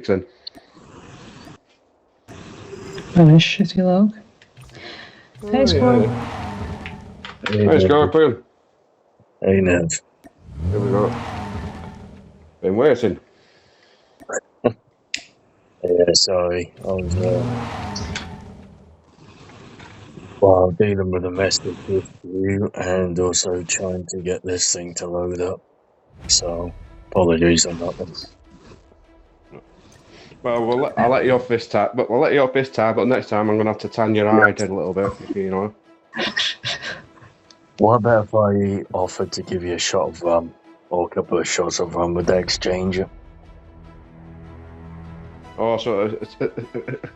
Then. Oh, a shitty log. Hey, squad. Hey, it's Gareth Boone. Hey, Nev. Here we go. Been waiting. Yeah, sorry. I was dealing with a message with you and also trying to get this thing to load up. So, apologies on that one. Well, I'll let you off this time, but next time I'm going to have to tan your hide a little bit, you know. What about if I offered to give you a shot of rum or a couple of shots of rum with the exchanger? Oh, so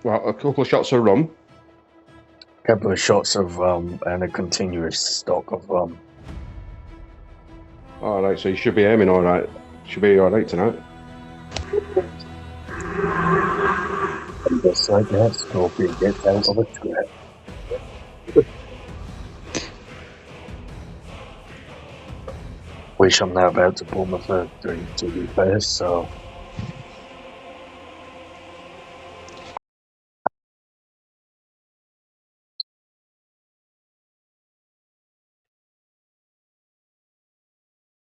well, a couple of shots of rum. A couple of shots of rum and a continuous stock of rum. All right, so you should be aiming all right. Should be all right tonight. And just like that, Scorpion gets out of a trap. Which I'm now about to pull my first drink, to be fair, so...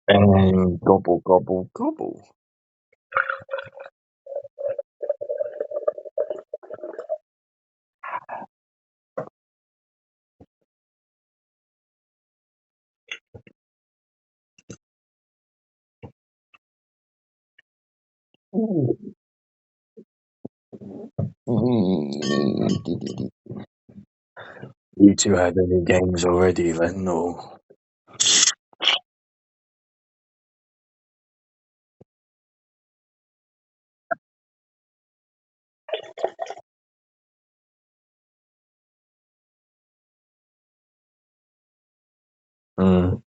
And gobble, gobble, gobble. You two had any games already then, or? Mm.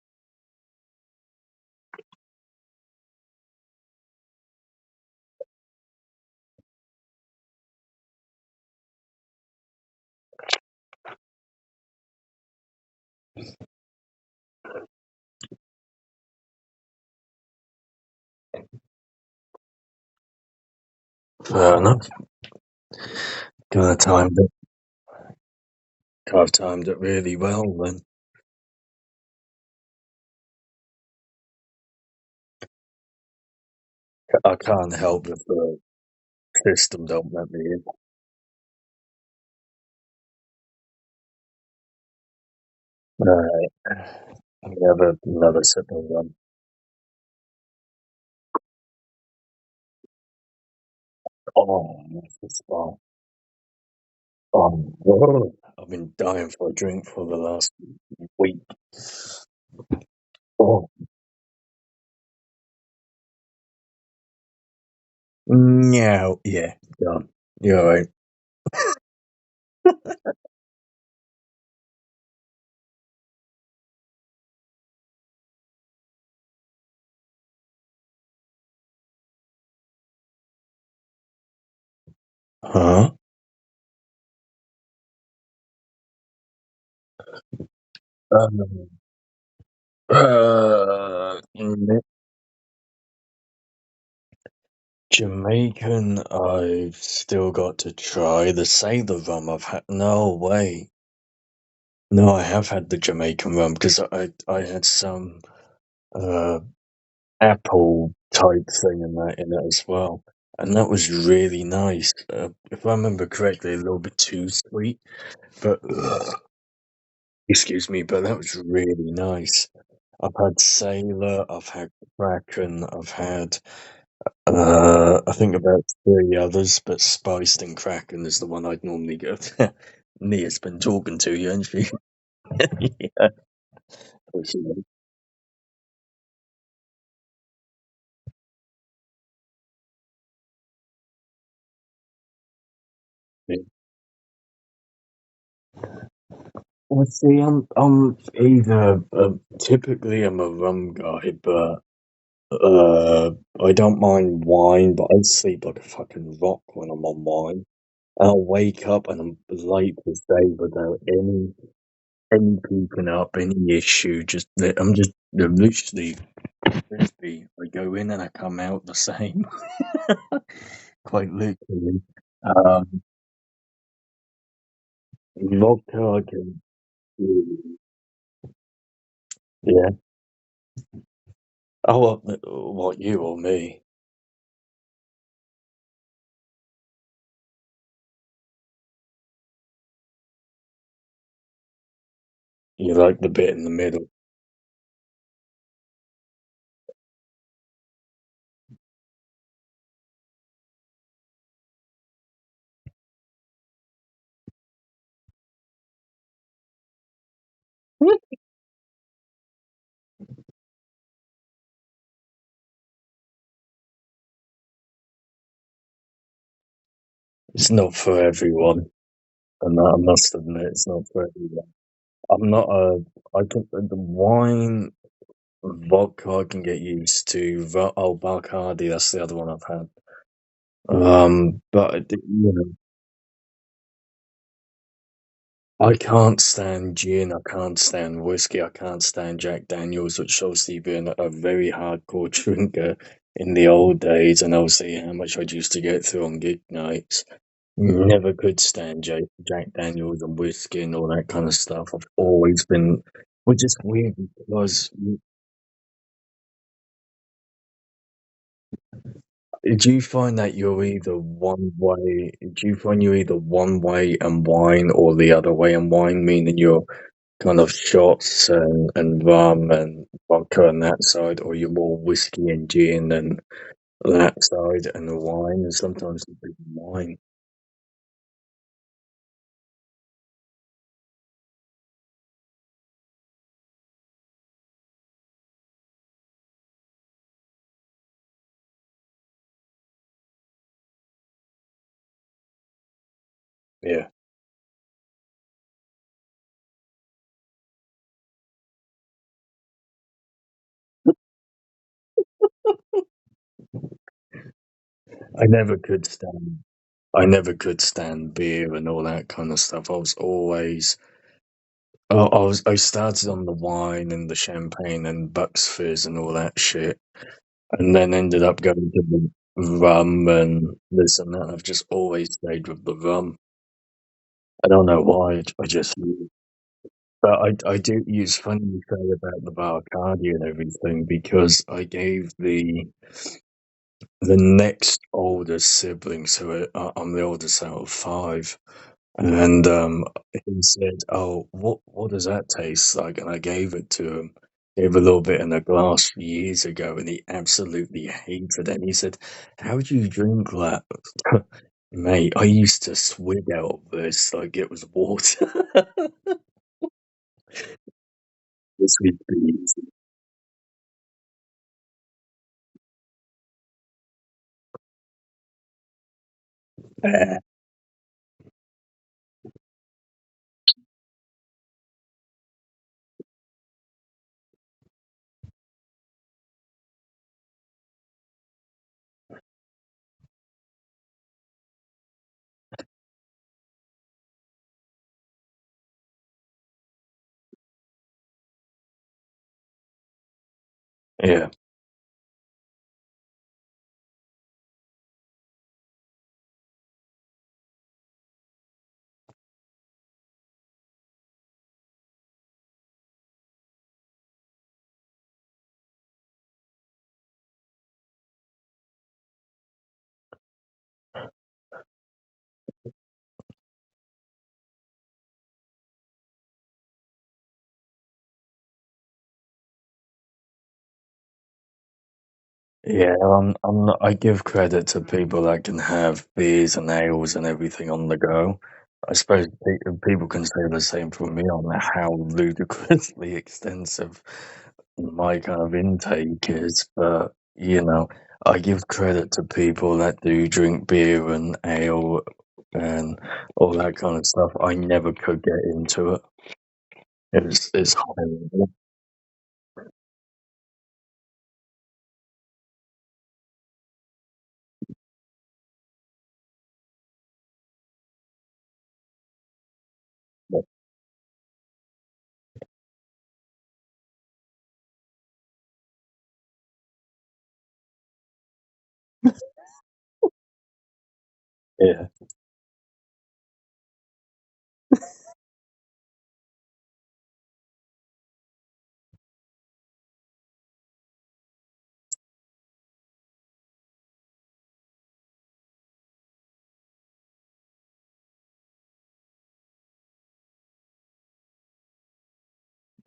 Fair enough. Kind of timed it really well then. I can't help if the system don't let me in. Alright. We have another sip of rum. Oh, that's the spot. I've been dying for a drink for the last week. Oh, no, yeah, done. You're right. Huh? Um, Jamaican, I've still got to try. The Sailor rum I've had. No way. No, I have had the Jamaican rum because I had some uh, apple type thing in it as well, and that was really nice. If I remember correctly, a little bit too sweet, but excuse me, but that was really nice. I've had Sailor, I've had Kraken, I've had I think about 3 others, but Spiced and Kraken is the one I'd normally go to. Nia's been talking to you, hasn't she? Yeah, for sure. Yeah. Well, see, I'm either typically I'm a rum guy, but I don't mind wine, but I sleep like a fucking rock when I'm on wine. I'll wake up and I'm late as day without any peeking up, any issue. I'm literally crispy. I go in and I come out the same. quite literally. Um, vodka I can do. Yeah. Oh, what you or me? You like the bit in the middle. It's not for everyone, and I must admit, it's not for everyone. I'm not a. I can the wine vodka I can get used to. Oh, Bacardi, that's the other one I've had. But you know, I can't stand gin. I can't stand whiskey. I can't stand Jack Daniels, which obviously being a very hardcore drinker in the old days, and obviously how much I used to get through on gig nights. Never could stand Jack Daniels and whiskey and all that kind of stuff. I've always been, which is weird because do you find that you're either one way? Do you find you're either one way and wine or the other way and wine, meaning you're kind of shots and rum and vodka on that side, or you're more whiskey and gin and that side and the wine, and sometimes the big wine. Yeah, I never could stand. I never could stand beer and all that kind of stuff. I was always. I started on the wine and the champagne and Bucks Fizz and all that shit, and then ended up going to the rum and this and that. I've just always stayed with the rum. I don't know why. I just. But I do. It's funny you say about the Bacardi and everything because I gave the next oldest sibling, so I'm the oldest out of five, and he said, "Oh, what does that taste like?" And I gave it to him, gave a little bit in a glass years ago, and he absolutely hated it. And he said, "How do you drink that?" Mate, I used to swig out this like it was water. This would be easy. Yeah. Yeah, I give credit to people that can have beers and ales and everything on the go. I suppose people can say the same for me on how ludicrously extensive my kind of intake is, but I give credit to people that do drink beer and ale and all that kind of stuff. I never could get into it. It's horrible. Yeah,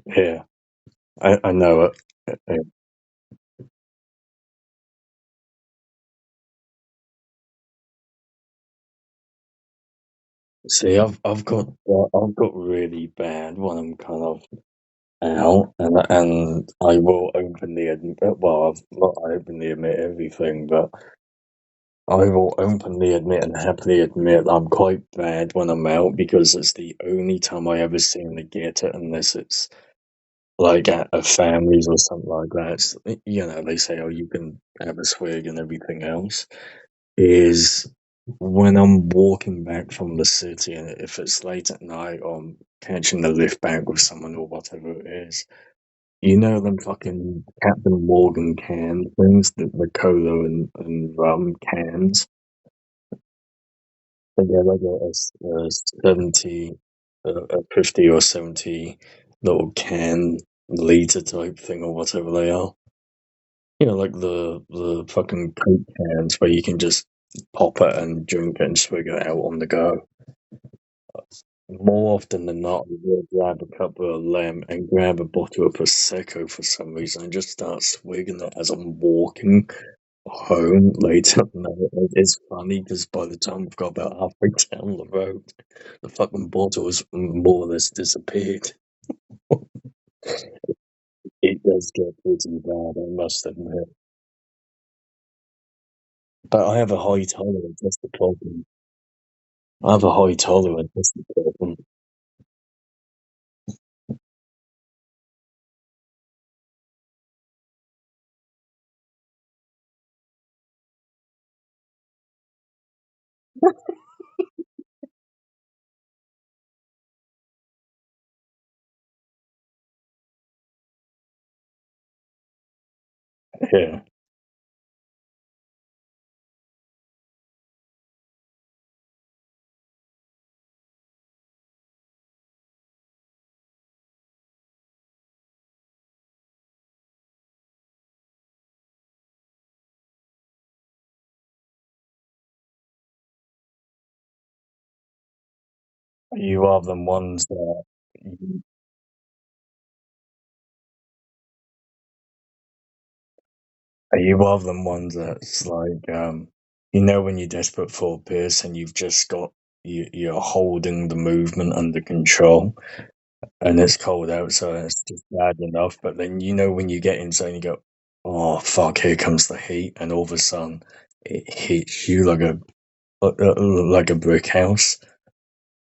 yeah, I know it. See, I've got really bad when I'm kind of out, and I will openly admit, well, I've not openly admit everything, but I will openly admit and happily admit I'm quite bad when I'm out because it's the only time I ever seem to get it, unless it's like at a family's or something like that. They say, oh, you can have a swig and everything else. Is when I'm walking back from the city, and if it's late at night or I'm catching the lift back with someone or whatever it is, them fucking Captain Morgan can things, the cola and rum cans. They get like a 70, a 50 or 70 little can liter type thing or whatever they are. Like the fucking Coke cans where you can just pop it and drink it and swig it out on the go. More often than not, I will grab a couple of lamb and grab a bottle of prosecco for some reason and just start swigging it as I'm walking home later. No, it's funny because by the time I've got about halfway down the road, the fucking bottle has more or less disappeared. It does get pretty bad, I must admit. But I have a high tolerance, that's the problem. I have a high tolerance, that's the problem. Yeah. You are the ones that. You are the ones that's like, when you're desperate for a piss and you've just got, you're holding the movement under control and it's cold outside and it's just bad enough. But then, when you get inside, you go, oh, fuck, here comes the heat. And all of a sudden, it hits you like a brick house.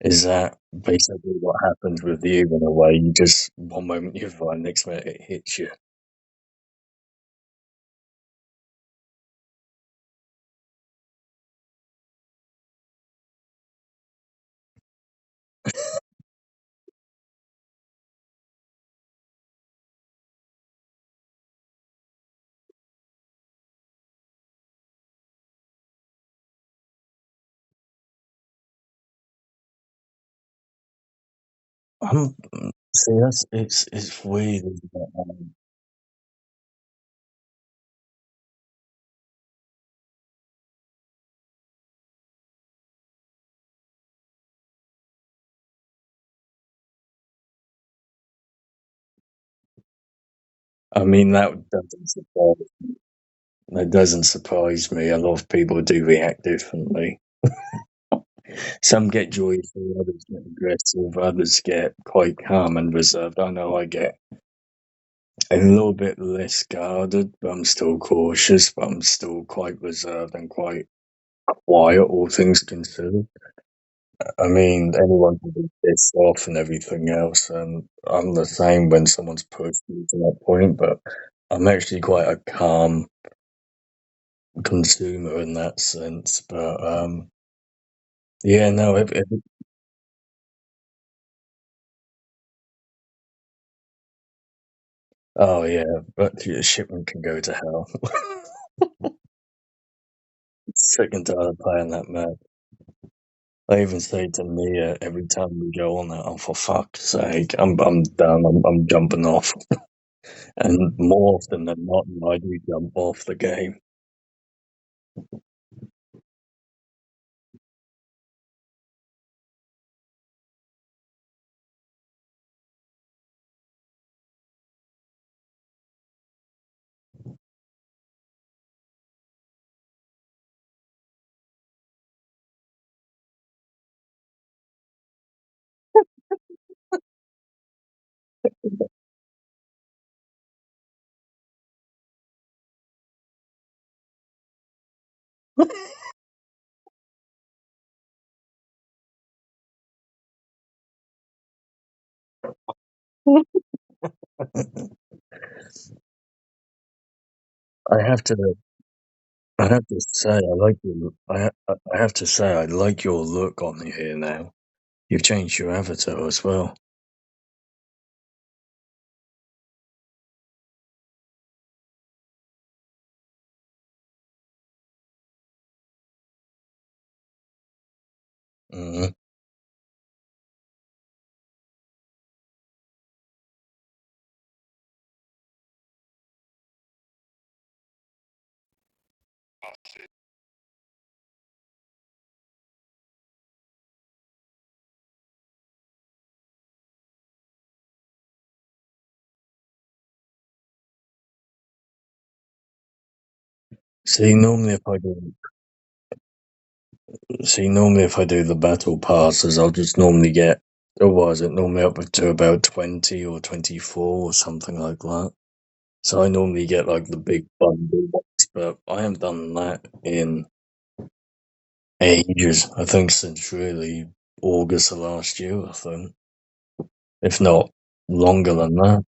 Is that basically what happens with you in a way? You just, one moment you're fine, next minute it hits you. See, it's weird. Isn't it? I mean, that doesn't surprise me. A lot of people do react differently. Some get joyful, others get aggressive, others get quite calm and reserved. I know I get a little bit less guarded, but I'm still cautious, but I'm still quite reserved and quite quiet, all things considered. I mean, anyone can be pissed off and everything else, and I'm the same when someone's pushed me to that point, but I'm actually quite a calm consumer in that sense. But yeah, no, oh yeah, but your shipment can go to hell. Sick and tired of playing that map. I even say to Mia every time we go on that, "Oh, for fuck's sake, I'm done. I'm jumping off." And more often than not, I do jump off the game. I have to. I have to say, I like your. I have to say, I like your look on here now. You've changed your avatar as well. Mm. See, normally if I do the battle passes, I'll just normally get. Or was it normally up to about 20 or 24 or something like that? So I normally get like the big bundle ones, but I haven't done that in ages. I think since really August of last year, I think, if not longer than that.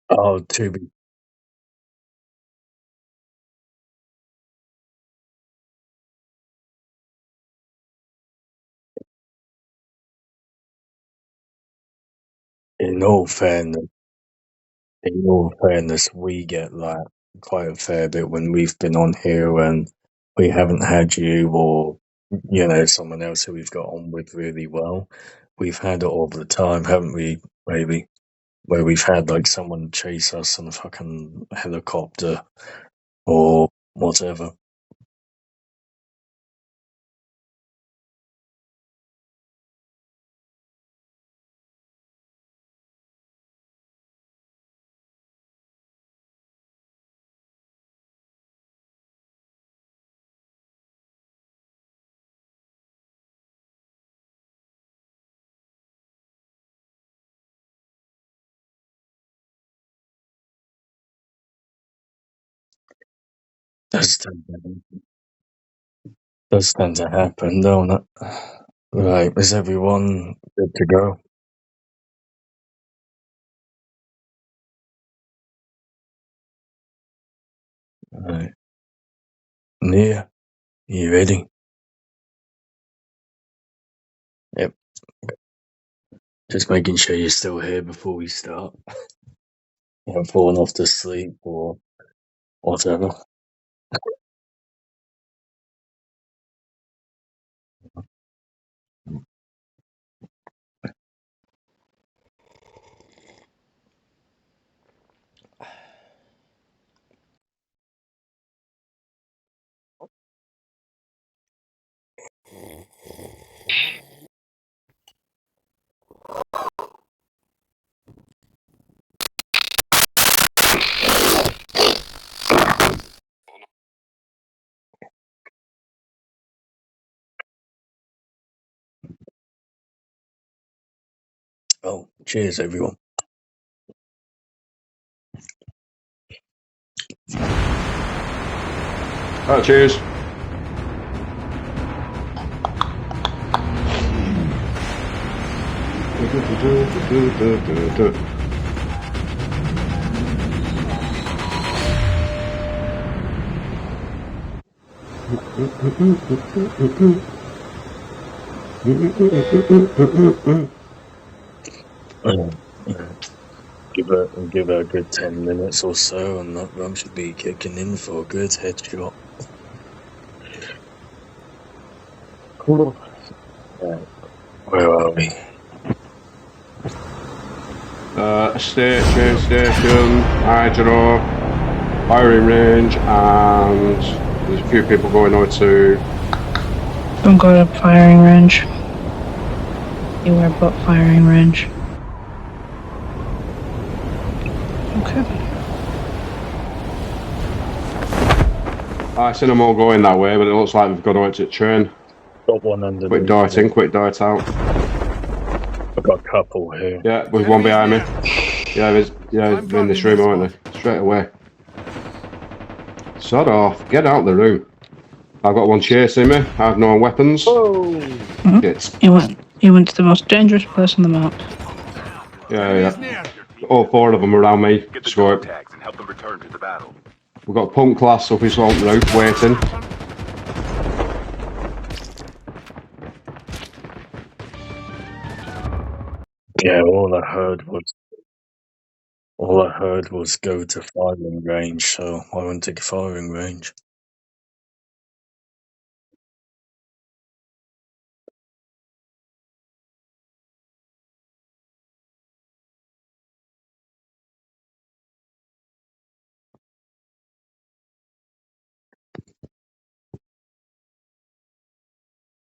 Oh, to be in all fairness, we get that quite a fair bit when we've been on here and we haven't had you or someone else who we've got on with really well. We've had it all the time, haven't we? Maybe where we've had like someone chase us in a fucking helicopter or whatever. Does tend to, does tend to happen, don't it? Right, is everyone good to go? Right. Nia, you ready? Yep. Just making sure you're still here before we start. You haven't fallen off to sleep or whatever. Cheers, everyone. Oh, cheers. Give it a good 10 minutes or so, and that rum should be kicking in for a good headshot. Cool. Right. Where are we? Station, hydro, firing range, and there's a few people going over to. Don't go to firing range. You are but firing range. Okay. I seen them all going that way, but it looks like they've got over to train. Got one under. Quick dart in, quick dart out. I've got a couple here. Yeah, there's one behind me. Yeah, they're in this room, aren't they? Straight away. Sod off. Get out of the room. I've got one chasing me. I have no weapons. Oh! Shit. You went to the most dangerous place on the map. Yeah. All four of them around me. Get the Score dog tags and help them return to the battle. We've got punk class up his front roof waiting. Yeah, all I heard was go to firing range, so I went to firing range.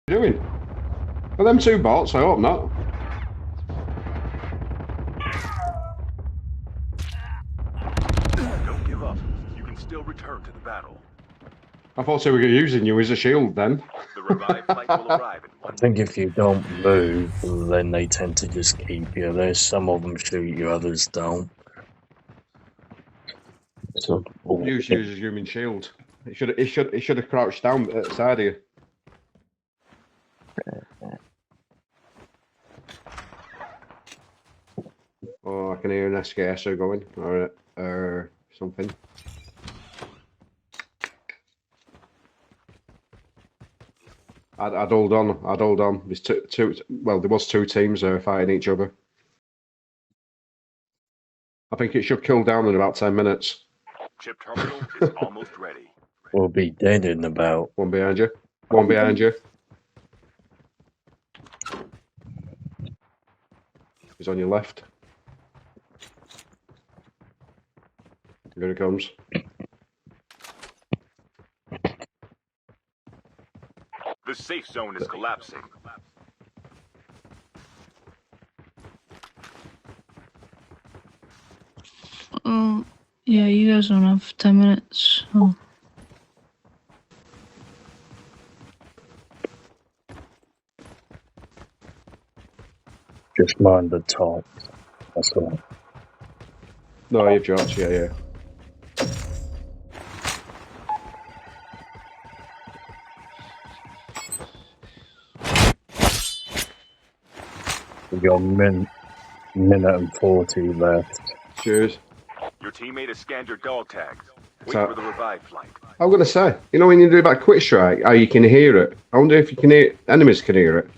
What are you doing? Are them two bots? I hope not. Don't give up. You can still return to the battle. I thought they were using you as a shield then. The revived flight will arrive in I 1 think minute. if you don't move, then they tend to just keep you. There's some of them shoot you, others don't. So, Use you as a human shield. It should have crouched down at the side of you. Oh, I can hear an SKSer going, or something. I'd hold on. There's there was two teams there fighting each other. I think it should cool down in about 10 minutes. Chip terminal is almost ready. we'll be dead in about. One behind you. One behind you. He's on your left. Here he comes. The safe zone is collapsing. Yeah, you guys don't have 10 minutes. Oh. Just mind the top. That's all. No, you've dropped. Yeah. We got minute and 40 left. Cheers. Your teammate has scanned your dog tags. Wait So- for the revived flight. I'm gonna say, you know when you do that quick strike, how you can hear it. I wonder if you can hear enemies can hear it.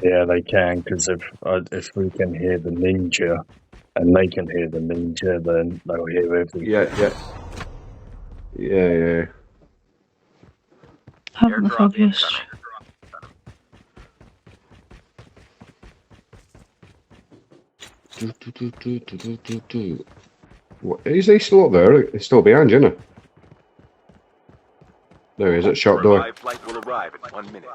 Yeah, they can, because if we can hear the ninja, and they can hear the ninja, then they'll hear everything. Yeah. Have the focus. What, is he still up there? He's still behind you, isn't he? There he is at shop The door. revived flight will arrive in 1 minute.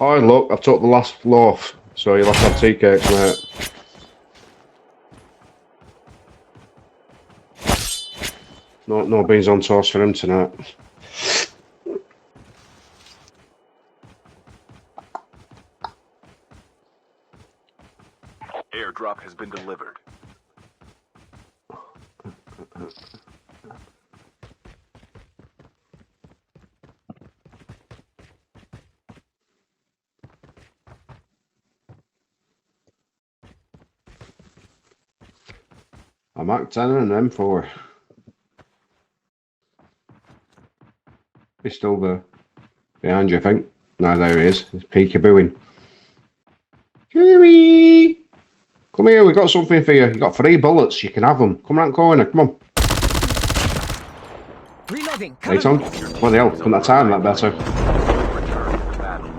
Oh, look, I've took the last loaf, so you'll have to have tea cakes, mate. No beans on toast for him tonight. Airdrop has been delivered. A Mark 10 and an M4. He's still there. Behind you, I think. No, there he is. He's peekabooing. Huey! Come here, we got something for you. You got 3 bullets. You can have them. Come around the corner. Come on. Reloading. Hey, Tom. What the hell? Couldn't that time that better? Return to the battle.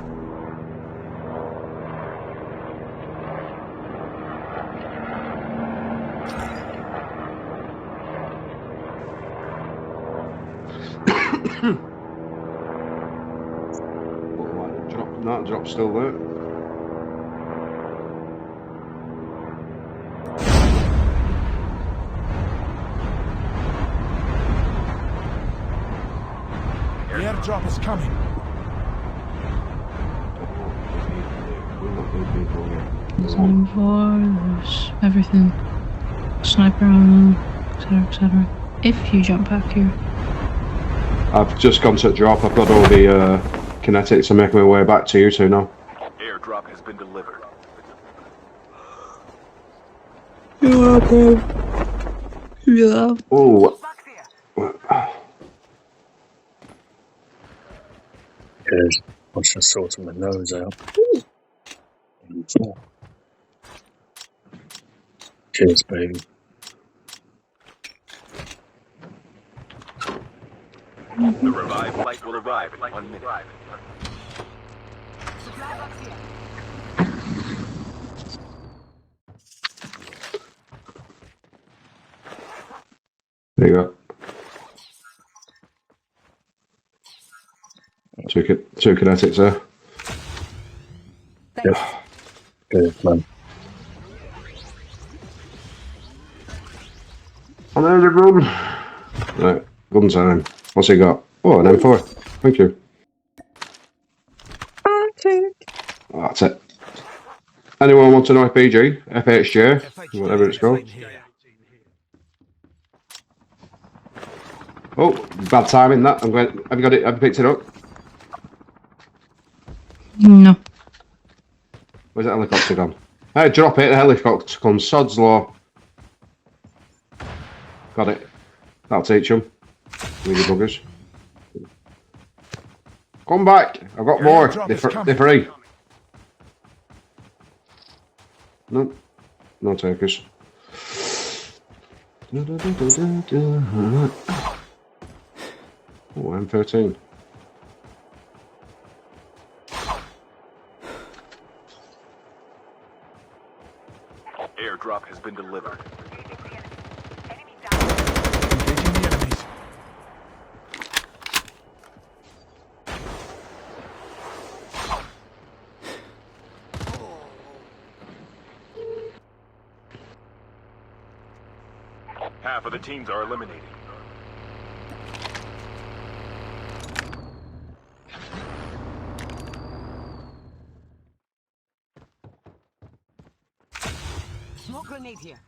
That drop's still there. The airdrop is coming. There's an M4, there's everything. Sniper ammo, etc, etc. If you jump back here. I've just gone to drop. I've got all the kinetics. I'm making my way back to you two now. Airdrop has been delivered. You're welcome. Yeah. Oh. Cheers. I should sort my nose out. Cheers, baby. The revived flight will arrive in 1 minute. There you go. Two kinetics there. Yep. Good, man. And there's a gun. Right, gun time. What's he got? Oh, an M4. Thank you. Oh, that's it. Anyone want an RPG? FHJ? Whatever it's called. Oh, bad timing that. I'm going. Have you got it? Have you picked it up? No. Where's that helicopter gone? Hey, drop it. The helicopter comes. Sod's law. Got it. That'll teach them. Really buggers. Come back. I've got more. They're free. No. No takers. Oh, M13. Airdrop has been delivered. Engaging the enemies. Half of the teams are eliminated. Smoke grenade here.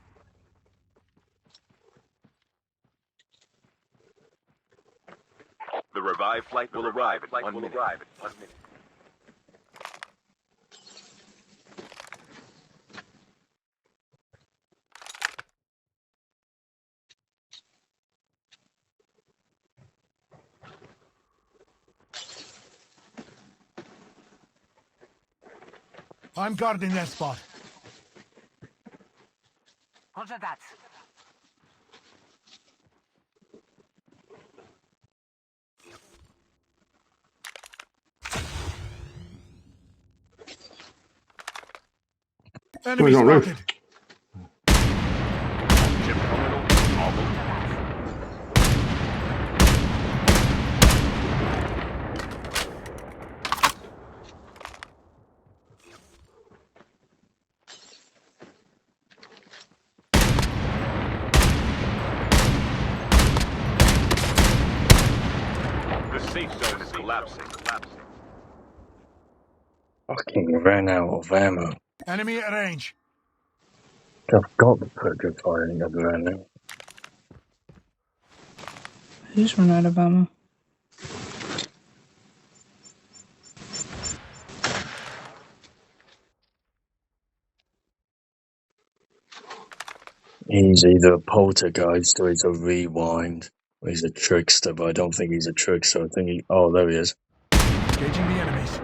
The revived flight will arrive in 1 minute. I'm guarding that spot. Roger that. Enemy He's on roof. spotted. Chip terminal almost. The safe zone is collapsing. Fucking ran out of ammo. Enemy at range. I've got the purple firing at the moment. I just run out of ammo. He's either a poltergeist or he's a rewind. Or he's a trickster, but I don't think he's a trickster. I think he... Oh, there he is. Engaging the enemies.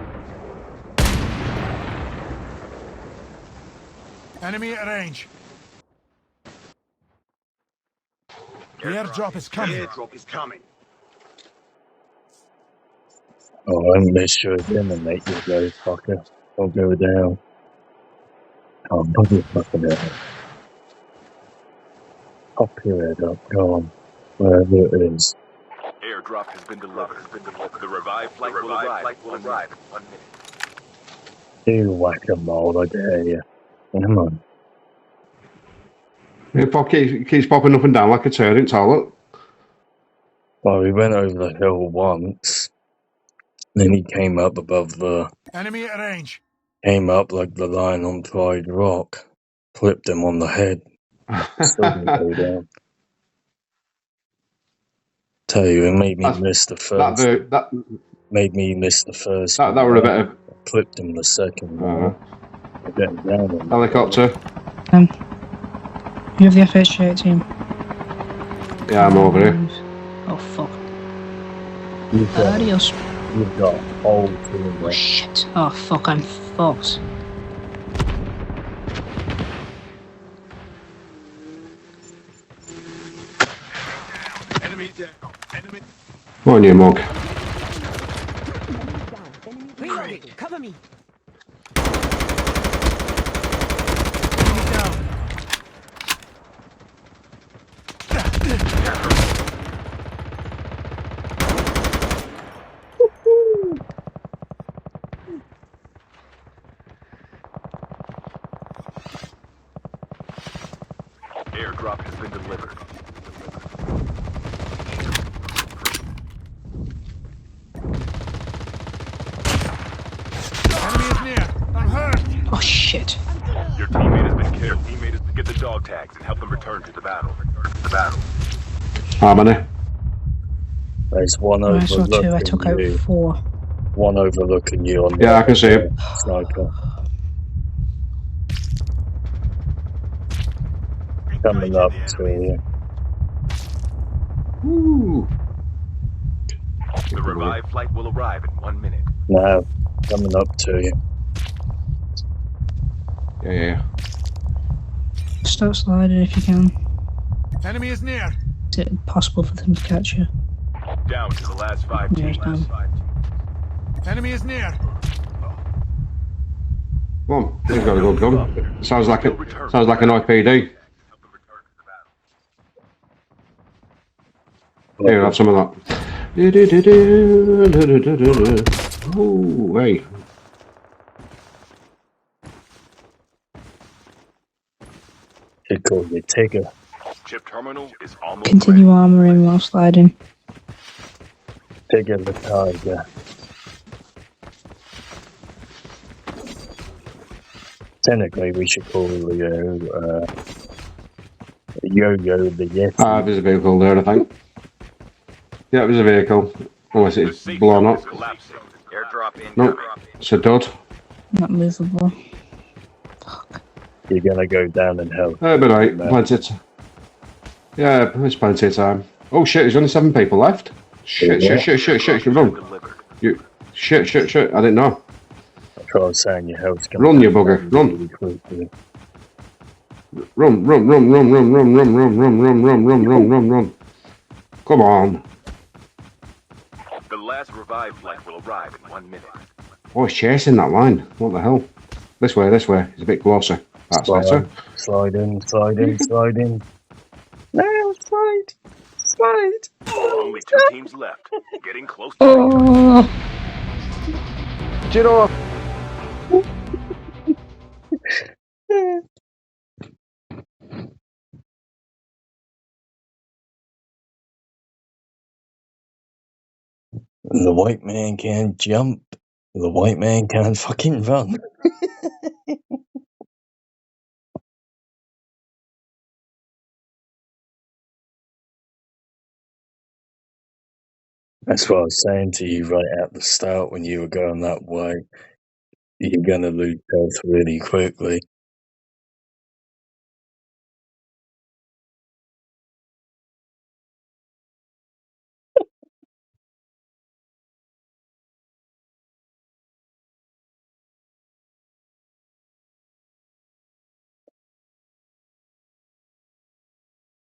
Enemy at range. The airdrop is coming. Airdrop is coming. Oh, I missed you again, mate, you bloody fucker. Don't go down. Oh, put your fucking head up. Pop your head up, go on. Wherever it is. Airdrop has been delivered. The revived flight will arrive. 1 minute. 1 minute. Do whack-a-mole, I dare you. Come on. He keeps popping up and down like a turd in toilet. Well, we went over the hill once. Then he came up above the... Enemy at range. Came up like the lion on Pride Rock. Flipped him on the head. Still didn't go down. Tell you, it made me miss the first. Made me miss the first. That were a bit of... Flipped him the second one. I get him down. Helicopter. You have the FH8 team. Yeah, I'm over here. Oh fuck. Adios. Adios. You've got a whole team. Oh shit. Oh fuck, I'm fucked. Enemy down. Enemy. Go on, you mug. Reloading. Cover me. Enemy down. Airdrop has been delivered. Enemy is near. I'm hurt. Oh shit. Your teammate has been killed. Teammate is to get the dog tags and help them return to the battle. How many? There's one I saw overlooking 2, I took out you. 4. One overlooking you on the... Yeah, I can see it. Sniper. Coming up to you. Woo. The revived flight will arrive in 1 minute. Now, coming up to you. Yeah. Start sliding if you can. Enemy is near. Is it possible for them to catch you? Down to the last 5 Yeah, teams. down. Enemy is near. Come on, he's got a good gun. Sounds like an IPD. Here, have some of that. Ooh, hey. They call you Tigger. Chip terminal is almost Continue ready. armoring while sliding. Tigger the Tiger. Technically, we should call you Yo-Yo the Yeti. There's a vehicle there, I think. Yeah, there's a vehicle. Unless The it's safe blown zone up. is collapsing. Airdrop incoming. No, it's a dud. Not movable. Fuck. You're gonna go down in hell. But right, plenty of time. Yeah, there's plenty of time. Oh shit, there's only 7 people left. Shit, run. You, shit, I didn't know. That's what I was saying, your health's gonna Run, you bugger, run. Run. Come on. The last revived flight will arrive in 1 minute. Oh, it's chasing that line. What the hell? This way. It's a bit closer. That's better. Slide in. No, slide. Only 2 teams left. Getting close to victory. Get off. The white man can't jump. The white man can't fucking run. That's what I was saying to you right at the start when you were going that way. You're gonna lose health really quickly.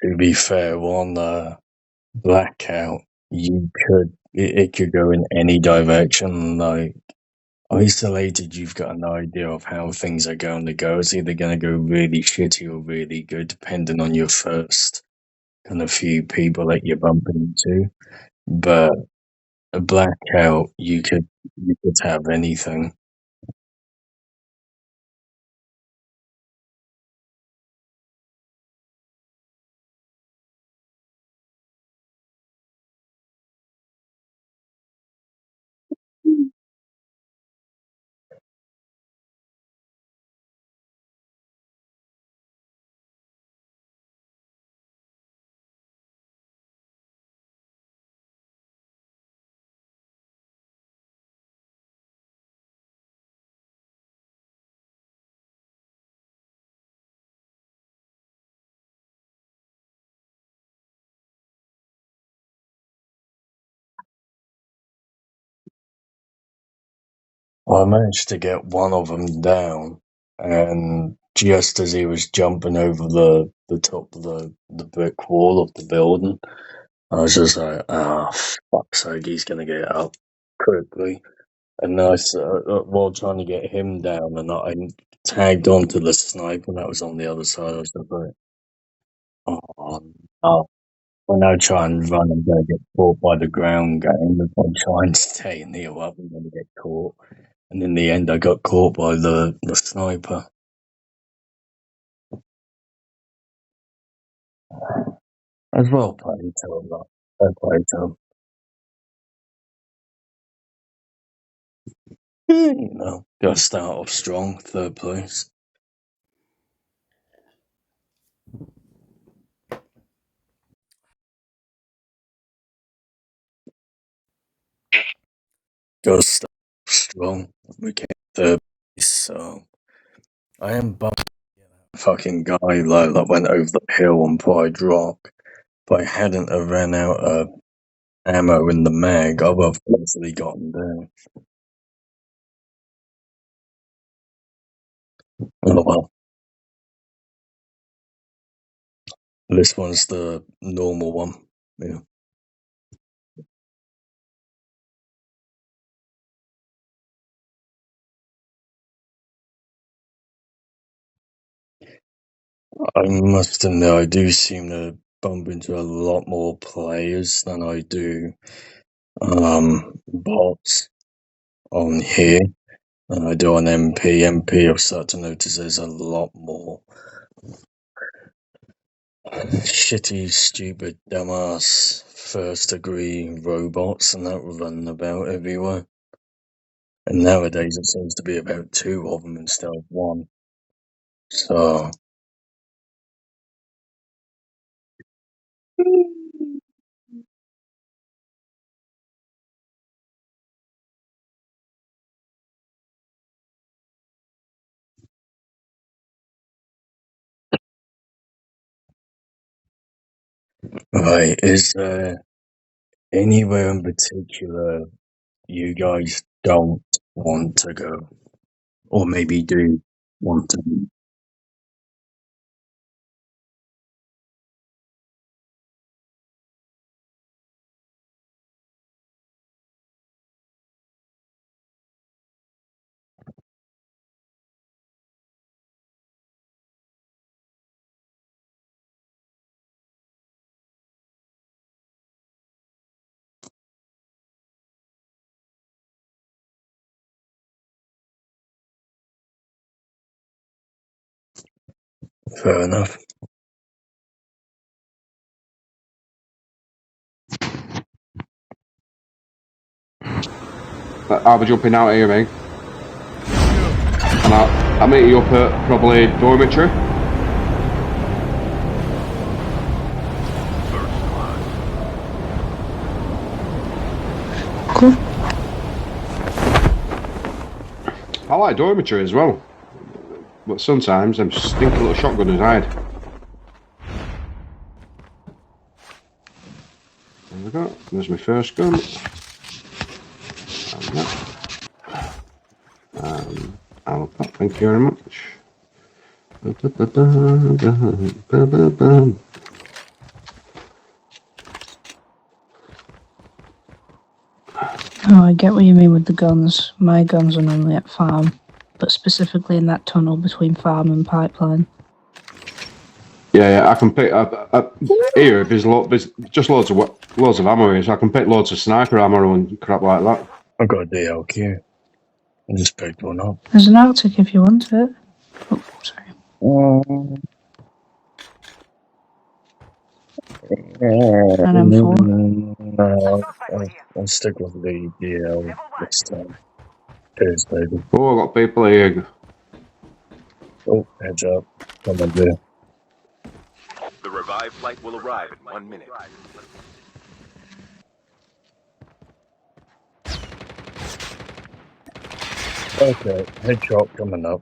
To be fair, on Blackout, it could go in any direction. Like isolated, you've got an idea of how things are going to go. It's either going to go really shitty or really good, depending on your first kind of few people that you bump into. But a Blackout, you could have anything. Well, I managed to get one of them down, and just as he was jumping over the top of the brick wall of the building, I was just like, "Ah, fuck's sake, he's gonna get up quickly." And while trying to get him down, and I tagged onto the sniper that was on the other side. I was just like, "Oh no!" When I try and run, I'm gonna get caught by the ground game. If I try and stay in the up, I'm gonna get caught. And in the end, I got caught by the sniper. As well played, Tom. Well played, Tom. Gotta start off strong, third place. Gotta start off strong. We came third place, so I am bummed. Fucking guy that went over the hill on Pride Rock. If I hadn't have ran out of ammo in the mag, I would have easily gotten down. Oh well. This one's the normal one. Yeah. I must admit, I do seem to bump into a lot more players than I do bots on here. I do on MP. MP, I've started to notice there's a lot more shitty, stupid, dumbass, first degree robots and that running about everywhere. And nowadays it seems to be about two of them instead of one. So. Right, is there anywhere in particular you guys don't want to go? Or maybe do want to? Fair enough. I'll be jumping out here, mate. And I'll meet you up at probably dormitory. First blood. Cool. I like dormitory as well, but sometimes them stinky little shotgunners hide. There we go. There's my first gun. And that. Thank you very much. Oh, I get what you mean with the guns. My guns are normally at farm, but specifically in that tunnel between farm and pipeline. Yeah, I can pick up here. There's just loads of ammo here, so I can pick loads of sniper ammo and crap like that. I've got a DLQ. I just picked one up. There's an Arctic if you want it. Oh, sorry. An M4. No, I'll stick with the DL this time. Cheers, baby. Oh, I got people here. Oh, heads up. Come on, there. The revived flight will arrive in 1 minute. Okay, headshot coming up.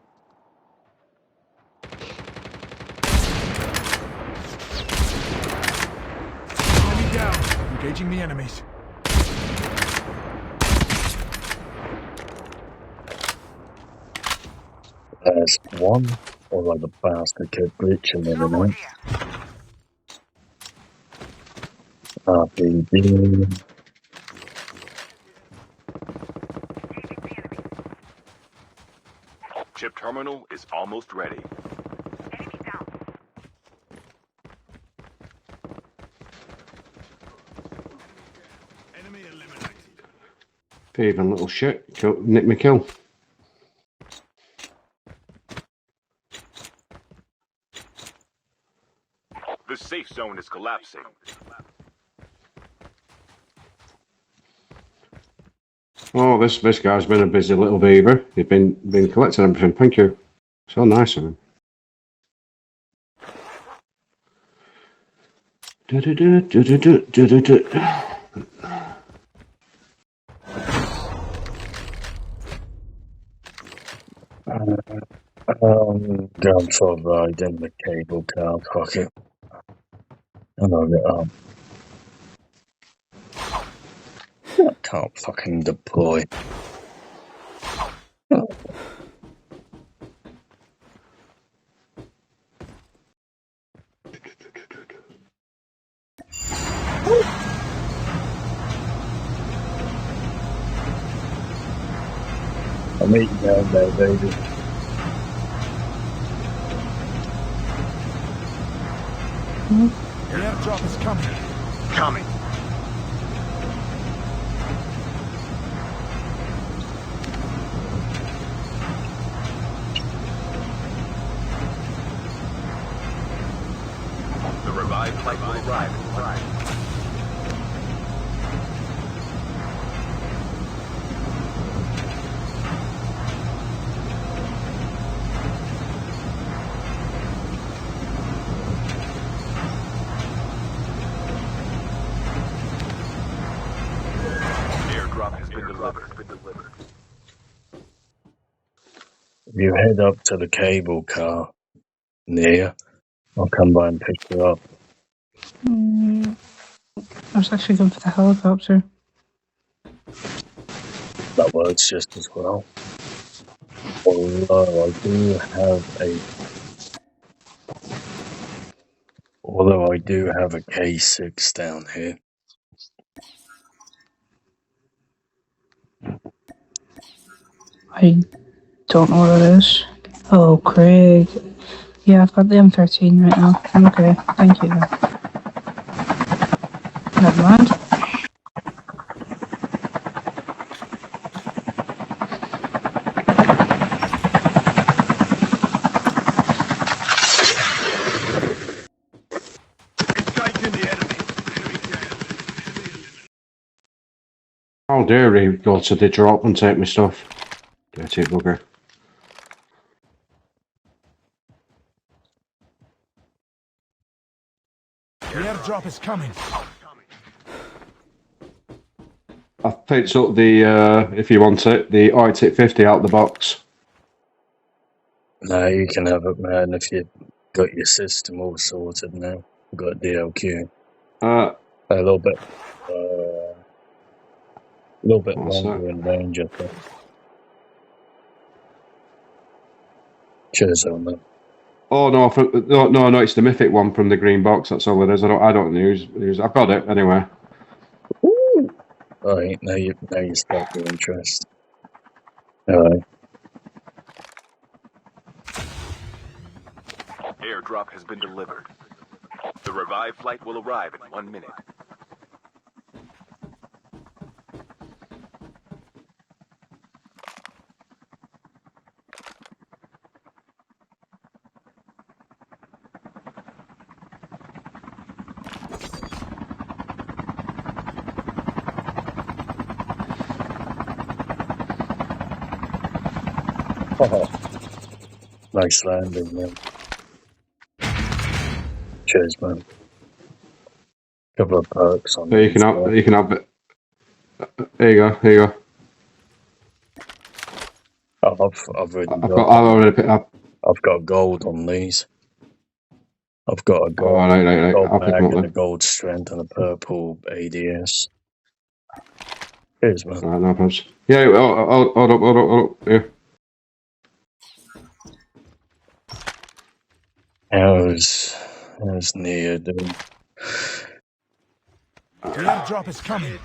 Enemy down. Engaging the enemies. There's one. Although the bastard kept glitching in and out. RPG. Chip terminal is almost ready. Enemy eliminated. Even little shit. Nick me kill. The safe zone is collapsing. Oh, this guy's been a busy little beaver. He's been collecting everything. Thank you. So nice of him. Down for a ride in the cable car pocket. And I'll get up. I can't fucking deploy. I'm eating down there, baby. The airdrop is coming. Coming. The revived flight will arrive in 1 minute. Airdrop has been delivered. If you head up to the cable car near, I'll come by and pick you up. I was actually going for the helicopter. That works just as well. Although I do have a K6 down here. I don't know what it is. Oh, Craig. Yeah, I've got the M13 right now. I'm okay. Thank you. Never mind. How dare he go to the drop and take my stuff? Dirty bugger. The airdrop is coming. takes up the, if you want it, the ITIC 50 out the box. No, you can have it, man, if you've got your system all sorted now. You've got DLQ. Uh, A little bit What's that? longer in range, I think. Cheers on that. Oh no, no, it's the mythic one from the green box. That's all it is. I don't use. I've got it anyway. Alright, now you spark your interest. Alright. Airdrop has been delivered. The revived flight will arrive in 1 minute. Nice landing, man. Cheers, man. Couple of perks on There you can have. You can have it. There you go. There you go. I've got gold on these. I've got a gold, Right. gold I'll pick mag them up and a then. gold strength and a purple ADS. Cheers, man. Right, no problems. Yeah. Hold up. Yeah. How's Nia doing? The airdrop is coming.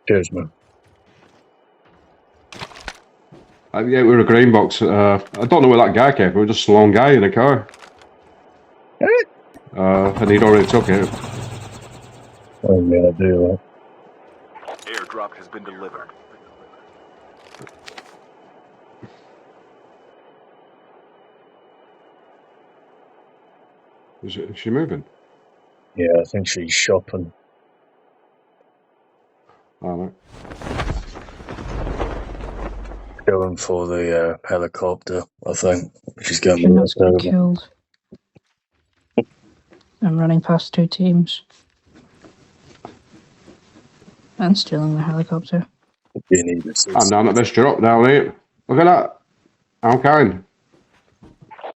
Cheers, man. Yeah, we were a green box. I don't know where that guy came from. We were just a lone guy in a car. And he'd already took it. Oh, yeah, I do that. Airdrop has been delivered. Is she moving? Yeah, I think she's shopping. All right. Going for the helicopter, I think. She's going Should not to get killed. I'm running past 2 teams. And stealing the helicopter. You need assistance. I'm down at this drop now, mate. Look at that. How kind.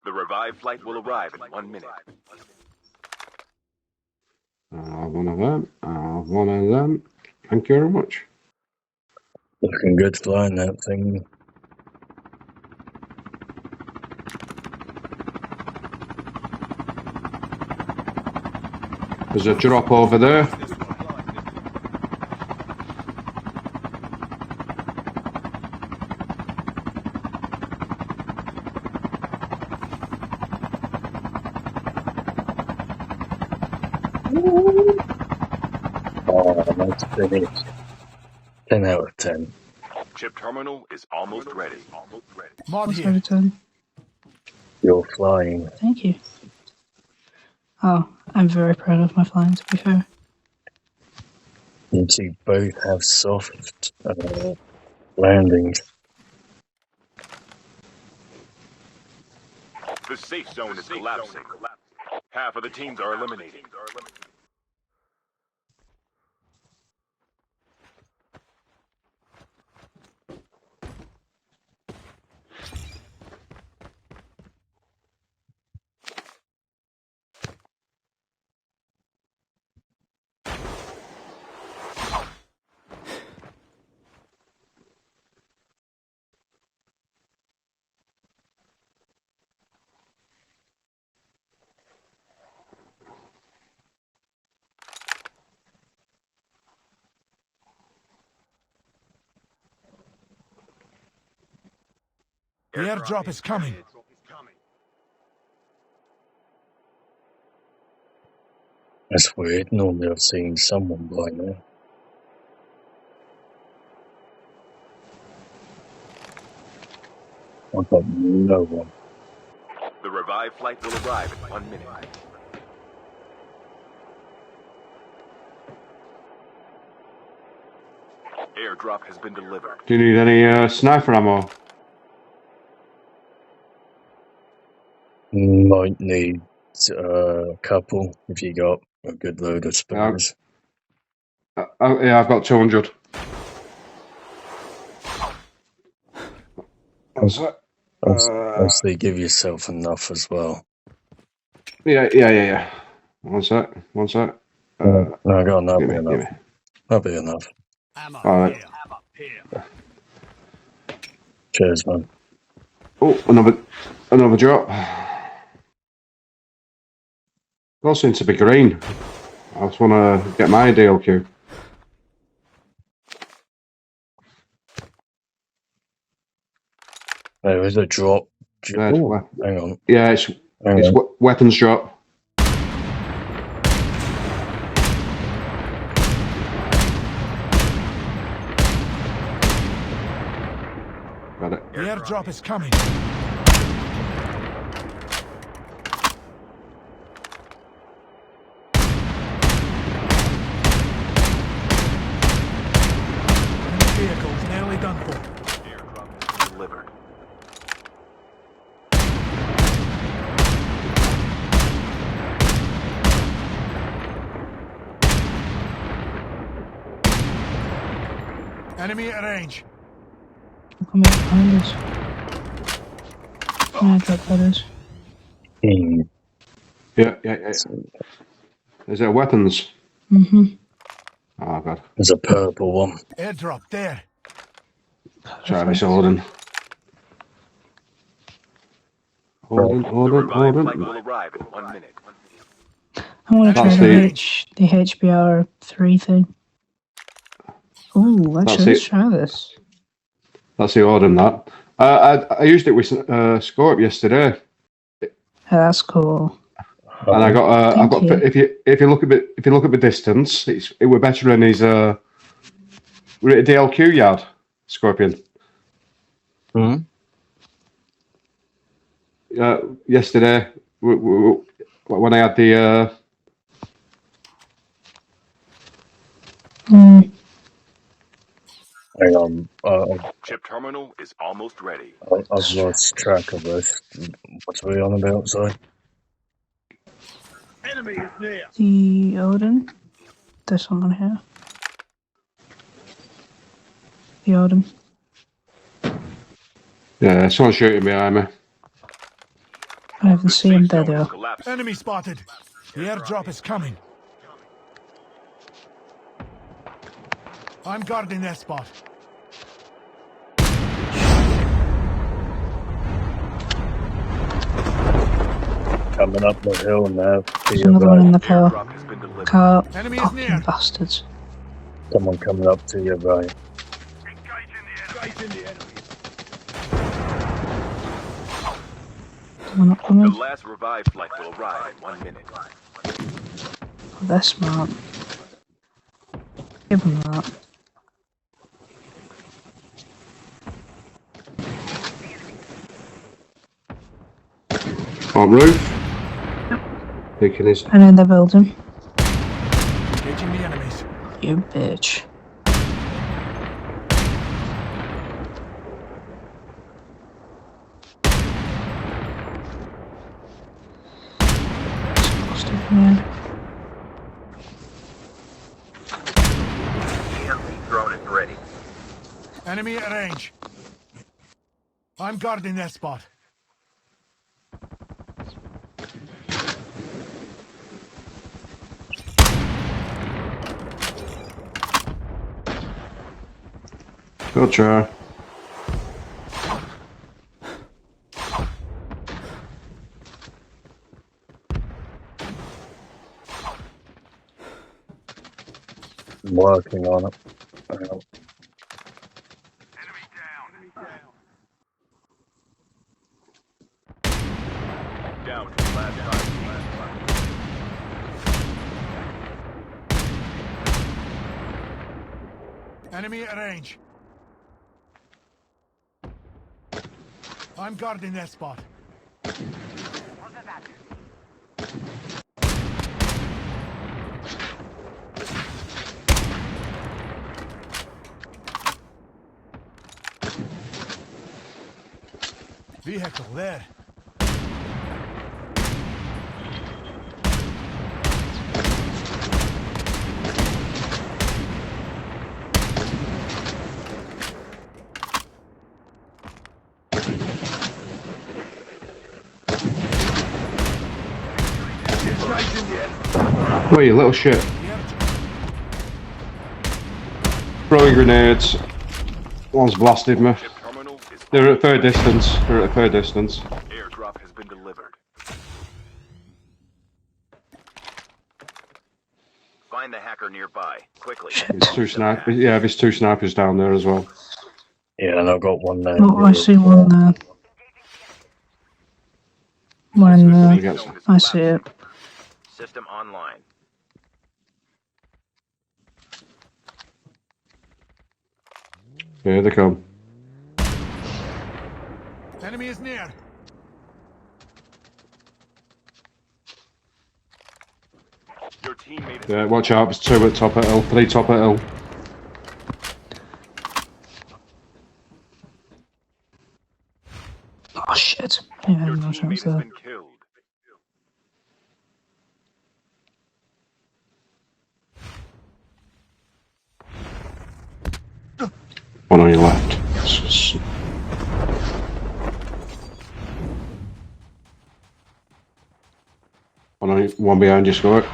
The revived flight will arrive in 1 minute. One of them. One of them. Thank you very much. Looking good flying that thing. There's a drop over there. Oh, nice finish. 10 out of 10. Chip terminal is almost ready. Mod What's here. over 10? You're flying. Thank you. Oh, I'm very proud of my flying, to be fair. You two both have soft landings. The safe zone is collapsing. Half of the teams are eliminated. The airdrop is coming. That's weird. Normally I've seen someone by now. I've got no one. The revived flight will arrive in 1 minute. Airdrop has been delivered. Do you need any sniper ammo? Might need a couple if you got A good load of Yeah, spares. yeah, I've got 200. That's it. I'll say give yourself enough as well. Yeah. One sec. No, go on, that'll Give be me. enough. That'll be enough. Ammo All right. here. Cheers, man. Oh, another drop. All seem to be green. I just want to get my DLQ. There is a drop. Red, Oh, hang on. Yeah, it's weapons drop. Got it. The airdrop is coming. Enemy vehicles nearly done for. Airdrop is delivered. Enemy at range. Come here behind us. Yeah, drop that is. Yeah. Is there weapons? Mm-hmm. Oh god. There's a purple one. Airdrop there. Try this Odin. The Odin. revived flight will arrive in 1 minute. I want to try That's the HBR 3 thing. Oh, actually, let's try this. That's the Odin. That I used it with Scorp yesterday, Oh, that's cool. and I got Thank you. if you look at the distance, it were better than his DLQ yard Scorpion. Hmm? Yesterday when I had the Hang on. Chip terminal is almost ready. I've lost track of this. What's we on about, sorry? Enemy is near. The Odin. This one here. The Odin. yeah, someone shooting behind me. I haven't seen him there though. Collapse. Enemy spotted. The airdrop is coming. I'm guarding that spot. Coming up the hill now. There's another one in the car. Airdrop has been delivered. Car. Enemy is Fucking near. bastards. Someone coming up to your right. Engaging the enemy. They're not The coming. last revived flight will arrive in 1 minute. Oh, they're smart. Give them that. On roof. Taking his. And in the building. Engaging the enemies. You bitch. Supposed to be in. Drone is ready. Enemy at range. I'm guarding that spot. Good try. I'm working on it. Hang on. Down to the last five. Enemy at range. I'm guarding that spot. Vehicle there. Where you little shit? Throwing grenades. One's blasted me. Ship terminal is They're at fair distance. They're at fair distance. airdrop has been delivered. Find the hacker nearby quickly. It's two snipers. Yeah, there's two snipers down there as well. Yeah, and I've got one there. Oh, I see one there. One Zone there. against- I see it. System online. Here they come. Enemy is near. Your teammate has Yeah, watch out. There's two at top of hill. Three top of hill. Oh shit. Yeah, Your no teammate chance has there. been killed. One on your left. One behind you, Scott.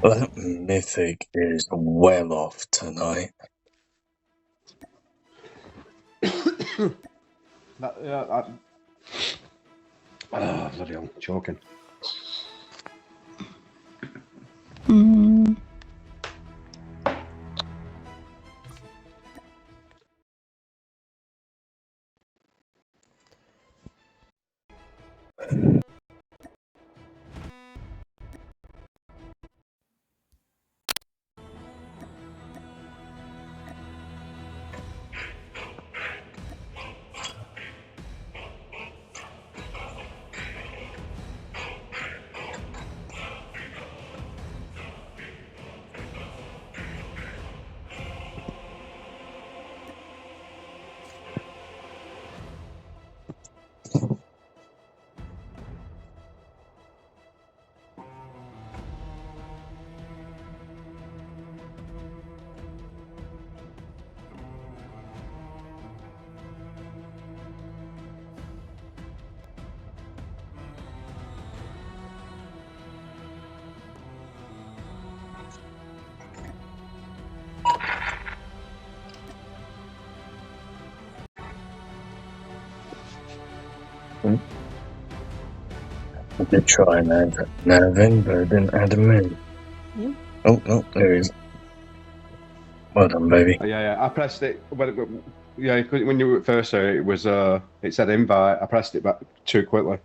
That mythic is well off tonight. Bloody hell, choking. Mm. I did try and add Nav in, but I didn't add him in. Yep. Oh, no, there he is. Well done, baby. Yeah. I pressed it. When you were at first there, it was it said invite. I pressed it back too quickly.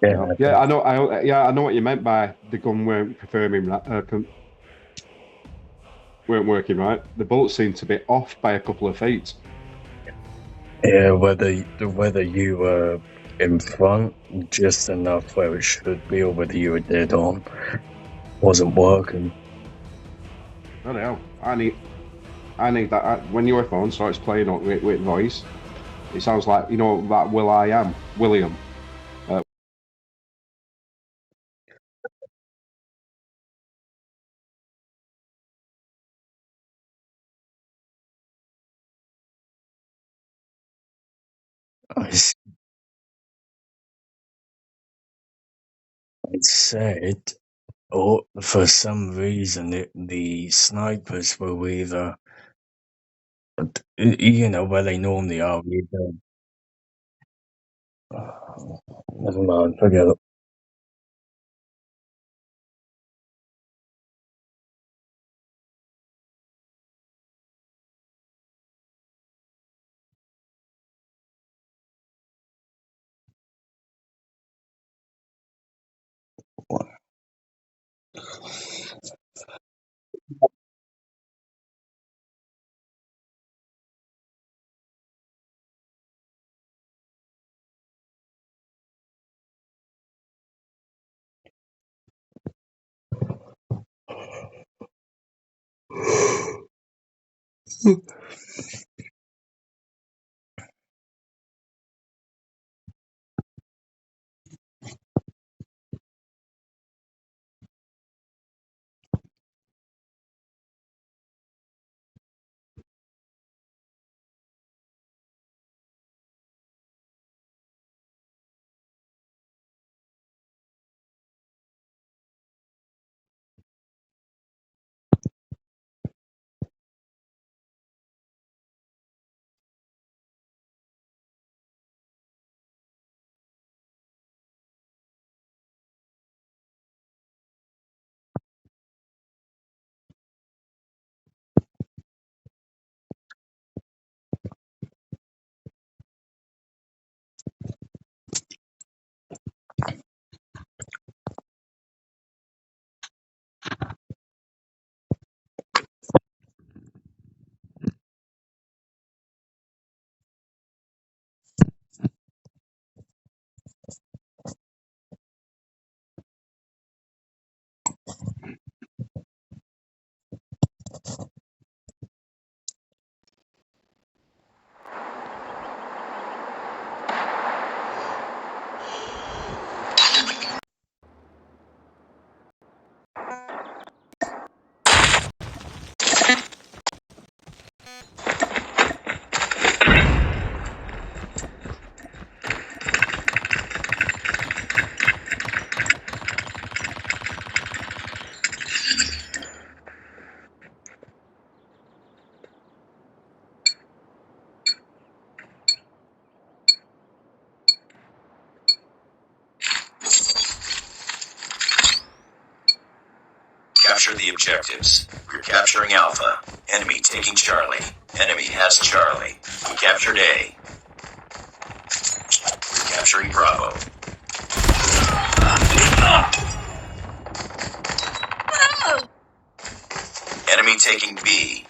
Yeah, Yeah, I know. I know what you meant by the gun weren't weren't working right. The bullets seemed to be off by a couple of feet. yeah. Whether you were in front just enough where it should be, or whether you were dead on, wasn't working. I don't know. I need that when your phone starts playing up with voice. It sounds like that William. I said, oh, for some reason, the snipers were either, where they normally are. Either, never mind, forget it. Capture the objectives. We're capturing Alpha. Enemy taking Charlie. Enemy has Charlie. We captured A. We're capturing Bravo. Enemy taking B.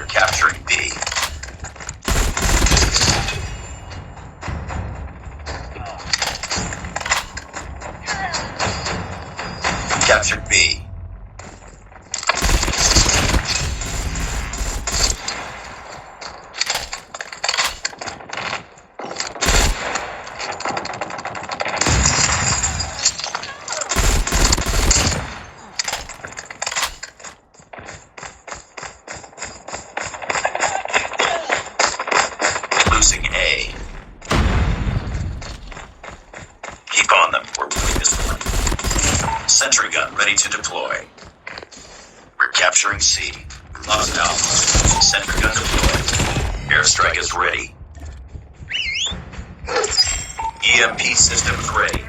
Capturing B. Captured B. Losing A. Keep on them. We're winning this one. Sentry gun ready to deploy. We're capturing C. We lost Alpha. Sentry gun deployed. Airstrike is ready. EMP systems ready.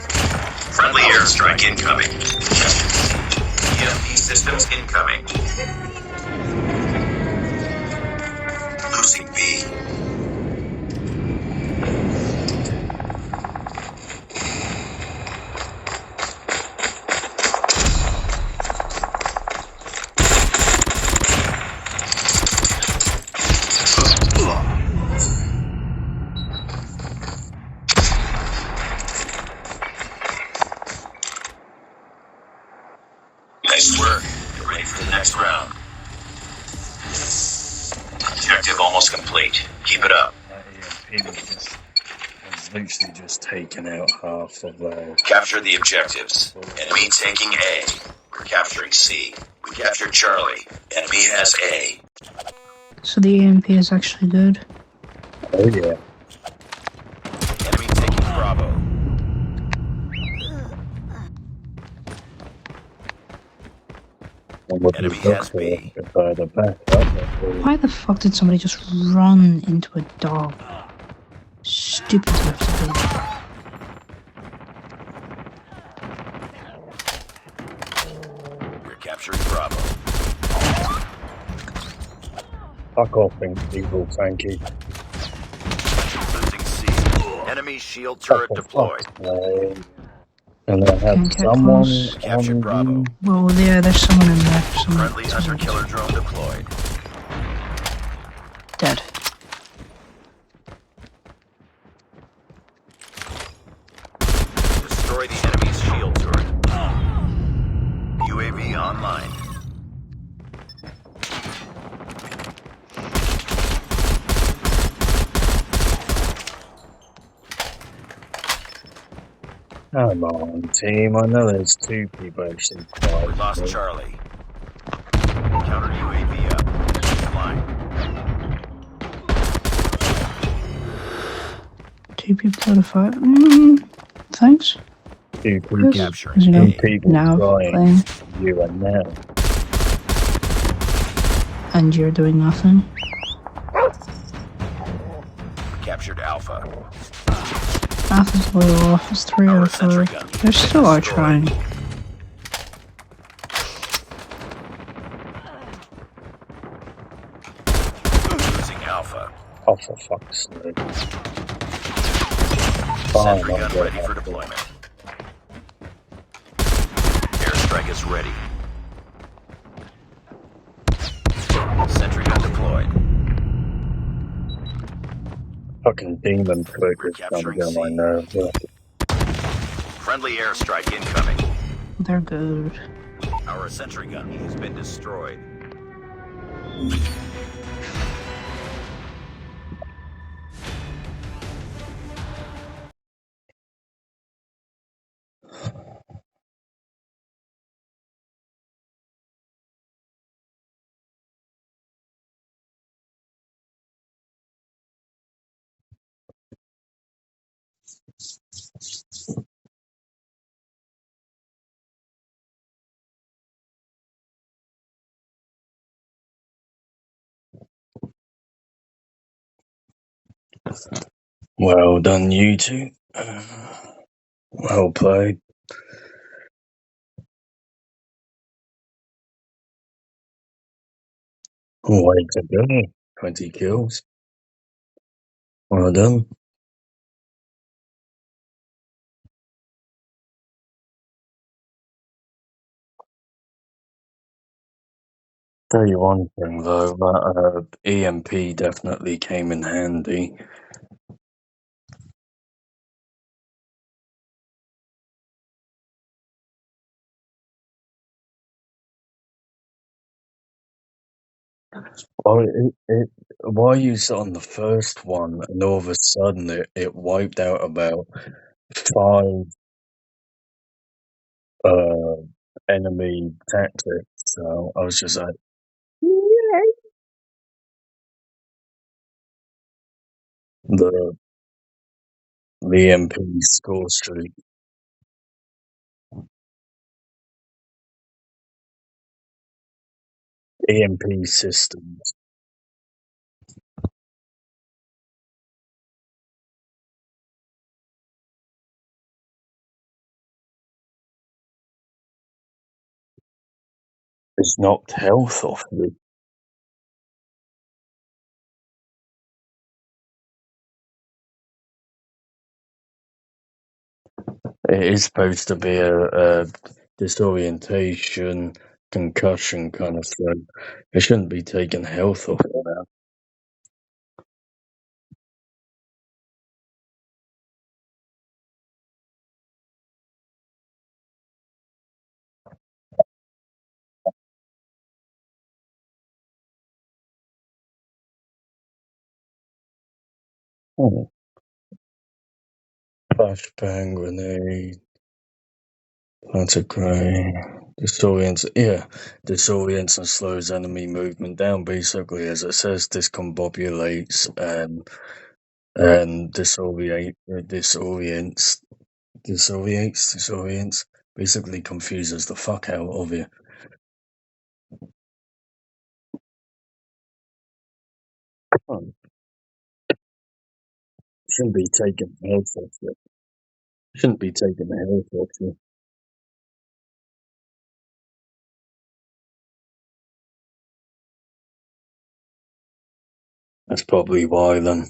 Friendly airstrike incoming. EMP systems incoming. Losing B. Nice work. Get ready for the next round. Objective almost complete. Keep it up. That EMP has literally just taken out half of their... Capture the objectives. Enemy taking A. We're capturing C. We captured Charlie. Enemy has A. So the EMP is actually good. Oh yeah. Enemy taking Bravo. And what Enemy we look has for B. is either back up Why the fuck did somebody just run into a dog? Stupid types of people. You're capturing Bravo. Fuck off, people, thank you. Losing C. Enemy shield Fuck turret off, deployed. fuck. And I have Can't get someone close. Captured on Bravo. you. Well, yeah, there's someone in there. Friendly hunter killer drone deployed. Dead. Destroy the enemy's shield turret. UAV online. Come on, team. I know there's two people actually. We lost Charlie. Counter UAV up. Flying. Two people out of five. Thanks. Two people, Yes. Capturing You know, two people now trying. playing, You and now. and you're doing nothing. Captured Alpha. Alpha's way off. It's 3 out of 5. They still are trying. Losing Alpha. Oh, for fuck's sake. Sentry my gun God. ready for deployment. Airstrike is ready. Sentry gun deployed. Fucking demon click We're is trying to capturing get on my C. nerves. Friendly airstrike incoming. They're good. Our sentry gun has been destroyed. Well done, you two. Well played. Way to go. 20 kills. Well done. Tell you one thing though, that EMP definitely came in handy. Well, why use it on the first one and all of a sudden it wiped out about 5 enemy tactics? So I was just like, the EMP score streak. EMP systems. It's knocked health off you. It is supposed to be a disorientation, concussion kind of thing. It shouldn't be taking health off you now. Oh, flashbang grenade. That's a grey. Disorients, yeah. Disorients and slows enemy movement down, basically, as it says, discombobulates and disorients, basically confuses the fuck out of you. Oh, shouldn't be taking the health off you. Shouldn't be taking the health off you. That's probably why then.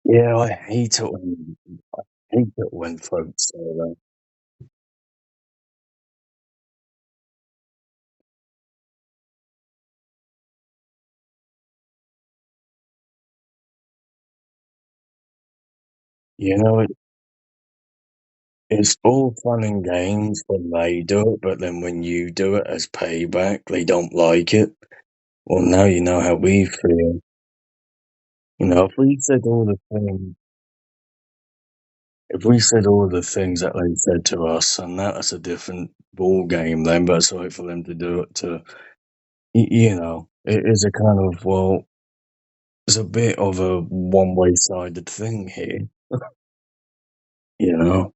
Yeah, I hate it when folks say that. You know, it's all fun and games when they do it, but then when you do it as payback, they don't like it. Well, now you know how we feel. You know, if we said all the things that they said to us, and that's a different ball game then, but it's like for them to do it to, you know, it is a kind of, well, it's a bit of a one-way sided thing here, you know.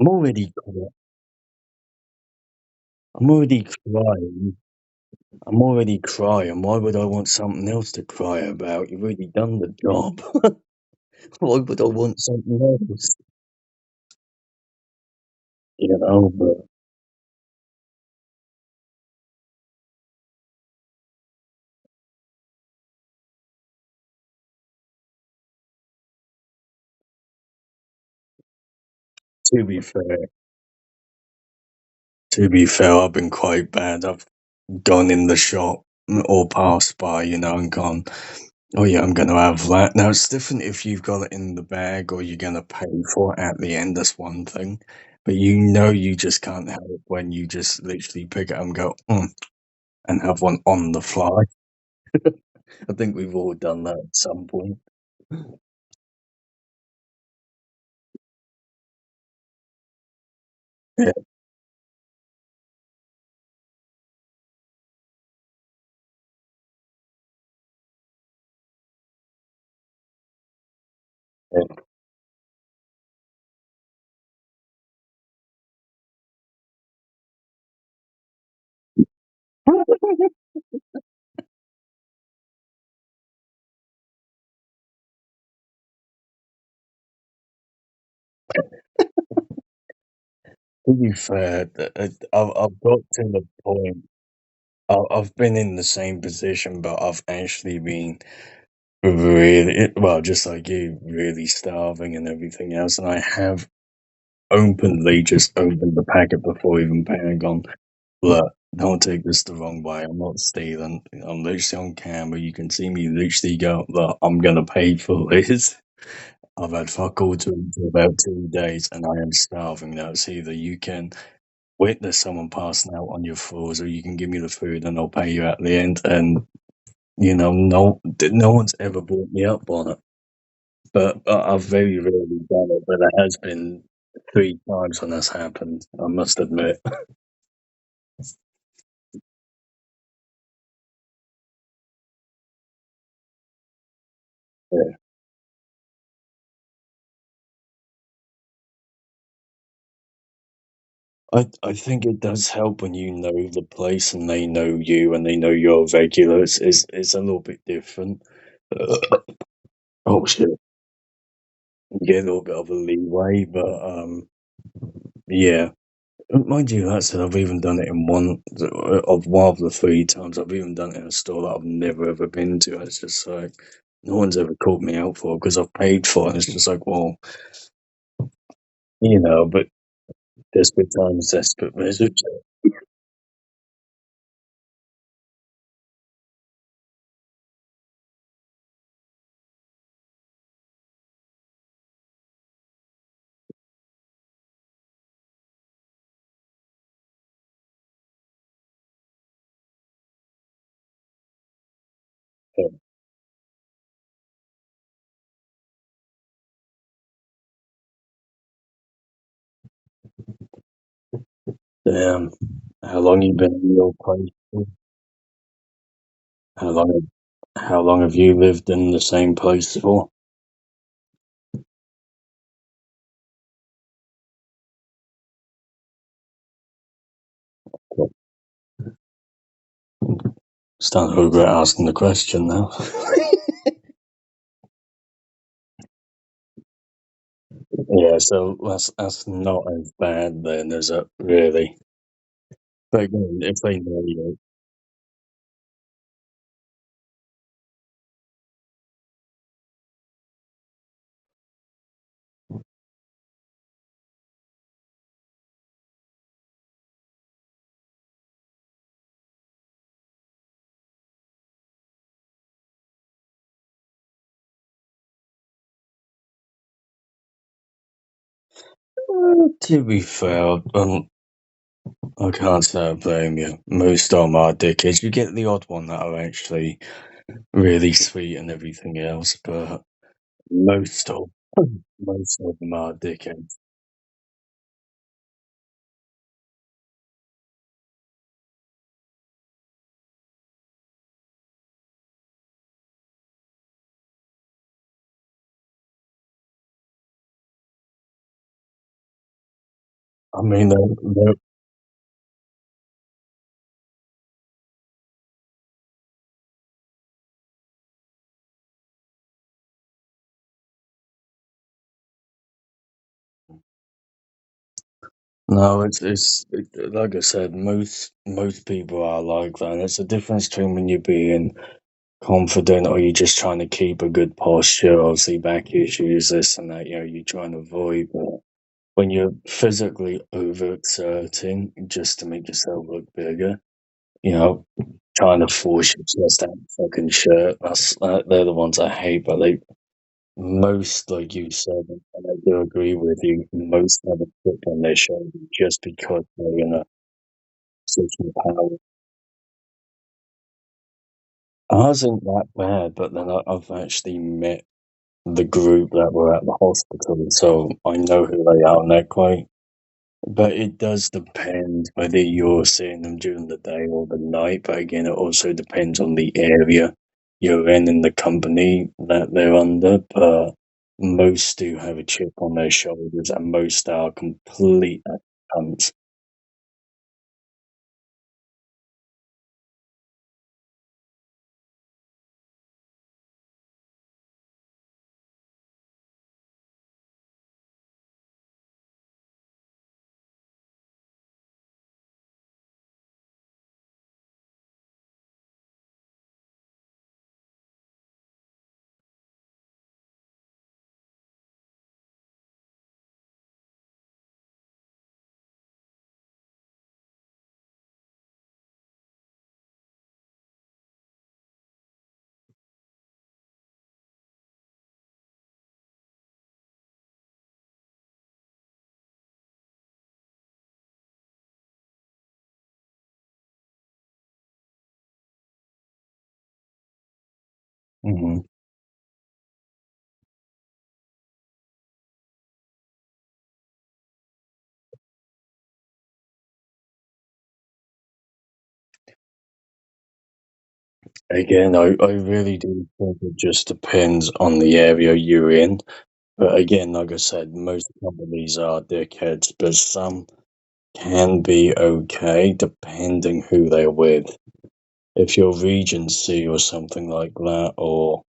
I'm already, cry- I'm already crying. I'm already crying. Why would I want something else to cry about? You've already done the job. Why would I want something else? You know, but to be fair, I've been quite bad. I've gone in the shop or passed by, you know, and gone, oh yeah, I'm going to have that. Now it's different if you've got it in the bag or you're going to pay for it at the end. That's one thing, but you know, you just can't have it when you just literally pick it up and go, and have one on the fly. I think we've all done that at some point. Yeah, yeah. To be fair, I've got to the point. I've been in the same position, but I've actually been really, well, just like you, really starving and everything else. And I have openly just opened the packet before even paying on. Look, don't take this the wrong way. I'm not stealing. I'm literally on camera. You can see me literally go, look, I'm going to pay for this. I've had fuck all to eat for about 2 days and I am starving now. It's either you can witness someone passing out on your floors or you can give me the food and I'll pay you at the end. And, you know, no one's ever brought me up on it. But I've very rarely done it, but it has been 3 times when that's happened, I must admit. Yeah. I think it does help when you know the place and they know you and they know you're regular. It's a little bit different. Oh shit, you get a little bit of a leeway, but yeah. Mind you, that said, I've even done it in one of the 3 times. I've even done it in a store that I've never ever been to. It's just like no one's ever called me out for because I've paid for it. It's just like, well, you know, but desperate times, desperate measures. Damn, how long you been in your place for? How long? How long have you lived in the same place for? Starting to regret asking the question now. Yeah, so that's not as bad then, is it? Really? But again, if they know you, to be fair, I can't say I blame you. Most of them are dickheads. You get the odd one that are actually really sweet and everything else, but most of most of them are dickheads. I mean, no, like I said, most people are like that. And it's a difference between when you're being confident or you're just trying to keep a good posture, obviously back issues, this and that, you're trying to avoid. But when you're physically overexerting just to make yourself look bigger, you know, trying to force your chest out the fucking shirt, they're the ones I hate. But most, like you said, and I do agree with you, most have a chip on their shoulder just because they're in a position of power. Ours ain't that bad, but then I've actually met the group that were at the hospital, so I know who they are, and they're quite. But it does depend whether you're seeing them during the day or the night. But again, it also depends on the area you're in the company that they're under. But most do have a chip on their shoulders, and most are complete cunts. Hmm. Again, I really do think it just depends on the area you're in. But again, like I said, most companies are dickheads, but some can be okay depending who they're with. If you're Regency or something like that, or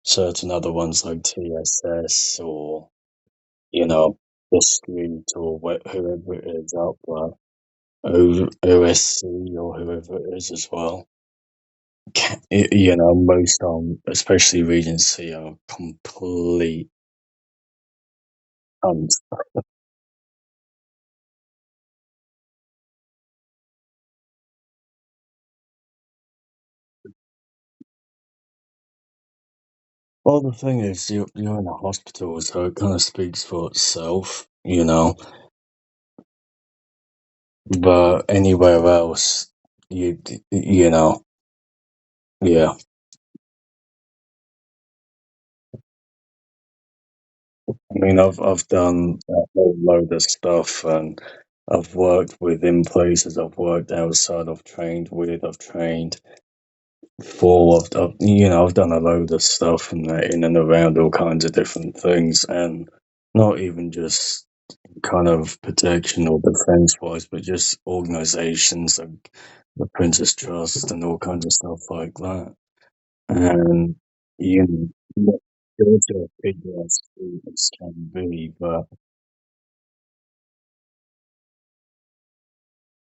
certain other ones like TSS or, the Street or whoever it is out there, OSC or whoever it is as well. Most especially Regency, are complete cunts. Well, the thing is, you're in a hospital, so it kind of speaks for itself. But anywhere else, you know, yeah. I mean, I've done a whole load of stuff, and I've worked within places. I've worked outside. I've trained with. I've trained for. I've done a load of stuff in and around all kinds of different things, and not even just kind of protection or defense wise, but just organizations. the Princess Trust and all kinds of stuff like that. And you know, go to a big ass street as can be, but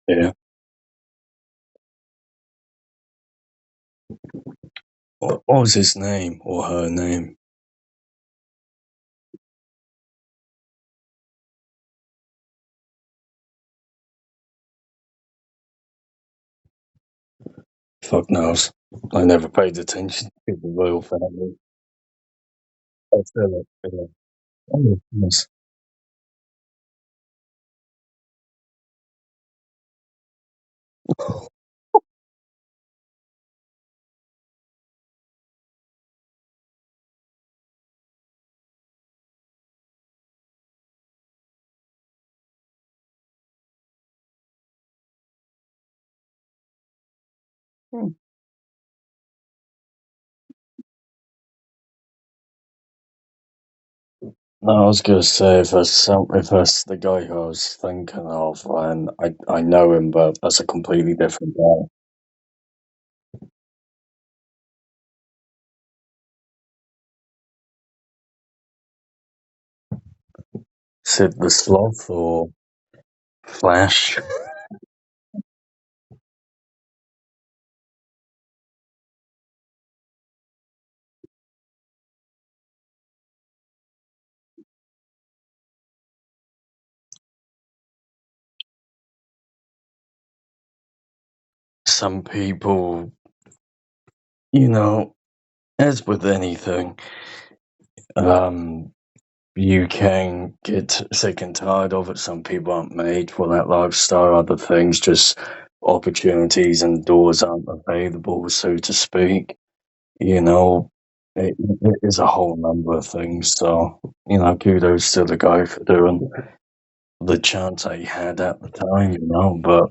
yeah. What was his name or her name? Fuck knows. I never paid attention to the royal family. Oh, Philip, yeah. Oh, yes. Hmm. No, I was gonna say if that's the guy who I was thinking of, and I know him, but that's a completely different guy. Sid the Sloth or Flash? Some people, you know, as with anything, um, you can get sick and tired of it. Some people aren't made for that lifestyle. Other things, just opportunities and doors aren't available, so to speak. You know, it is a whole number of things. So, you know, kudos to the guy for doing the chance that he had at the time, you know, but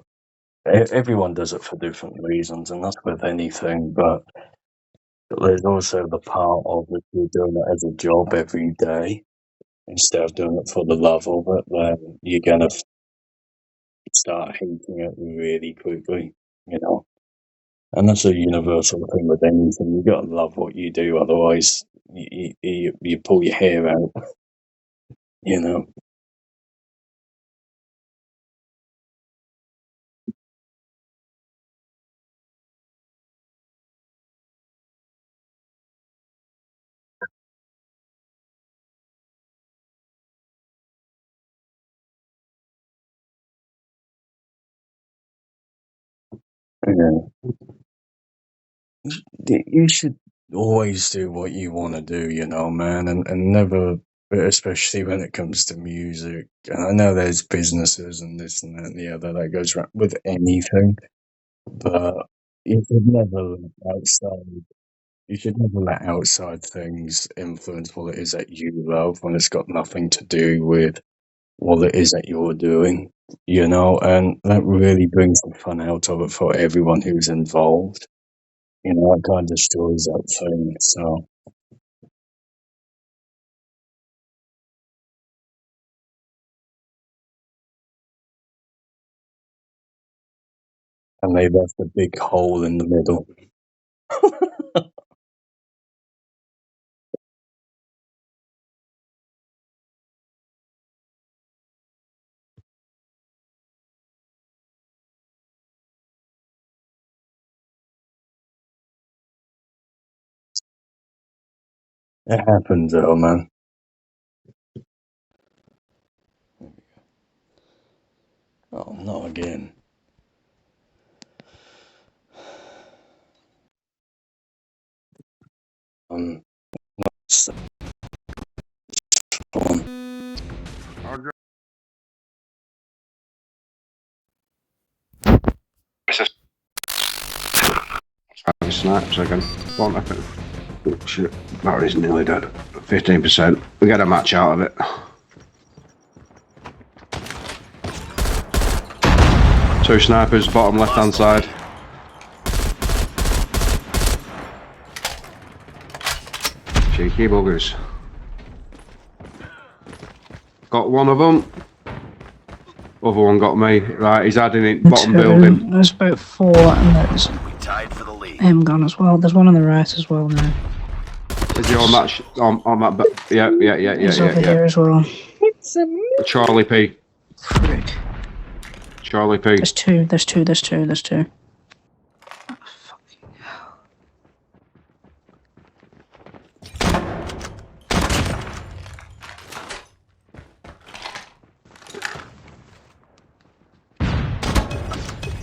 everyone does it for different reasons, and that's with anything. But there's also the part of if you're doing it as a job every day instead of doing it for the love of it, then you're gonna start hating it really quickly, you know. And that's a universal thing with anything. You gotta love what you do, otherwise you pull your hair out, you know. Yeah. You should always do what you want to do, you know, man, and never, especially when it comes to music. And I know there's businesses and this and that and the other that goes around with anything, but you should never let outside. You should never let outside things influence what it is that you love when it's got nothing to do with what it is that you're doing, you know, and that really brings the fun out of it for everyone who's involved. You know, it kind of destroys that thing. So, and they left a big hole in the middle. It happens, though, man. Oh, not again. Um, so on. Snipes again. One weapon. Oh shit, battery's nearly dead. 15%. We get a match out of it. Two snipers, bottom left hand side. Cheeky buggers. Got one of them. Other one got me. Right, he's adding it. And Bottom two. building. There's about 4, and there's We tied for the lead. him gone as well. There's one on the right as well now. Is he on that? On that? Yeah. He's over here as well. Charlie P. Frick. Charlie P. There's two.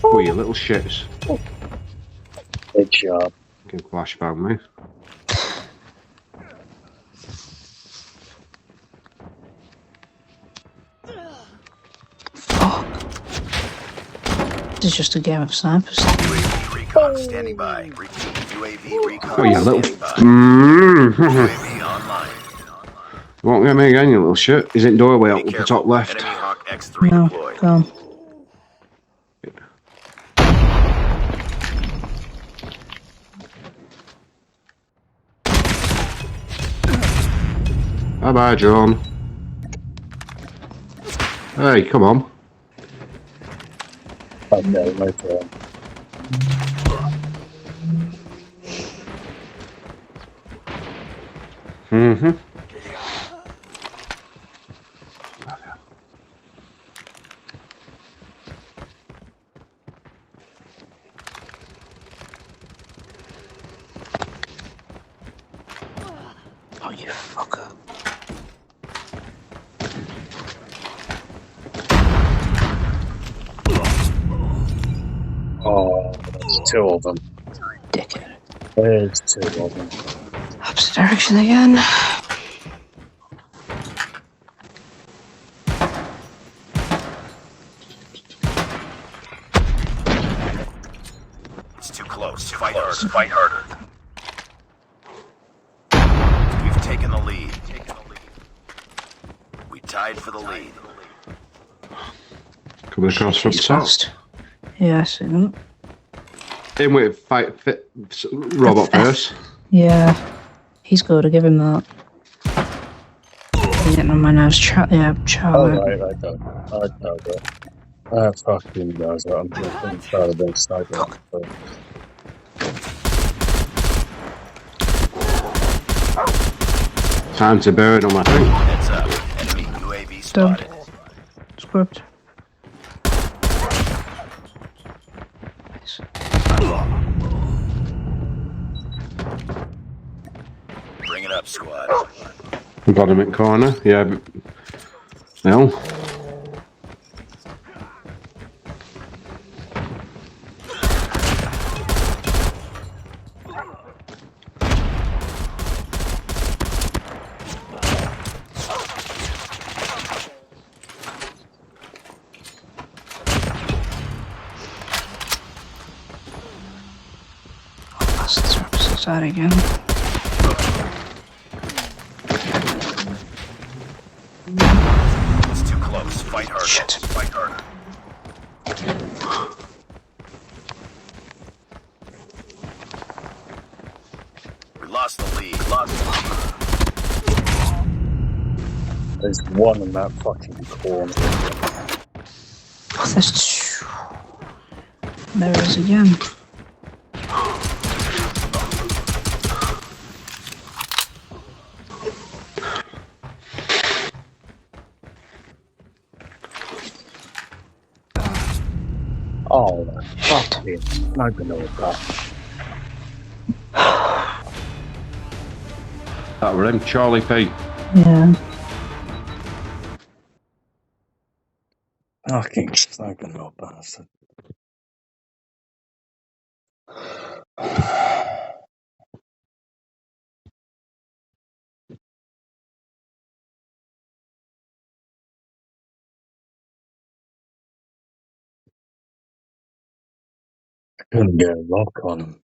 Oh, you little shits. Good job. Can flashbang me. Fuck. This is just a game of snipers. UAV recon standing by. Repeat, UAV recon Oh, you little. standing by. Mm-hmm. UAV online. Won't get me again, you little shit. He's in doorway Be up the careful. top left. Enemy Hawk X3 No, deployed. come. Bye bye, John. Hey, come on. Okay, no problem. Mm-hmm. Oh, you fucker. Oh, there's 2 of them. Dickhead. There's 2 of them. Opposite direction again. It's too close. Fight harder. Fight harder. We've taken the lead. We tied for the lead. Coming across from He's top. fast. Yeah, I see them. In with fight fit robot first. Yeah. He's good, I'll give him that. He's getting on my nerves. Charlie. Alright, I know that. I fucking knows that. I'm just tired of being sniped. Time to burn them, I think. Heads up. Enemy UAV spotted. Script. Nice. Bring it up, squad. We got him in corner. Yeah, but no. Bastards are opposite side again. It's too close. Fight harder. Shit. Fight harder. We lost the lead. There's one in that fucking corner. Oh, there's 2. There it is again. Oh, fuck me. Not gonna know that. That were him, Charlie P. Yeah. Fucking psycho bastard. Couldn't get a lock on him.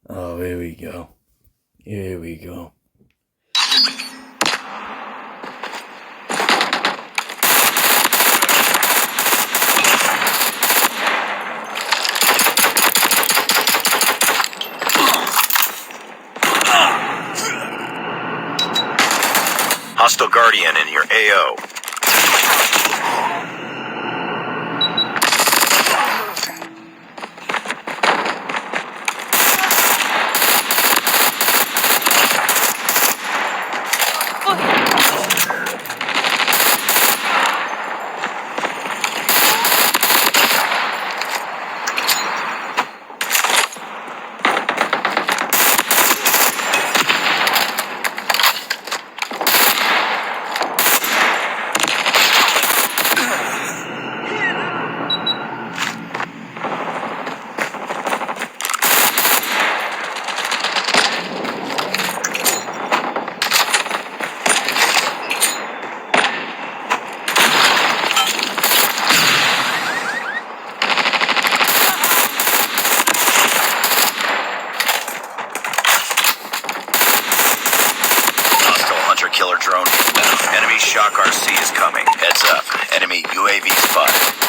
Oh, here we go. Here we go. Hostile Guardian in your AO. Killer drone inbound. Enemy shock RC is coming. Heads up. Enemy UAV spotted.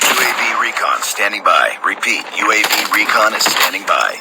UAV recon standing by. Repeat, UAV recon is standing by.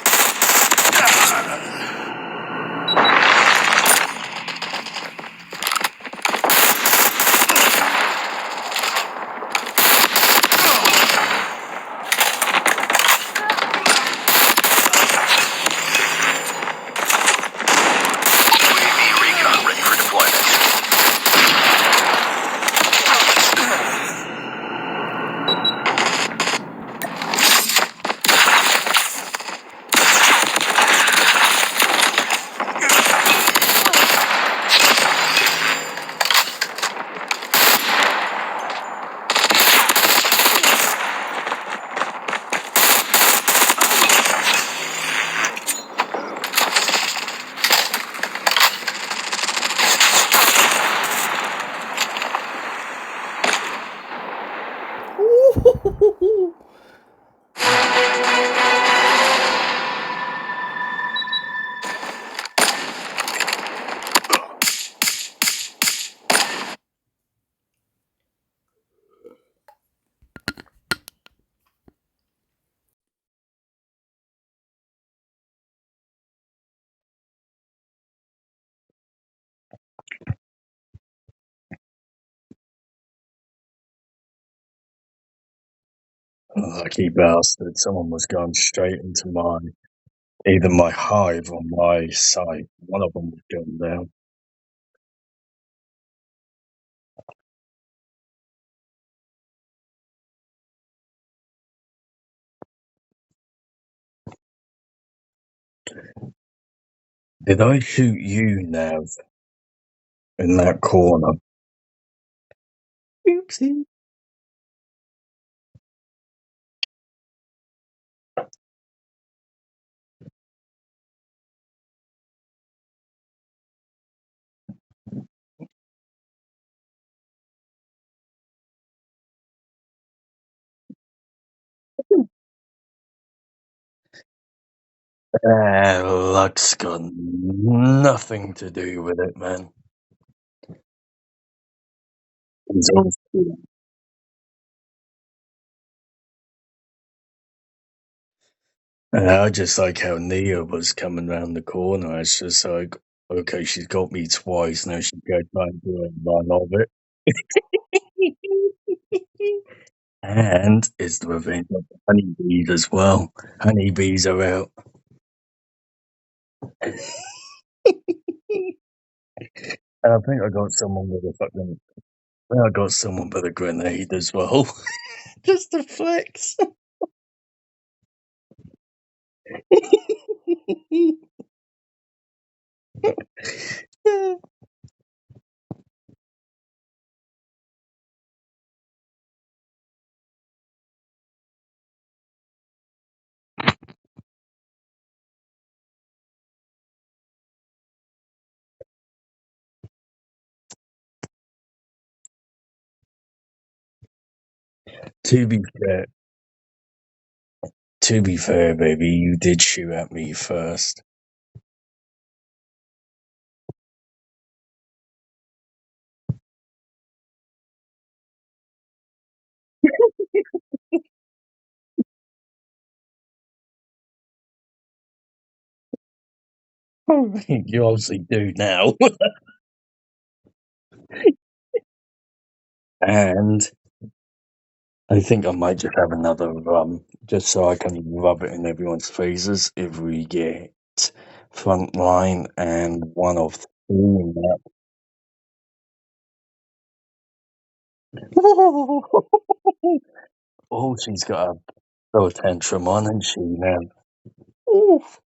Lucky bastard, someone was going straight into either my hive or my site. One of them was going down. Did I shoot you, Nav, in that corner? Oopsie. Luck's got nothing to do with it, man. It's all- And I just like how Nia was coming round the corner. It's just like, okay, she's got me twice. Now she's going to try and do a run of it. And it's the revenge of the honeybees as well. Honeybees are out. And I think I got someone with a fucking. I got someone with a grenade as well. Just to flex. to be fair, to be fair, baby, you did shoot at me first. You obviously do now. And I think I might just have another just so I can rub it in everyone's faces if we get frontline and one of three in that. Oh, she's got a throw a tantrum on, and she now. Oof.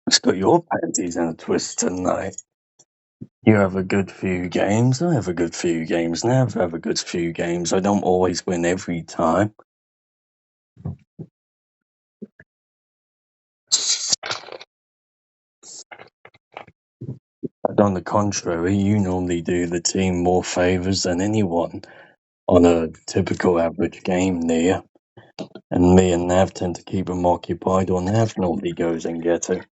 It's got your panties in a twist tonight. You have a good few games. I have a good few games. Nav have a good few games. I don't always win every time. But on the contrary, you normally do the team more favours than anyone on a typical average game near. And me and Nav tend to keep them occupied, or Nav normally goes and gets it.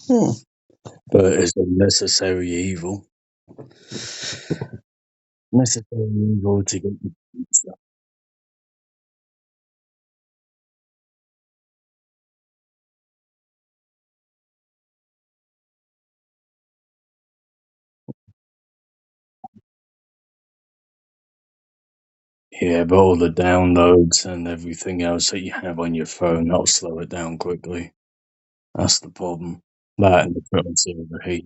Hmm. But it's a necessary evil. Necessary evil to get the pizza. Yeah, but all the downloads and everything else that you have on your phone, that'll slow it down quickly. That's the problem. That and the frequency of the heat.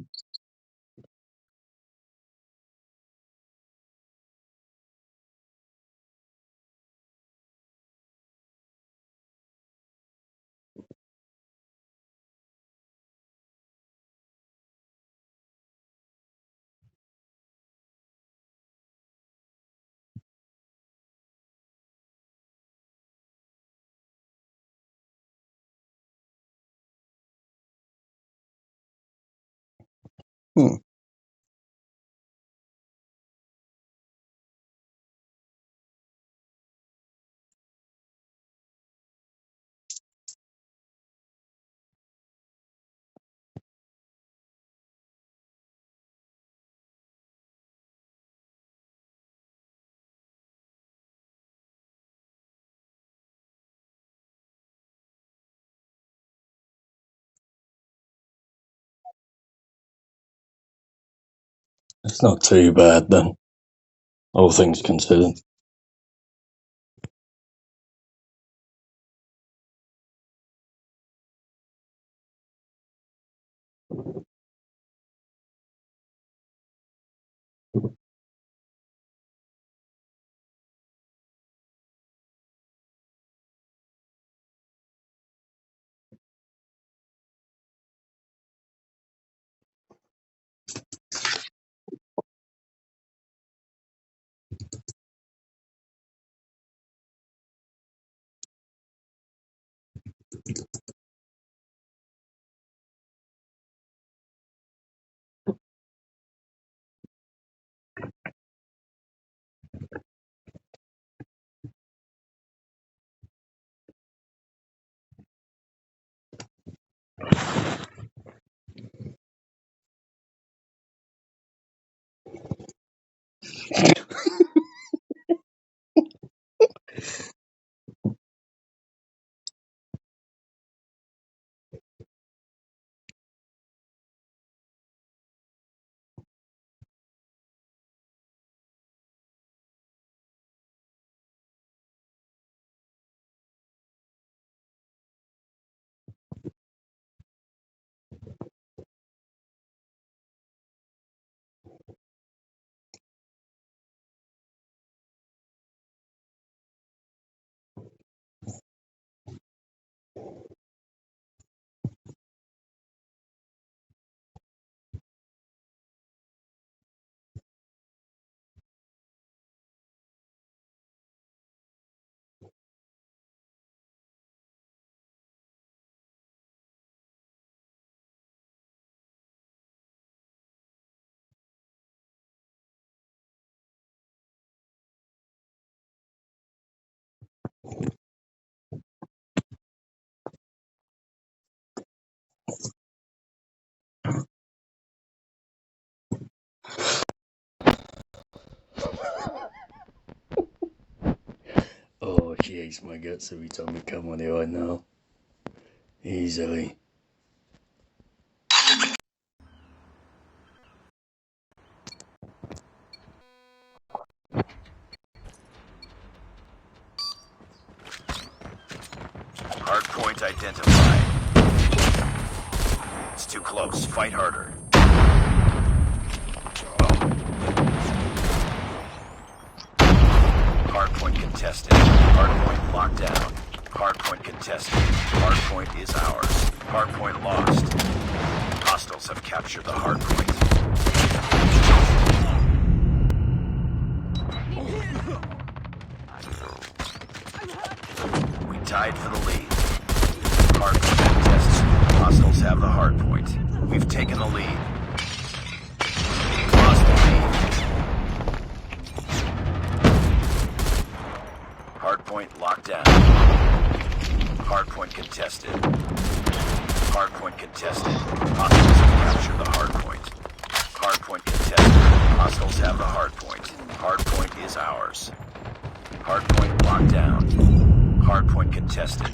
Hmm. It's not too bad then, all things considered. She hates my guts every time we come on here, I know. Easily. Hardpoint identified. It's too close. Fight harder. Hardpoint contested. Hardpoint locked down. Hardpoint contested. Hardpoint is ours. Hardpoint lost. Hostiles have captured the hardpoint. We tied for the lead. Hardpoint contested. Hostiles have the hardpoint. We've taken the lead. Lost the lead. Hardpoint locked down. Hardpoint contested. Hardpoint contested. Hostiles have captured the hardpoint. Hardpoint contested. Hostiles have the hardpoint. Hardpoint is ours. Hardpoint locked down. Hardpoint contested.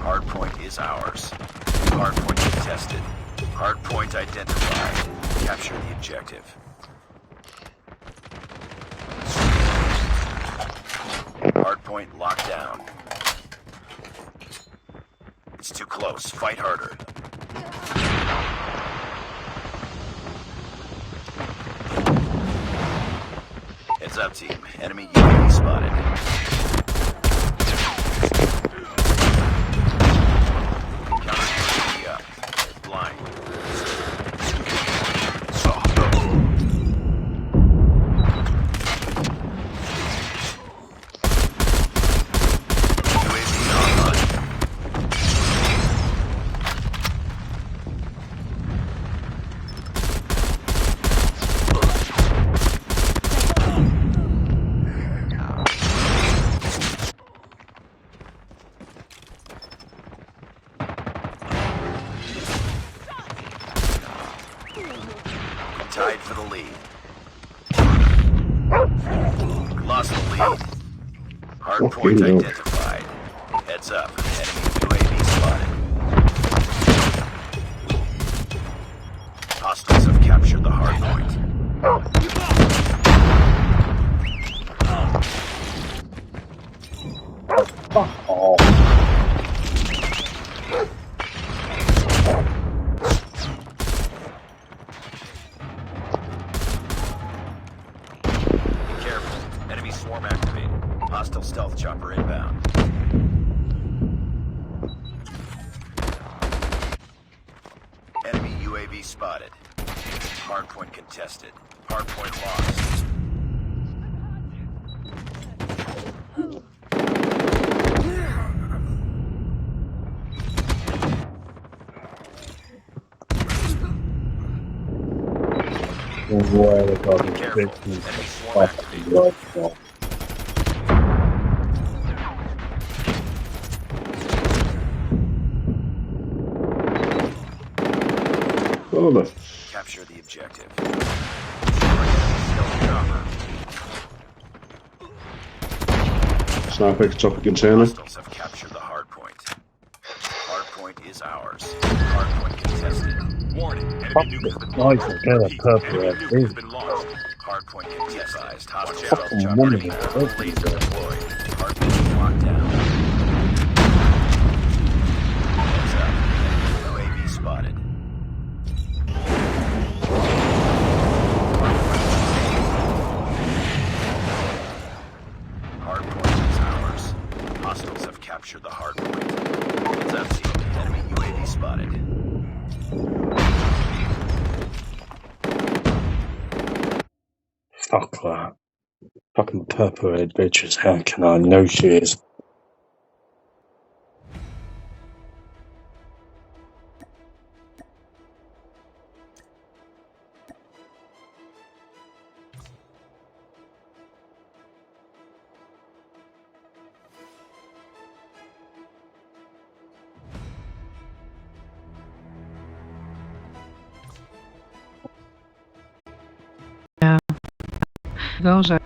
Hardpoint is ours. Hardpoint contested. Hardpoint identified. Capture the objective. Hardpoint locked down. It's too close. Fight harder. Heads up, team. Enemy UAV spotted. Counter UAV up. Blind. Tied for the lead. Lost the lead. Hardpoint identified. Heads up. Enemy UAV spotted. Hostiles have captured the hardpoint. Swarm activated. Hostile stealth chopper inbound. Enemy UAV spotted. Hardpoint contested. Hardpoint lost. Be careful. Enemy swarm activated. Capture the objective. Sniper top of container. Hostiles have captured the hardpoint. Hardpoint is ours. Hardpoint contested. Warning, enemy nuke has been launched. Repeat, enemy nuke has been launched. Hardpoint contested. Hostile stealth chopper inbound. Laser deployed. Hardpoint locked down. Heads up. UAV spotted. Hardpoint is ours. Hostiles have captured the hardpoint. Heads up, team. Enemy UAV spotted. Fuck that. Fucking purple-haired bitch is hacking. I know she is. Those are.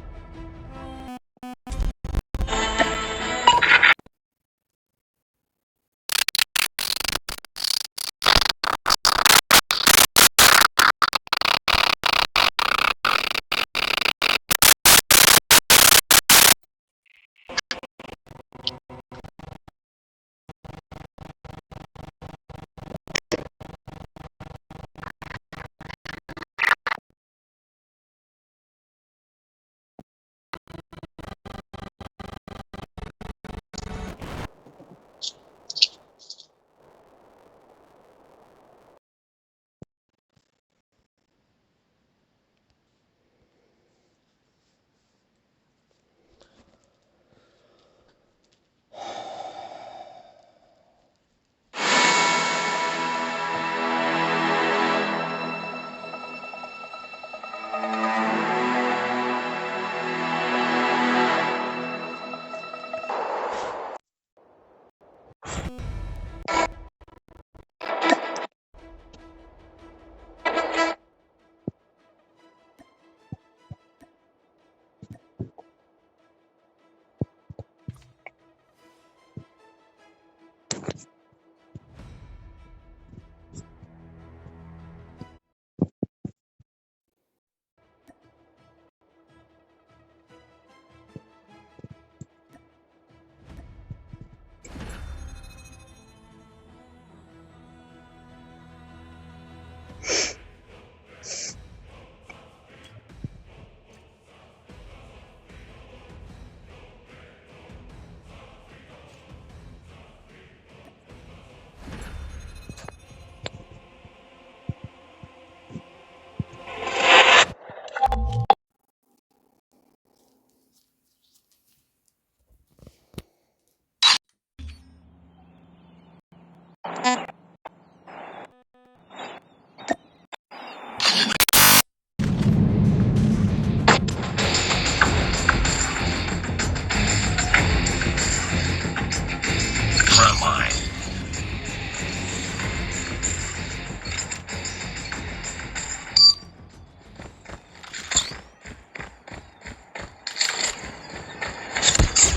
Front line.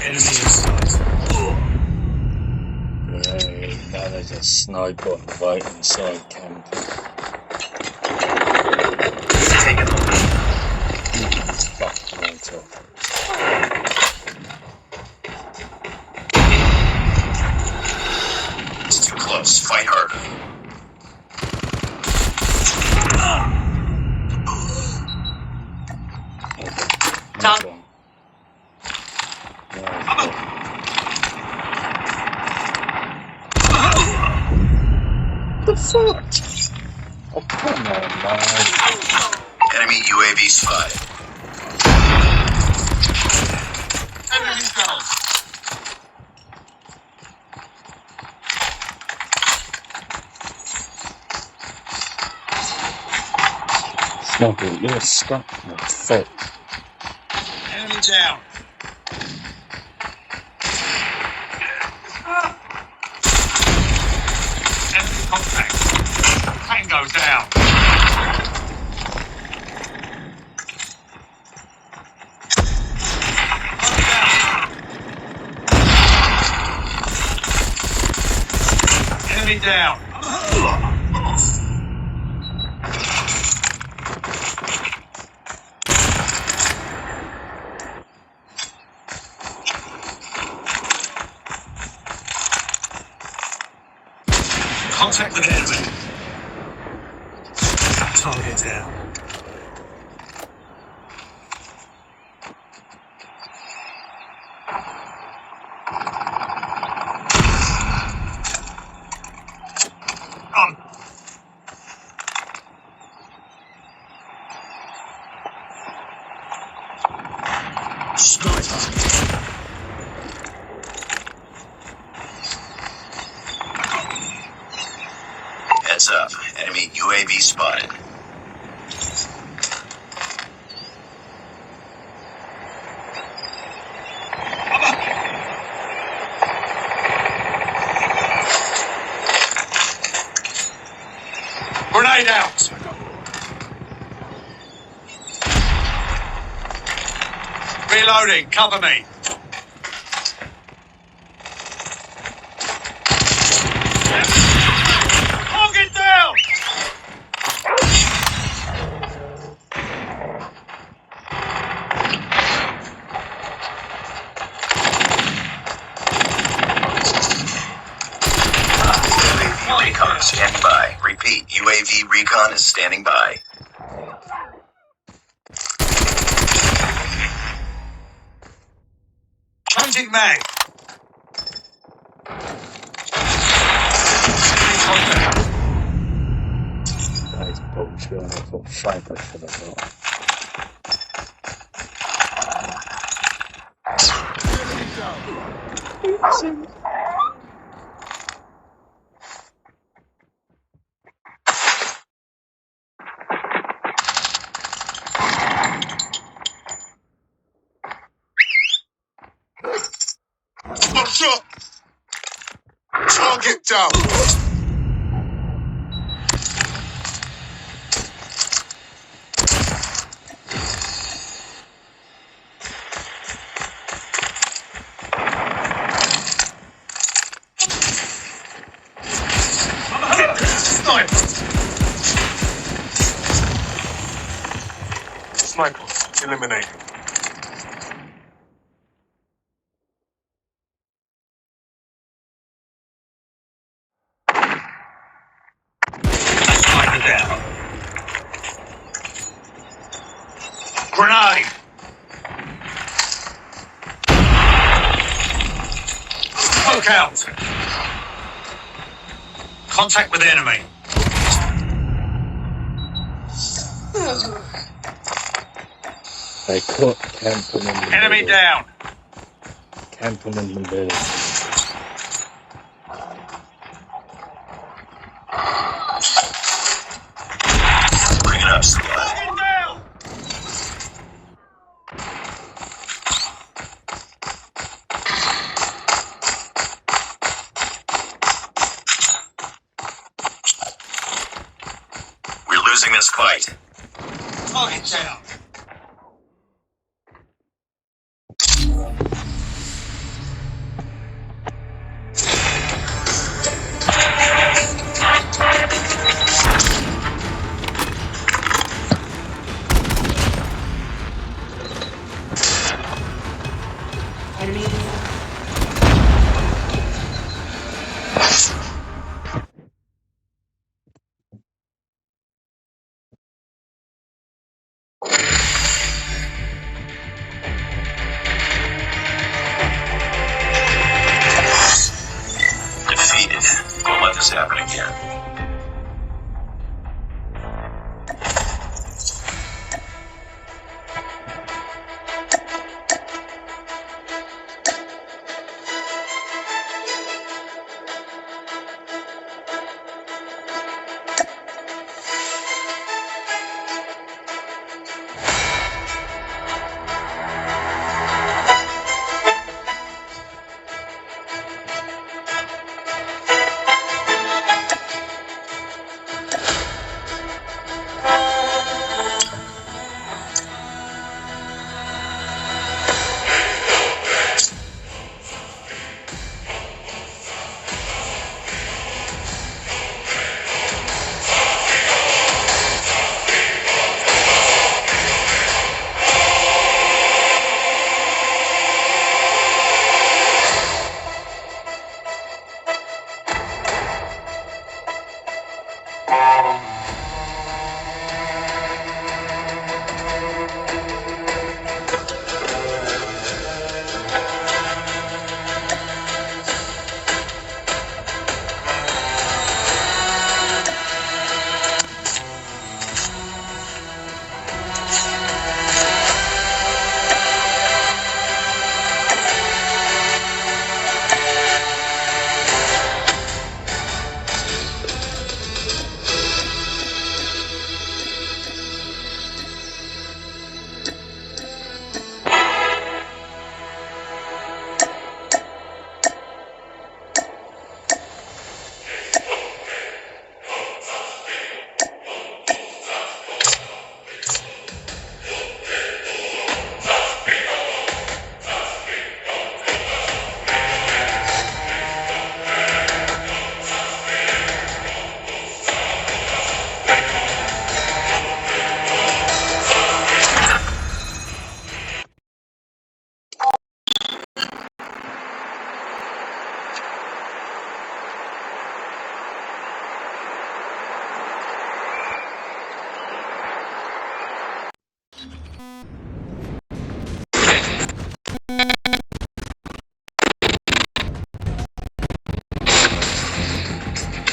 Enemy in sight. Great, now there's a sniper on the right hand side camp. Taking the lead. Fuck right off. It's too close. Fight harder. Nice one. The fuck? Oh, come on, man. Enemy UAV spotted. Enemy down. Snuggle, you're stuck in the foot. Enemy down. Enemy contact. Tango down. Enemy down. Contact with enemy. Target down. On. Sniper. Heads up. Enemy UAV spotted. Grenade out. Reloading, cover me. Target down! UAV recon is standing by. Repeat, UAV recon is standing by. Changing mag. That is bullshit. I thought 5 I should have got. One shot. Target down. Sniper, eliminate. Sniper down. Grenade. Smoke out. Contact with enemy. They caught camping in the Enemy middle. down. Camping in the middle. Bring it up, squad. We're losing this fight. Target down. Enemy. Defeated. Don't let this happen again.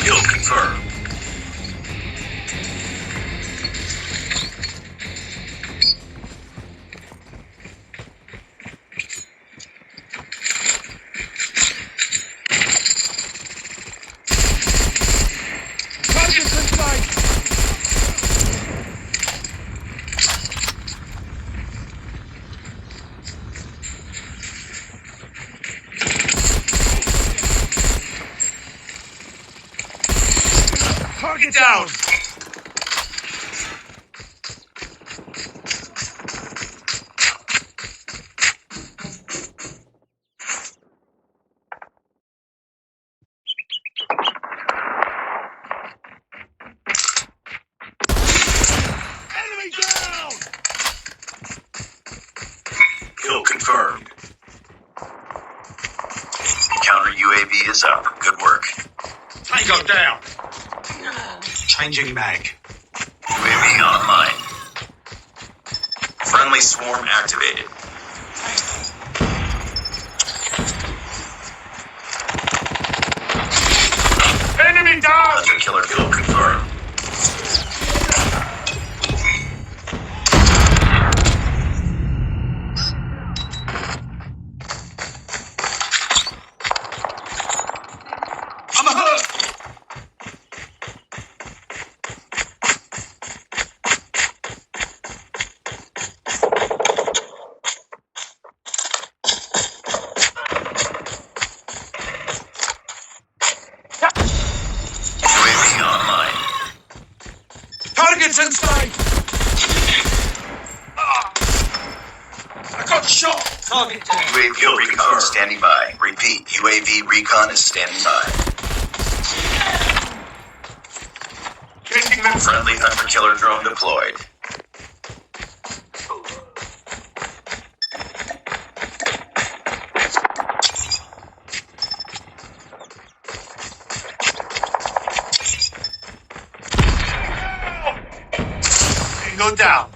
Kill confirmed. Targets in sight! Target down! Enemy down! Kill confirmed. Counter UAV is up. Good work. Tango down! Changing mag. UAV online. Friendly swarm activated. Enemy down! Hunter killer kill confirmed. I'm hurt! UAV online. Targets in sight! I got shot! Target down! UAV recon standing by. Repeat, UAV recon is standing by. Changing mag. Friendly hunter killer drone deployed. Go down!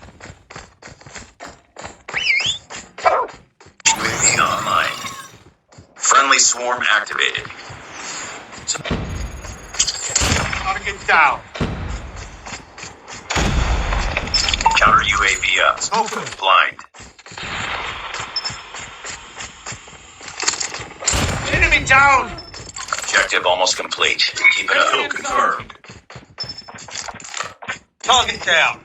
UAV online. Friendly swarm activated. Target down! Counter UAV up. Open! Blind. Enemy down! Objective almost complete. Keep it up. Kill confirmed. Target down!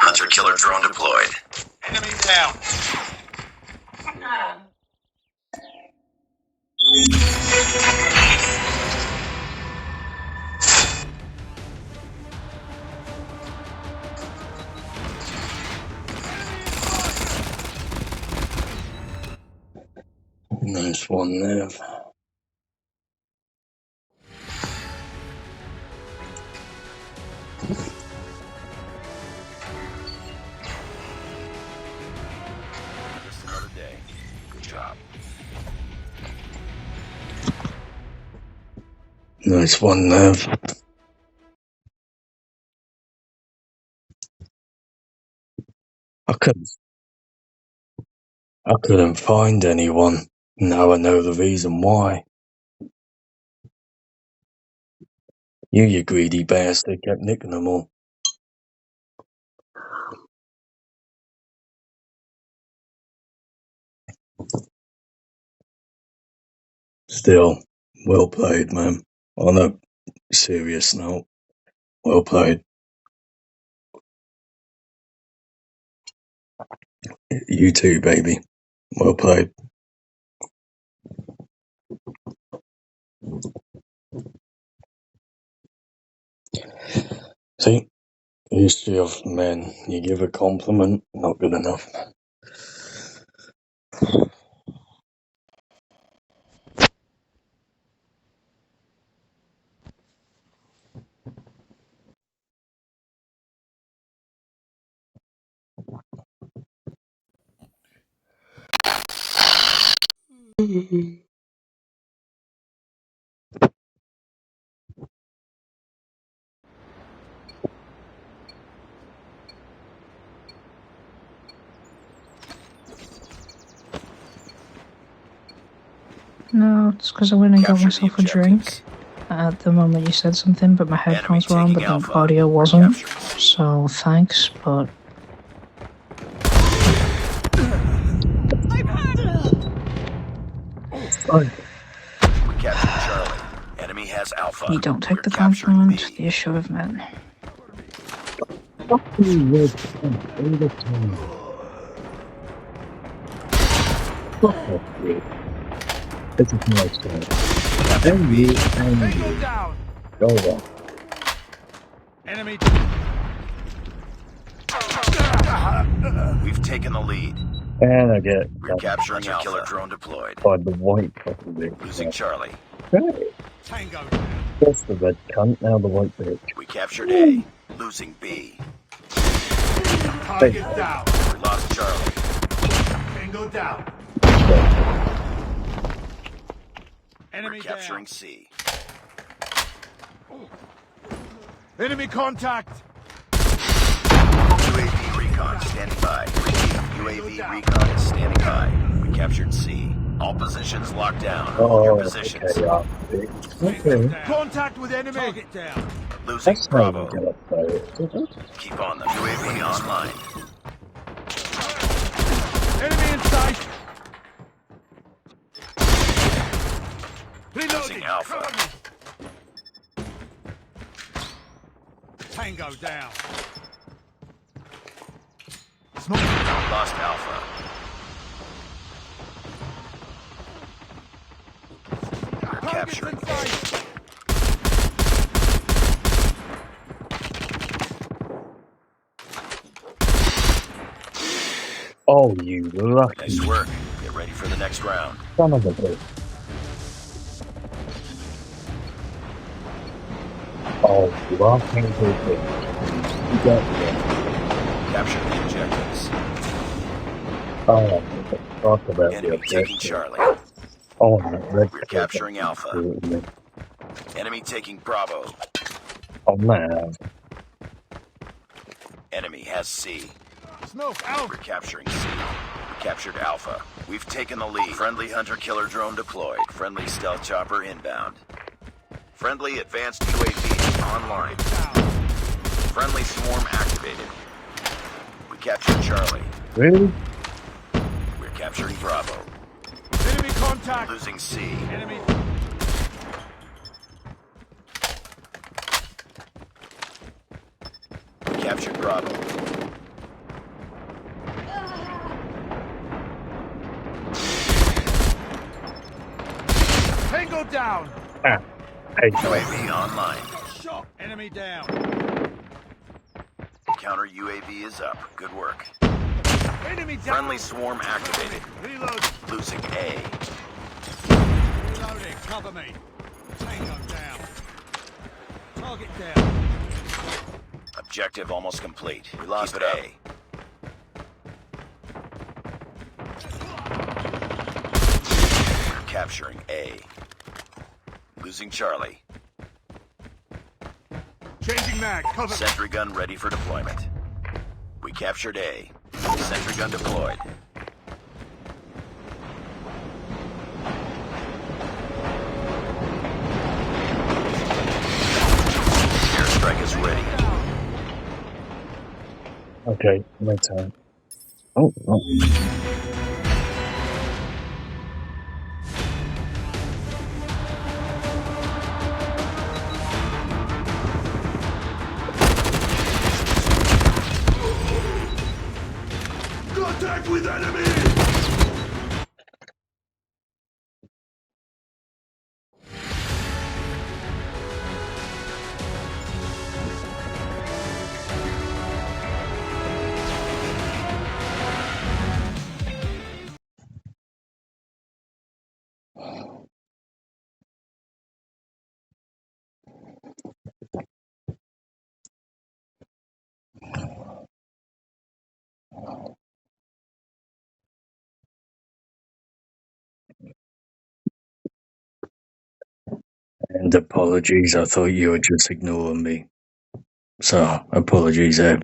Hunter killer drone deployed. Enemy down! Nice one, Nev. Just another day. Good job. Nice one, Nev. I couldn't find anyone. Now I know the reason why. You greedy bastard, kept nicking them all. Still, well played, man. On a serious note, well played. You too, baby. Well played. See, history of men. You give a compliment, not good enough. No, it's because I went and got Capture the myself a drink objectives. at the moment you said something, but my headphones were on, but taking the Alpha. audio wasn't. Capturing C. So thanks, but We captured Charlie. Enemy has Alpha. you don't take We're the capturing compliment B. you should have meant. Fuck you, Red Cunt, all the time. Fuck off, you. This is my style. And you, and Tango you. down. Go on. Enemy. We've taken the lead. And I get We're capturing Alpha. Killer drone deployed. by the white fucking bitch. Losing Charlie. Right. Tango down. That's the red cunt, now the white bitch. We captured A. Losing B. Target down. We lost Charlie. Tango down. Enemy We're capturing C. Enemy contact. UAV recon standing by. UAV recon is standing by. We captured C. All positions locked down. Hold your positions. Okay, okay. Contact with enemy. Target down. Losing That's how Bravo. we get up there. Keep on them. UAV online. Enemy in sight. Losing Reloading. Alpha. Cover me. Tango down. Lost Alpha. We're capturing A. Oh, you lucky Nice work. Get ready for the next round. son of a bitch. Oh, you are paying for it. You got it. Capture the objectives. Oh, talk about the Enemy taking objective. Charlie. Oh, that red We're capturing Alpha. Enemy taking Bravo. Oh, man. Enemy has C. Smoke out. We're capturing C. We captured Alpha. We've taken the lead. Friendly hunter-killer drone deployed. Friendly stealth chopper inbound. Friendly advanced UAV online. Friendly swarm activated. We captured Charlie. Really? We're capturing Bravo. Enemy contact. Losing C. Enemy. We captured Bravo. Tango down. Ah. Hey, UAV online. Shot. Enemy down. Counter UAV is up. Good work. Enemy down. Friendly swarm activated. Reload. Losing A. Reloading. Cover me. Tango down. Target down. Objective almost complete. We lost A. We're capturing A. Losing Charlie. Changing mag. Cover me. Sentry gun ready for deployment. We captured A. Sentry gun deployed. Airstrike is ready. okay, my turn. Oh, oh. Contact with enemy. And apologies, I thought you were just ignoring me. So, apologies there.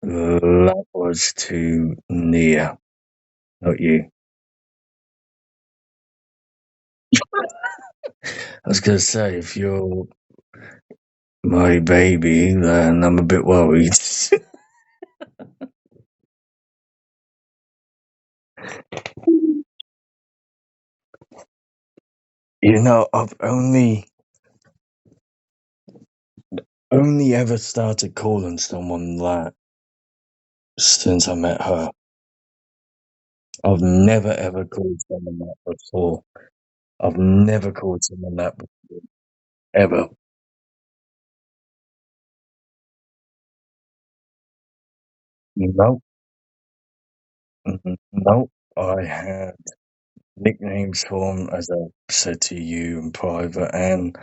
That was to Nia, not you. I was gonna say, if you're my baby, then I'm a bit worried. You know, I've only ever started calling someone that since I met her. I've never ever called someone that before. I've never called someone that before, ever. No, no. I had nicknames for him, as I said to you in private, and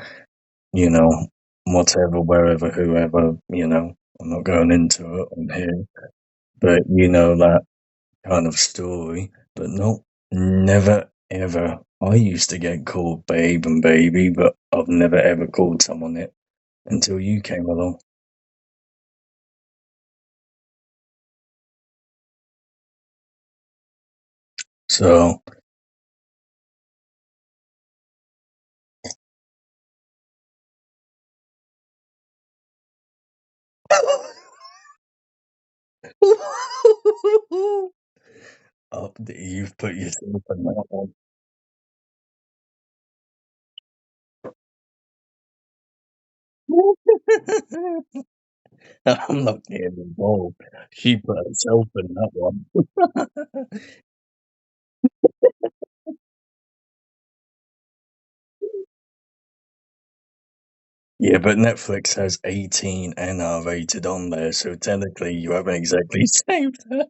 you know, whatever, wherever, whoever. You know, I'm not going into it on here, but you know that kind of story. But no, never ever. I used to get called babe and baby, but I've never ever called someone it until you came along. So oh, you've put yourself in that one. I'm not getting involved. She put herself in that one. Yeah, but Netflix has 18 and R rated on there, so technically you haven't exactly saved her.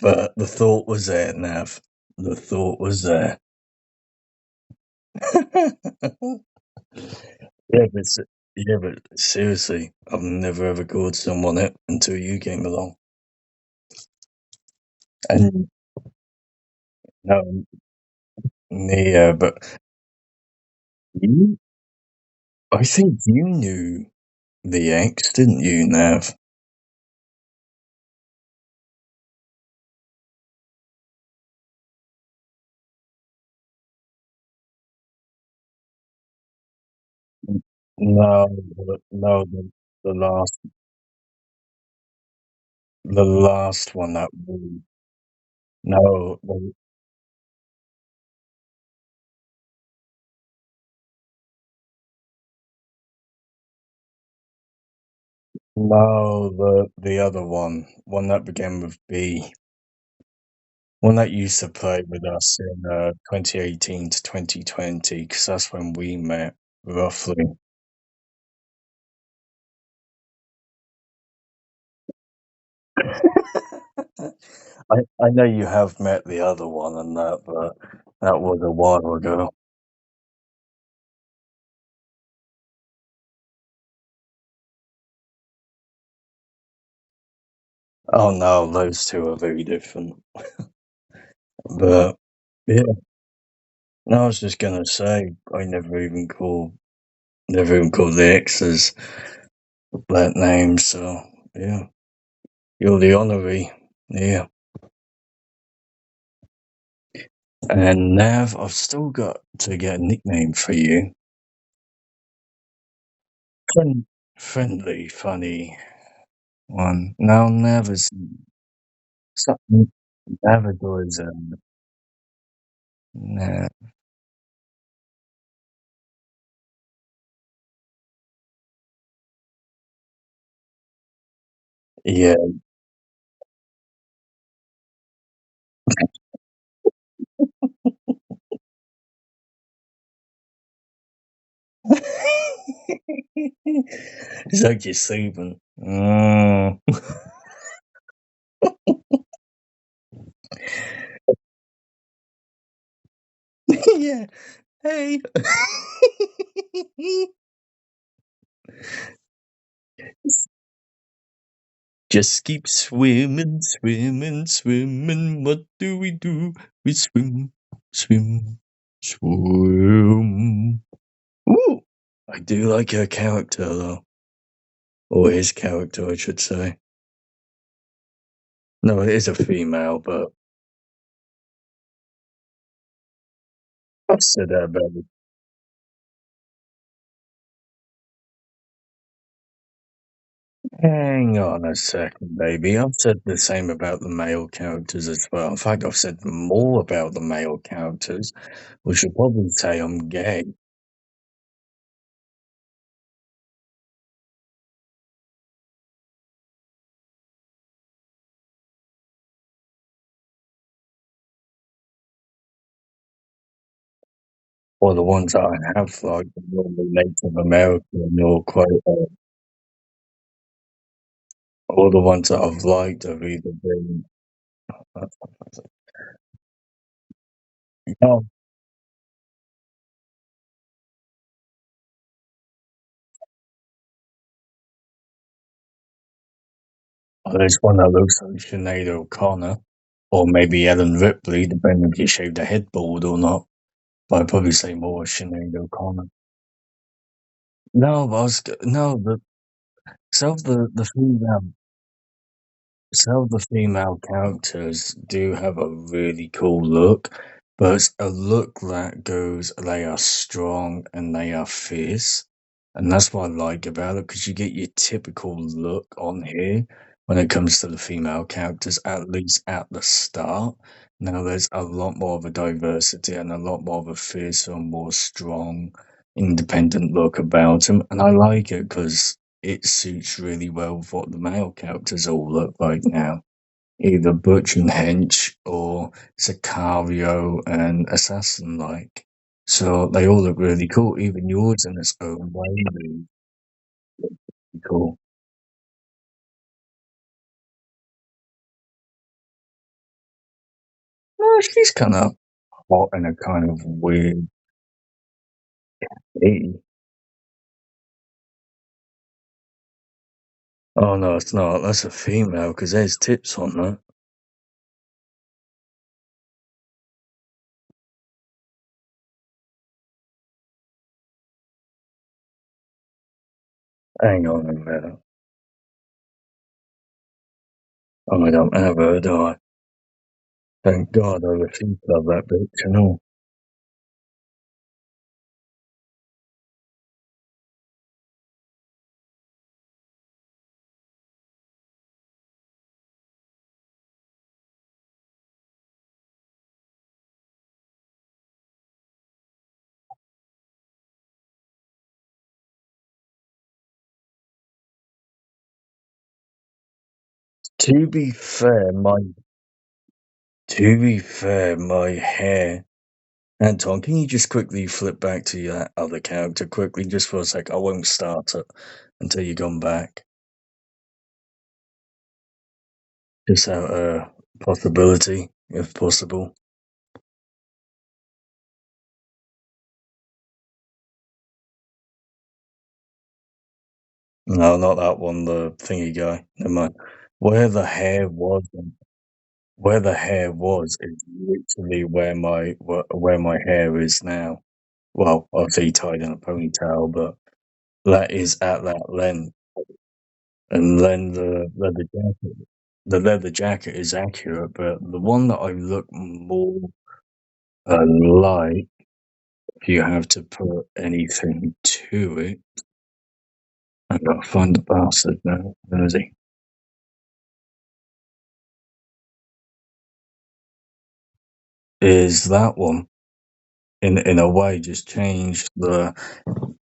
But the thought was there, Nav. The thought was there. Yeah, but seriously, I've never ever called someone it until you came along. And no, yeah, but you, I think you knew the ex, didn't you, Nav? No, no, the last one that we, no, no, the other one that began with B. One that used to play with us in 2018 to 2020, because that's when we met, roughly. I know you have met the other one and that, but that was a while ago. Oh no, those two are very different. But yeah, no, I was just gonna say I never even called the exes that name. So yeah, you're the honoree. Yeah, and Nav, I've still got to get a nickname for you. Friend, friendly, funny one. No, Nav something. Navador is nah, yeah. It's like you're sleeping. Mm. Yeah. Hey. Just keep swimming, swimming, swimming. What do? We swim, swim, swim. Ooh, I do like her character though, or his character, I should say. No, it is a female, but I've said that about it. Hang on a second, baby. I've said the same about the male characters as well. In fact, I've said more about the male characters. We should probably say I'm gay. Or the ones that I have liked are normally Native American or quite, all the ones that I've liked have either been. Oh, there's one that looks like Sinead O'Connor, or maybe Ellen Ripley, depending if you shaved a head bald or not. But I'd probably say more Sinead O'Connor. No, but no, the female. Some of the female characters do have a really cool look, but it's a look that goes, they are strong and they are fierce. And that's what I like about it, because you get your typical look on here when it comes to the female characters, at least at the start. Now there's a lot more of a diversity and a lot more of a fiercer, more strong, independent look about them. And I like it because it suits really well with what the male characters all look like now. Either Butch and Hench or Sicario and Assassin like. So they all look really cool. Even yours in its own way really cool. She's kind of hot in a kind of weird way. Oh no, it's not. That's a female because there's tits on that. Hang on a minute. Oh, I don't have her, do I? Thank God I refused to have that bitch and all. To be fair, my hair. Anton, can you just quickly flip back to that other character quickly, just for a sec? I won't start it until you've gone back. Just out a possibility, if possible. No, not that one. The thingy guy. Never mind. Where the hair was, where the hair was, is literally where my hair is now. Well, obviously tied in a ponytail, but that is at that length. And then the leather jacket is accurate, but the one that I look more like, if you have to put anything to it, I've got to find the bastard now. Where is he? Is that one? In a way, just change the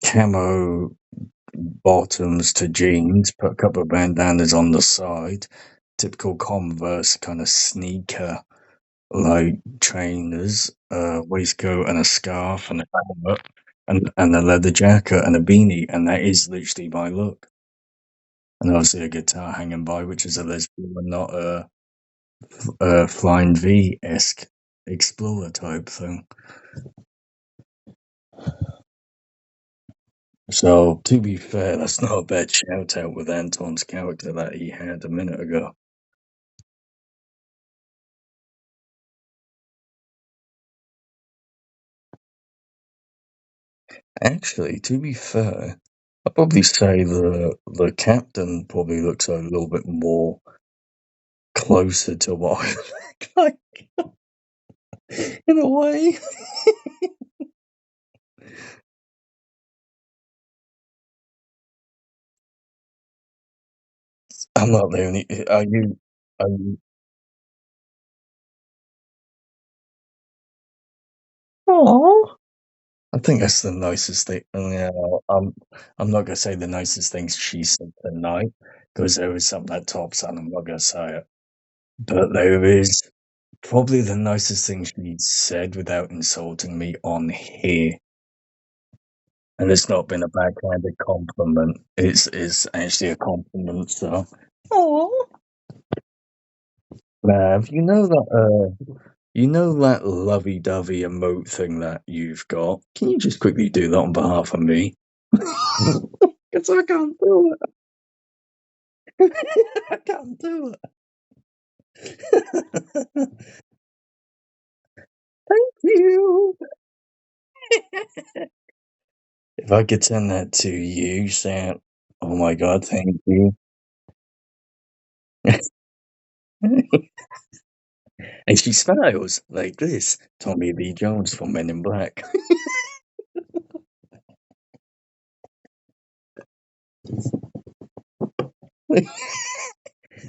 camo bottoms to jeans, put a couple of bandanas on the side, typical Converse kind of sneaker like trainers, waistcoat and a scarf and a helmet and a leather jacket and a beanie, and that is literally my look. And obviously a guitar hanging by, which is a lesbian and not a Flying V-esque explorer type thing. So, to be fair, that's not a bad shout out with Anton's character that he had a minute ago. Actually, to be fair, I'd probably say the captain probably looks a little bit more closer to what I look like in a way. I'm not the only. Are you? Are you? Aww. I think that's the nicest thing. Yeah, I'm not gonna say the nicest things she said tonight because there was something that tops, and I'm not gonna say it. But there is probably the nicest thing she said without insulting me on here, and it's not been a backhanded compliment. It's actually a compliment. So, oh, Mav, you know that lovey-dovey emote thing that you've got. Can you just quickly do that on behalf of me? Because I can't do it. I can't do it. Thank you. If I could send that to you, Sam. Oh my god, thank you. And she smiles like this. Tommy Lee Jones from Men in Black.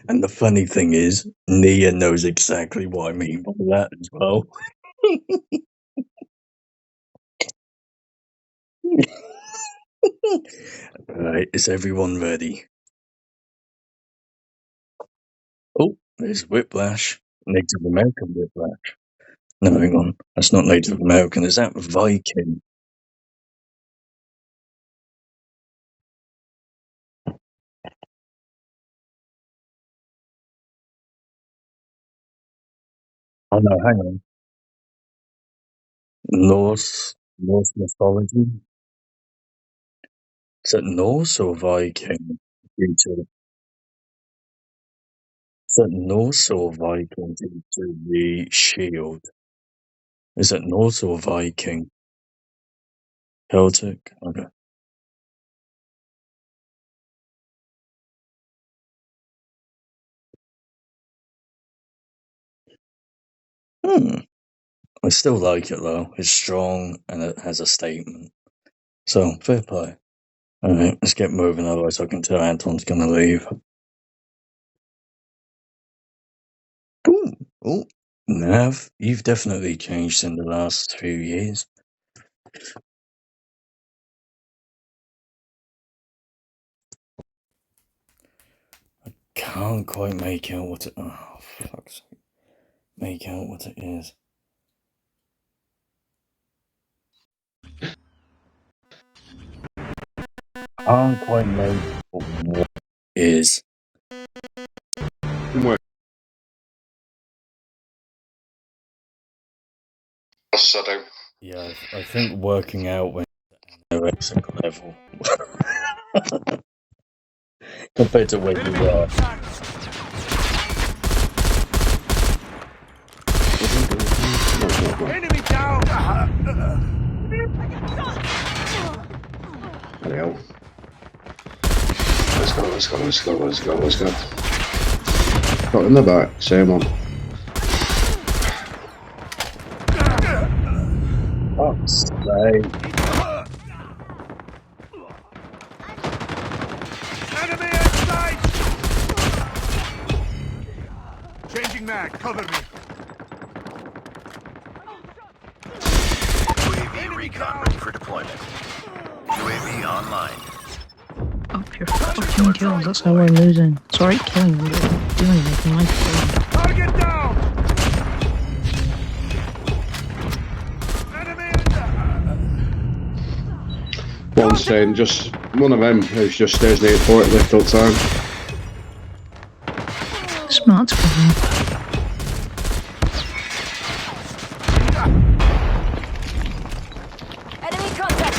And the funny thing is, Nia knows exactly what I mean by that as well. Right, is everyone ready? Oh, there's Whiplash. Native American Whiplash. No, hang on. That's not Native American. Is that Viking? Oh no, hang on. Norse mythology? Is it Norse or Viking? Due to, is it Norse or Viking due to the shield? Is it Norse or Viking? Celtic? Okay. I still like it though. It's strong and it has a statement. So, fair play. Alright, let's get moving, otherwise I can tell Anton's gonna leave. Ooh, ooh. Nav, you've definitely changed in the last few years. I can't quite make out what it. Oh, fuck's sake. Make out what it is. Can't quite make out what it is. So Yeah, I think working out when anorexic level compared to where you Enemy are. contact! Enemy down! Bloody hell. Let's go, let's go, let's go, let's go, let's go. Got in the back, same one. Fuck's sake. Enemy inside! Changing mag, cover me. UAV recon ready for deployment. UAV online. Up your fucking kills, that's how we're losing. Sorry, killing them, but not doing anything like that. Target down! Enemy One saying just one of them who just stays near the forklift all the time. Smart's problem. Enemy contact!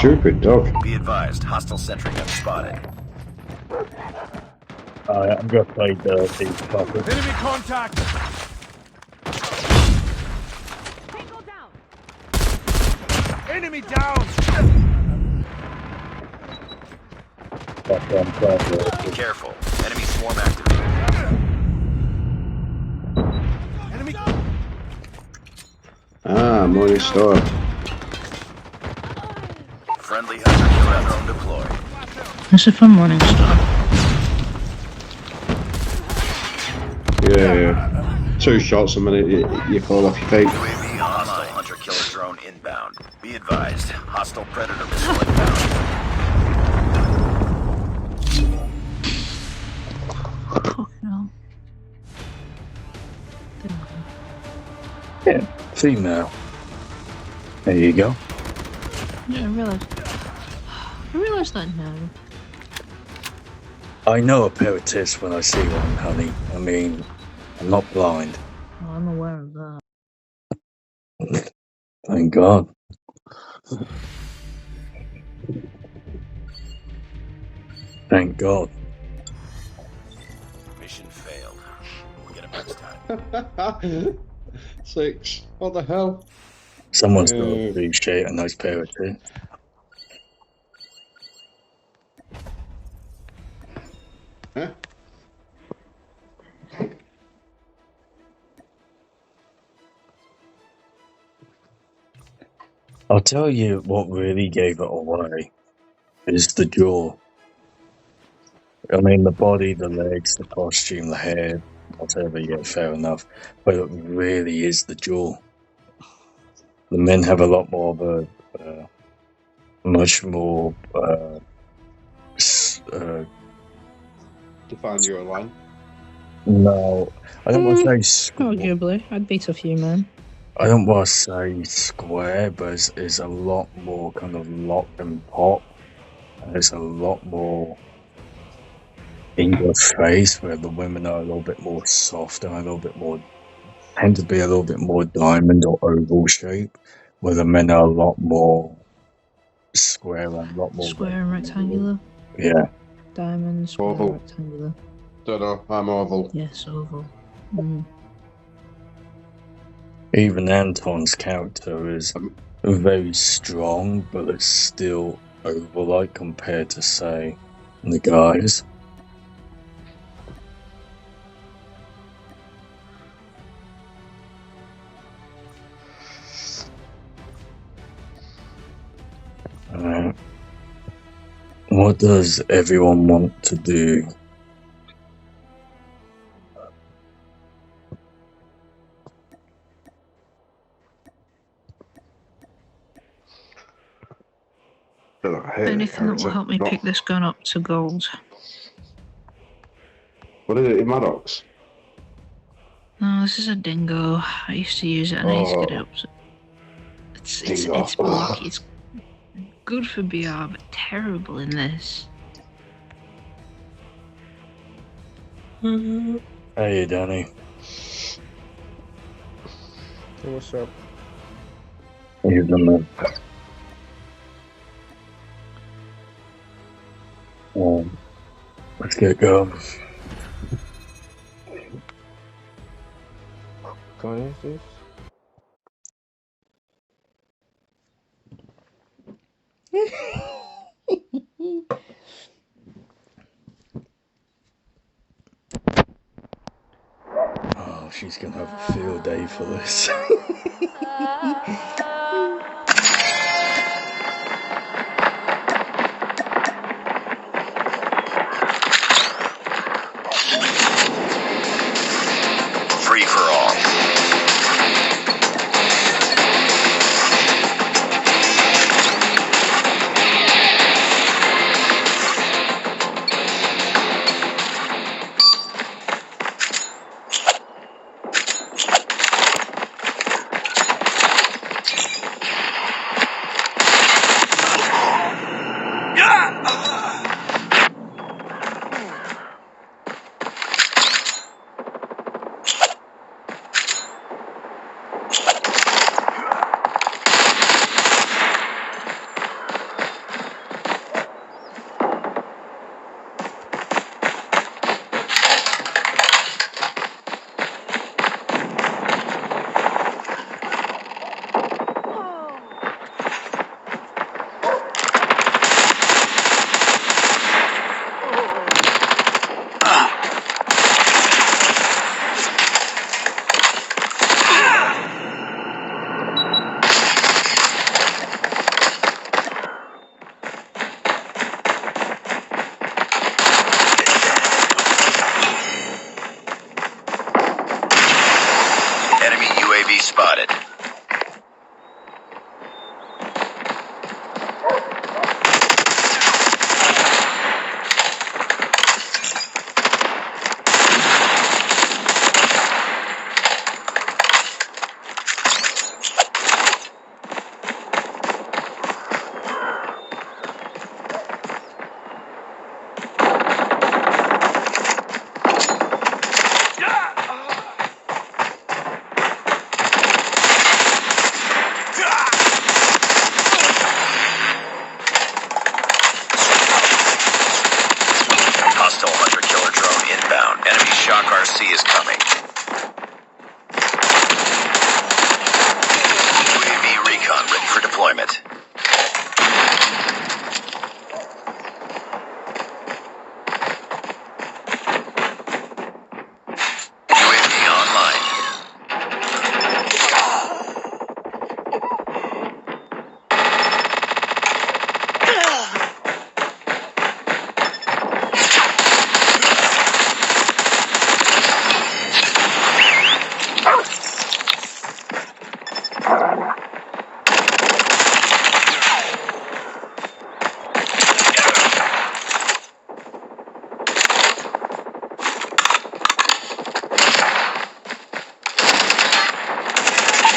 stupid dog. Be advised, hostile sentry gun spotted. I'm gonna play the puppet. Enemy contact! Tango down! Enemy down! Be careful. Enemy swarm activated. Enemy... Ah, morning star. Friendly hunter drone deployed. That's a fun morning star. Yeah. 2 shots a minute, you fall off your feet. UAV hostile hunter killer drone inbound. Be advised, hostile predator missile inbound. Fucking hell. Yeah, female. There you go. Yeah, I realised that now. I know a pair of tits when I see one, honey. I mean, I'm not blind. Oh, I'm aware of that. Thank God. Thank God. Mission failed. We'll get him next time. 6. What the hell? Someone's got to appreciate a nice pair of tits. Huh? I'll tell you what really gave it away is the jaw. I mean, the body, the legs, the costume, the hair, whatever, yeah, fair enough. But it really is the jaw. The men have a lot more of a, much more, Define your line. no, I don't want to say Arguably, I'd beat a few men. I don't want to say square, but it's a lot more kind of lock and pop. And it's a lot more in your face, where the women are a little bit more soft and a little bit more, tend to be a little bit more diamond or oval shape, where the men are a lot more square and a lot more Square and rectangular. Yeah. Diamond, square, Oval. rectangular. Don't know, I'm oval. Yes, oval. Mm. Even Anton's character is very strong, but it's still oval-like compared to, say, the guys. What does everyone want to do? Anything that will help me pick this gun up to gold. What is it in Maddox? No, this is a dingo. I used to use it and I need to get it up. It's blocky. It's good for BR, but terrible in this. Hey, Danny. Hey, what's up? How you doing? Let's get going. Gun is this? Oh, she's gonna have a field day for this. Free for all. inbound. Enemy shock RC is coming. UAV recon ready for deployment. UAV online.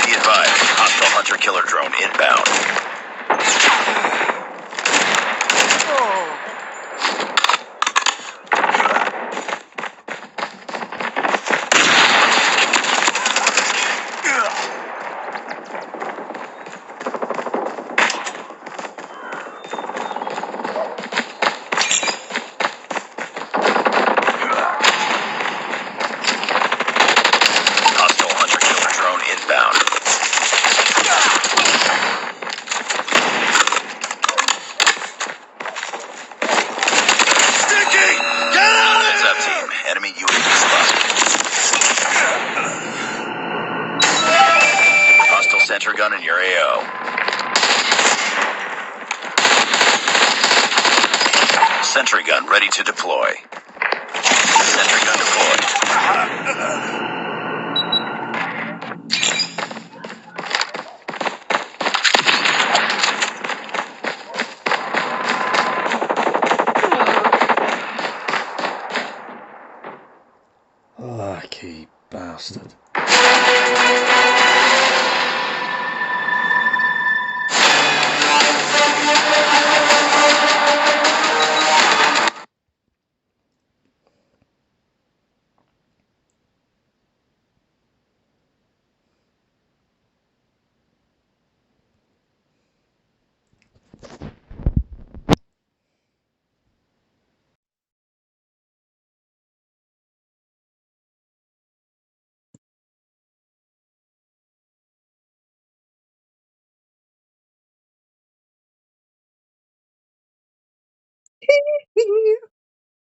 Be advised, hostile hunter-killer drone inbound. Hostile hunter-killer drone inbound. Heads up, team. Enemy UAV spotted. Hostile sentry gun in your AO. Sentry gun ready to deploy. Sentry gun deployed. Lucky bastard.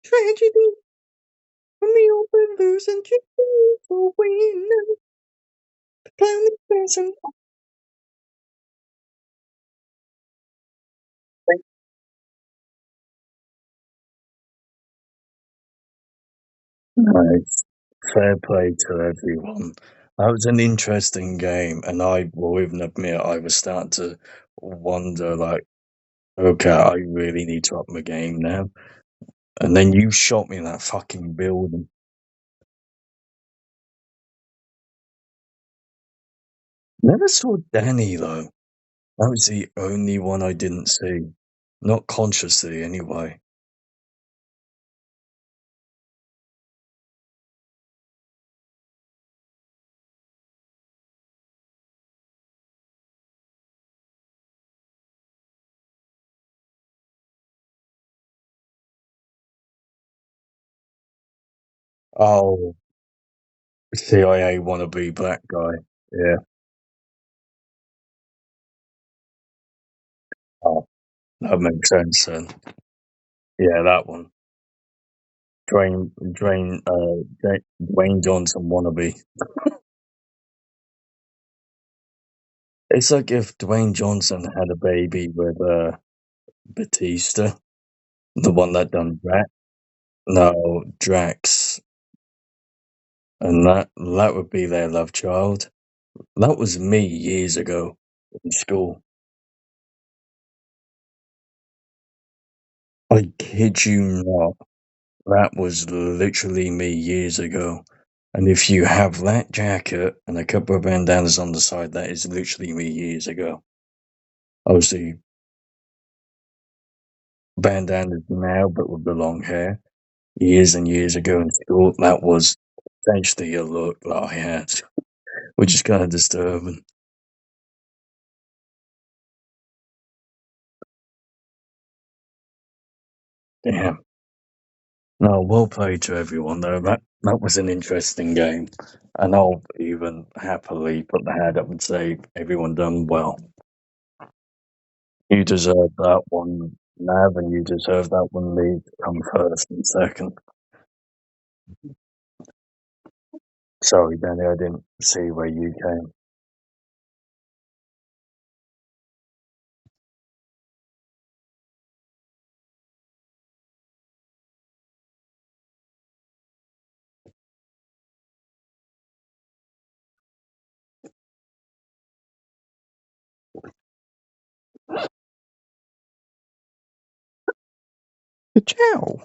Tragedy from the open losing for winning. The clown is dancing. Nice. Fair play to everyone. That was an interesting game, and I will even admit I was starting to wonder, like, okay, I really need to up my game now. And then you shot me in that fucking building. Never saw Danny though. That was the only one I didn't see. Not consciously, anyway. Oh, CIA wannabe black guy. Yeah. Oh, that makes sense then. Yeah, that one. Dwayne Johnson wannabe. It's like if Dwayne Johnson had a baby with Batista, the one that done Drax. No, Drax, and that would be their love child. That was me years ago in school. I kid you not. That was literally me years ago. And if you have that jacket and a couple of bandanas on the side, that is literally me years ago. Obviously, bandanas now, but with the long hair. Years and years ago in school, that was essentially a look that I had, which is kind of disturbing. Damn. No, well played to everyone though. That was an interesting game, and I'll even happily put the hand up and say everyone done well. You deserve that one, Nav, and you deserve that one, Lee, to come first and second. Sorry, Danny, I didn't see where you came. Ciao.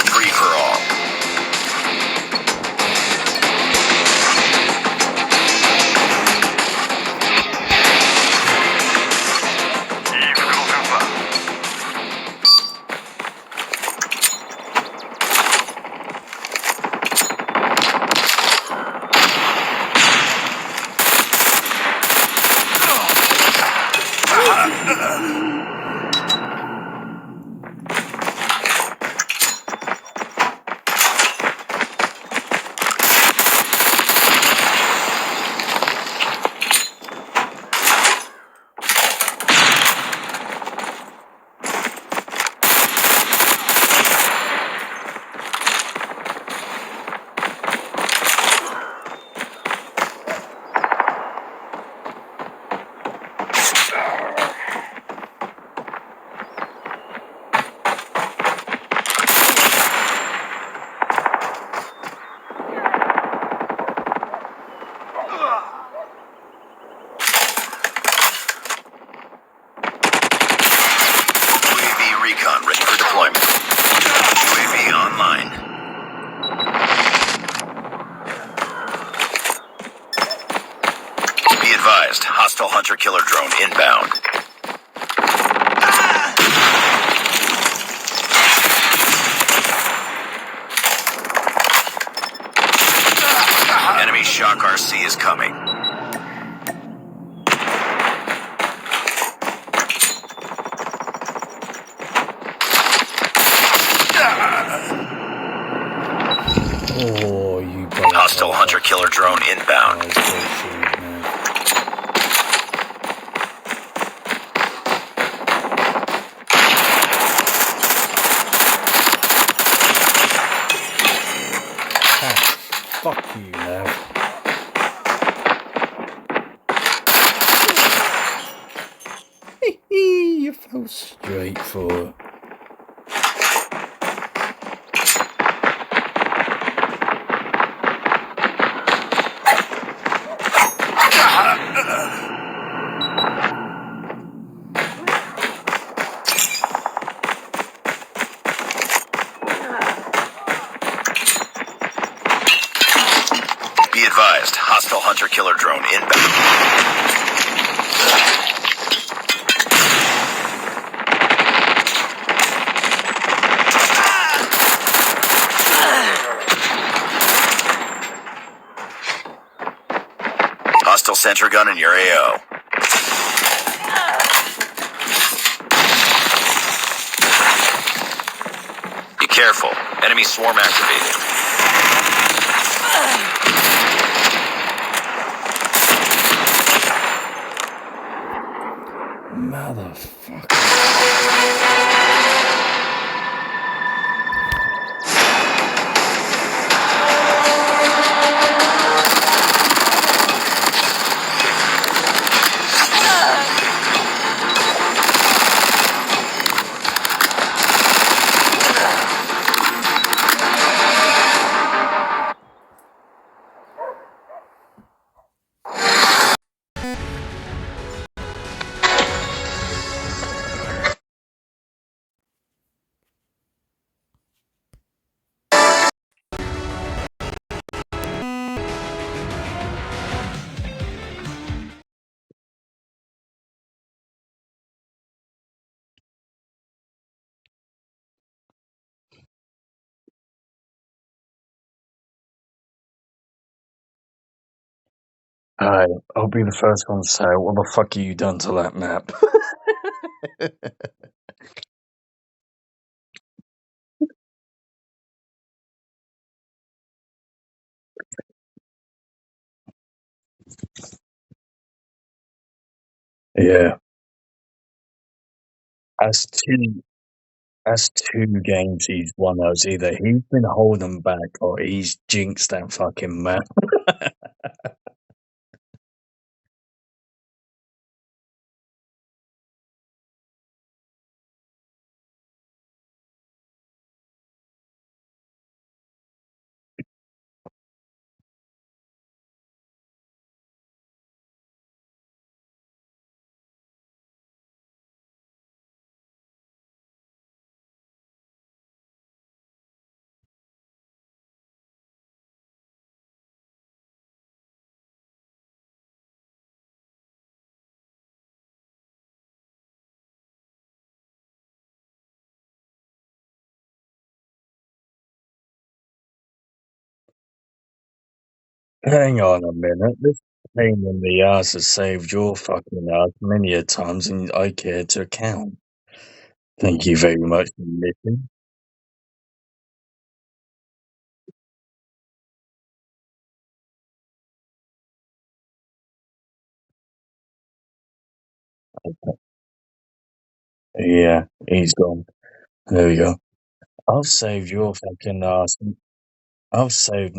Free for all. UAV recon ready for deployment. UAV online. Be advised, hostile hunter-killer drone inbound. Enemy Shock RC is coming. Oh, you Hostile hunter-killer drone inbound. Fuck you, Nav. You fell straight for it. Be advised, hostile hunter-killer drone inbound. Hostile sentry gun in your AO. Be careful. Enemy swarm activated. Motherfucker. Alright, I'll be the first one to say, what the fuck have you done to that map? Yeah, that's two games he's won us. Either he's been holding back or he's jinxed that fucking map. Hang on a minute. This pain in the ass has saved your fucking ass many a times, and I care to account. Thank you very much for listening. Yeah, he's gone. There we go. I've saved your fucking ass. I've saved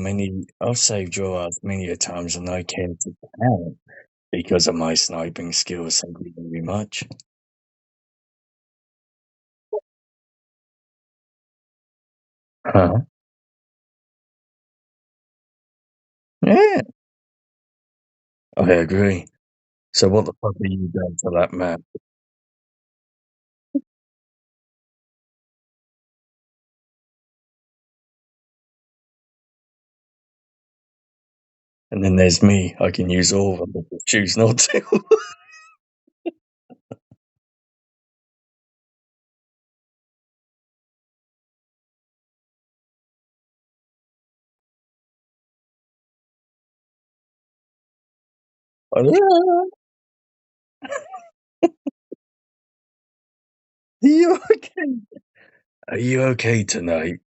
your ass many a times, and I care to count because of my sniping skills. Thank you very much. Huh? Yeah, I agree. So what the fuck are you doing to that map? And then there's me. I can use all of them, but just choose not to. Oh, yeah. Are you okay? Are you okay tonight?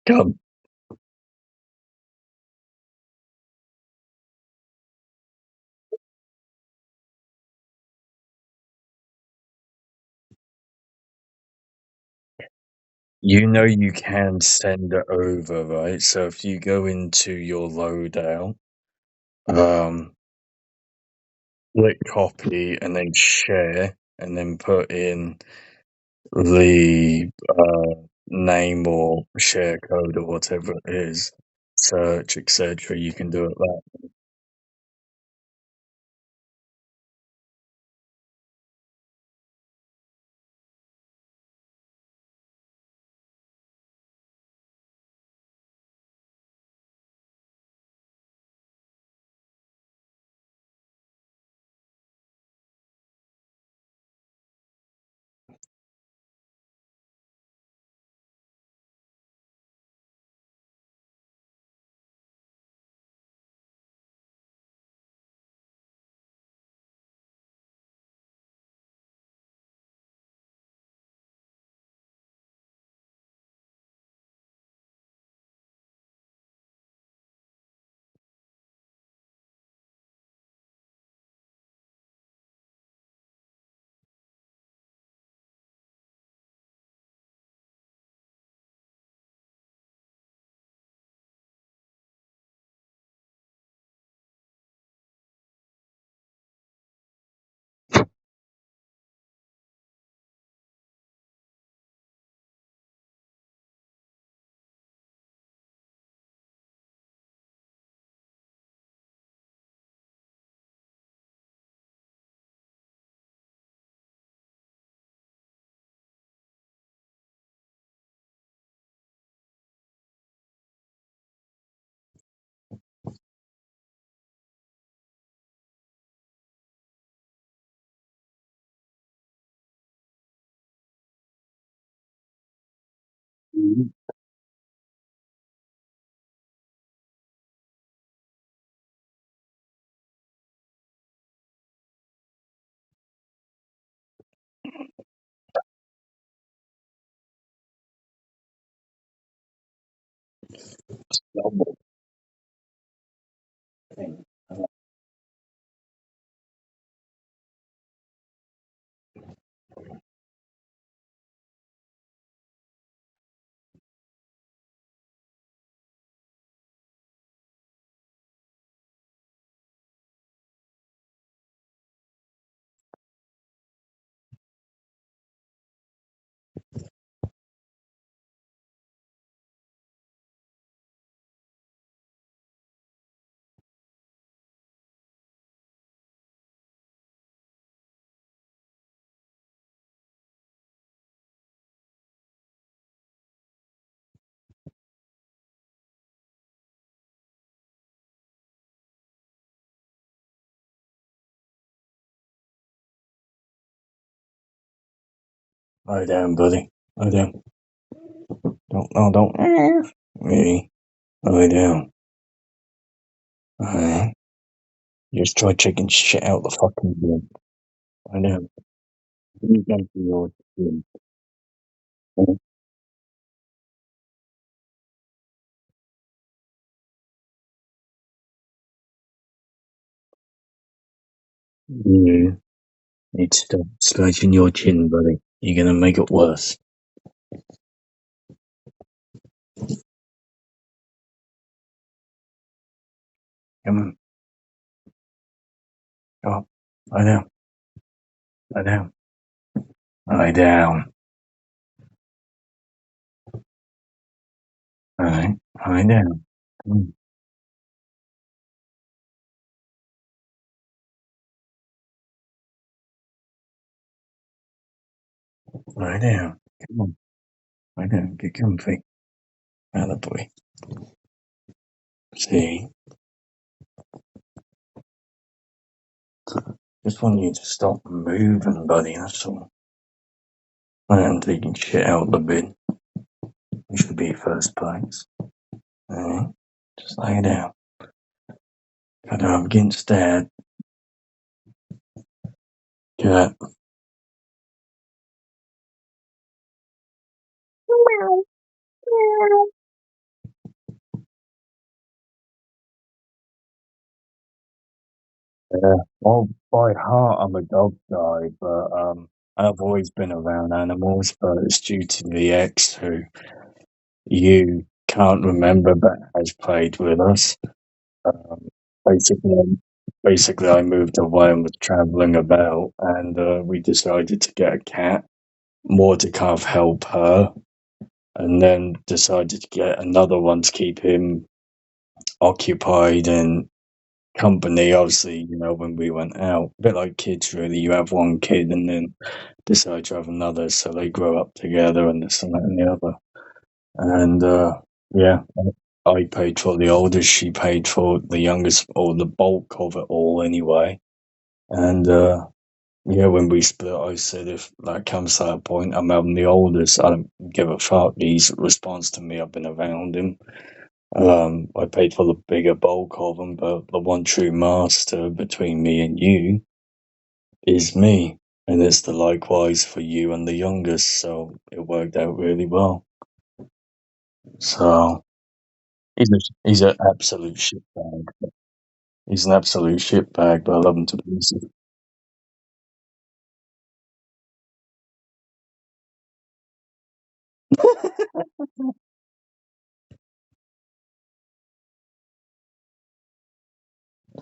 Come. You know you can send it over, right? So if you go into your loadout, um, click copy and then share, and then put in the name or share code or whatever it is, search, etc. You can do it that. Double. Lie down, buddy. Lie down. Don't. Me. Lie down. Alright. Just try checking shit out the fucking bin. Lie down. You go to your bin. You need to stop scratching your chin, buddy. You're gonna make it worse. Come on. Go up. Lie down. Lie down. Lie down. Alright. Lie down. Come on. Lie down. Come on. Lie down. Get comfy. Boy. See? Just want you to stop moving, buddy, that's all. I am taking shit out of the bin. You should be first place. Alright? Just lay down. Cuddle up against Dad. Good. Yeah. Well, by heart, I'm a dog guy, but I've always been around animals, but it's due to the ex who you can't remember but has played with us. Um, basically, basically, I moved away and was traveling about, and we decided to get a cat, more to kind of help her, and then decided to get another one to keep him occupied and company. Obviously, when we went out, a bit like kids, really. You have one kid and then decide to have another, so they grow up together and this and that and the other. And yeah, I paid for the oldest, she paid for the youngest, or the bulk of it all anyway. And yeah, when we split, I said if that comes to that point, I'm having the oldest. I don't give a fuck. He's responds to me. I've been around him. I paid for the bigger bulk of them, but the one true master between me and you is me, and it's the likewise for you and the youngest. So it worked out really well. So he's an absolute shitbag. He's an absolute shitbag, but I love him to pieces.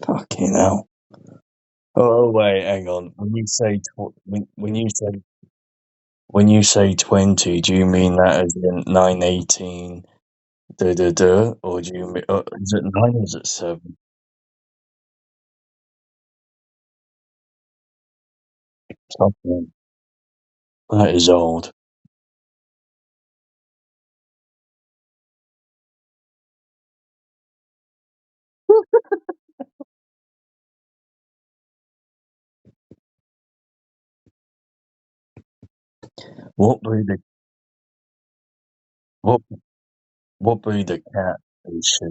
Fucking hell. Oh wait, hang on. When you say 20, do you mean that as in 918? Or do you mean is it 9 or is it 7? Something that is old. What breed of what what breed of cat is she?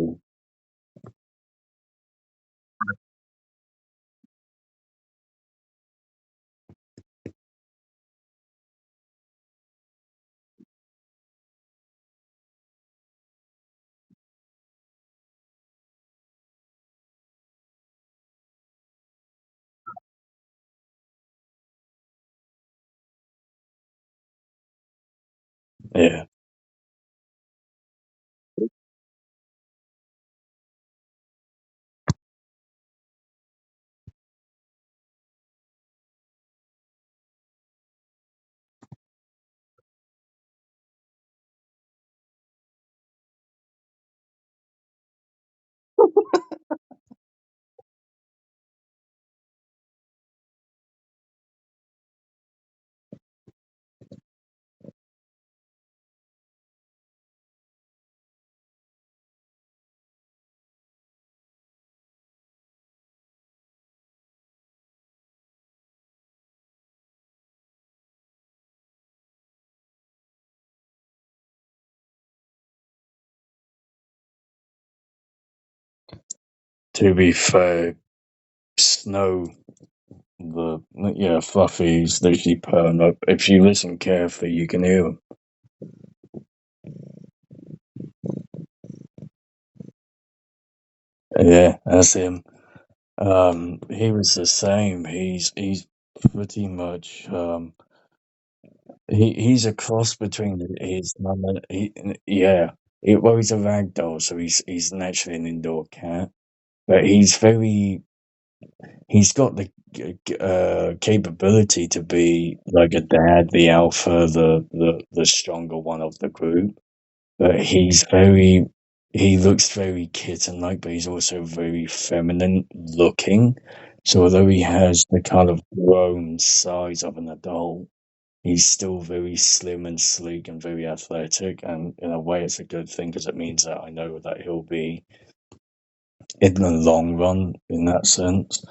Yeah. To be fair, Snow, Fluffy's literally purring up. If you listen carefully, you can hear him. Yeah, that's him. He was the same. He's pretty much he's a cross between his mum and he's a ragdoll, so he's naturally an indoor cat, but he's got the capability to be like a dad, the alpha, the stronger one of the group. But he looks very kitten-like, but he's also very feminine looking. So although he has the kind of grown size of an adult, he's still very slim and sleek and very athletic. And in a way, it's a good thing because it means that I know that he'll be in the long run in that sense.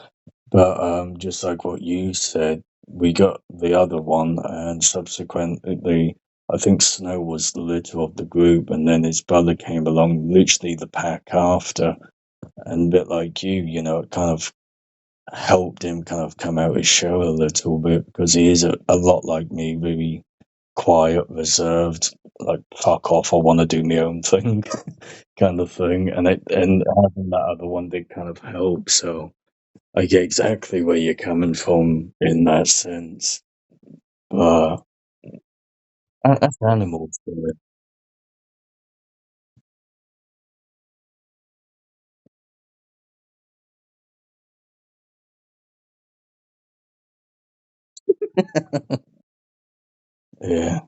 But just like what you said, we got the other one, and subsequently, I think Snow was the leader of the group, and then his brother came along, literally the pack after. And a bit like you, it kind of helped him kind of come out his shell a little bit because he is a lot like me, really quiet, reserved, like fuck off, I want to do my own thing, kind of thing. And having that other one did kind of help. So I get exactly where you're coming from in that sense. But as animals do it. Yeah.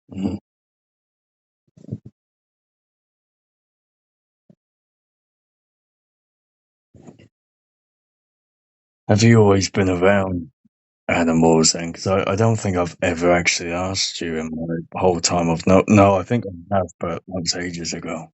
Mhm. Have you always been around animals then? Because I don't think I've ever actually asked you in my whole time of no, I think I have, but that was ages ago.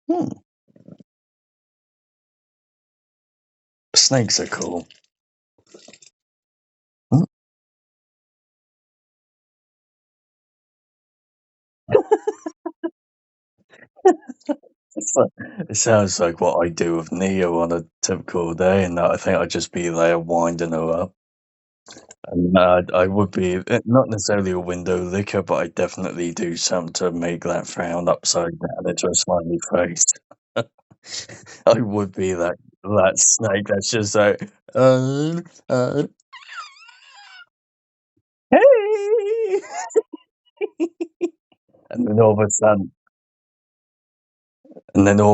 Hmm. Snakes are cool. Hmm. It sounds like what I do with Neo on a typical day, and I think I'd just be there winding her up. And I would be not necessarily a window licker, but I definitely do something to make that frown upside down into a smiley face. I would be that snake that's just like, uh, hey, and then all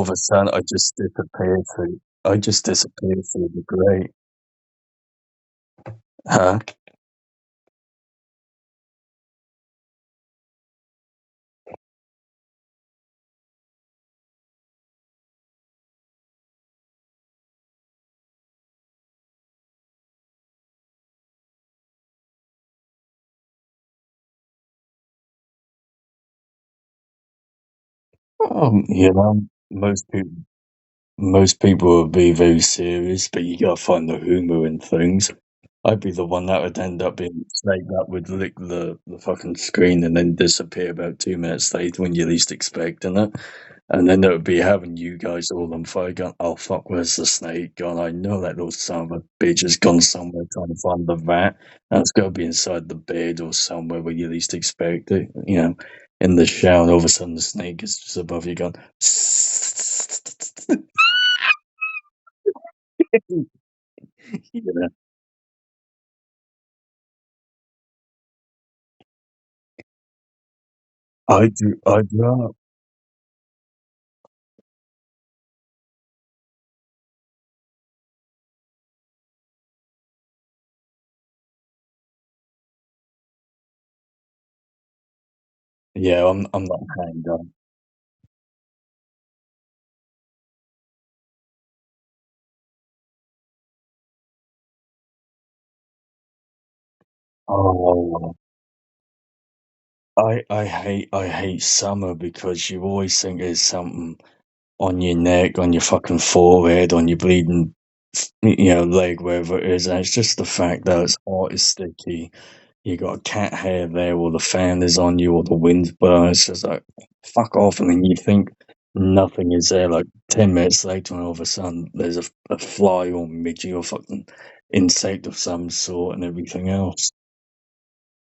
of a sudden, I just disappear through. I just disappear through the grate. Huh? You know, most people will be very serious, but you gotta find the humor in things. I'd be the one that would end up being the snake that would lick the fucking screen and then disappear about 2 minutes later when you're least expecting it. And then it would be having you guys all on fire going, oh fuck, where's the snake gone? I know that little son of a bitch has gone somewhere trying to find the vat. And it's got to be inside the bed or somewhere where you least expect it, in the shower, and all of a sudden the snake is just above you going, yeah, I do. Yeah, I'm not a handgun. Oh, I hate summer because you always think there's something on your neck, on your fucking forehead, on your bleeding, leg, wherever it is. And it's just the fact that it's hot, it's sticky. You got cat hair there, or the fan is on you, or the wind's blowing. It's just like fuck off, and then you think nothing is there. Like 10 minutes later, and all of a sudden there's a fly or midgie or fucking insect of some sort and everything else.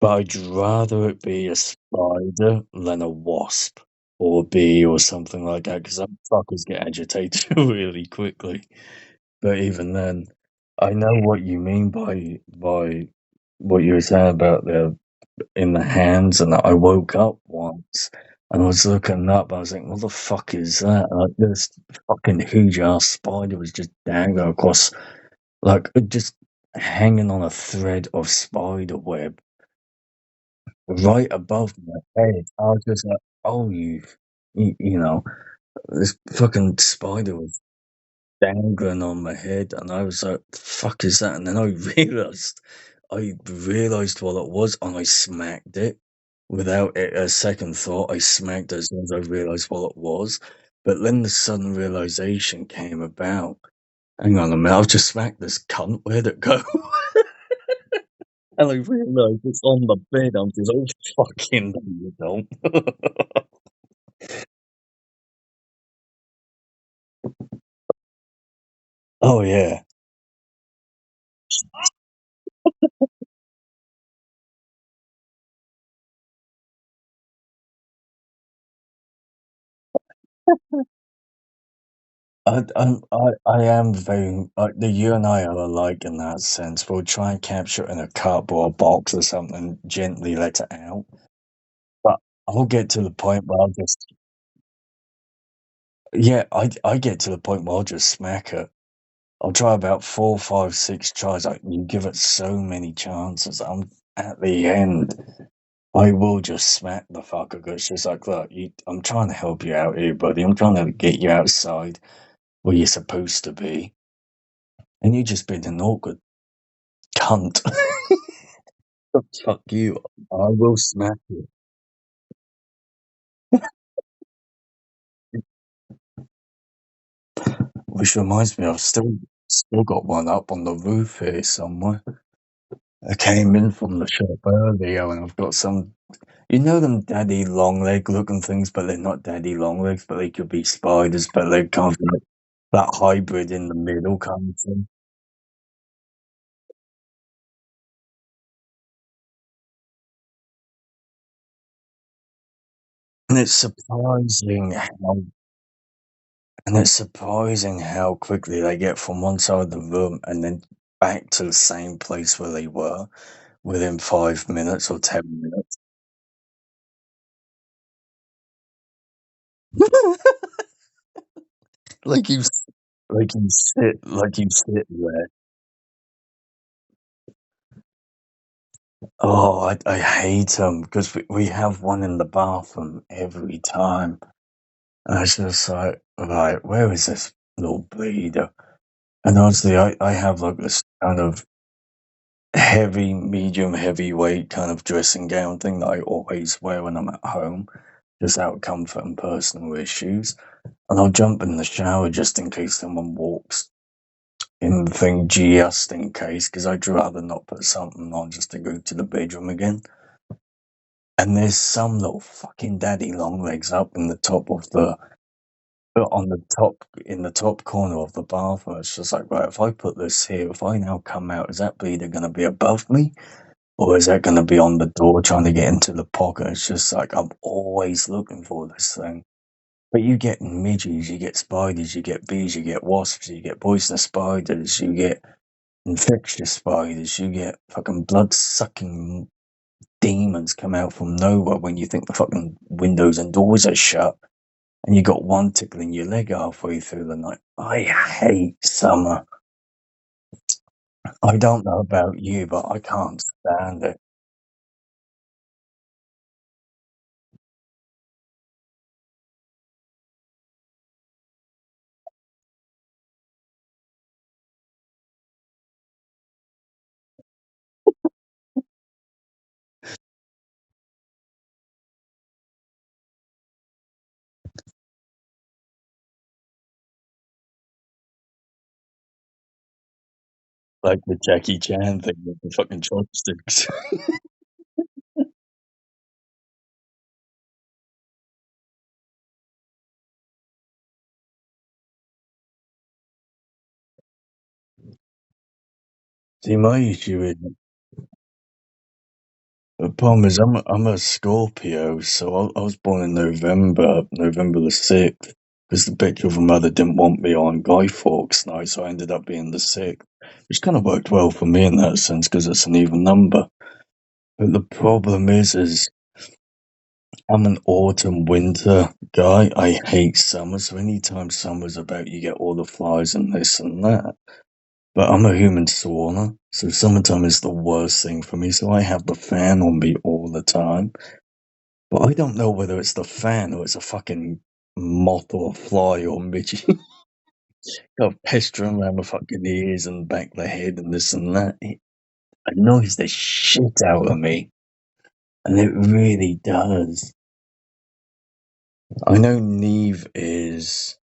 But I'd rather it be a spider than a wasp or a bee or something like that, because some fuckers get agitated really quickly. But even then, I know what you mean by what you were saying about the in the hands, and I woke up once and I was looking up. I was like, "What the fuck is that?" And, like, this fucking huge ass spider was just dangling across, like just hanging on a thread of spider web right above my head. I was just like, "Oh, you know, this fucking spider was dangling on my head," and I was like, "The fuck is that?" And then I realized what it was, and I smacked it without a second thought. I smacked it as soon as I realized what it was. But then the sudden realization came about. Hang on a minute, I've just smacked this cunt. Where'd it go? And I realized it's on the bed. I'm just, oh, fucking, no, you don't. Oh, yeah. I am very, you and I are alike in that sense. We'll try and capture it in a cup or a box or something, gently let it out. But I'll get to the point where I'll just, yeah, I get to the point where I'll just smack it. I'll try about 4, 5, 6 tries. You give it so many chances. I'm at the end. I will just smack the fucker. 'Cause it's just like, look, I'm trying to help you out here, buddy. I'm trying to get you outside where you're supposed to be, and you just been an awkward cunt. Fuck you. I will smack you. Which reminds me, I've still got one up on the roof here somewhere. I came in from the shop earlier, and I've got some. You know them daddy long leg looking things, but they're not daddy long legs, but they could be spiders, but they're kind of like that hybrid in the middle kind of thing. And it's surprising how quickly they get from one side of the room and then back to the same place where they were within 5 minutes or 10 minutes. like you, like you sit there. Oh, I hate them because we have one in the bathroom every time. And I was just like, right, where is this little bleeder? And honestly, I have like this kind of heavy, medium, heavyweight kind of dressing gown thing that I always wear when I'm at home, just out of comfort and personal issues. And I'll jump in the shower just in case someone walks in the thing just in case, because I'd rather not put something on just to go to the bedroom again. And there's some little fucking daddy long legs up in the top of the on the top in the top corner of the bathroom. It's just like, right, if I put this here, if I now come out, is that either going to be above me or is that going to be on the door trying to get into the pocket? It's just like I'm always looking for this thing. But you get midges, you get spiders, you get bees, you get wasps, you get poisonous spiders, you get infectious spiders, you get fucking blood sucking demons come out from nowhere when you think the fucking windows and doors are shut, and you got one tickling your leg halfway through the night. I hate summer. I don't know about you, but I can't stand it. Like the Jackie Chan thing with the fucking chopsticks. See, my issue is the problem is I'm a Scorpio, so I was born in November the 6th, because the picture of a mother didn't want me on Guy Fawkes night, so I ended up being the 6th, which kind of worked well for me in that sense because it's an even number. But the problem is I'm an autumn winter guy. I hate summer, so anytime summer's about, you get all the flies and this and that. But I'm a human sauna, so summertime is the worst thing for me. So I have the fan on me all the time. But I don't know whether it's the fan or it's a fucking moth or a fly or midget. Got pestering around my fucking ears and back of the head and this and that. It annoys the shit out of me. And it really does. I know Neve is.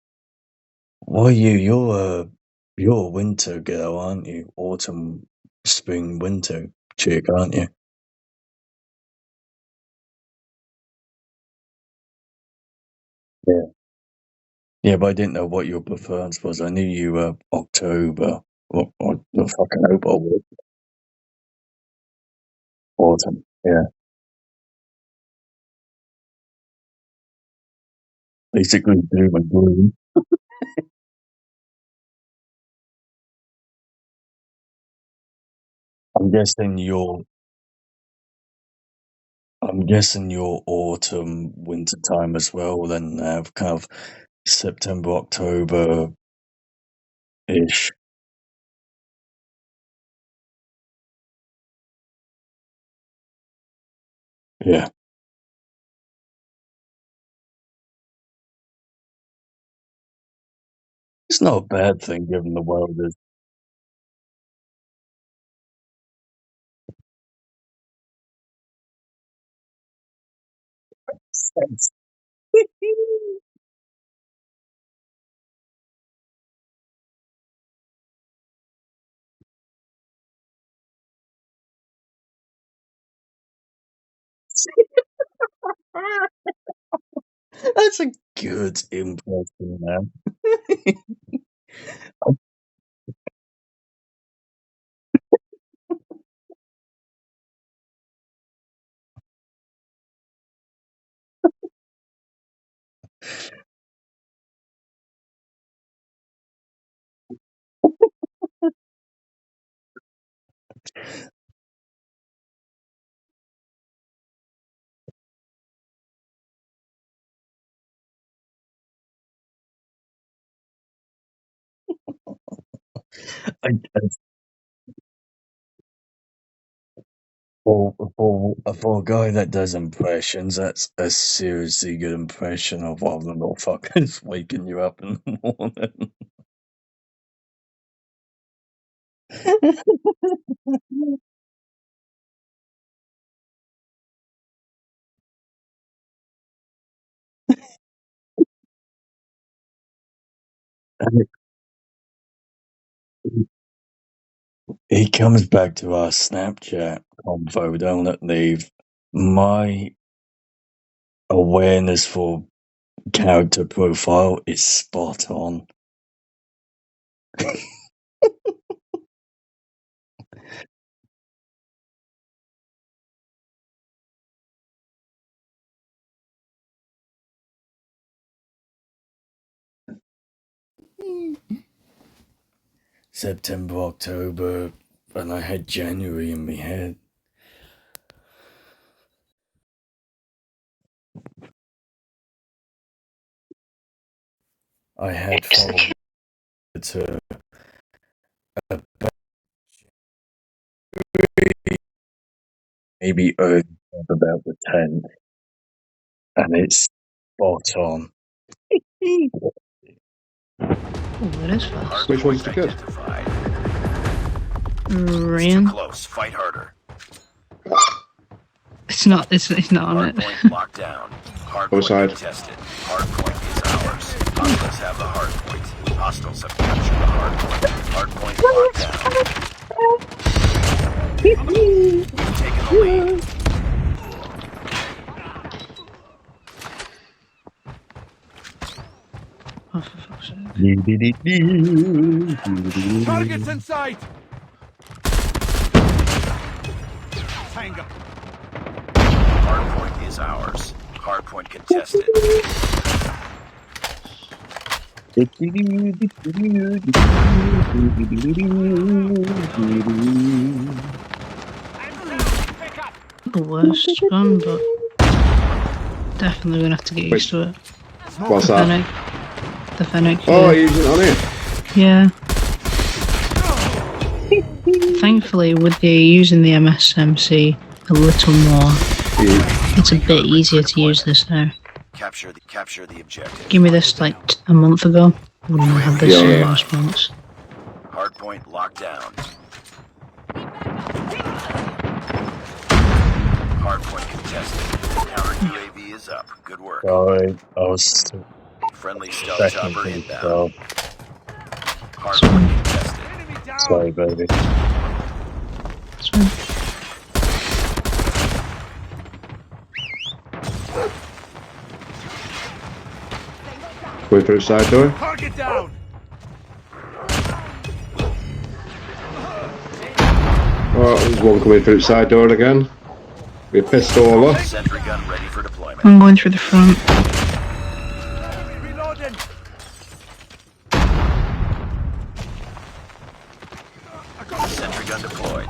Why you're a winter girl, aren't you? Autumn, spring, winter chick, aren't you? Yeah. Yeah, but I didn't know what your preference was. I knew you were October or the fucking October, autumn. Yeah. Basically doom and gloom. I'm guessing your I'm guessing your autumn, winter time as well, then have kind of September, October ish. Yeah. It's not a bad thing given the world is. That's a good impression, man. I, for a guy that does impressions, that's a seriously good impression of one of the little fuckers waking you up in the morning. It comes back to our Snapchat convo, don't it, Neve? My awareness for character profile is spot on. September, October, and I had January in my head. I had followed to maybe early about the 10th, and it's spot on. Oh, it is fast. Which one's the good? Identified. Ryan. Too close. Fight harder. It's not on it. Hardpoint locked down. Hardpoint side. contested. Hardpoint is ours. Hostiles have the hardpoint. Hostiles have captured the hardpoint. Hardpoint locked down. We've taken the lead. Oh, for fuck's sake. Targets in sight! Tango. Hardpoint is ours. Hardpoint contested. The worst gun, but definitely gonna have to get used to it. What's The that? Fennec. The Fennec. Oh, Yeah. you're using it on here? Yeah. Thankfully, with the using the MSMC a little more, it's a bit easier to use this now. Capture the objective. Give me this like a month ago, wouldn't have had this sort of response. Hardpoint locked down. Hardpoint contested. Counter UAV is up. Good work. Sorry, I was Friendly stealth second chopper to the inbound. job. Hardpoint contested. Enemy down! Sorry, baby. It's fine. Going through the side door. Target down! Oh, there's one coming through the side door again. With a pistol over. Sentry gun ready for deployment. I'm going through the front. Reloading! Sentry gun deployed.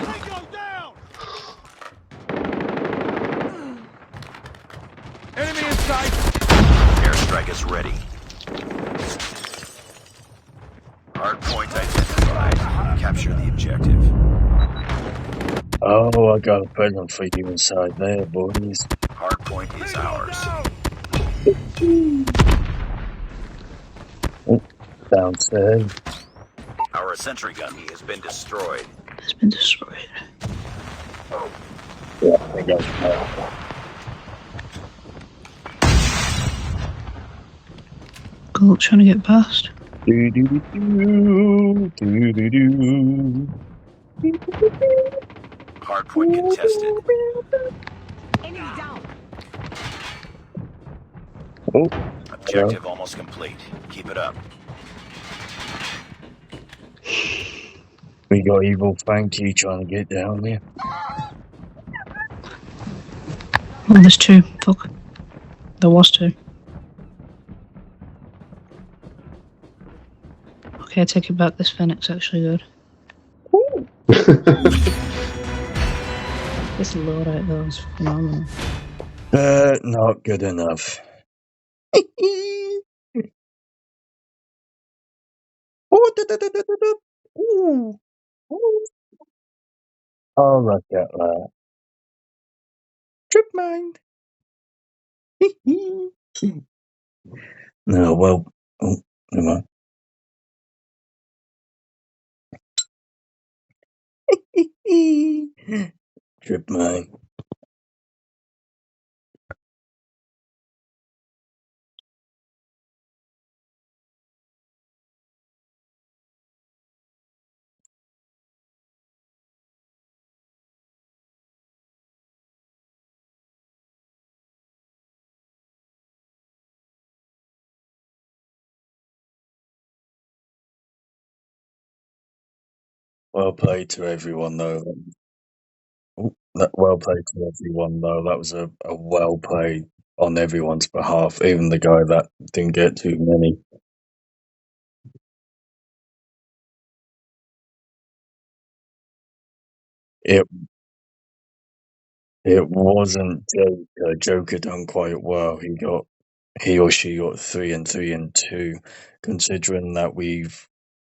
Tango down! Enemy in sight! Airstrike is ready. Hardpoint identified. Capture the objective. Oh, I got a present for you inside there, boys. Hardpoint is ours. Downstairs. Our sentry gun has been destroyed. It's been destroyed. Yeah, I got that. Cool, trying to get past. Do-do-do-do, do-do-do. Hardpoint contested. Enemy down. Oh, Objective almost complete. Keep it up. we got evil Frankie trying to get down there. Oh, there's two. Fuck. There was two. Okay, I take it back. This Fennec's actually good. This loadout though is phenomenal. Not good enough. Oh, da-da-da-da-da-da. Ooh. Ooh. Oh, look at that. Trip mind. No, well, oh, never mind. Trip mine. Well played to everyone, though. Well played to everyone, though. That was a well played on everyone's behalf, even the guy that didn't get too many. It it wasn't Joker. Joker done quite well. He or she got 3 and 2, considering that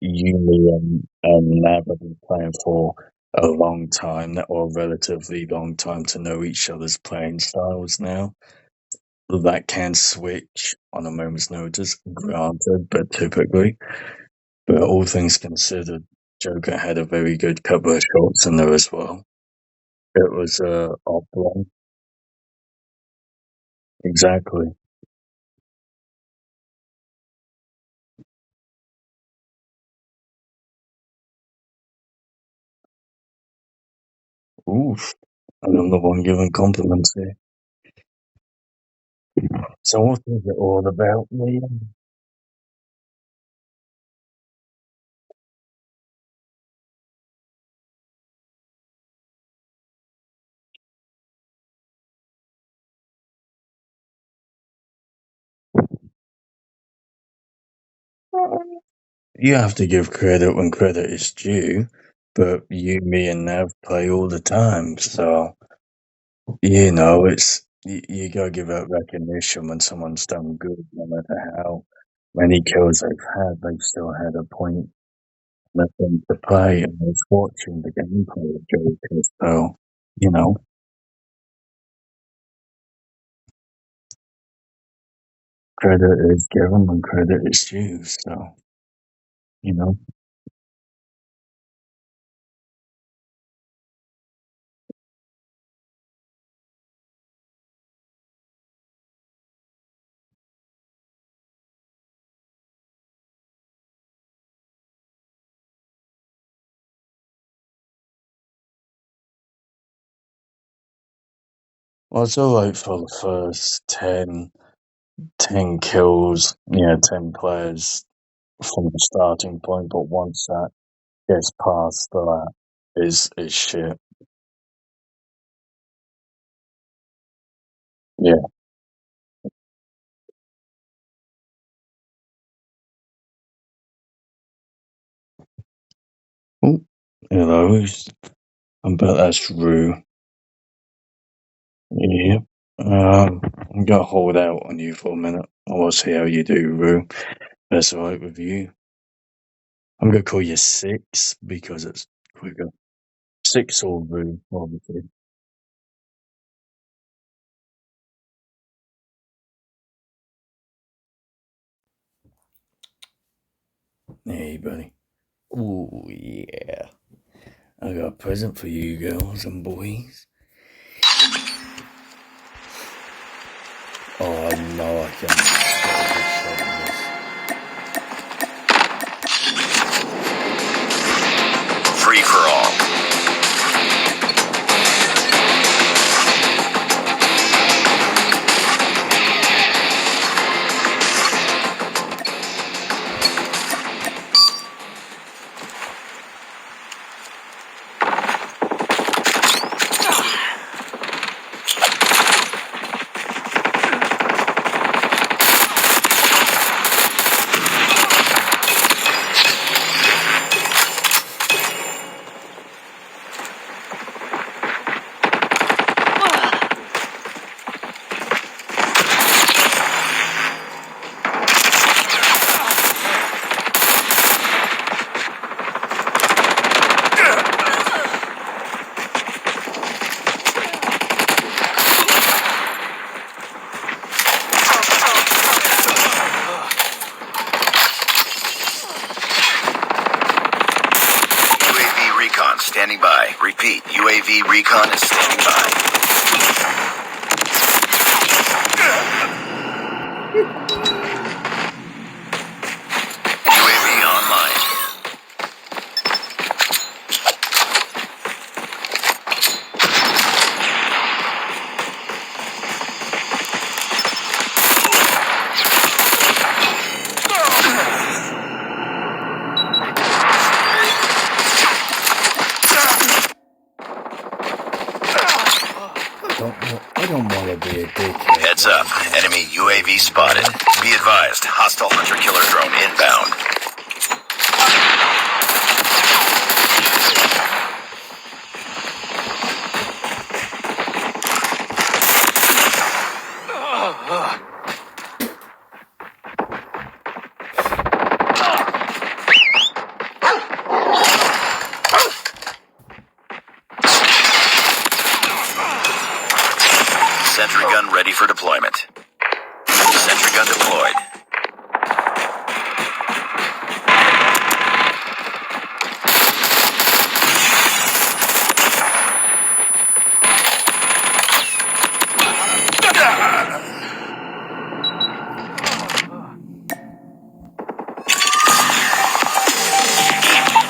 Yumi and Nav have been playing for a long time, or a relatively long time, to know each other's playing styles now. That can switch on a moment's notice, granted, but typically. But all things considered, Joker had a very good couple of shots in there as well. It was oblong. Exactly. Oof. And I'm the one giving compliments here. So what is it all about, Liam? You have to give credit when credit is due, but you, me, and Nav play all the time, so you gotta give out recognition when someone's done good, no matter how many kills they've still had a point nothing to play, and I was watching the gameplay of Joker, so you know, credit is given when credit is due, so you know. Well, it's alright for the first 10 kills, 10 players from the starting point, but once that gets past that, is shit. Yeah. Ooh, I bet that's Rue. Yep. I'm gonna hold out on you for a minute. I want to see how you do, Rue. That's alright with you. I'm gonna call you Six because it's quicker. Six or Rue, obviously. Hey, buddy. Ooh, yeah. I got a present for you girls and boys. Oh, I know I can get a good shot of this. Free for all. Standing by. Repeat, UAV recon is standing by. UAV online. I don't want to be a dickhead. Heads up. Enemy UAV spotted. Be advised. Hostile hunter-killer drone inbound. Sentry gun ready for deployment. Sentry gun deployed.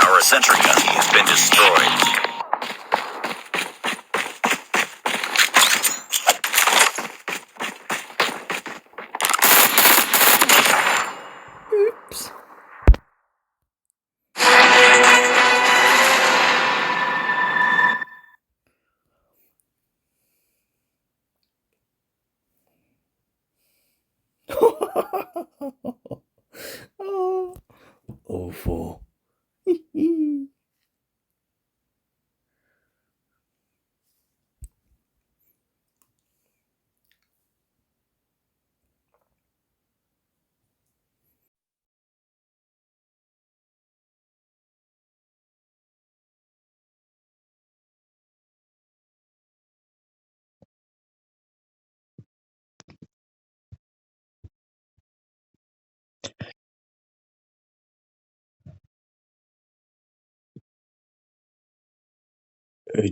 Our sentry gun has been destroyed. Oops. Oh, awful.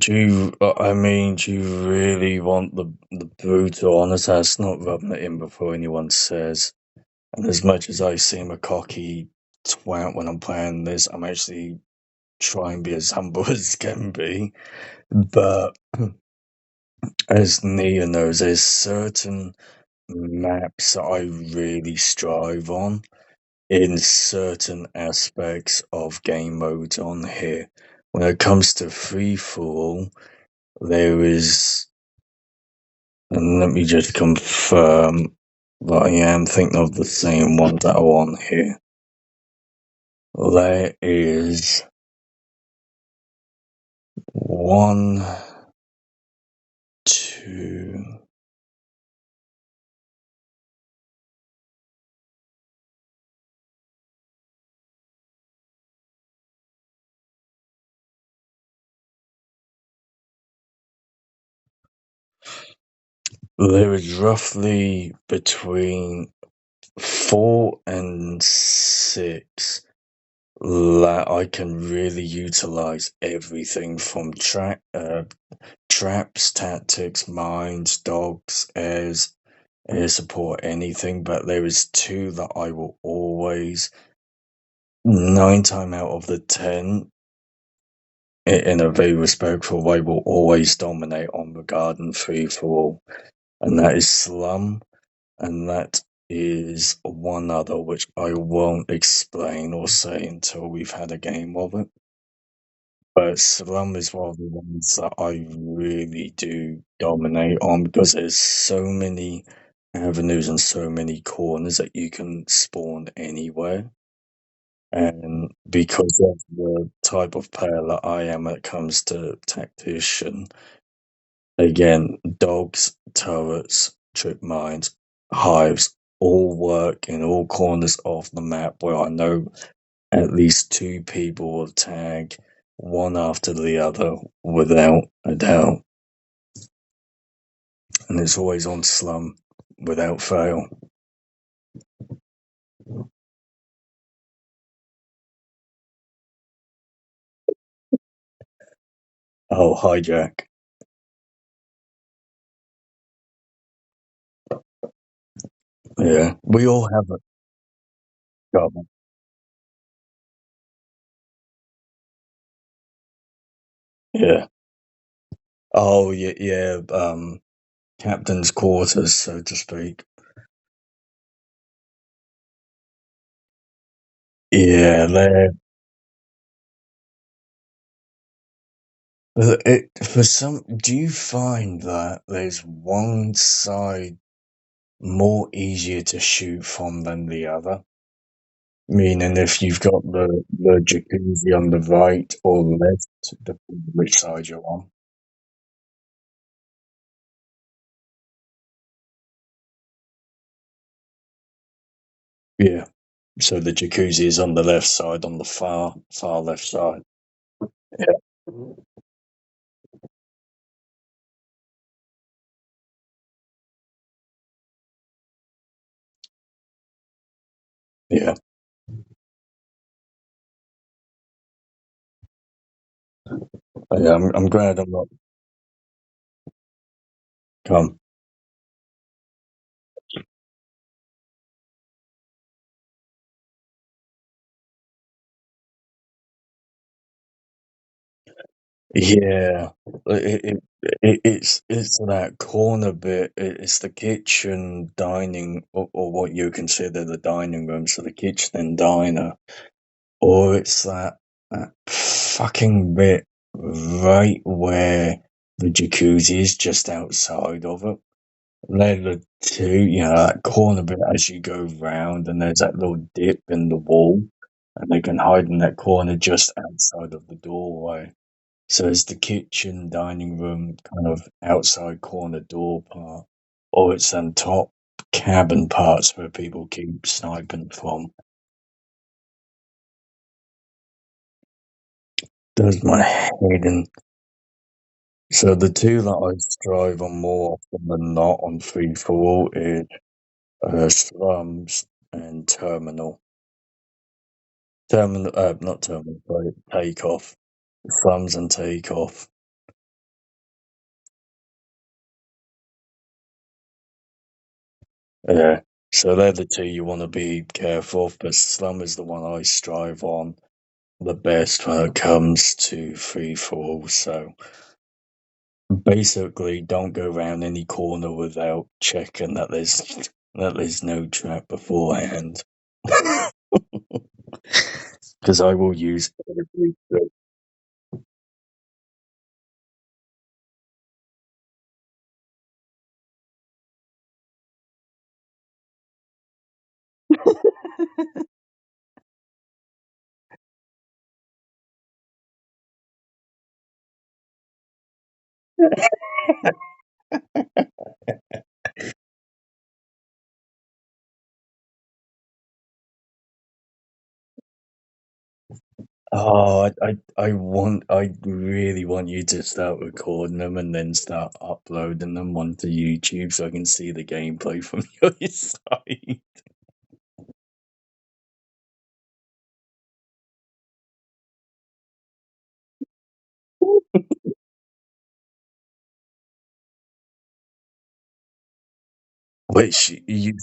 Do you really want the brutal honest? That's not rubbing it in before anyone says. And as much as I seem a cocky twat when I'm playing this, I'm actually trying to be as humble as can be. But as Nia knows, there's certain maps that I really strive on in certain aspects of game modes on here. When it comes to free for all, there is, and let me just confirm that I am thinking of the same ones that are on here. There is one, two. There is roughly between 4 and 6 that I can really utilize everything from traps, tactics, mines, dogs, air support, anything. But there is 2 that I will always, 9 times out of the 10, in a very respectful way, will always dominate on the garden free for all, and that is Slum, and that is one other which I won't explain or say until we've had a game of it. But Slum is one of the ones that I really do dominate on because there's so many avenues and so many corners that you can spawn anywhere. And because of the type of player that I am when it comes to tactician, again, dogs, turrets, trip mines, hives all work in all corners of the map where I know at least 2 people will tag one after the other without a doubt. And it's always on Slum without fail. Oh, hijack. Yeah, we all have a government. Yeah. Oh, yeah, yeah. Captain's quarters, so to speak. Yeah, Do you find that there's one side more easier to shoot from than the other? Meaning, if you've got the jacuzzi on the right or left, depending on which side you're on. Yeah. So the jacuzzi is on the left side, on the far left side. Yeah. Yeah. Yeah, I'm glad I'm not come. Yeah, it's that corner bit. It's the kitchen, dining, or what you consider the dining room, so the kitchen and diner, or it's that fucking bit right where the jacuzzi is, just outside of it. They're the two, that corner bit as you go round, and there's that little dip in the wall, and they can hide in that corner just outside of the doorway. So it's the kitchen, dining room, kind of outside corner door part, or it's them top cabin parts where people keep sniping from. Does my head in. So the two that I strive on more often than not on free for all is slums and terminal. Terminal, not terminal, sorry, takeoff. Slums and takeoff. Yeah. So they're the two you want to be careful of, but slum is the one I strive on the best when it comes to free for all. So basically, don't go around any corner without checking that there's no trap beforehand. Because I will use every trick. Oh, I really want you to start recording them and then start uploading them onto YouTube so I can see the gameplay from your side. Which you,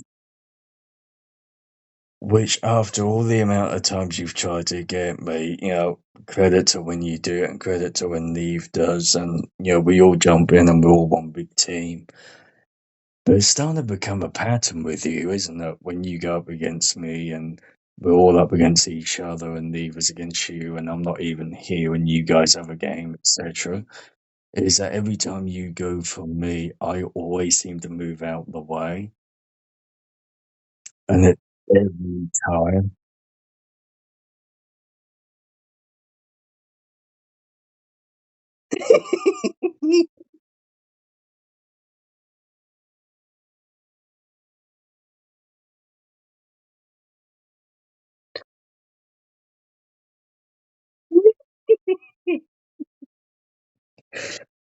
which after all the amount of times you've tried to get me, credit to when you do it and credit to when Neve does, and we all jump in and we're all one big team. But it's starting to become a pattern with you, isn't it? When you go up against me and we're all up against each other and Neve is against you and I'm not even here and you guys have a game, etc. Is that every time you go for me, I always seem to move out the way. And it every time.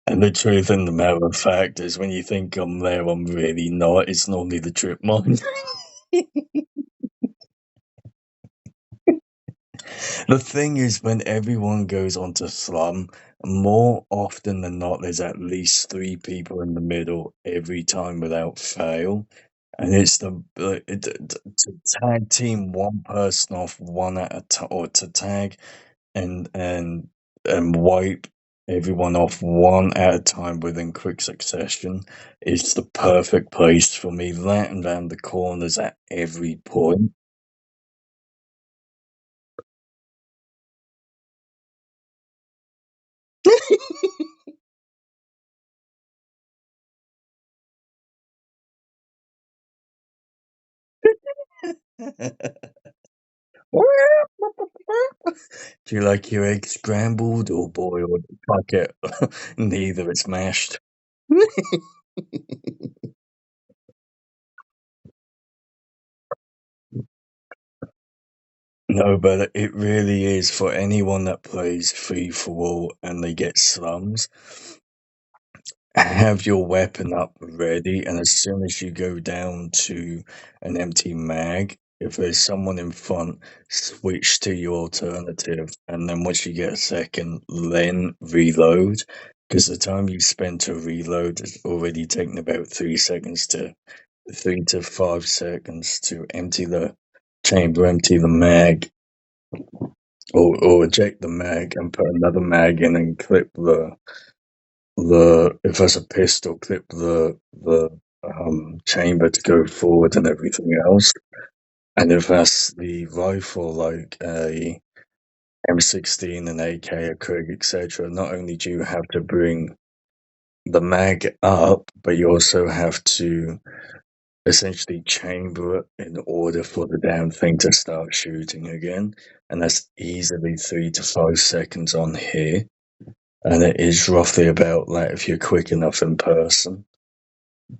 And the truth and the matter of fact is, when you think I'm there, I'm really not. It's normally the trip mine. The thing is, when everyone goes onto slum, more often than not, there's at least three people in the middle every time without fail. And it's to tag team one person off one at a time, or to tag and wipe everyone off one at a time within quick succession is the perfect place for me. That and round the corners at every point. Do you like your eggs scrambled or boiled? Fuck it. Neither, it's mashed. No, but it really is for anyone that plays free for all and they get slums. Have your weapon up ready, and as soon as you go down to an empty mag, if there's someone in front, switch to your alternative, and then once you get a second, then reload. Because the time you spend to reload has already taken about 3 to 5 seconds to empty the chamber, empty the mag, or eject the mag and put another mag in and clip the if there's a pistol, clip the chamber to go forward and everything else. And if that's the rifle, like a M16, an AK, a Krig, etc., not only do you have to bring the mag up, but you also have to essentially chamber it in order for the damn thing to start shooting again. And that's easily 3 to 5 seconds on here. And it is roughly about that if you're quick enough in person.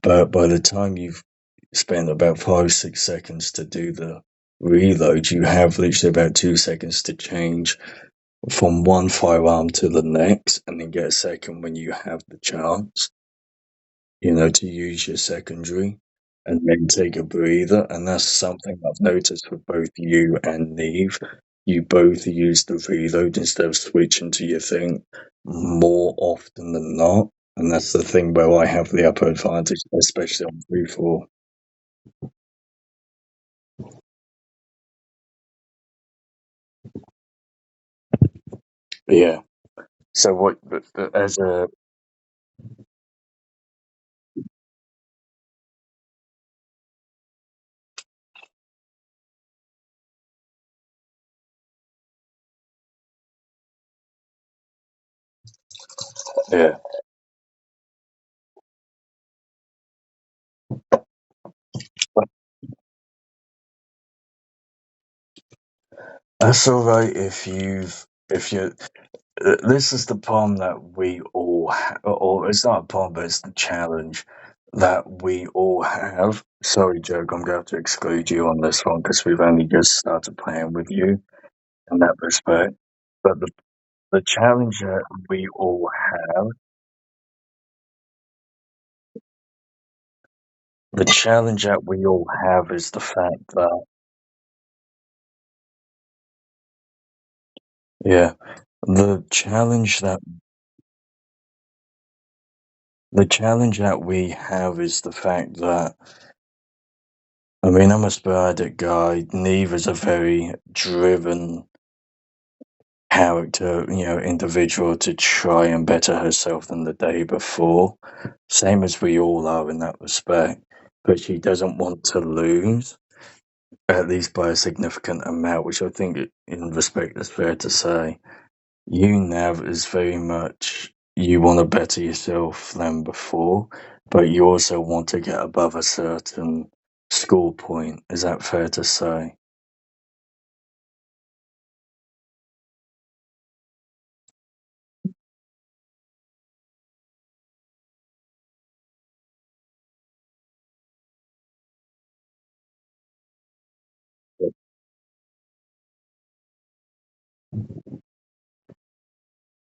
But by the time you've spent about 5, 6 seconds to do the reload, you have literally about 2 seconds to change from one firearm to the next, and then get a second when you have the chance, to use your secondary, and then take a breather. And that's something I've noticed for both you and Neve. You both use the reload instead of switching to your thing more often than not. And that's the thing where I have the upper advantage, especially on 3-4. Yeah. So what, as a, yeah. That's alright if you, this is the problem that we all or it's not a problem, but it's the challenge that we all have. Sorry, Joke, I'm going to have to exclude you on this one because we've only just started playing with you in that respect. But the challenge that we all have, the challenge that we all have is the fact that, yeah, the challenge that the challenge that we have is the fact that, I mean, I'm a sporadic guy. Neve is a very driven character, individual to try and better herself than the day before. Same as we all are in that respect. But she doesn't want to lose, at least by a significant amount, which I think, in respect, is fair to say. You, Nav, is very much you want to better yourself than before, but you also want to get above a certain score point. Is that fair to say?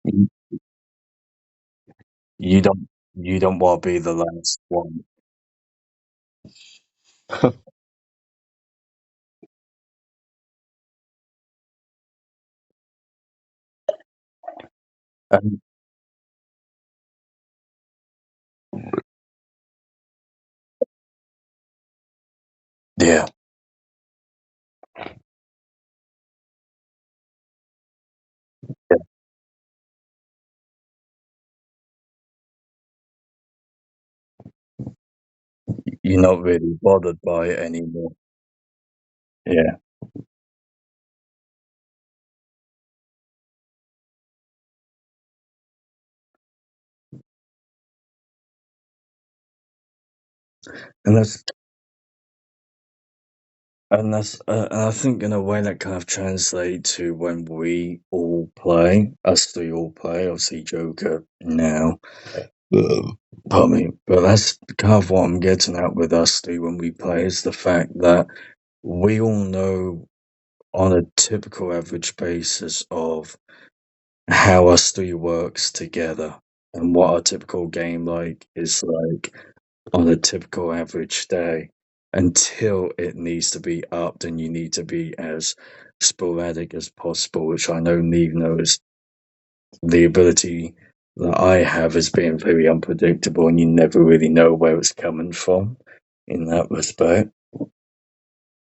You you don't you don't want to be the last one. Um, yeah, you're not really bothered by it anymore. Yeah, and And I think in a way that kind of translates to when we all play, us three all play. Obviously, Joker now. Pardon me, but that's kind of what I'm getting at with us three when we play is the fact that we all know on a typical average basis of how us three works together and what our typical game is like on a typical average day until it needs to be upped and you need to be as sporadic as possible, which I know Neve knows the ability that I have is being very unpredictable and you never really know where it's coming from in that respect.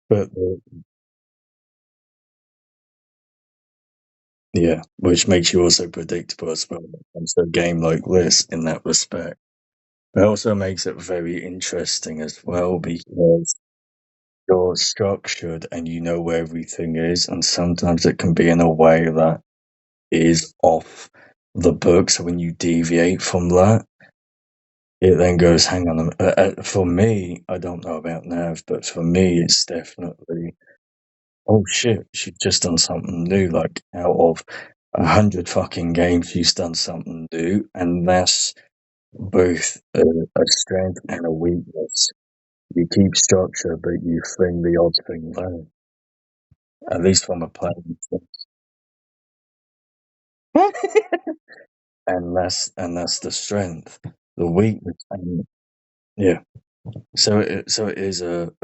But yeah, which makes you also predictable as well when it comes to a game like this in that respect. It also makes it very interesting as well because you're structured and you know where everything is, and sometimes it can be in a way that is off the book. So when you deviate from that, it then goes, hang on a minute. For me, I don't know about Nav, but for me, it's definitely, oh shit, she's just done something new. Like out of 100 fucking games, she's done something new, and that's both a strength and a weakness. You keep structure, but you fling the odd thing down. At least from a playing sense. And that's the strength. The weakness, yeah. So it is a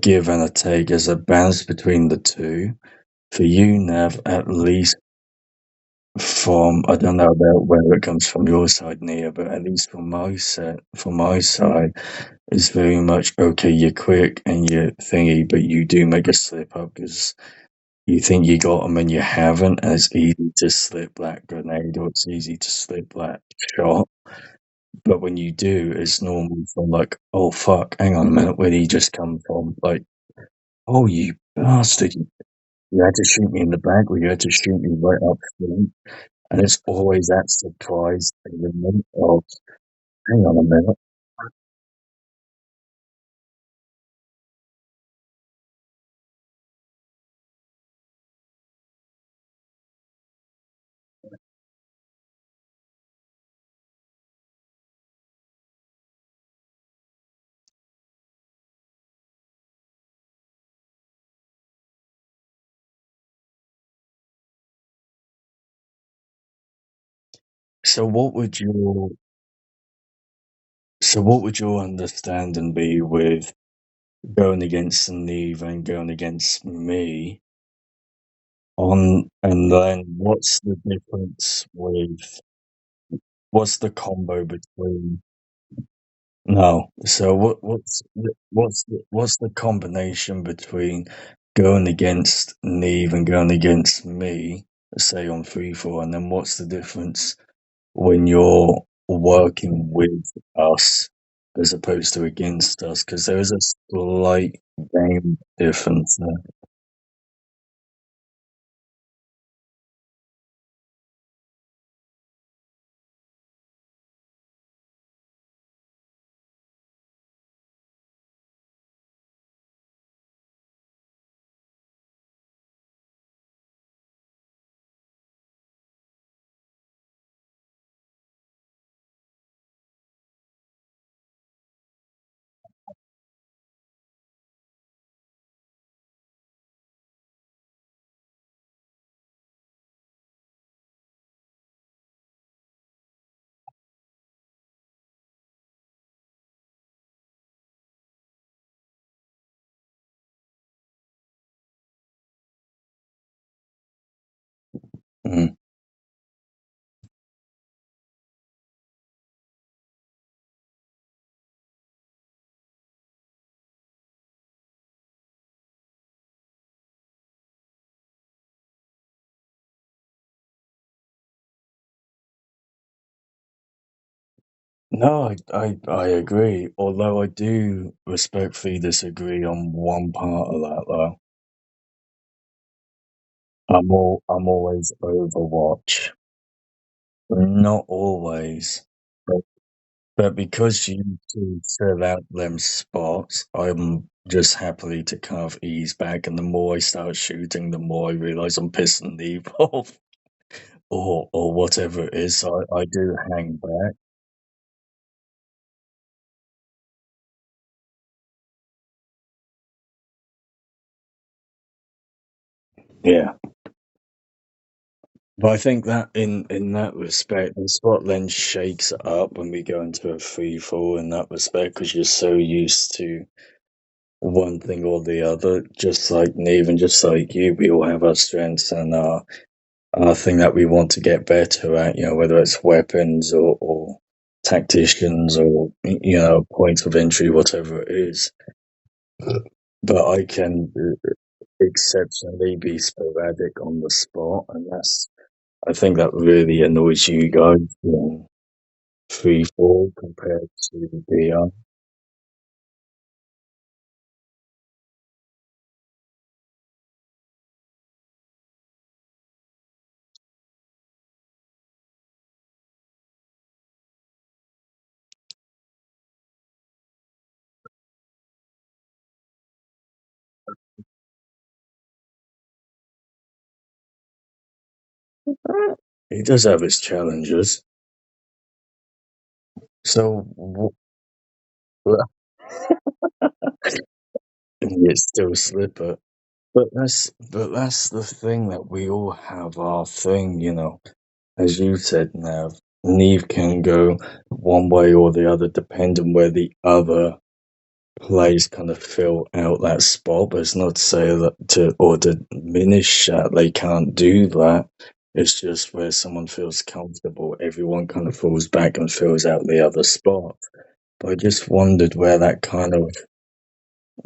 give and a take as a balance between the two. For you, Nav, at least from I don't know about where it comes from your side, Nia, but at least from my side, it's very much okay. You're quick and you're thingy, but you do make a slip up because you think you got them and you haven't, and it's easy to slip that grenade or it's easy to slip that shot. But when you do, it's normal from like, oh fuck, hang on a minute, where did he just come from? Like, oh you bastard, you had to shoot me in the back or you had to shoot me right up front. And it's always that surprise element of, hang on a minute. So what would your understanding be with going against Neve and going against me on, and then what's the difference with what's the combo between no? So what's the combination between going against Neve and going against me, say on 3-4, and then what's the difference when you're working with us as opposed to against us? Because there is a slight game difference there. Mm. No, I agree. Although I do respectfully disagree on one part of that, though. I'm always Overwatch. Not always. But because you two fill out them spots, I'm just happily to kind of ease back, and the more I start shooting, the more I realise I'm pissing Neve off, or whatever it is. So I do hang back. Yeah. But I think that in that respect, that's what then shakes it up when we go into a free fall in that respect, because you're so used to one thing or the other. Just like Neve and just like you, we all have our strengths and our thing that we want to get better at. You know, whether it's weapons or tacticians or points of entry, whatever it is. But I can exceptionally be sporadic on the spot, and I think that really annoys you guys in free fall compared to VR. It does have its challenges. So, and yet still slipper. But that's the thing that we all have our thing, As you said, Nav, Neve can go one way or the other, depending where the other plays kind of fill out that spot. But it's not to say that to diminish that they can't do that. It's just where someone feels comfortable, everyone kind of falls back and fills out the other spot. But I just wondered where that kind of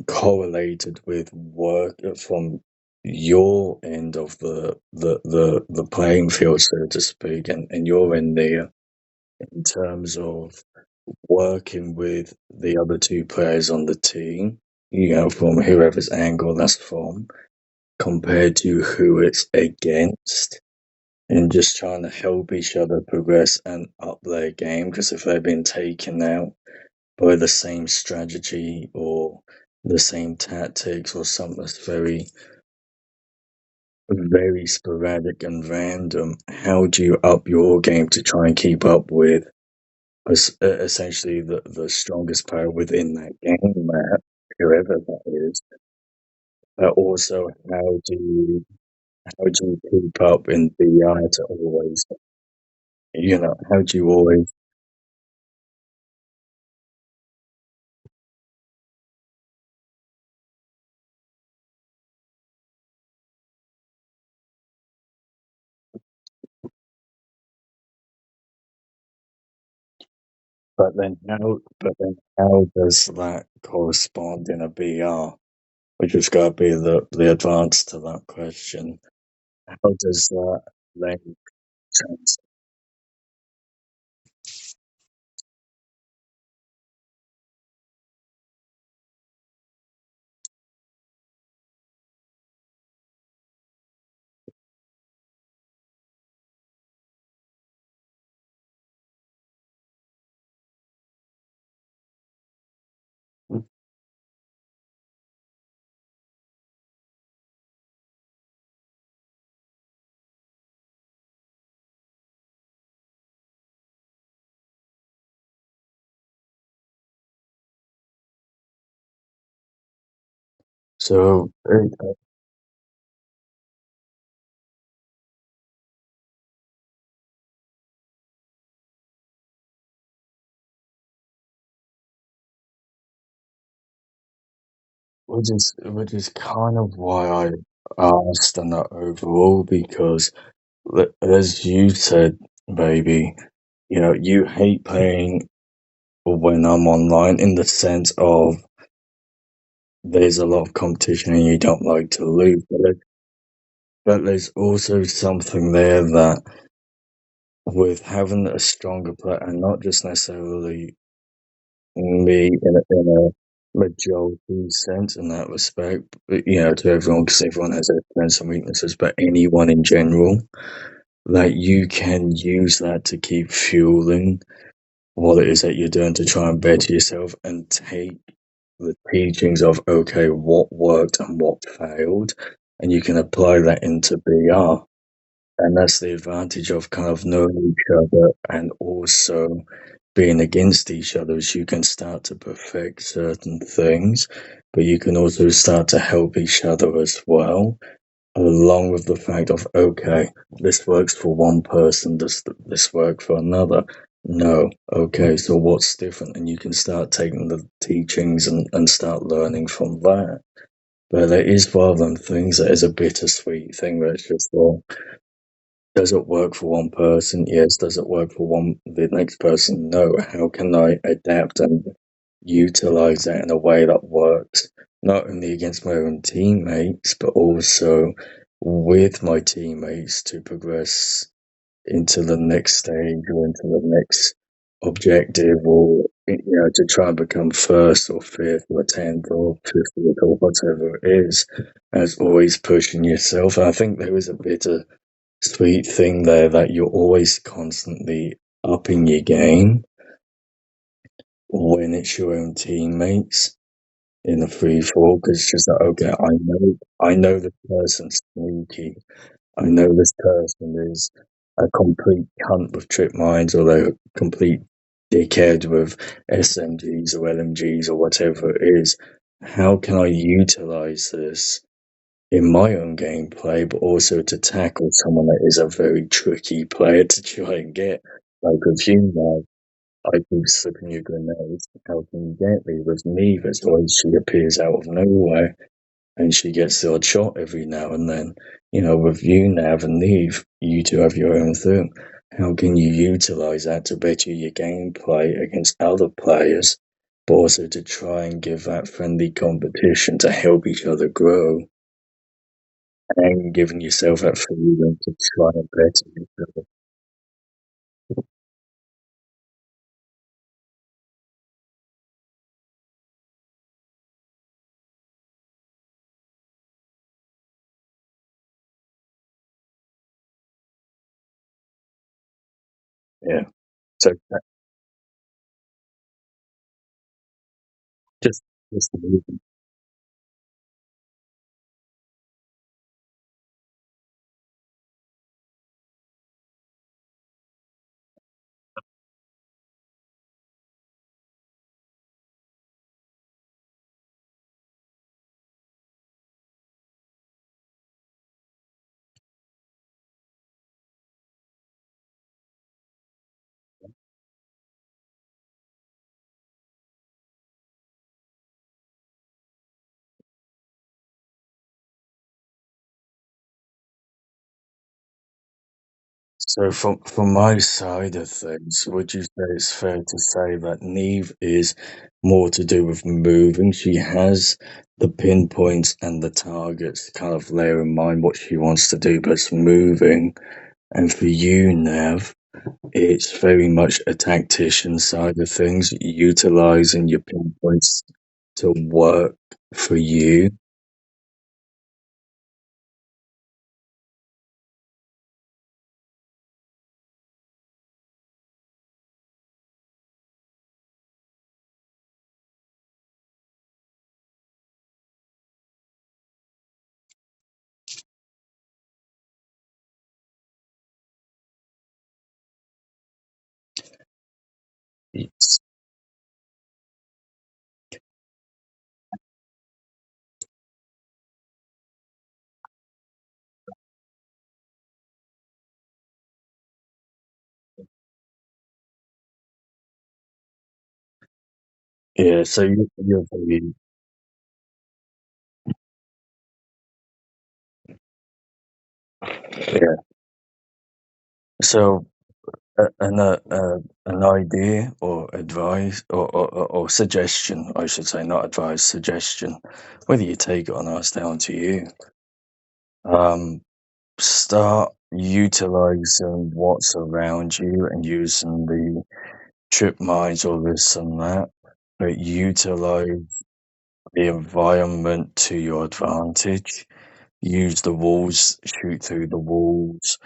correlated with work from your end of the playing field, so to speak, and your end there in terms of working with the other two players on the team, from whoever's angle that's from, compared to who it's against, and just trying to help each other progress and up their game. Because if they've been taken out by the same strategy or the same tactics or something that's very, very sporadic and random, how do you up your game to try and keep up with essentially the strongest player within that game map, whoever that is? But also, how do you keep up in VR to always, how do you always? But then how does that correspond in a VR? Which has got to be the advance to that question. How does that then trans? So, which is kind of why I asked on that overall, because as you said, baby, you hate playing when I'm online in the sense of there's a lot of competition and you don't like to lose. But there's also something there that with having a stronger player, and not just necessarily me in a majority sense in that respect, but, to everyone, because everyone has their strengths and weaknesses, but anyone in general, that you can use that to keep fueling what it is that you're doing to try and better yourself and take the teachings of, okay, what worked and what failed, and you can apply that into BR. And that's the advantage of kind of knowing each other and also being against each other, is you can start to perfect certain things, but you can also start to help each other as well, along with the fact of, okay, this works for one person, does this work for another? No. Okay, so what's different? And you can start taking the teachings and start learning from that. But it is one of them things that is a bittersweet thing where it's just, well, does it work for one person? Yes. Does it work for the next person? No. How can I adapt and utilize that in a way that works, not only against my own teammates, but also with my teammates to progress into the next stage or into the next objective, or to try and become first or fifth or tenth or 50th or whatever it is. As always pushing yourself. And I think there is a bit of sweet thing there that you're always constantly upping your game when it's your own teammates in a free fall, because it's just like, okay, I know this person's sneaky. I know this person is a complete cunt with trip mines, or they're a complete dickhead with SMGs or LMGs or whatever it is. How can I utilize this in my own gameplay, but also to tackle someone that is a very tricky player to try and get? Like with you now, I keep slipping you grenades. How can you get me? With me, that's why she appears out of nowhere and she gets the odd shot every now and then. With you, Nav and Neve, you two have your own thing. How can you utilize that to better your gameplay against other players, but also to try and give that friendly competition to help each other grow, and giving yourself that freedom to try and better each other? Yeah. So just, just So from my side of things, would you say it's fair to say that Neve is more to do with moving? She has the pinpoints and the targets kind of there in mind what she wants to do, but it's moving. And for you, Nav, it's very much a tactician side of things, utilizing your pinpoints to work for you. Yes. Yeah, so you're very, yeah. So an idea or advice or suggestion, I should say, not advice, suggestion. Whether you take it or not, it's down to you. Start utilizing what's around you and using the trip mines or this and that, but utilize the environment to your advantage. Use the walls, shoot through the walls,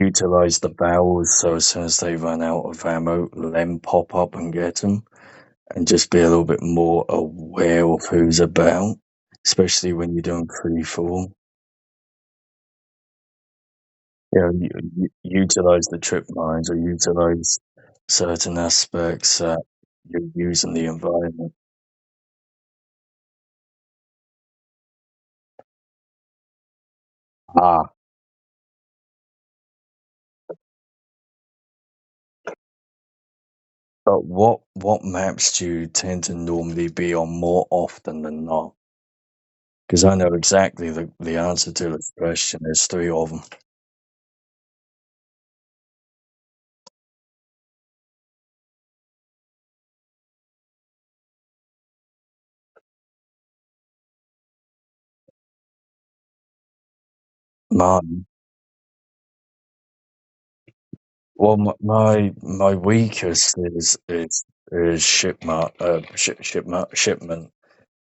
utilize the barrels so as soon as they run out of ammo, then pop up and get them, and just be a little bit more aware of who's about, especially when you're doing free fall. Utilize the trip mines or utilize certain aspects that you're using the environment. Ah, but what maps do you tend to normally be on more often than not? Because I know exactly the answer to this question. There's three of them. Mine. Well, my weakest is shipment.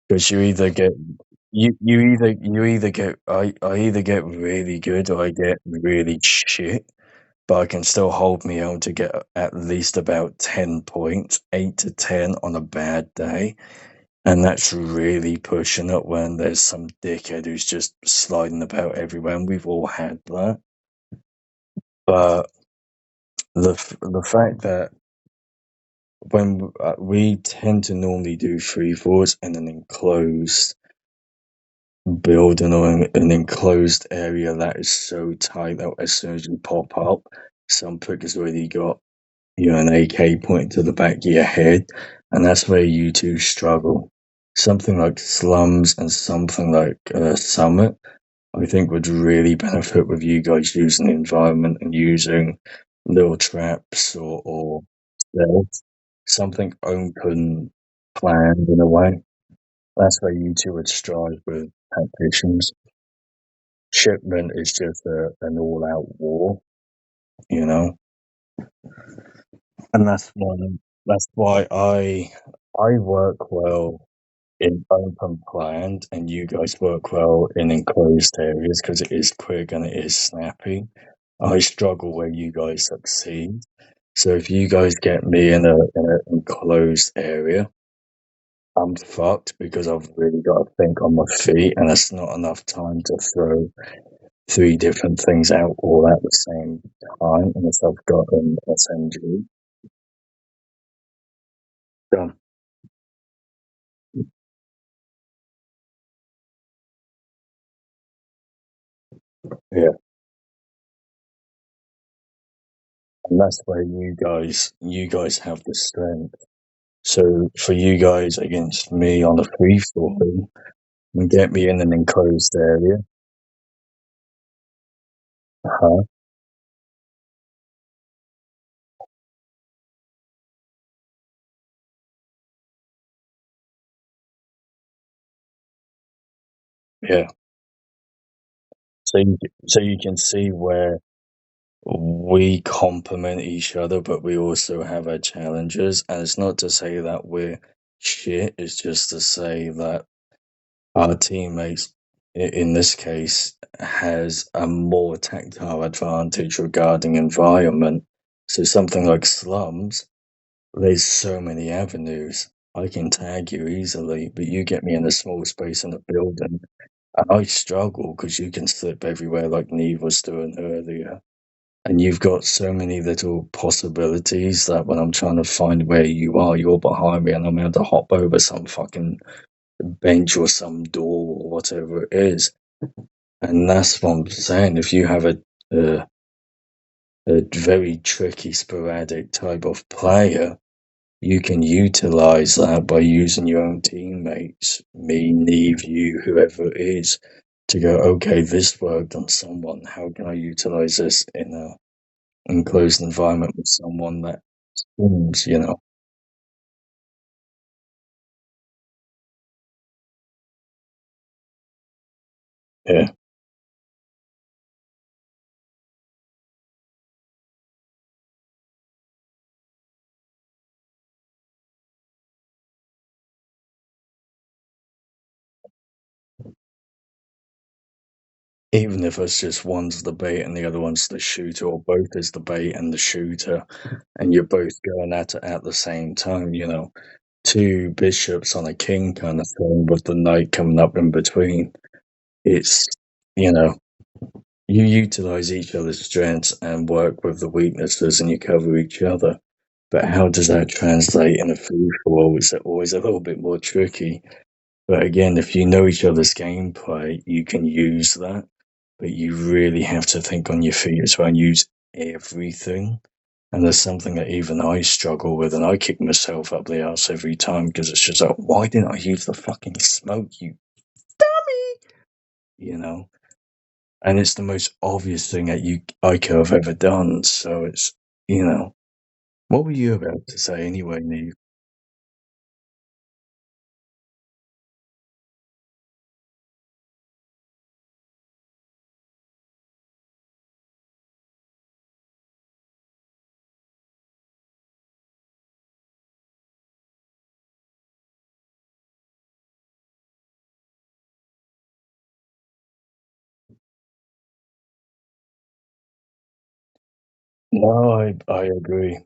Because you either get I either get really good or I get really shit, but I can still hold me own to get at least about 10 points, 8 to 10 on a bad day. And that's really pushing it when there's some dickhead who's just sliding about everywhere, and we've all had that. But the fact that when we tend to normally do free falls in an enclosed building or an enclosed area that is so tight that as soon as you pop up, some prick has already got an AK pointing to the back of your head, and that's where you two struggle. Something like slums and something like Summit, I think would really benefit with you guys using the environment and using little traps or stealth, something open, planned in a way. That's where you two would strive with tacticians. Shipment is just an all-out war, you know, and that's why I work well in open planned, and you guys work well in enclosed areas because it is quick and it is snappy. I struggle where you guys succeed. So if you guys get me in an enclosed area, I'm fucked because I've really got to think on my feet, and it's not enough time to throw three different things out all at the same time unless I've got an SMG. Done. Yeah. And that's where you guys have the strength. So for you guys against me on a free fall and get me in an enclosed area. Uh-huh. Yeah. So you can see where we complement each other, but we also have our challenges. And it's not to say that we're shit. It's just to say that our teammates, in this case, has a more tactile advantage regarding environment. So something like slums, there's so many avenues. I can tag you easily, but you get me in a small space in a building, and I struggle because you can slip everywhere like Neve was doing earlier. And you've got so many little possibilities that when I'm trying to find where you are, you're behind me and I'm able to hop over some fucking bench or some door or whatever it is. And that's what I'm saying. If you have a very tricky, sporadic type of player, you can utilize that by using your own teammates, me, Neve, you, whoever it is, to go, okay, this worked on someone. How can I utilize this in a enclosed environment with someone that seems, yeah. even if it's just one's the bait and the other one's the shooter, or both is the bait and the shooter, and you're both going at it at the same time, you know, two bishops on a king kind of thing with the knight coming up in between. It's, you know, you utilize each other's strengths and work with the weaknesses and you cover each other. But how does that translate in a free for all? It's always a little bit more tricky. But again, if you know each other's gameplay, you can use that. But you really have to think on your feet as well and use everything. And there's something that even I struggle with, and I kick myself up the ass every time because it's just like, why didn't I use the fucking smoke, you dummy? You know? And it's the most obvious thing that I could have ever done. So it's, you know. What were you about to say anyway, Neve? No, I agree.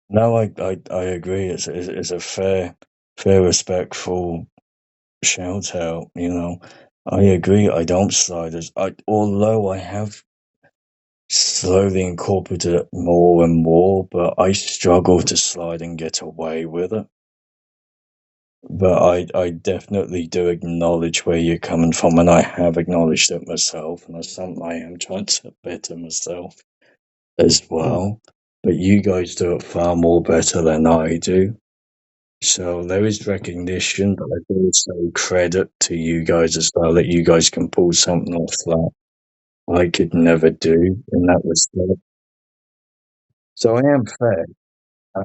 No, I agree. It's a fair, respectful shout out. You know, I agree. I don't slide as although I have slowly incorporated it more and more, but I struggle to slide and get away with it. But I definitely do acknowledge where you're coming from, and I have acknowledged it myself, and that's something I am trying to better myself as well. But you guys do it far more better than I do. So there is recognition, but there's also credit to you guys as well that you guys can pull something off that I could never do in that respect. So I am fair. I,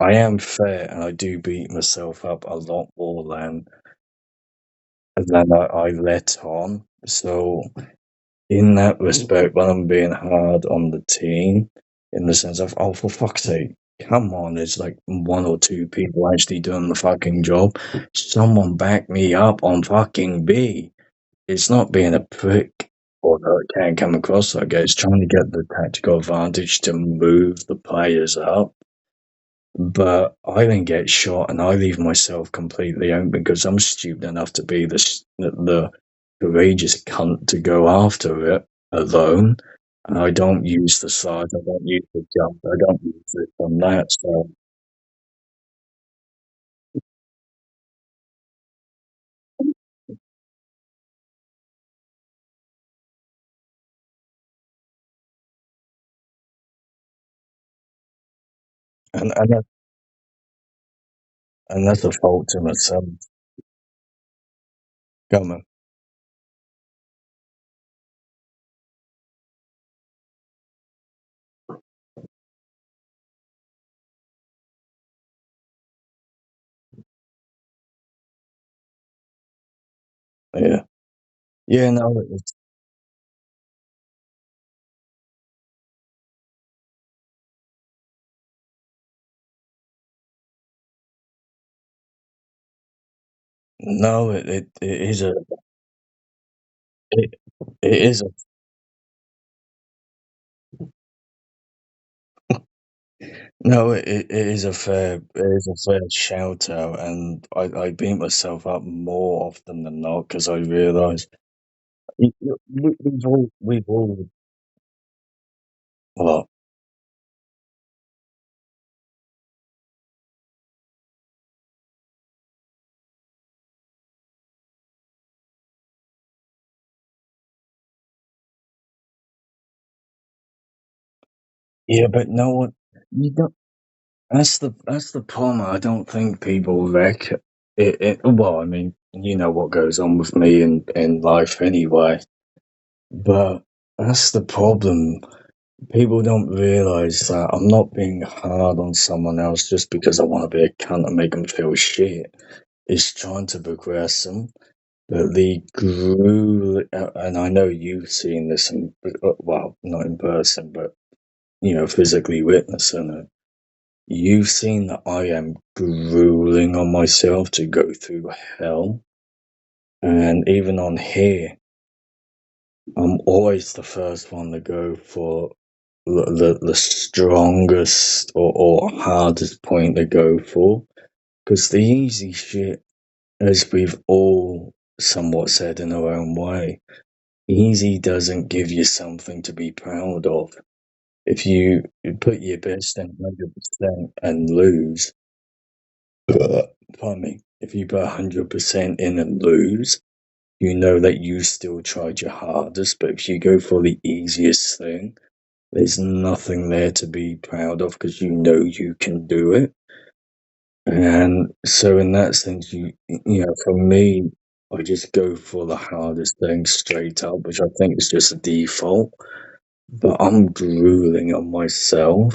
I am fair, and I do beat myself up a lot more than I let on. So in that respect, when I'm being hard on the team, in the sense of, oh, for fuck's sake, come on, there's like one or two people actually doing the fucking job. Someone back me up on fucking B. It's not being a prick or that it can't come across like that. It's trying to get the tactical advantage to move the players up. But I then get shot and I leave myself completely open because I'm stupid enough to be the courageous cunt to go after it alone. And I don't use the slide, I don't use the jump, I don't use this and that. So, and, and that's a fault to myself. Come on. Yeah. Yeah, no, no, it is it, it is a no, it is a fair shout out, and I beat myself up more often than not because I realise we've all well, yeah, but no one you don't. That's the problem. I don't think people wreck it. Well, I mean, you know what goes on with me in life anyway, but that's the problem. People don't realise that I'm not being hard on someone else just because I want to be a cunt and make them feel shit. It's trying to progress them. But the gruel, and I know you've seen this, well, not in person, but physically witnessing it. You've seen that I am grueling on myself to go through hell. And even on here, I'm always the first one to go for the strongest or hardest point to go for. Because the easy shit, as we've all somewhat said in our own way, easy doesn't give you something to be proud of. If you put your best in 100% and lose, pardon me, if you put 100% in and lose, you know that you still tried your hardest. But if you go for the easiest thing, there's nothing there to be proud of because you know you can do it. And so, in that sense, for me, I just go for the hardest thing straight up, which I think is just a default. But I'm drooling on myself,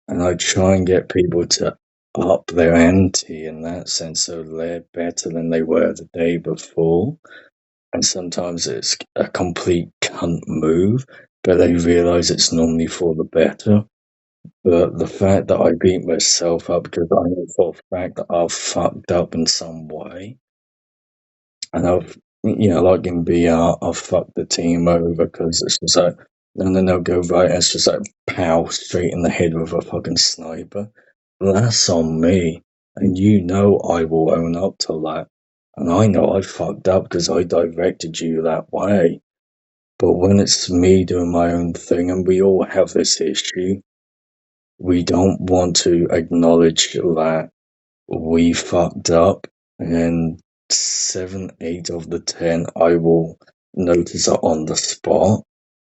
and I try and get people to up their ante in that sense, so they're better than they were the day before. And sometimes it's a complete cunt move, but they realize it's normally for the better. But the fact that I beat myself up because I know for a fact that I've fucked up in some way, and like in BR, I've fucked the team over because it's just like, no, go right. It's just like, pow, straight in the head with a fucking sniper. That's on me. And I will own up to that. And I know I fucked up because I directed you that way. But when it's me doing my own thing, and we all have this issue, we don't want to acknowledge that we fucked up, and 7, 8 of the 10 I will notice are on the spot,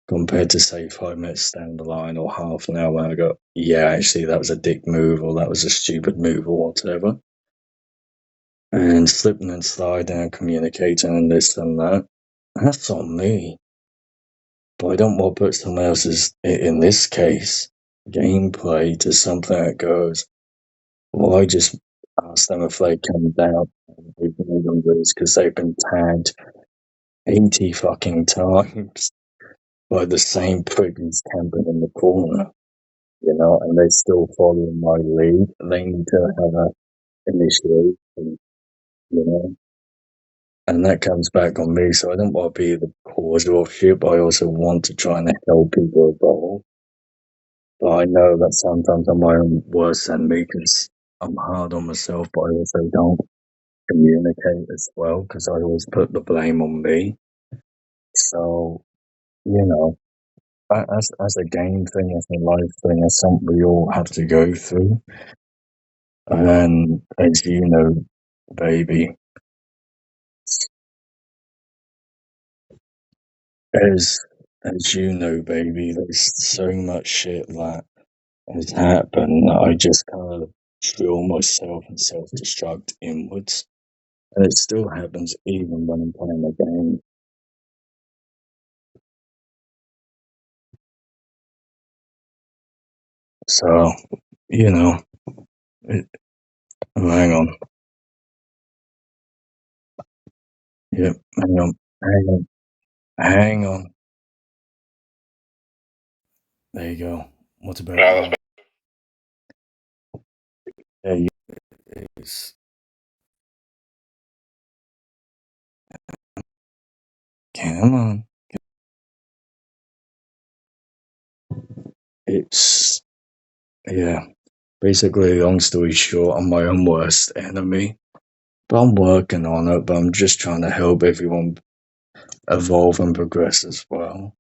compared to say 5 minutes down the line or half an hour when I go, yeah, actually that was a dick move or that was a stupid move or whatever. And slipping and sliding and communicating and this and that, that's on me. But I don't want to put someone else's, in this case, gameplay to something that goes, well, I just asked them if they come down and we made them lose because they've been tagged 80 fucking times by the same prick who's camping in the corner, and they still follow my lead. They need to have a initiation, you know, and that comes back on me. So I don't want to be the cause of shit, but I also want to try and help people evolve. But I know that sometimes I'm my own worst enemy because I'm hard on myself, but I also don't communicate as well because I always put the blame on me. So, as a game thing, as a life thing, as something we all have to go through. And as you know, baby, as you know, baby, there's so much shit that has happened that I just kind of drill myself and self-destruct inwards. And it still happens even when I'm playing the game. So, it, hang on. Yep, hang on. There you go. What about now? There you is. Come on. It's, yeah. Basically, long story short, I'm my own worst enemy. But I'm working on it, but I'm just trying to help everyone evolve and progress as well.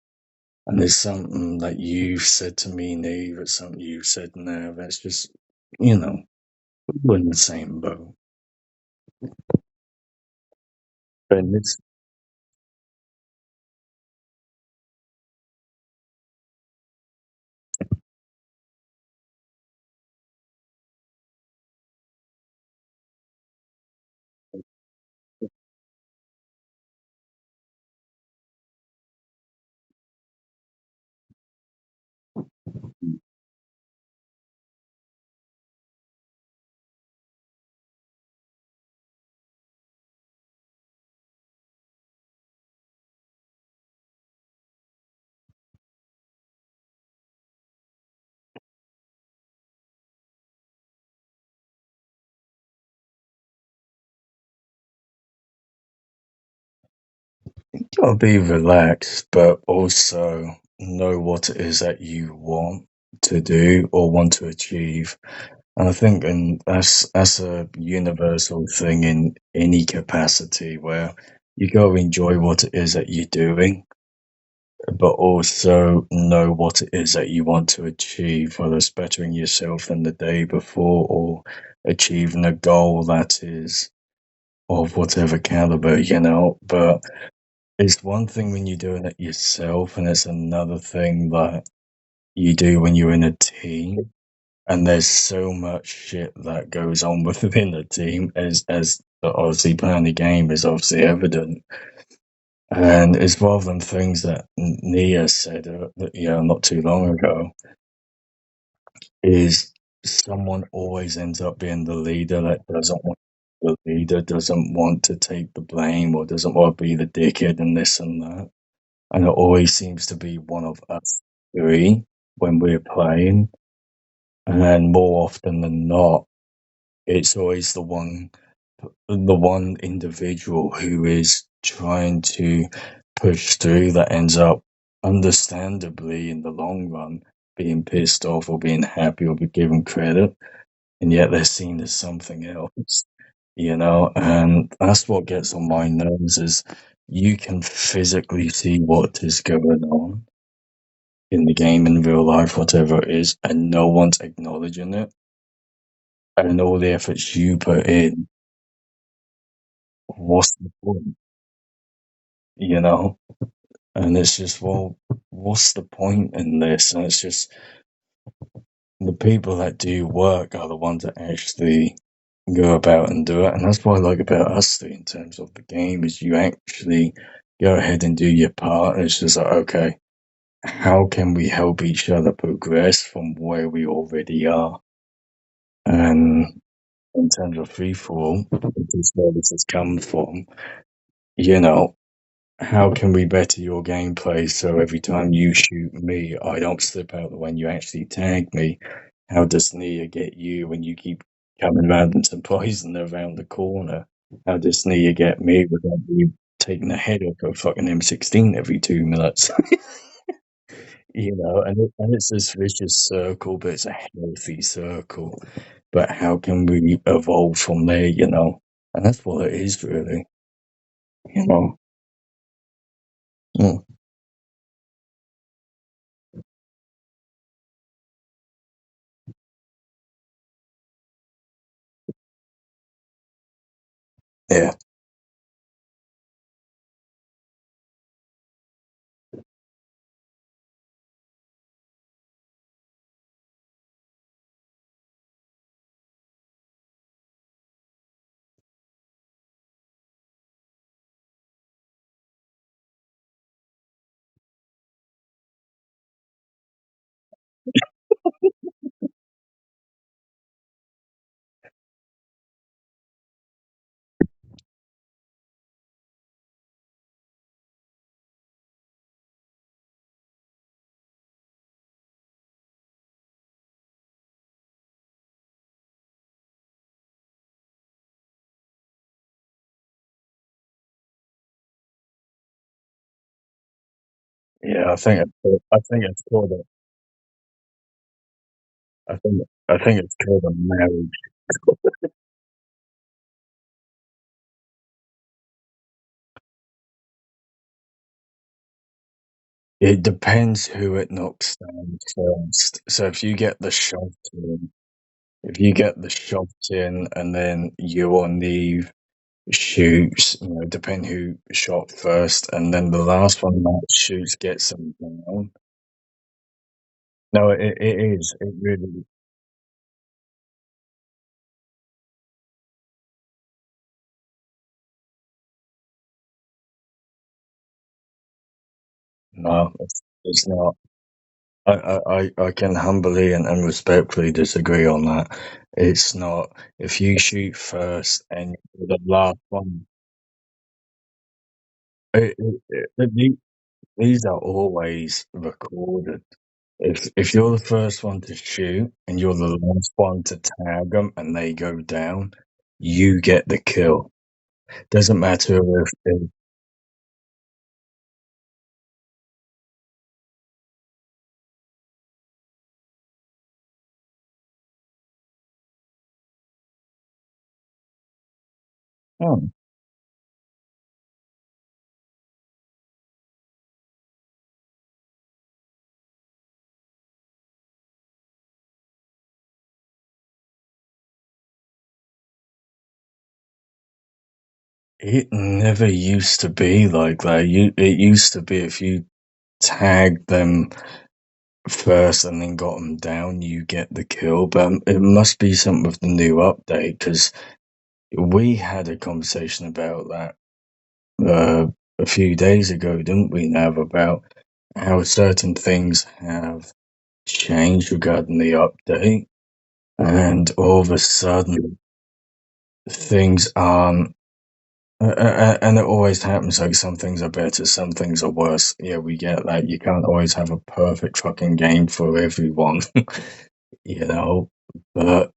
And it's something that you've said to me, Neve. It's something you've said now. That's just, we're in the same boat. And it's, gotta be relaxed, but also know what it is that you want to do or want to achieve. And I think, and that's a universal thing in any capacity where you gotta enjoy what it is that you're doing, but also know what it is that you want to achieve, whether it's bettering yourself than the day before or achieving a goal that is of whatever caliber, But it's one thing when you're doing it yourself, and it's another thing that you do when you're in a team. And there's so much shit that goes on within a team, as obviously playing the game is obviously evident. And it's one of them things that Nia said, not too long ago, is someone always ends up being the leader that doesn't want the leader, doesn't want to take the blame, or doesn't want to be the dickhead and this and that. And it always seems to be one of us three when we're playing. And more often than not, it's always the one individual who is trying to push through that ends up, understandably, in the long run, being pissed off or being happy or be given credit, and yet they're seen as something else. And that's what gets on my nerves is you can physically see what is going on in the game, in real life, whatever it is, and no one's acknowledging it. And all the efforts you put in, what's the point? You know? And it's just, well, what's the point in this? And it's just the people that do work are the ones that actually go about and do it. And that's what I like about us three in terms of the game is you actually go ahead and do your part. And it's just like, okay, how can we help each other progress from where we already are? And in terms of free for all, which is where this has come from, you know, how can we better your gameplay so every time you shoot me, I don't slip out when you actually tag me? How does Nia get you when you keep coming round and surprising her around the corner? How does Nia get me without you taking a head off a fucking M16 every 2 minutes? And it's this vicious circle, but it's a healthy circle. But how can we evolve from there? And that's what it is, really. You know. Mm, yeah. Yeah, I think it's called I think it's called a marriage. It depends who it knocks down first. So if you get the shot in and then you on the shoots, depend who shot first, and then the last one that shoots gets them down. No, it is. It really no, it's not. I can humbly and respectfully disagree on that. It's not. If you shoot first and you're the last one, these are always recorded. If you're the first one to shoot and you're the last one to tag them and they go down, you get the kill. Doesn't matter if Oh. It never used to be like that. It used to be if you tagged them first and then got them down, you get the kill. But it must be something with the new update because we had a conversation about that a few days ago, didn't we, Nav, about how certain things have changed regarding the update, and all of a sudden things aren't. And it always happens. Like some things are better, some things are worse. Yeah, we get that. You can't always have a perfect fucking game for everyone, you know. But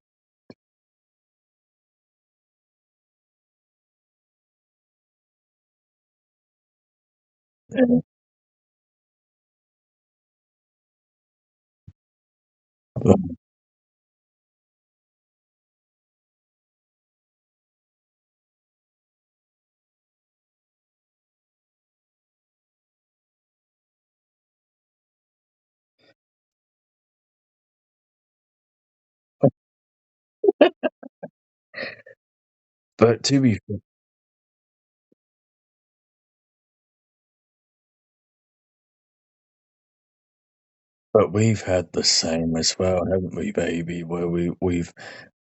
but to be fair, but we've had the same as well, haven't we, baby? Where we've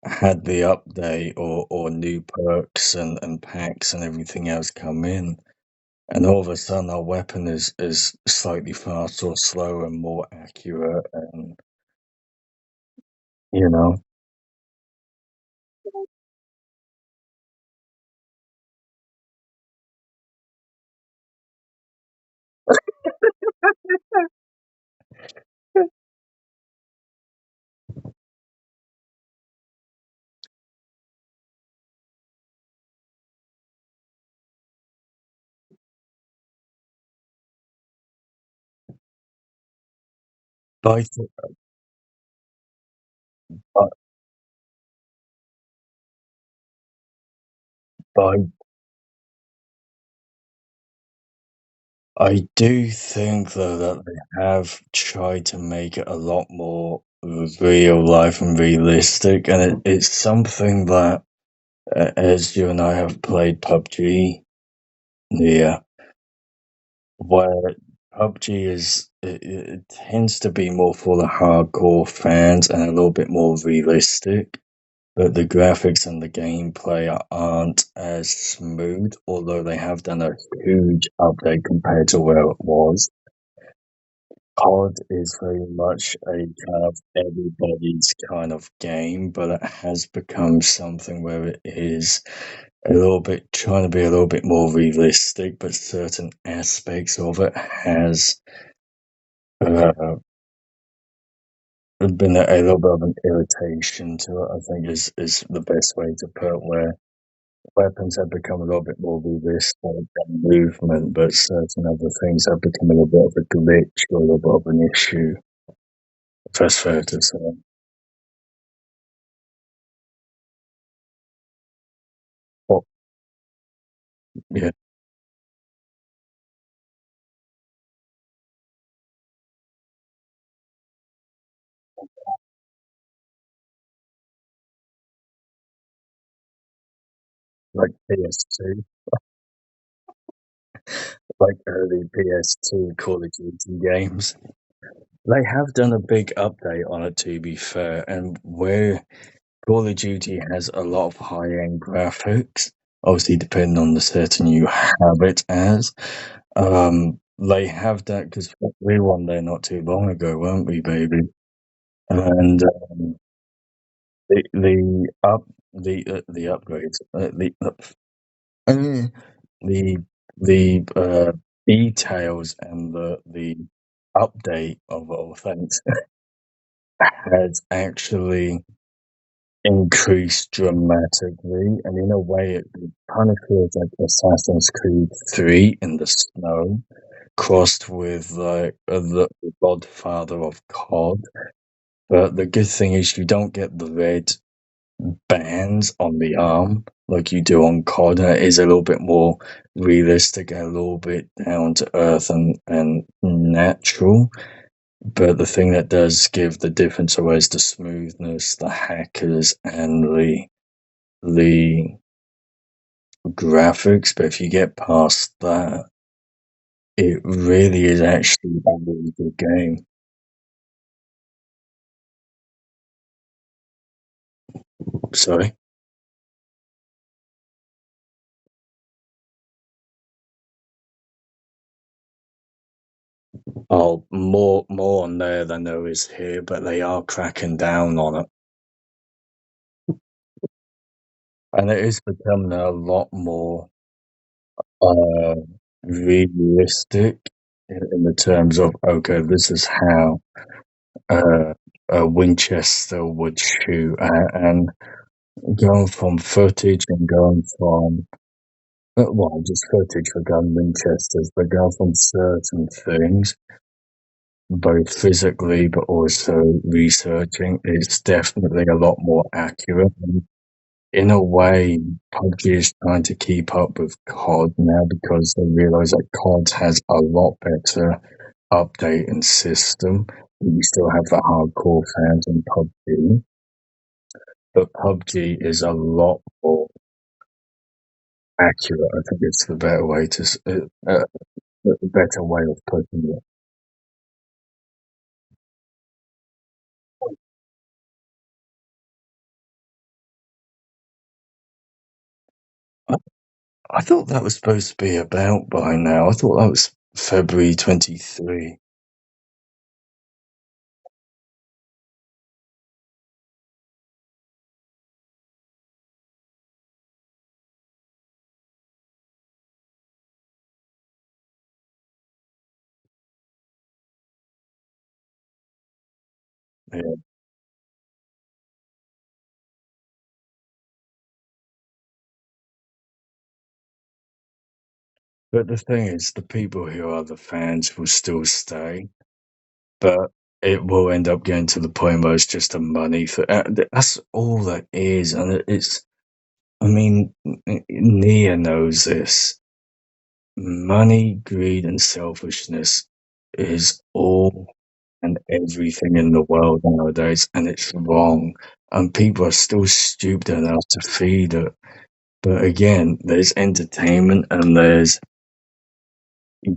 had the update or new perks and packs and everything else come in, and all of a sudden our weapon is slightly faster or slower and more accurate, and you know. But I, th- but, but I do think though that they have tried to make it a lot more real life and realistic, and it's something that, as you and I have played PUBG, yeah, where PUBG it tends to be more for the hardcore fans and a little bit more realistic, but the graphics and the gameplay aren't as smooth, although they have done a huge update compared to where it was. COD is very much a kind of everybody's kind of game, but it has become something where it is a little bit trying to be a little bit more realistic, but certain aspects of it has uh, been a little bit of an irritation to it. I think is the best way to put it, where weapons have become a little bit more realistic and movement, but certain other things have become a little bit of a glitch or a little bit of an issue. If that's fair to say. Well, yeah, like PS2, like early PS2 Call of Duty games. They have done a big update on it, to be fair, and where Call of Duty has a lot of high-end graphics, obviously depending on the setting you have it as. They have that because we won there not too long ago, weren't we, baby? And the upgrades, uh, the the details and the update of all things has actually increased dramatically, and in a way, it kind of feels like Assassin's Creed 3 in the snow, crossed with like the Godfather of COD. But the good thing is, you don't get the red bands on the arm like you do on COD. It is a little bit more realistic, a little bit down to earth and natural. But the thing that does give the difference away is the smoothness, the hackers, and the graphics. But if you get past that, it really is actually a really good game. Sorry. Oh, more on there than there is here, but they are cracking down on it. And it is becoming a lot more uh, realistic in the terms of, okay, this is how a Winchester would shoot, and going from footage and going from, well, just footage for gun Winchesters, but going from certain things, both physically but also researching, it's definitely a lot more accurate. And in a way, PUBG is trying to keep up with COD now because they realize that COD has a lot better update and system. You still have the hardcore fans in PUBG, but PUBG is a lot more accurate. I think it's the better way a better way of putting it. I, I thought that was supposed to be about by now. I thought that was February 23. Yeah. But the thing is, the people who are the fans will still stay, but it will end up getting to the point where it's just a money for. That's all that is, and it's. I mean, Nia knows this. Money, greed, and selfishness is all and everything in the world nowadays, and it's wrong. And people are still stupid enough to feed it. But again, there's entertainment and there's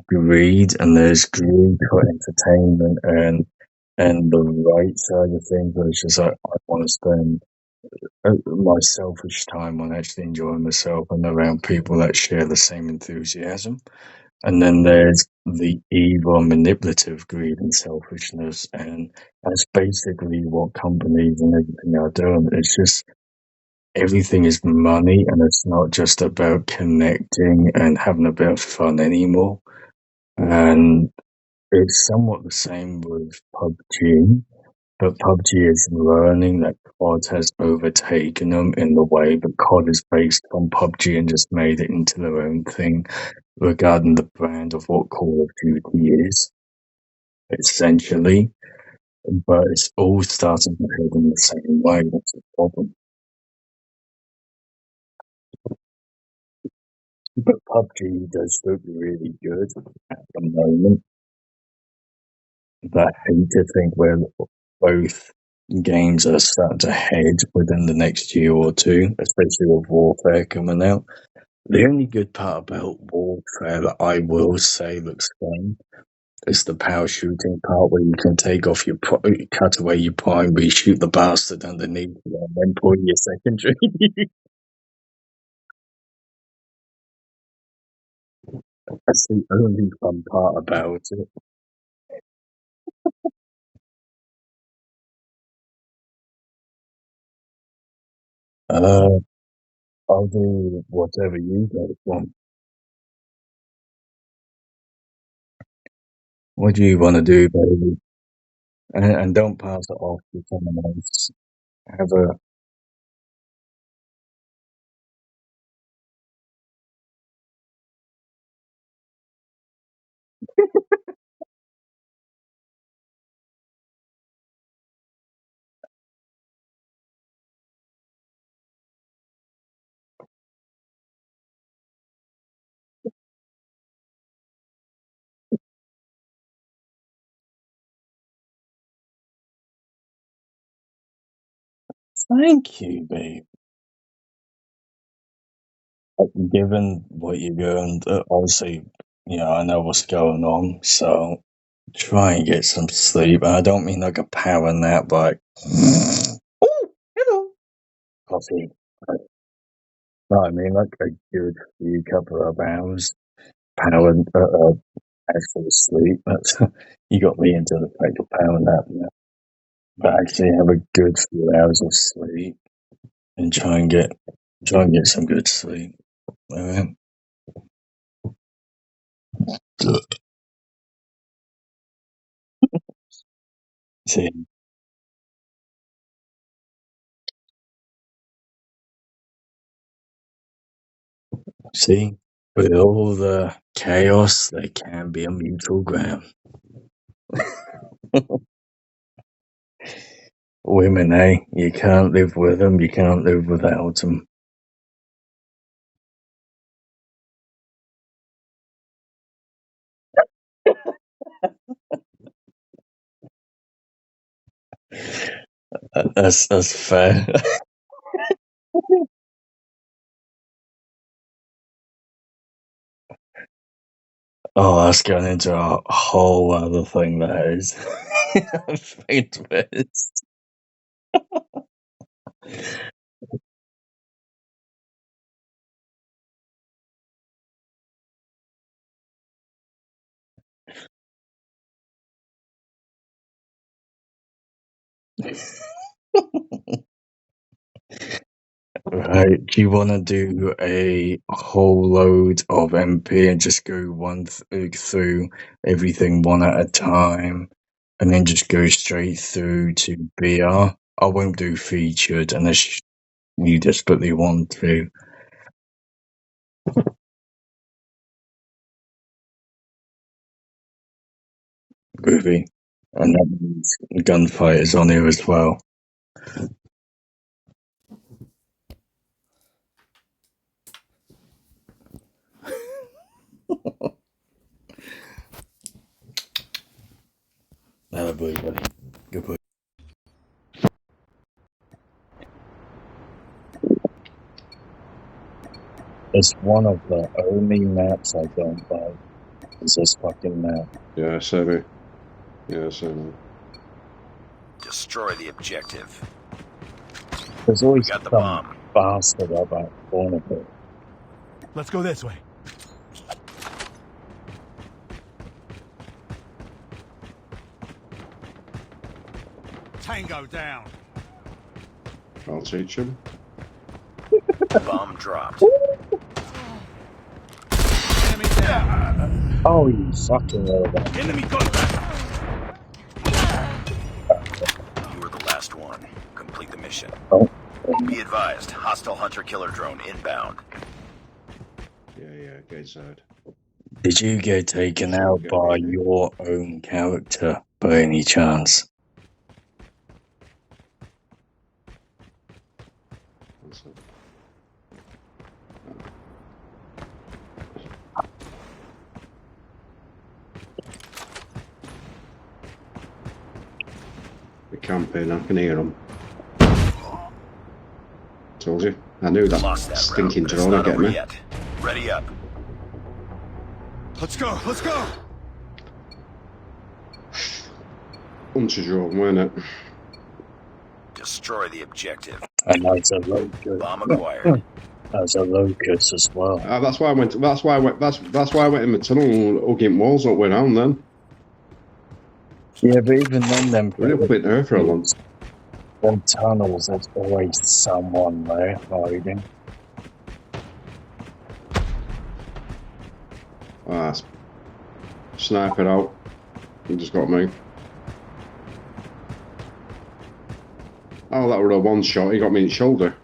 greed, and there's greed for entertainment and the right side of things, where it's just like I want to spend my selfish time on actually enjoying myself and around people that share the same enthusiasm. And then there's the evil, manipulative greed and selfishness, and that's basically what companies and everything are doing. It's just everything is money, and it's not just about connecting and having a bit of fun anymore. And it's somewhat the same with PUBG, but PUBG is learning that COD has overtaken them in the way, but COD is based on PUBG and just made it into their own thing regarding the brand of what Call of Duty is, essentially. But it's all starting to head in the same way. That's the problem. But PUBG does look really good at the moment. But I hate to think where both games are starting to head within the next year or two, especially with Warfare coming out. The only good part about Warfare that I will say looks fun is the parachuting part where you can take off cut away your primary, shoot the bastard underneath you, and then pull your secondary. That's the only fun part about it. Uh, I'll do whatever you guys want. What do you want to do, baby? And don't pass it off to someone else. Have a Thank you, babe. Given what you're going, obviously, I know what's going on, so try and get some sleep. And I don't mean like a power nap, like, oh, hello, coffee. No, I mean like a good few couple of hours power, actual sleep. That's you got me into the fact of power nap now. But actually have a good few hours of sleep and try and get some good sleep. Alright. See, with all the chaos, there can be a mutual ground. Women, eh? You can't live with them, you can't live without them. That's fair. Oh, that's going into a whole other thing, that is. Faintness. Right, do you want to do a whole load of MP and just go through everything one at a time, and then just go straight through to BR? I won't do featured unless you desperately want to. Groovy. And that means gunfight is on here as well. Another boy, buddy. Good boy. It's one of the only maps I don't buy. Is this fucking map. Yeah, so me. Yeah, so me. Destroy the objective. There's always Got the some bomb. bastard about corner pit. Let's go this way. Tango down. I'll teach him. Bomb dropped. Enemy down. Oh, you fucking robot. Enemy contact. You were the last one. Complete the mission. Oh. Be advised, hostile hunter-killer drone inbound. Yeah, go inside. Did you get taken out by your own character by any chance? They're camping, I can hear them. Told you. I knew that Lost that stinking round, but drone would get me. yet. Ready up. Let's go. Let's go. Hunter drone, weren't it? Destroy the objective. And that's a locust. Bomb acquired. That's a locust as well. That's why I went. That's why I went in the tunnel, hugging walls up way down then. Yeah, but even then, them We've been there for a long. them tunnels, there's always someone there hiding. Ah, sniper out. He just got me. Oh, that were a one shot. He got me in the shoulder.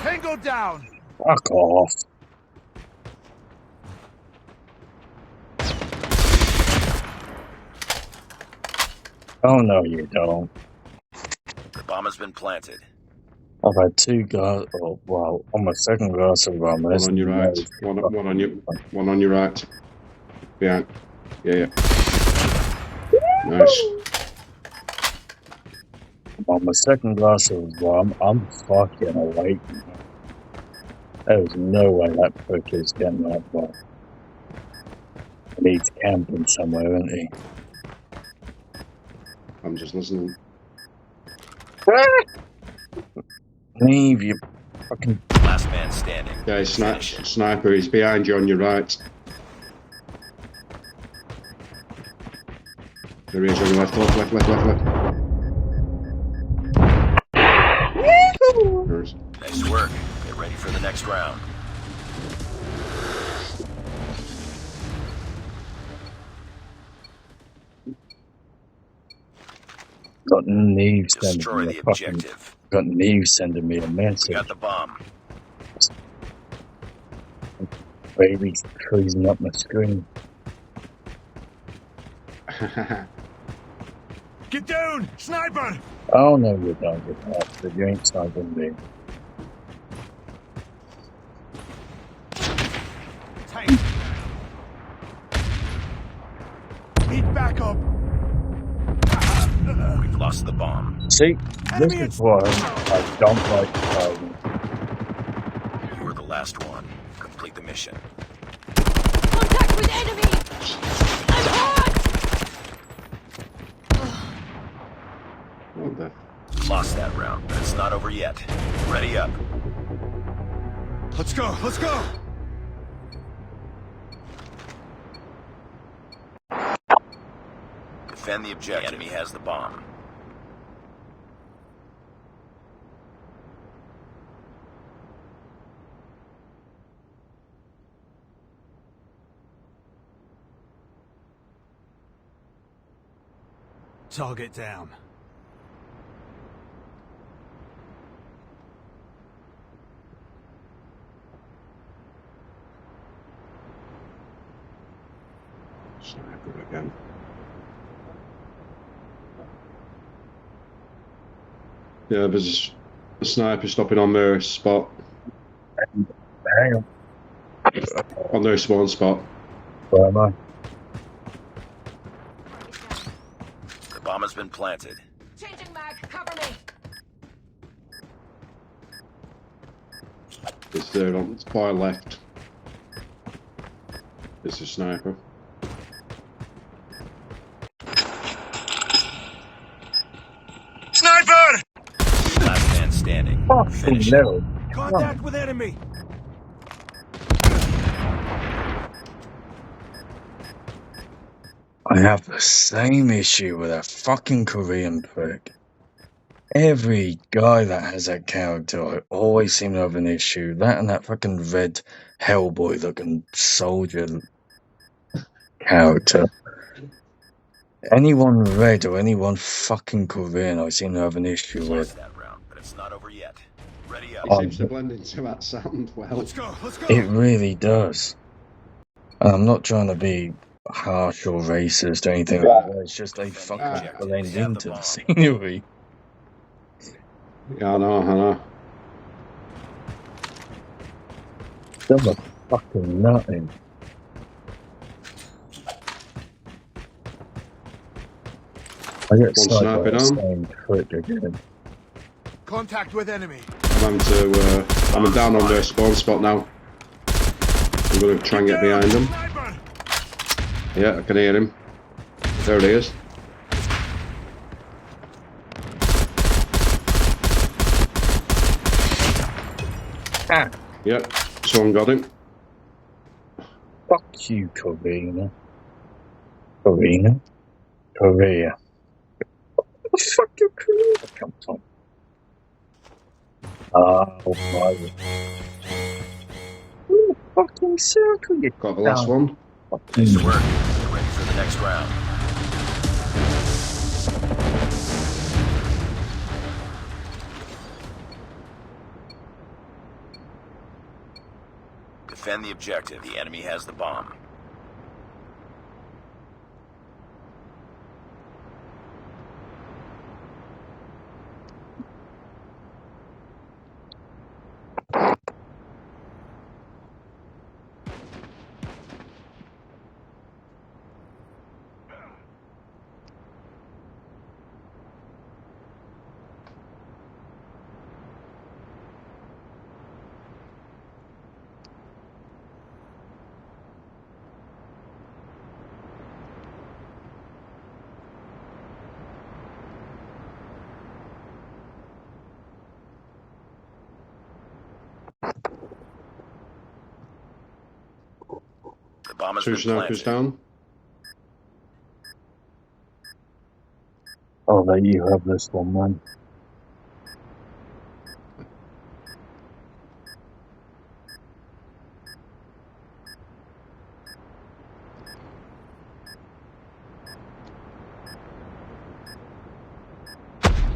Tango down. Fuck off. Oh no, you don't. The bomb has been planted. I've had two guys. Oh well, on my second glass of rum. One on your right. One on your right. Behind. Yeah. Nice. On my second glass of rum, I'm fucking awake now. There's no way that prick is getting that far. He's camping somewhere, isn't he? I'm just listening. Leave you fucking. Last man standing. Okay, Finish it. sniper, he's behind you on your right. There he is on your left. There is. Nice work. Get ready for the next round. Got Neve sending Destroy me the a fucking. objective. Got Neve sending me a We message. got the bomb. Baby's freezing up my screen. Get down! Sniper! Oh no, you don't get that, but you ain't sniping me. Tank. Need backup. We've lost the bomb. See, this Enemy is why I don't like fighting. You were the last one. Complete the mission. Contact with enemy! I'm hot! What the? Lost that round, but it's not over yet. Ready up. Let's go, let's go! Defend the objective. The enemy has the bomb. Target down. Sniper again. Yeah, there's a sniper stopping on their spot. Hang on. On their spawn spot. Where am I? The bomb has been planted. Changing mag, cover me! It's there on its far left. It's a sniper. Sniper! Last man standing. Fucking Finish it. no. Contact with enemy! I have the same issue with that fucking Korean prick. Every guy that has that character, I always seem to have an issue. That and that fucking red Hellboy looking soldier character. Anyone red or anyone fucking Korean, I seem to have an issue with. Lost that round, but it's not over yet. Ready up. He seems to blend into that sound well. Let's go, let's go! It really does. And I'm not trying to be harsh or racist or anything like that. It's just they fucking blend into the scenery. Yeah, I know. Them are fucking nothing. I get sniped by the same prick again. Contact with enemy. I'm down on their spawn spot now. I'm going to try and get behind them. Sniper! Yeah, I can hear him. There he is. Ah, Yep, someone got him. fuck you, Korea. Korea? Korea. Where the fuck did Korea come from? Oh, my. In the fucking circle, you Got the last one. Nice work. Get ready for the next round. Defend the objective. The enemy has the bomb. Bomb has 2 been snipers planted. down. I'll let you have this one, man.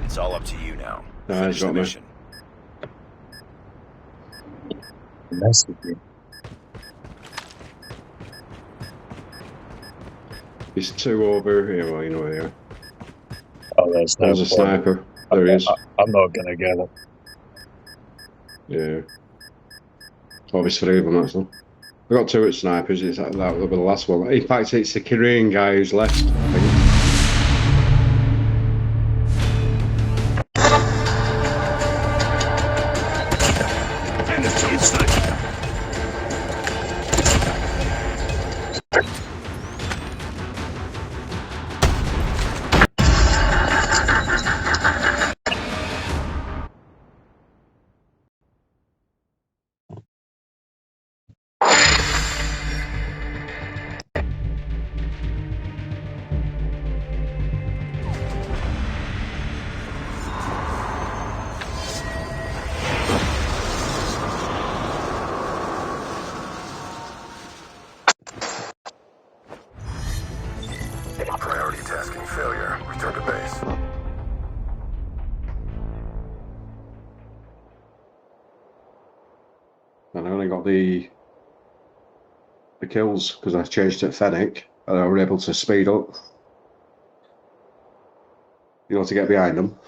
It's all up to you now. Nah, Finish he's got the me. mission. Mess with you. He's 2 over here. Well, you know where they are. Oh, there's no One's a point. sniper. There he is. I'm not gonna get it. Yeah. Oh, there's 3 of them, actually. I got 2 at snipers. It's that will be the last one. In fact, it's the Korean guy who's left, I think. Priority tasking failure. Return to base. And I only got the kills because I changed to Fennec, and I was able to speed up. You know, to get behind them.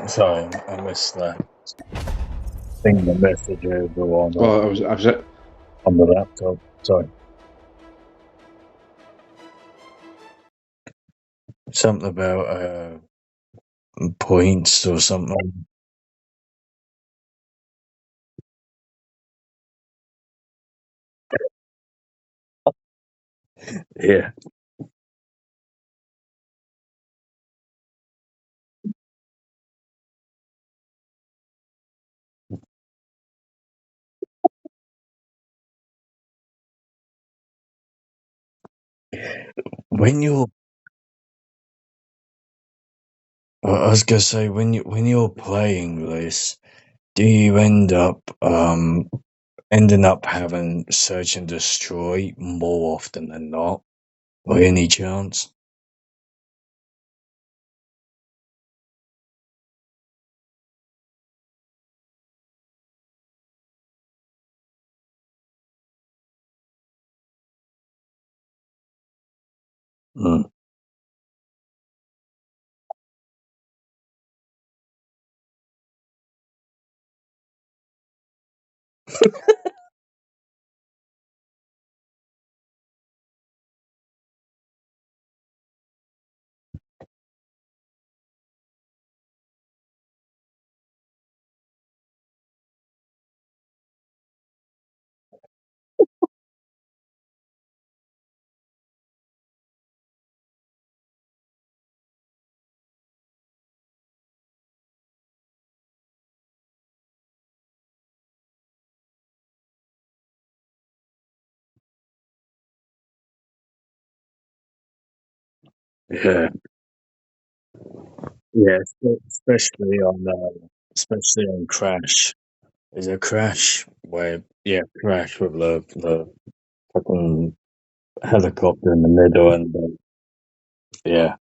Sorry, I missed that. Thing the message over Well, I was on the laptop. Sorry. Something about points or something. Yeah. When you're, I was gonna say when you're playing this, do you end up ending up having search and destroy more often than not, by any chance? Mm. Yeah, yeah, especially on Crash. Is a Crash where Crash with the fucking helicopter in the middle and yeah.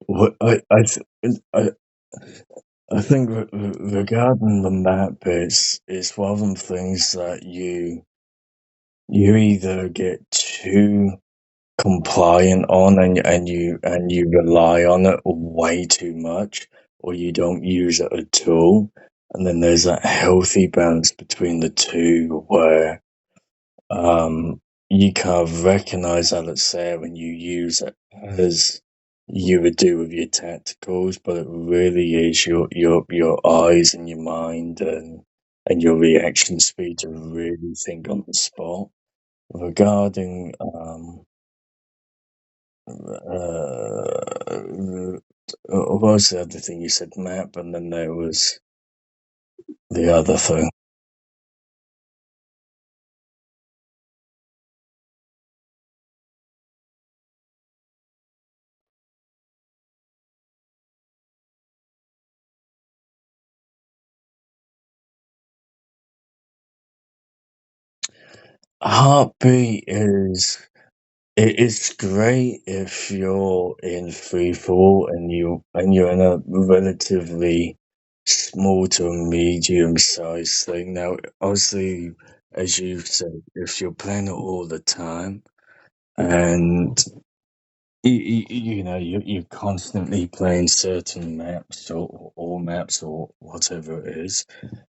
What I think regarding the map, it's one of them things that you either get too compliant on and you rely on it way too much, or you don't use it at all. And then there's that healthy balance between the two where um you kind of recognize that it's there when you use it as you would do with your tacticals, but it really is your eyes and your mind and your reaction speed to really think on the spot. Regarding what was the other thing you said? Map, and then there was the other thing. Heartbeat is it's great if you're in free fall and you're in a relatively small to a medium sized thing. Now, obviously, as you said, if you're playing it all the time and you know you're constantly playing certain maps or all maps or whatever it is,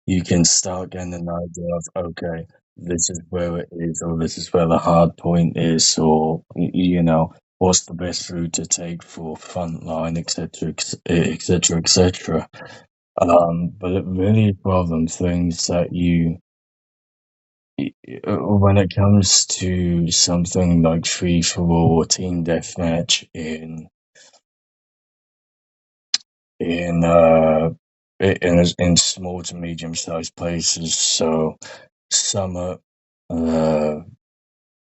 you can start getting an idea of okay, this is where it is, or this is where the hard point is, or you know what's the best route to take for front line, etc., etc., etc. But it really is one of them things that when it comes to something like free for all or team deathmatch in uh in small to medium sized places. So Summit,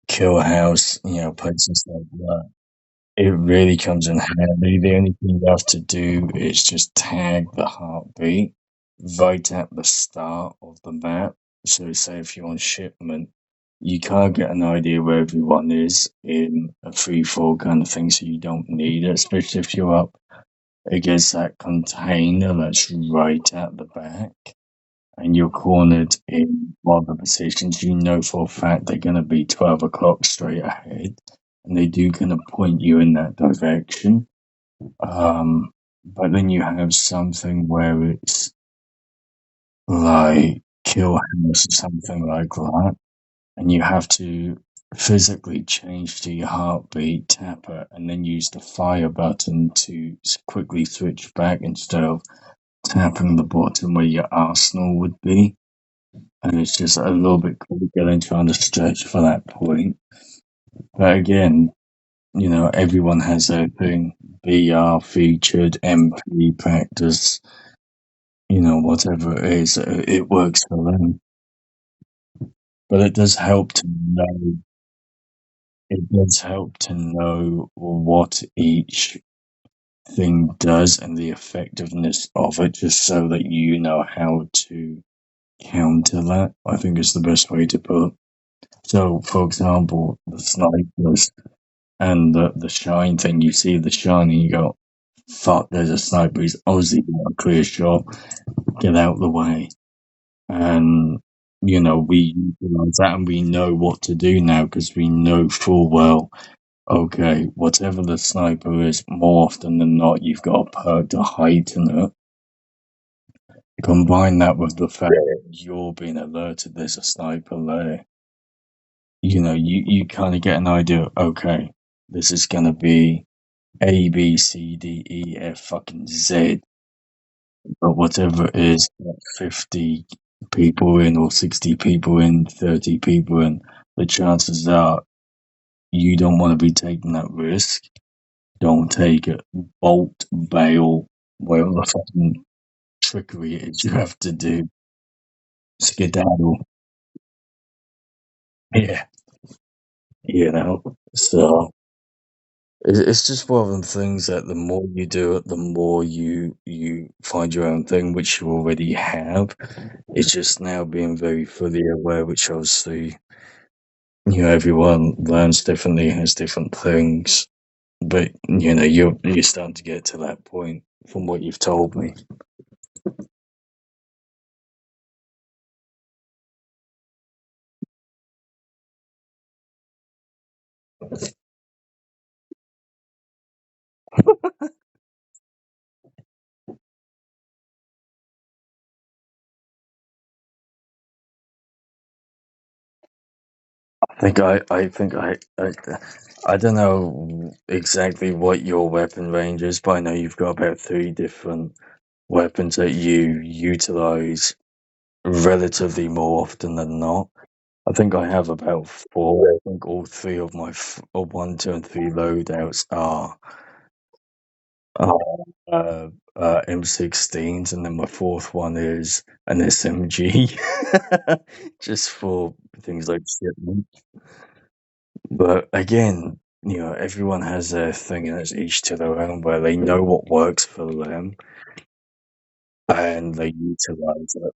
Kill House, you know, places like that. It really comes in handy. The only thing you have to do is just tag the heartbeat right at the start of the map. So, say if you're on shipment, you can't get an idea where everyone is in a free fall kind of thing, so you don't need it, especially if you're up against that container that's right at the back and you're cornered in one of the positions. You know for a fact they're going to be 12 o'clock straight ahead, and they do kind of point you in that direction. But then you have something where it's like Kill House or something like that, and you have to physically change to your heartbeat, tap it, and then use the fire button to quickly switch back instead of tapping the bottom where your arsenal would be. And it's just a little bit quicker than trying to stretch for that point. But again, you know, everyone has their thing. BR featured, MP practice, you know, whatever it is, it works for them. But it does help to know. It does help to know what each thing does and the effectiveness of it, just so that you know how to counter that. I think is the best way to put it. So, for example, the snipers and the shine thing, you see the shine and you go, fuck, there's a sniper, he's obviously got a clear shot, get out the way. And, you know, we utilize that and we know what to do now because we know full well, okay, whatever the sniper is, more often than not, you've got a perk to heighten it. Combine that with the fact that you're being alerted there's a sniper there. You know, you kind of get an idea, okay, this is going to be A, B, C, D, E, F, fucking Z. But whatever it is, 50 people in, or 60 people in, 30 people in, the chances are you don't want to be taking that risk. Don't take it. Bolt, bail, whatever the fucking trickery it is you have to do. Skedaddle. Yeah, you know. So it's just one of them things that the more you do it, the more you find your own thing, which you already have. It's just now being very fully aware, which obviously, you know, everyone learns differently, has different things. but you know, you're starting to get to that point from what you've told me. I don't know exactly what your weapon range is, but I know you've got about 3 different weapons that you utilize relatively more often than not. I think I have about 4. I think all 3 of my 1, 2, and 3 loadouts are uh, M16s, and then my 4th one is an SMG, just for things like shipment. But again, you know, everyone has their thing, and it's each to their own, where they know what works for them, and they utilize it.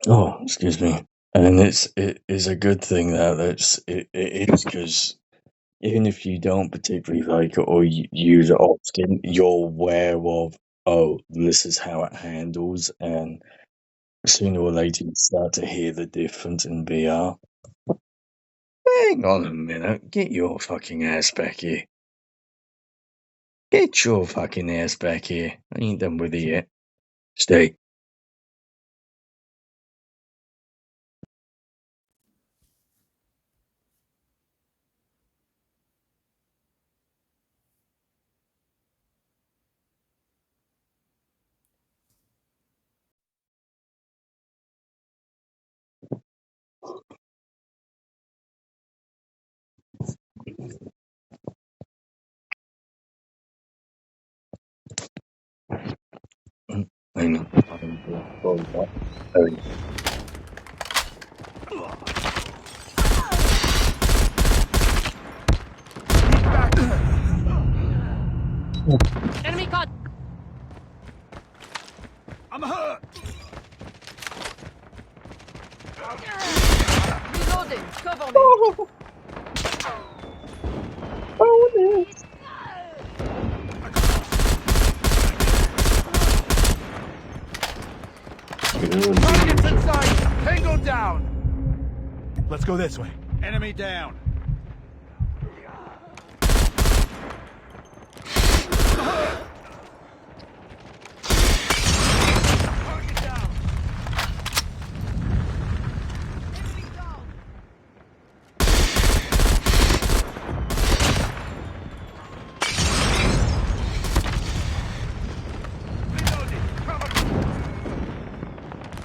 Oh, excuse me. And it is a good thing that it is, because even if you don't particularly like it or use it often, you're aware of, oh, this is how it handles, and sooner or later you start to hear the difference in VR. Hang on a minute, get your fucking ass back here. Get your fucking ass back here. I ain't done with you yet. Stay. Hang on. Enemy caught. I'm hurt. Reloading. Cover me. Targets in sight. Tango down. Let's go this way. Enemy down. Target down. Enemy down. Reloading. Cover me.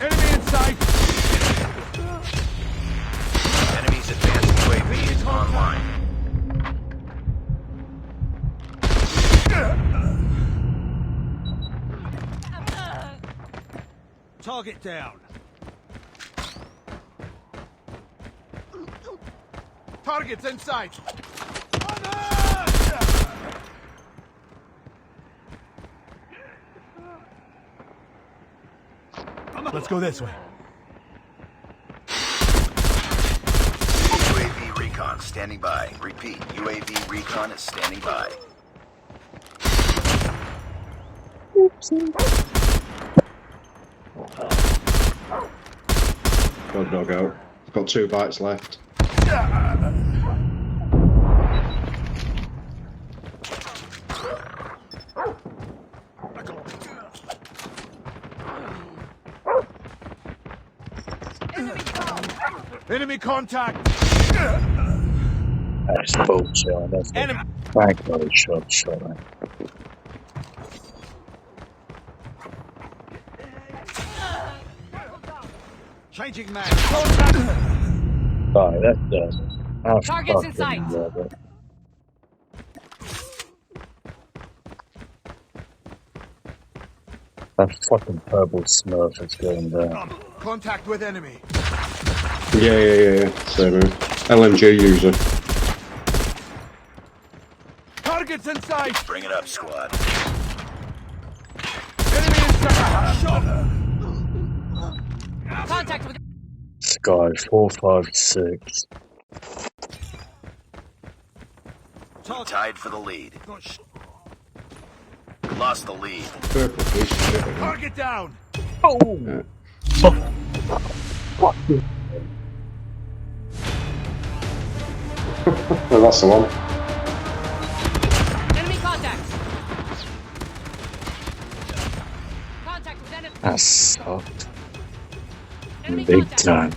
Enemy in sight. Enemy's advanced UAV is online. Target down. Targets in sight. Let's go this way. UAV recon standing by. Repeat, UAV recon is standing by. Got dog out. Got 2 bites left. Enemy contact. That's bullshit. That's Enemy. Thank God it's shot that. Changing mag. Contact. Alright, that's done. Targets in sight. That fucking purple smurf is going down. Contact with enemy. Yeah. Same here. LMG user. Targets in sight. Bring it up, squad. Contact with. Sky 456. Tied for the lead. We lost the lead. Purple piece of shit again. Target down. Yeah. Well, that's the one. Enemy contact. Contact with enemy. That sucked. Enemy Big contact. time.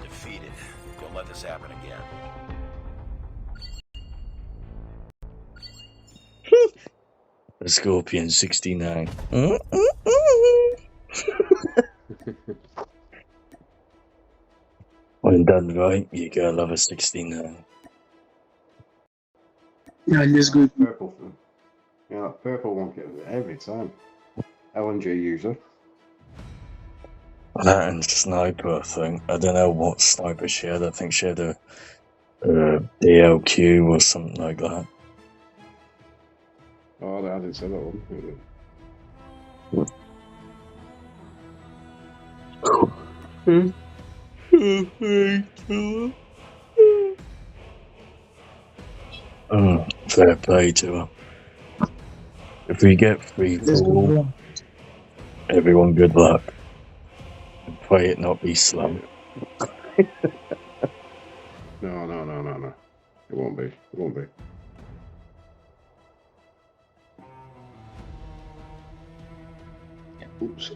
Defeated. Don't let this happen again. The Scorpion 69. When done right, you gotta love a 69. Yeah, just good. Purple. Yeah, that purple one gets it every time. LNG user. That and sniper thing. I don't know what sniper she had. I think she had a DLQ or something like that. Oh, I didn't say that one. Fair play to her. If we get free Let's fall, go. everyone good luck. And pray it not be slow. No. It won't be. It won't be. Oops.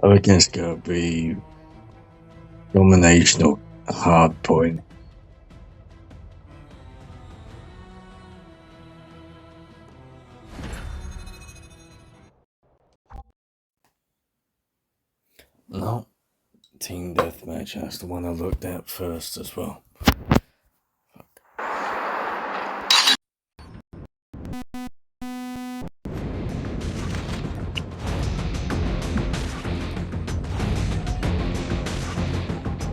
I reckon it's gonna be dominational hard point. No. Team Deathmatch, that's the one I looked at first as well.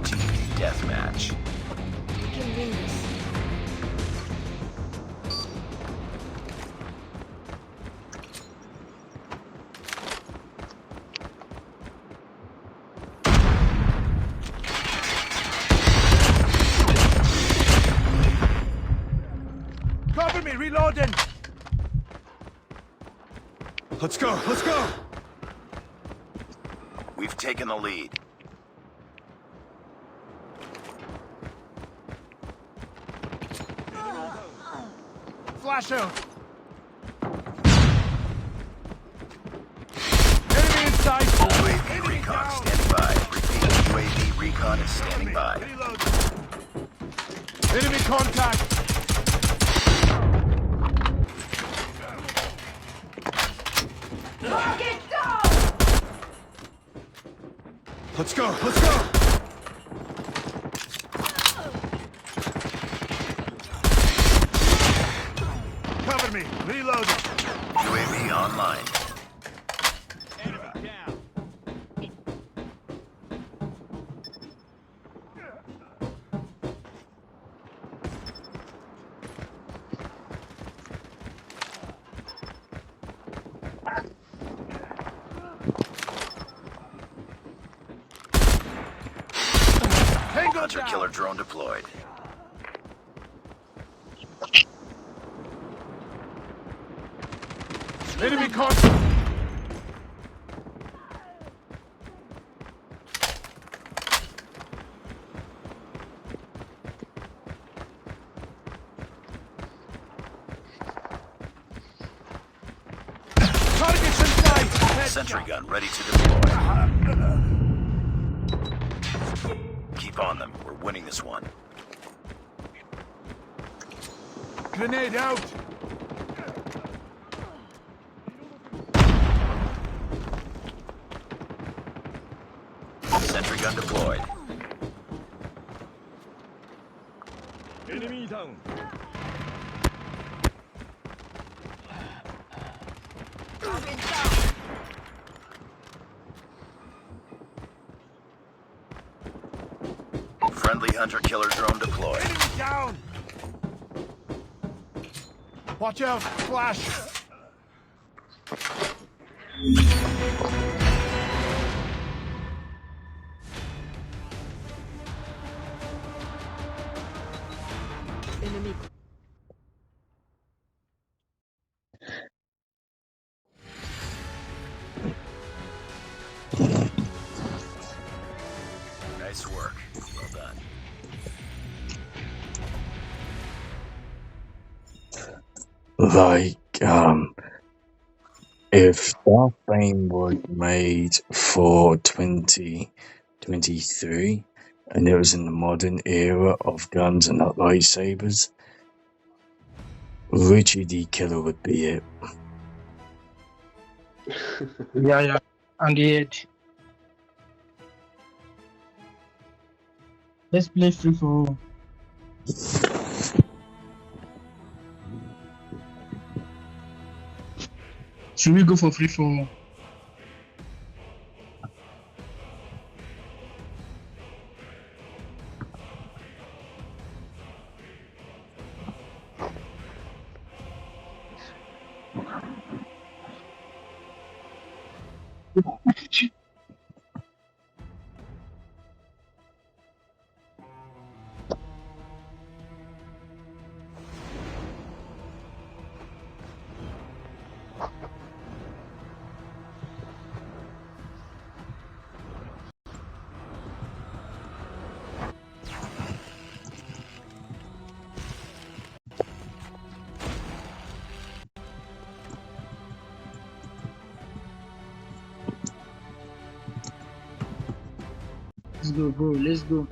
Team Deathmatch. We can win this. Cover me, reloading. Let's go. Let's go. We've taken the lead. Flash out. Enemy in sight. UAV recon standing by. Repeat, UAV recon is standing by. Reload. Enemy contact. Target down. Let's go. Let's go. Cover me. Reload. UAV online. Enemy down. Tango Hunter down. killer drone deployed. Enemy contact. Targets in sight. Sentry gun ready to deploy. Keep on them. We're winning this one. Grenade out. Sentry gun deployed. Enemy down. Target down. Friendly hunter-killer drone deployed. Enemy down! Watch out! Flash! Enemy. Nice work. Well done. Like, if Darth Bane was made for 2023 and it was in the modern era of guns and not lightsabers, Richie D. Killer would be it. Yeah, and yet let's play free for all. Should we go for free for all? Let's go, bro. Let's go.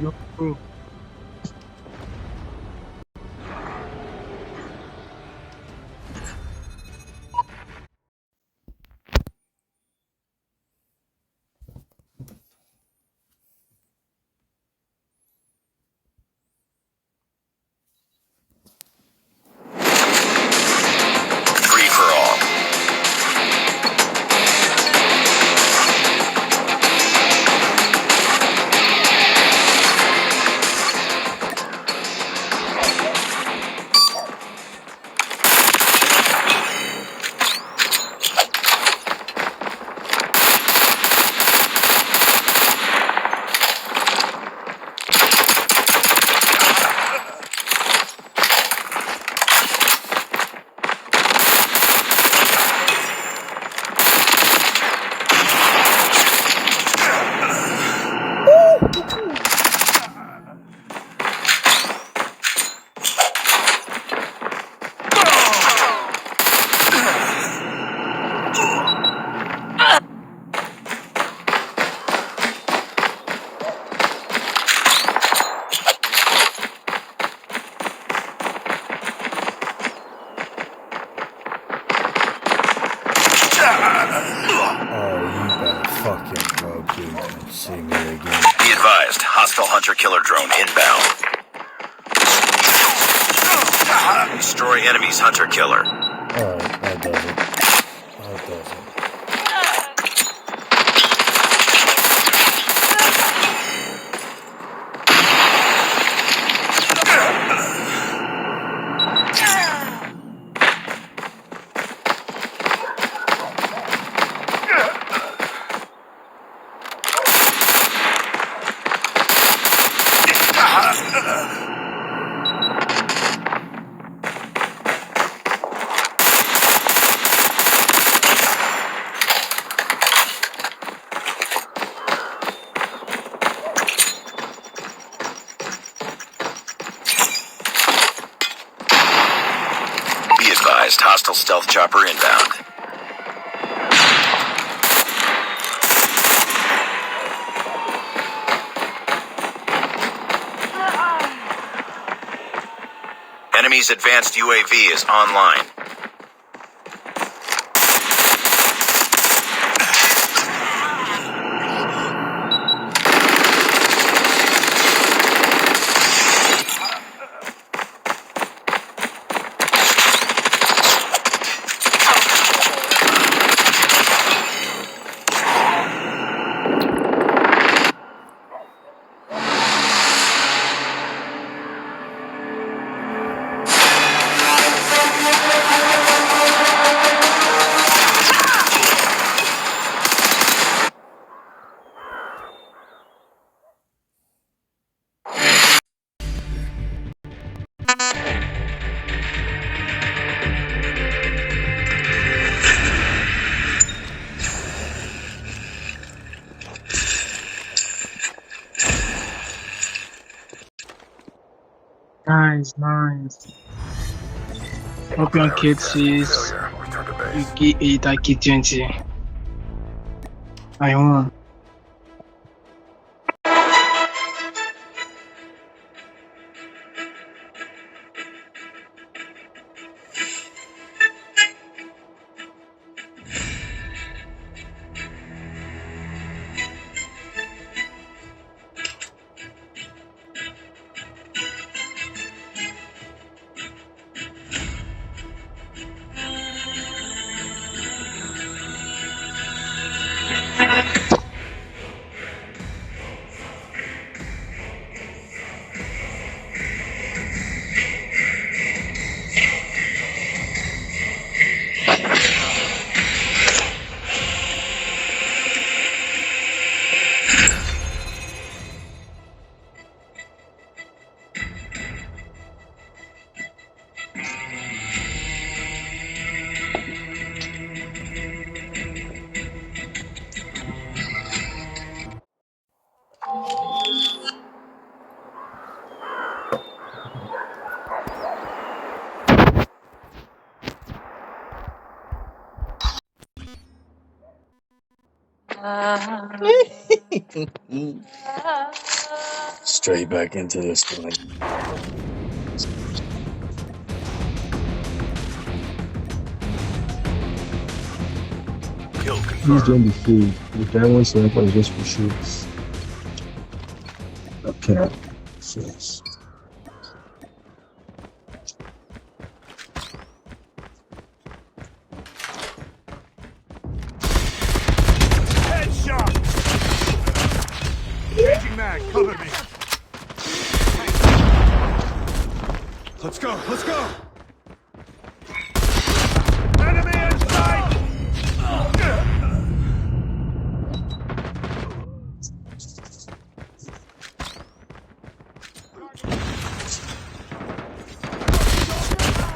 Yo, bro. Free for all. Oh, you better fucking hope you don't see me again. Be advised, hostile hunter-killer drone inbound. Destroy enemy's hunter-killer. Alright, that does it. That does it. Be advised, hostile stealth chopper inbound. Enemy's advanced UAV is online. Nice. Open kit is UK8 and kit 20. I won. Straight back into this one. Kill He's confirmed. doing the food. The guy wants to help us just for shoots. Okay. Yes. Headshot! Changing mag, cover me. Let's go, let's go! Enemy inside!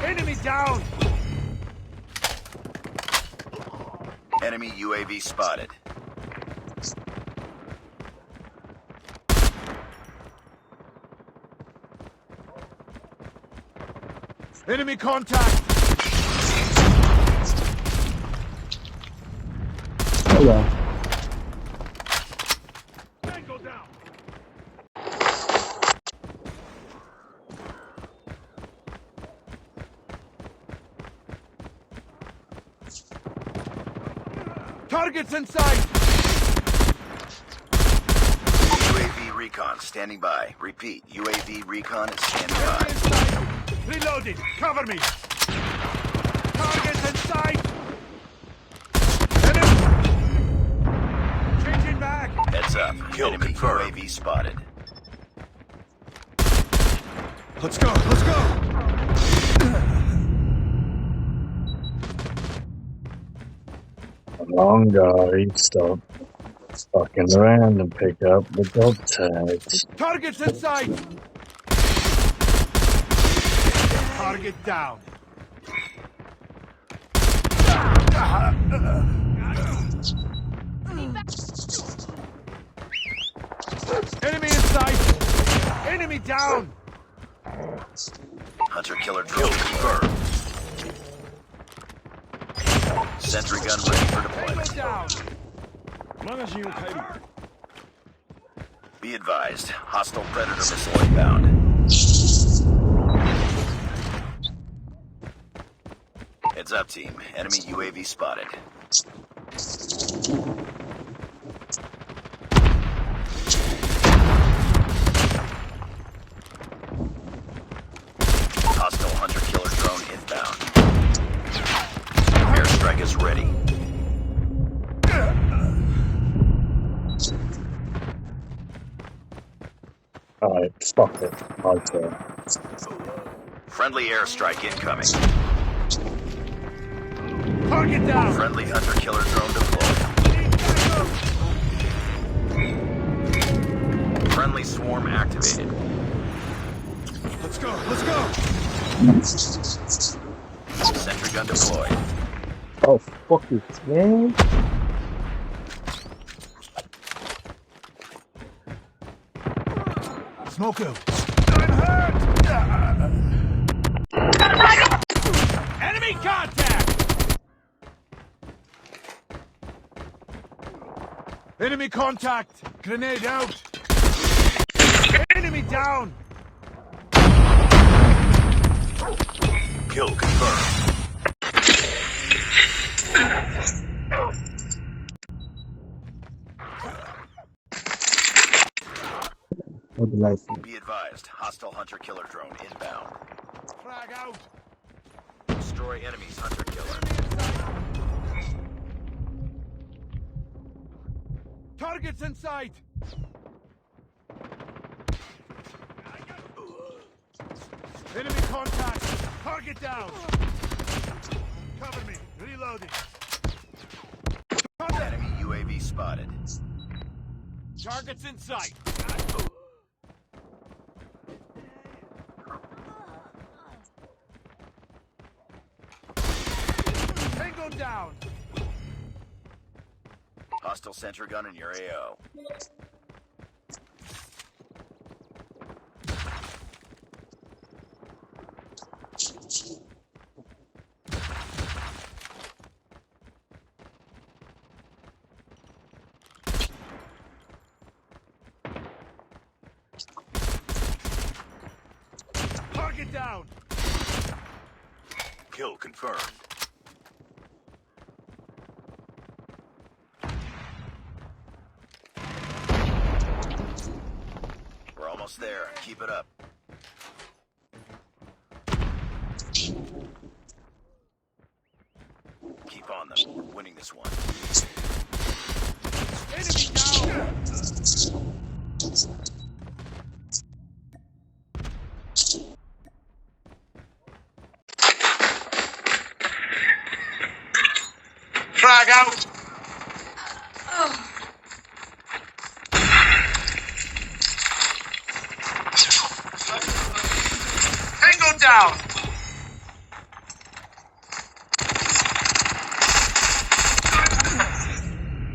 Enemy down! Enemy UAV spotted. Enemy contact! Oh yeah. Tango down! Targets in sight! UAV recon standing by. Repeat, UAV recon is standing Enemy by. in sight! Reloading! Cover me! Targets in sight! Enemy! Changing back! Heads up. Kill Enemy confirmed. UAV spotted. Let's go! Let's go! Come on, guys, stop fucking around and pick up the dog tags. Targets in sight! Target down! Enemy in sight! Enemy down! Hunter killer drone confirmed. Sentry gun ready for Tango deployment. down! Be advised, hostile predator missile inbound. Heads up, team. Enemy UAV spotted. Hostile hunter killer drone inbound. Airstrike is ready. Alright, fuck it. My turn. Friendly airstrike incoming. Target down! Friendly hunter killer drone deployed. Friendly swarm activated. Let's go! Let's go! Sentry gun deployed. Oh fuck it, man. Smoke out! I'm hurt! Enemy contact! Enemy contact! Grenade out! Enemy down! Kill confirmed. What the life? Be advised, hostile hunter killer drone inbound. Frag out! Destroy enemy's hunter killer. Targets in sight! Enemy contact! Target down! Cover me! Reloading! Enemy UAV spotted. Targets in sight! Tango down! Hostile sentry gun in your AO. Target down. Kill confirmed. We're almost there. Keep it up. Keep on them. We're winning this one. Enemy down. Frag out! Tango down!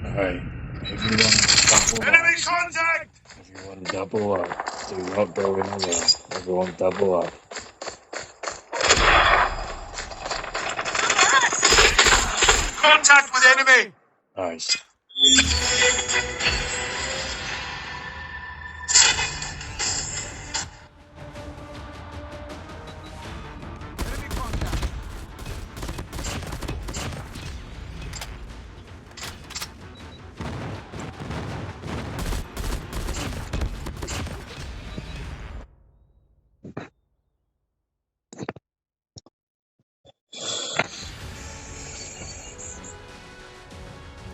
Alright, everyone double Enemy up. contact! Everyone double up. Do not go anywhere. Everyone double up. Contact with enemy! Nice. Enemy contact.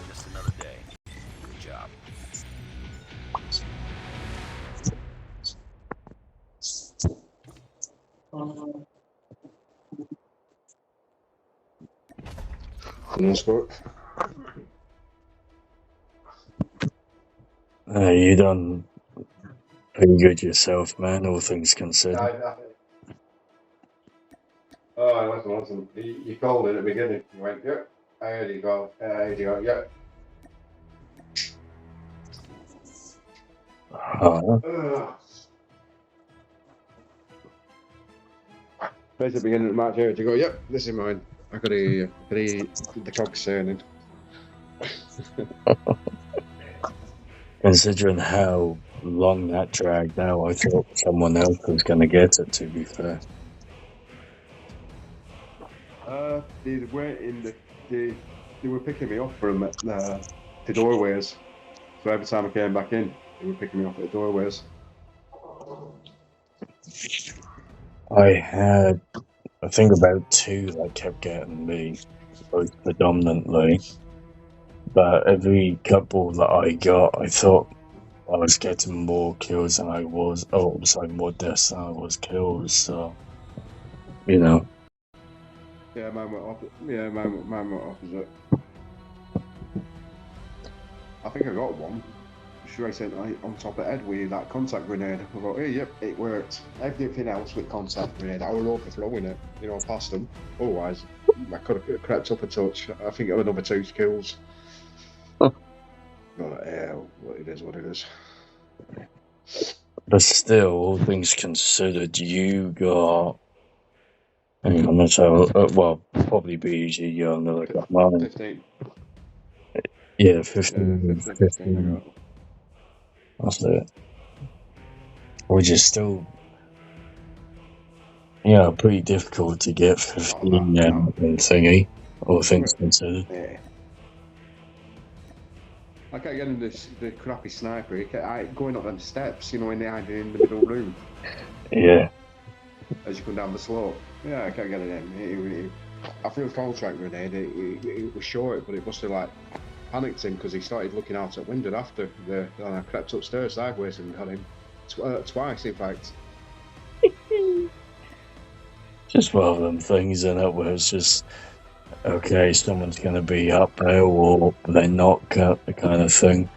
Just another day. Good job. You done pretty good yourself, man, all things considered. Oh, listen. You called it at the beginning. You went, yep. There you go. Yep. Right at the beginning of the match, here, you go, yep, this is mine. I could hear the cogs turning. Considering how long that dragged out, I thought someone else was going to get it, to be fair. They were they were picking me up from the doorways. So every time I came back in, they were picking me up at the doorways. I had, I think, about two that kept getting me, both predominantly. But every couple that I got, I thought I was getting more kills than I was. Oh, it was like more deaths than I was kills. So, you know. Yeah, mine went opposite. I think I got one. Straight on top of head with that contact grenade. I thought, hey, yep, it worked. Everything else with contact grenade, I was overflowing it, past them. Otherwise, I could have crept up a touch. I think it was another 2 kills. But yeah, it is what it is. But still, all things considered, you got. Hang on, that's how. Well, probably be easy. You got another got mine. 15. Yeah, 15. Yeah, 15 I got. That's it. Which is still, pretty difficult to get 15 in thingy, all things considered. Yeah. I kept getting the crappy sniper. He kept going up them steps, in the middle room. Yeah. As you come down the slope. Yeah, I kept getting him. I threw a contract grenade. It was short, but it must have panicked him because he started looking out at window after. And I crept upstairs sideways and got him twice, in fact. Just one of them things, in it, where it's just, okay, someone's going to be up there or they're not, the kind of thing.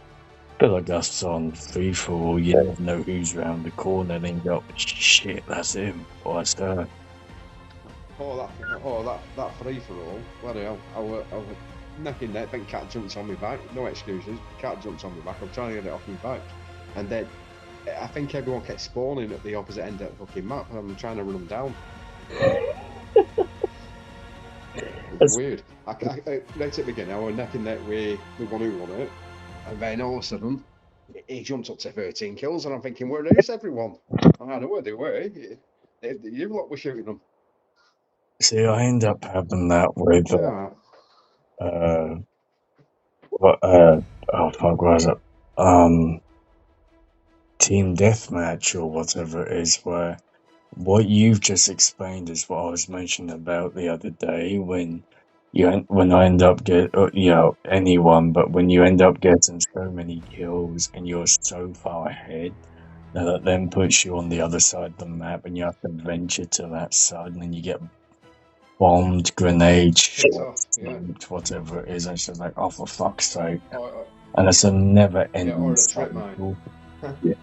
But like us on free for all, you know who's round the corner, and then you go, shit, that's him, or that's her. That free for all. Bloody hell! I was neck in neck. Then cat jumps on my back. No excuses. Cat jumps on my back. I'm trying to get it off my back, and then I think everyone kept spawning at the opposite end of the fucking map. And I'm trying to run them down. It's weird. Right at the beginning, I was neck and neck with the one who won it, and then all of a sudden, he jumped up to 13 kills, and I'm thinking, where is everyone? I don't know where they were. You lot were shooting them. See, I end up having that with Yeah. what oh fuck, what was it? Team deathmatch or whatever it is, where what you've just explained is what I was mentioning about the other day when when I end up anyone, but when you end up getting so many kills and you're so far ahead that then puts you on the other side of the map and you have to venture to that side and then you get bombed, grenade, Picked shot, off. Yeah. sniped, whatever it is. And it's just like, oh, for fuck's sake. Or, And it's a never yeah, ending or a trip mine. cycle. Yeah.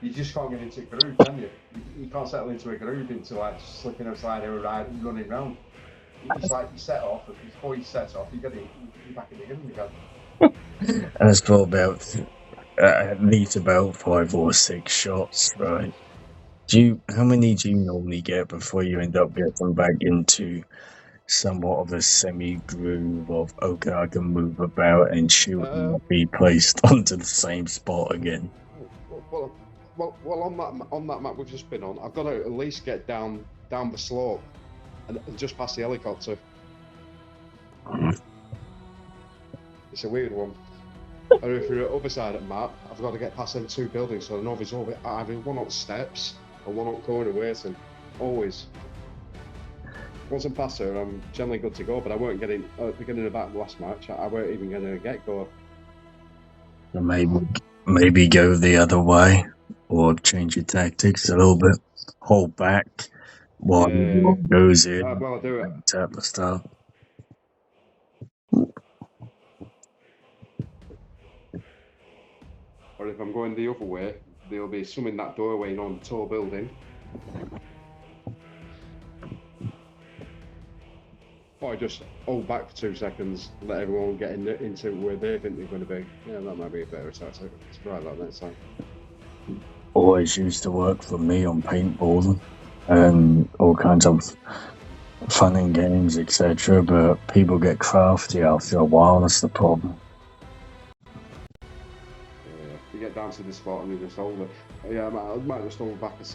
You just can't get into a groove, can you? You can't settle into a groove into like slipping outside or running round. It's like you set off, and before you set off, you're back in the game again. And it's for about at least about 5 or 6 shots, right? How many do you normally get before you end up getting back into somewhat of a semi groove of okay, I can move about and shoot and not be placed onto the same spot again? Well, on that map we've just been on, I've got to at least get down the slope and just past the helicopter. It's a weird one. And if you're at the other side of the map, I've got to get past them 2 buildings, so I know there's either one on steps or one on corner waiting. Always. Once I'm past her, I'm generally good to go, but I weren't getting at the beginning of that last match. I weren't even going to get go. So maybe go the other way or change your tactics a little bit. Hold back while everyone goes in. Well, I do it. Tap the stuff. Or if I'm going the other way, there'll be some in that doorway on the tall building. Or just hold back for 2 seconds, let everyone get into where they think they're going to be. Yeah, that might be a better tactic. Let's try that next time. Always used to work for me on paintball and all kinds of fun and games, etc. But people get crafty after a while. That's the problem. Yeah, you get down to the spot and you just hold it. Yeah, I might just hold back just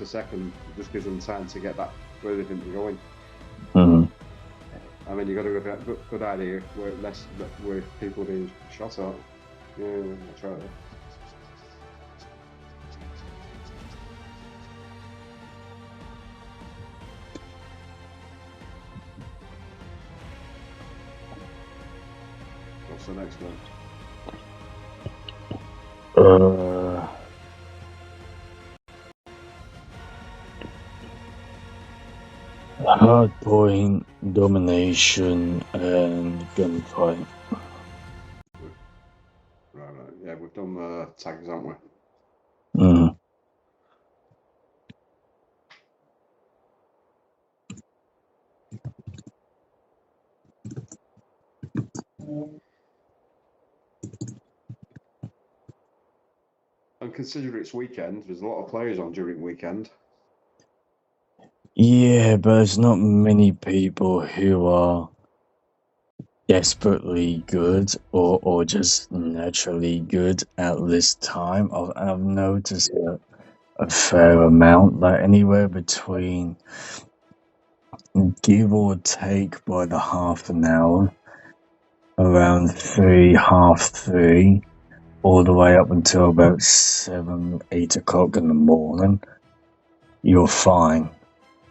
a second, just gives them time to get that where they think they're going. Mm-hmm. I mean, you got to have a good idea where people are being shot at. Yeah, that's right. What's the next one? Hardpoint, domination, and gunfight. Right. Yeah, we've done tags, haven't we? Mm. And consider it's weekend, there's a lot of players on during weekend. Yeah, but there's not many people who are desperately good or just naturally good at this time. I've noticed a fair amount, like anywhere between, give or take by the half an hour, around 3, 3:30, all the way up until about 7, 8 o'clock in the morning. You're fine.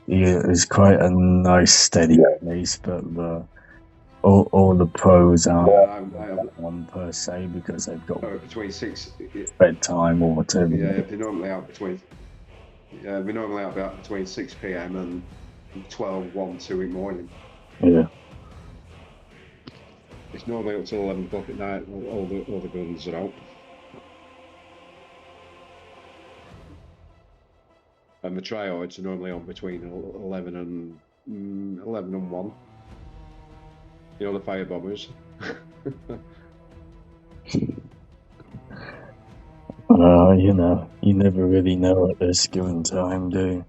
Yeah, it's quite a nice steady pace, but all the pros aren't on per se because they've got between 6 bedtime or whatever. Yeah, they're normally out between. Yeah, we're normally out about between 6 p.m. and 12, 1, 2 in the morning. Yeah. It's normally up till 11 o'clock at night. All the guns are out. And the tryouts are normally on between 11 and 1. You know, the fire bombers. You never really know at this given time, do you?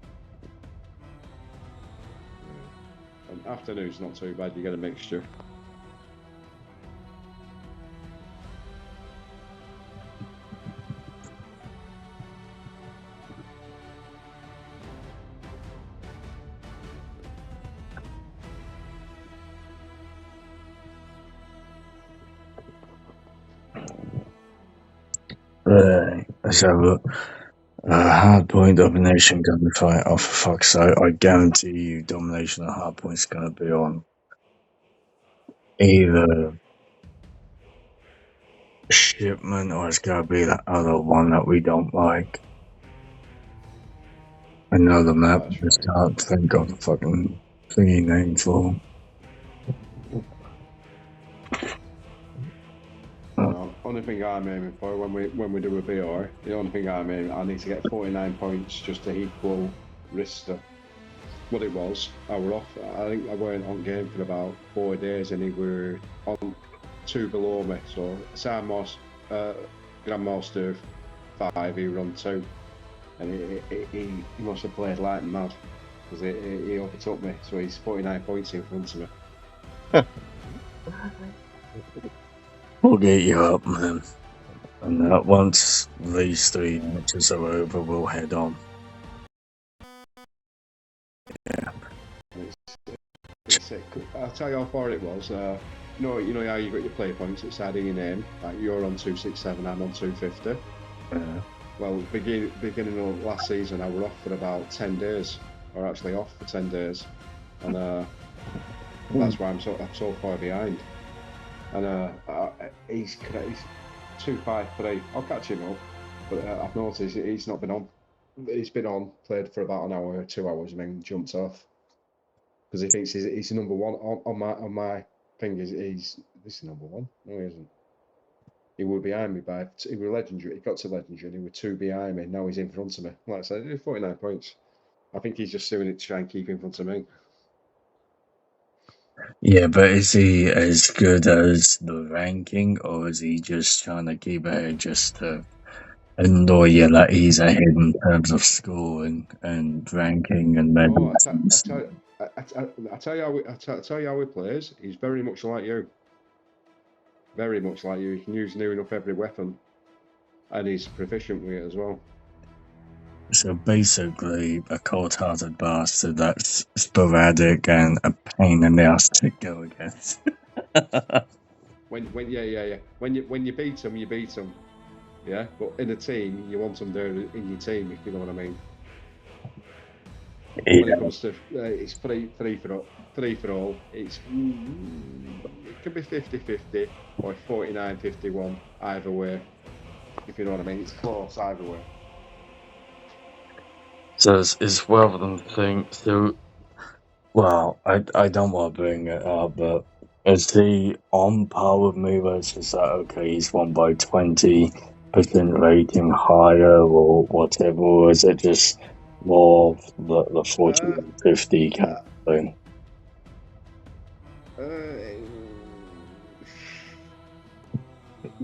And afternoon's not too bad. You get a mixture. Let's have a look. Hardpoint domination gunfight. Oh, for fuck's sake! I guarantee you, domination and hardpoint's gonna be on either shipment or it's gonna be that other one that we don't like. Another map. That's I just can't think of the fucking thingy name for. Only thing I'm aiming for when we do a BR, the only thing I'm aiming, I need to get 49 points just to equal Rista. What it was, I were off. I think I weren't on game for about 4 days, and he were on 2 below me. So Grandmaster 5, he were on 2, and he must have played light and mad because he overtook me. So he's 49 points in front of me. We'll get you up, man. And once these 3 matches are over, we'll head on. Yeah. I'll tell you how far it was. You know how you got your play points outside of your name. Like you're on 267, I'm on 250. Well, beginning of last season, I were off for about 10 days, or actually off for 10 days, and that's why I'm so far behind. And he's 253. I'll catch him up, but I've noticed he's not been on. He's been on, played for about an hour or 2 hours, and then jumped off because he thinks he's number one on my thing. He's number one. No, he isn't. He were behind me by. He were legendary. He got to legendary, and he were 2 behind me. Now he's in front of me. Like I said, 49 points. I think he's just doing it to try and keep in front of me. Yeah, but is he as good as the ranking, or is he just trying to keep ahead just to annoy you that he's ahead in terms of score and ranking and medals? I tell you how he plays. He's very much like you. Very much like you. He can use near enough every weapon, and he's proficient with it as well. So basically, a cold-hearted bastard that's sporadic and a pain in the ass to go against. When you beat him, you beat him. Yeah, but in a team, you want them there in your team, if you know what I mean. Yeah. When it comes to it's three for all. It could be 50-50 or 49-51 either way. If you know what I mean, it's close either way. So it's well than think. So, well, I don't want to bring it up, but is he on par with me versus that? Okay, he's won by 20% rating higher or whatever, or is it just more the 40-50 kind of thing?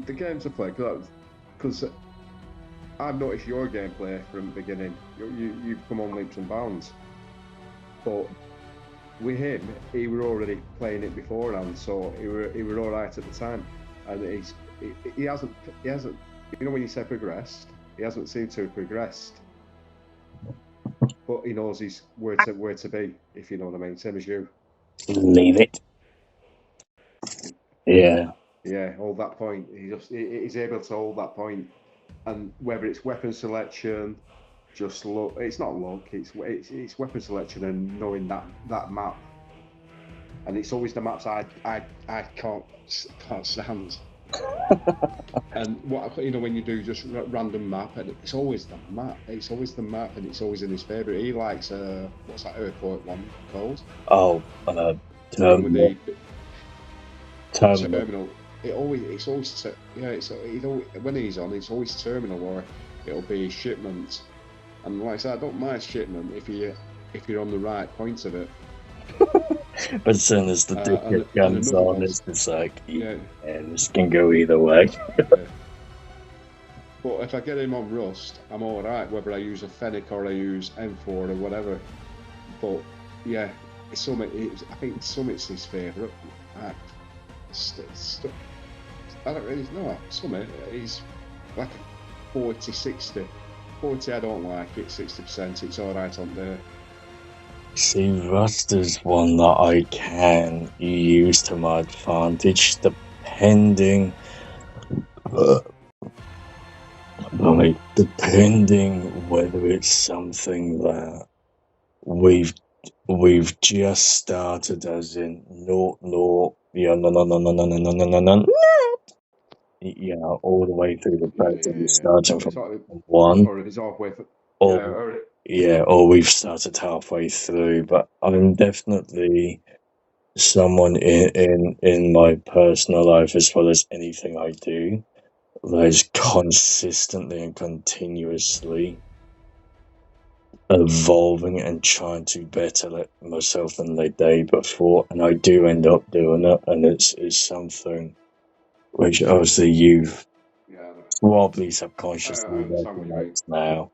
The games I play, because I've noticed your gameplay from the beginning. You've come on leaps and bounds, but with him, he were already playing it beforehand, so he were all right at the time, and he hasn't. You know when you say progressed, he hasn't seemed to have progressed, but he knows he's where to be. If you know what I mean, same as you. Leave it. Yeah. Yeah, hold that point. He's able to hold that point, and whether it's weapon selection, just look. It's not luck. It's weapon selection and knowing that map, and it's always the maps I can't stand. And what when you do just random map, and it's always the map. It's always the map, and it's always in his favourite. He likes what's that airport one called? Oh, terminal. Terminal. It's always when he's on, it's always terminal, or it'll be shipment. And like I said, I don't mind shipment if you're on the right point of it. But as soon as the ticket comes on, it's just like, this can go either way. But if I get him on Rust, I'm all right. Whether I use a Fennec or I use M4 or whatever. But yeah, I think Summit's his favourite. I don't really know. Summit, he's like 40-60. 40 I don't like it, 60% it's alright on there. See, Rust is one that I can use to my advantage, depending Like, depending whether it's something that we've just started, as in no, yeah, no, yeah, all the way through the fact that we're starting from one, or if it's halfway through. or or we've started halfway through. But I'm definitely someone in my personal life, as well as anything I do, that is consistently and continuously evolving and trying to better myself than the day before, and I do end up doing it, and it's something which obviously you've probably subconsciously recognized now.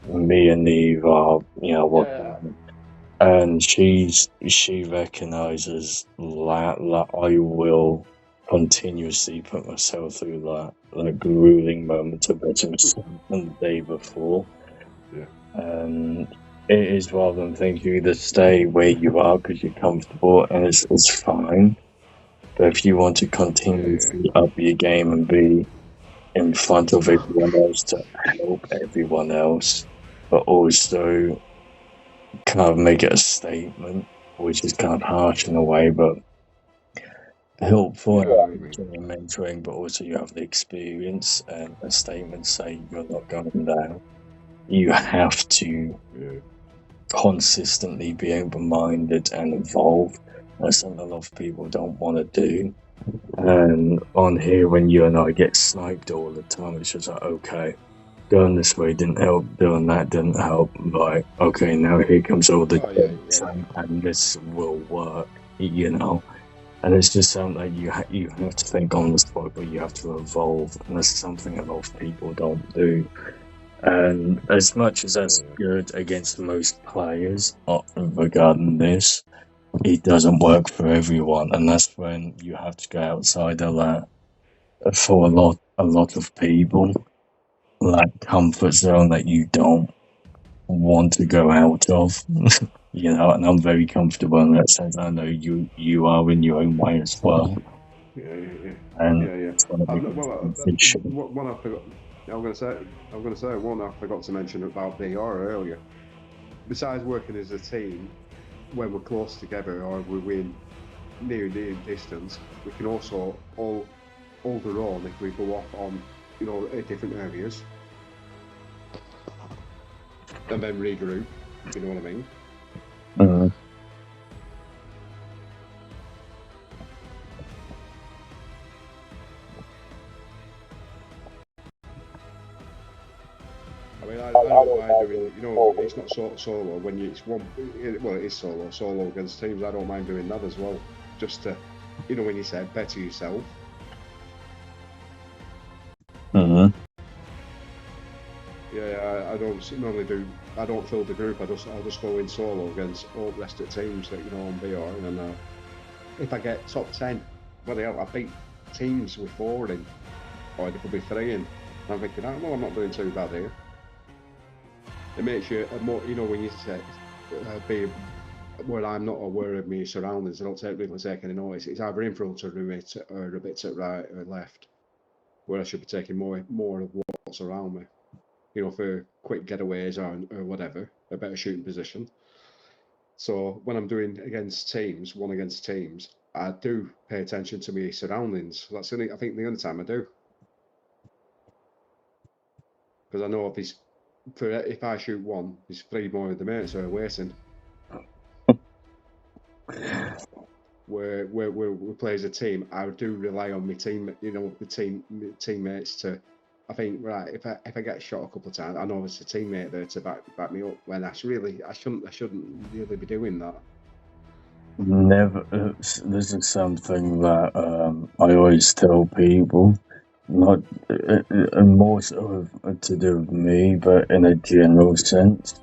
Me and Eve are, working, and she recognizes that I will continuously put myself through that grueling moment of better myself than the day before. And it is rather than think you either stay where you are because you're comfortable and it's fine. But if you want to continuously up your game and be in front of everyone else to help everyone else, but also kind of make it a statement, which is kind of harsh in a way, but helpful and mentoring, but also you have the experience and a statement saying you're not going down. You have to consistently be open-minded and evolve. That's something a lot of people don't want to do. And on here, when you and I get sniped all the time, it's just like, okay, going this way didn't help, doing that didn't help. Like, okay, now here comes all the and this will work, And it's just something that you have to think on the spot, but you have to evolve, and that's something a lot of people don't do. And as much as that's good against most players regarding this, it doesn't work for everyone, and that's when you have to go outside of that. For a lot of people, that comfort zone that you don't want to go out of, and I'm very comfortable in that sense. I know you are in your own way as well. And one I forgot. I'm going to say one I forgot to mention about VR earlier. Besides working as a team, when we're close together or we're within near distance, we can also all hold our own if we go off on different areas, and then regroup. If you know what I mean. I don't mind doing, it's not solo when it's one. Well, it is solo against teams. I don't mind doing that as well, just to, when you said better yourself. Yeah, I don't normally do. I don't fill the group. I'll just go in solo against all the rest of the teams that on VR, and if I get top 10, well, I beat teams with 4 in, or there could be 3 in. And I'm thinking, well, I'm not doing too bad here. It makes you more, when you say be where I'm not aware of my surroundings, I don't really take any noise. It's either in front of me or a bit to right or left, where I should be taking more of what's around me. For quick getaways or whatever, a better shooting position. So when I'm doing one against teams, I do pay attention to my surroundings. That's I think the only time I do, because I know if I shoot one, there's 3 more of the mates who are waiting. Where we play as a team, I do rely on my team, teammates to. I think if I get shot a couple of times, I know there's a teammate there to back me up. When I shouldn't really be doing that. Never. This is something that I always tell people. Not more sort of to do with me, but in a general sense,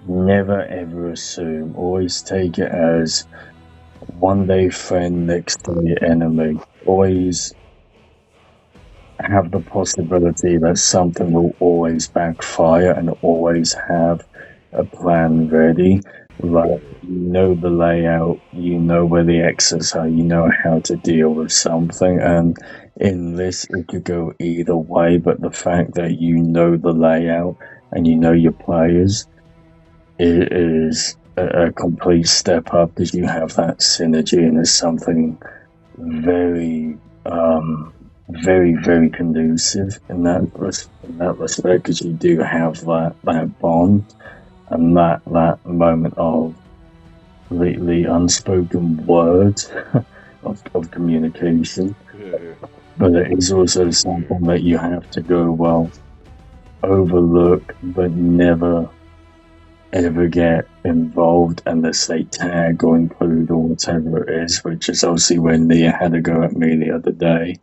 never ever assume. Always take it as one day friend, next day enemy. Always have the possibility that something will always backfire, and always have a plan ready. Like, you know the layout, you know where the exits are, you know how to deal with something, and in this it could go either way, but the fact that you know the layout and you know your players is a complete step up because you have that synergy and it's something very, very conducive in that respect because you do have that bond and that moment of the unspoken words of communication. Yeah. But it is also something that you have to go, well, overlook, but never ever get involved unless they tag or include or whatever it is, which is obviously when Nia had a go at me the other day.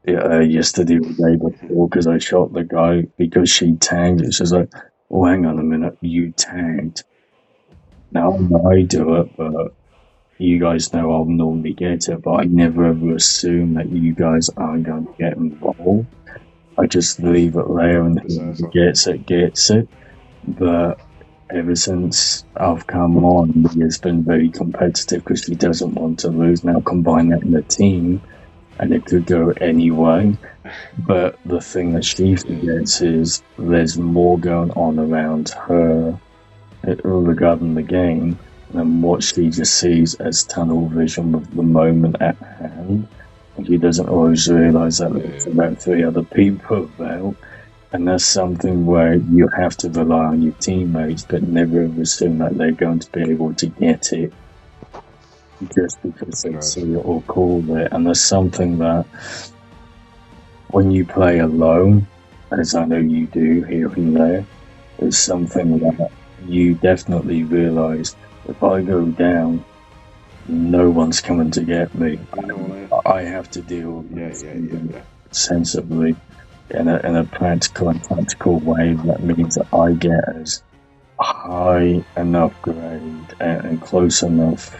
Yesterday or the day before, because I shot the guy because she tagged. It's just like, oh, hang on a minute, you tagged. Now I do it, but you guys know I'll normally get it, but I never ever assume that you guys are going to get involved. I just leave it there and whoever gets it. But ever since I've come on, Leah's been very competitive because she doesn't want to lose. Now combine that in a team, and it could go any way. But the thing that she forgets is there's more going on around her regarding the game than what she just sees as tunnel vision of the moment at hand. And she doesn't always realise that there's about 3 other people about. And that's something where you have to rely on your teammates, but never assume that they're going to be able to get it just because they see it or call it. And that's something that when you play alone, as I know you do here and there, is something that you definitely realise if I go down, no one's coming to get me. I have to deal with sensibly in a practical and tactical way that means that I get as high enough grade and close enough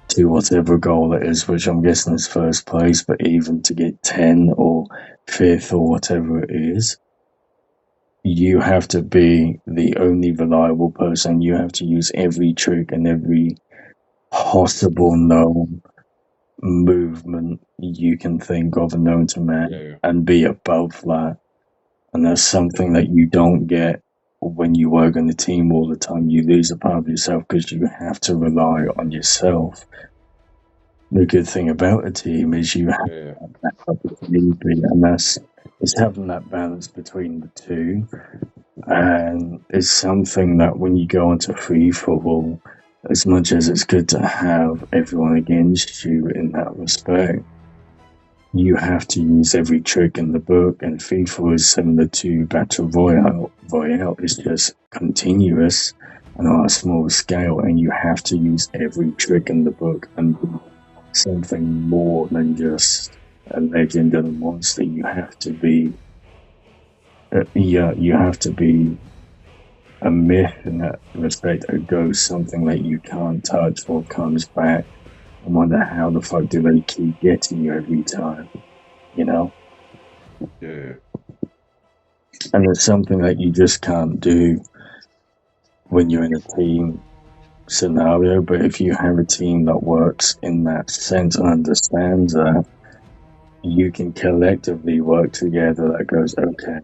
to whatever goal it is, which I'm guessing is first place, but even to get 10 or 5th or whatever it is, you have to be the only reliable person. You have to use every trick and every possible known movement you can think of and known to man and be above that. And that's something that you don't get when you work in a team all the time. You lose a part of yourself because you have to rely on yourself. The good thing about a team is you have that opportunity, and that's it's having that balance between the two. And it's something that when you go into free football, as much as it's good to have everyone against you in that respect, you have to use every trick in the book, and FIFA is similar to Battle Royale. Royale is just continuous and on a small scale, and you have to use every trick in the book and be something more than just a legend and a monster. You have to be, you have to be a myth in that respect, a ghost, something that you can't touch or comes back. I wonder how the fuck do they keep getting you every time, you know? Yeah. And it's something that you just can't do when you're in a team scenario, but if you have a team that works in that sense and understands that, you can collectively work together that goes, okay,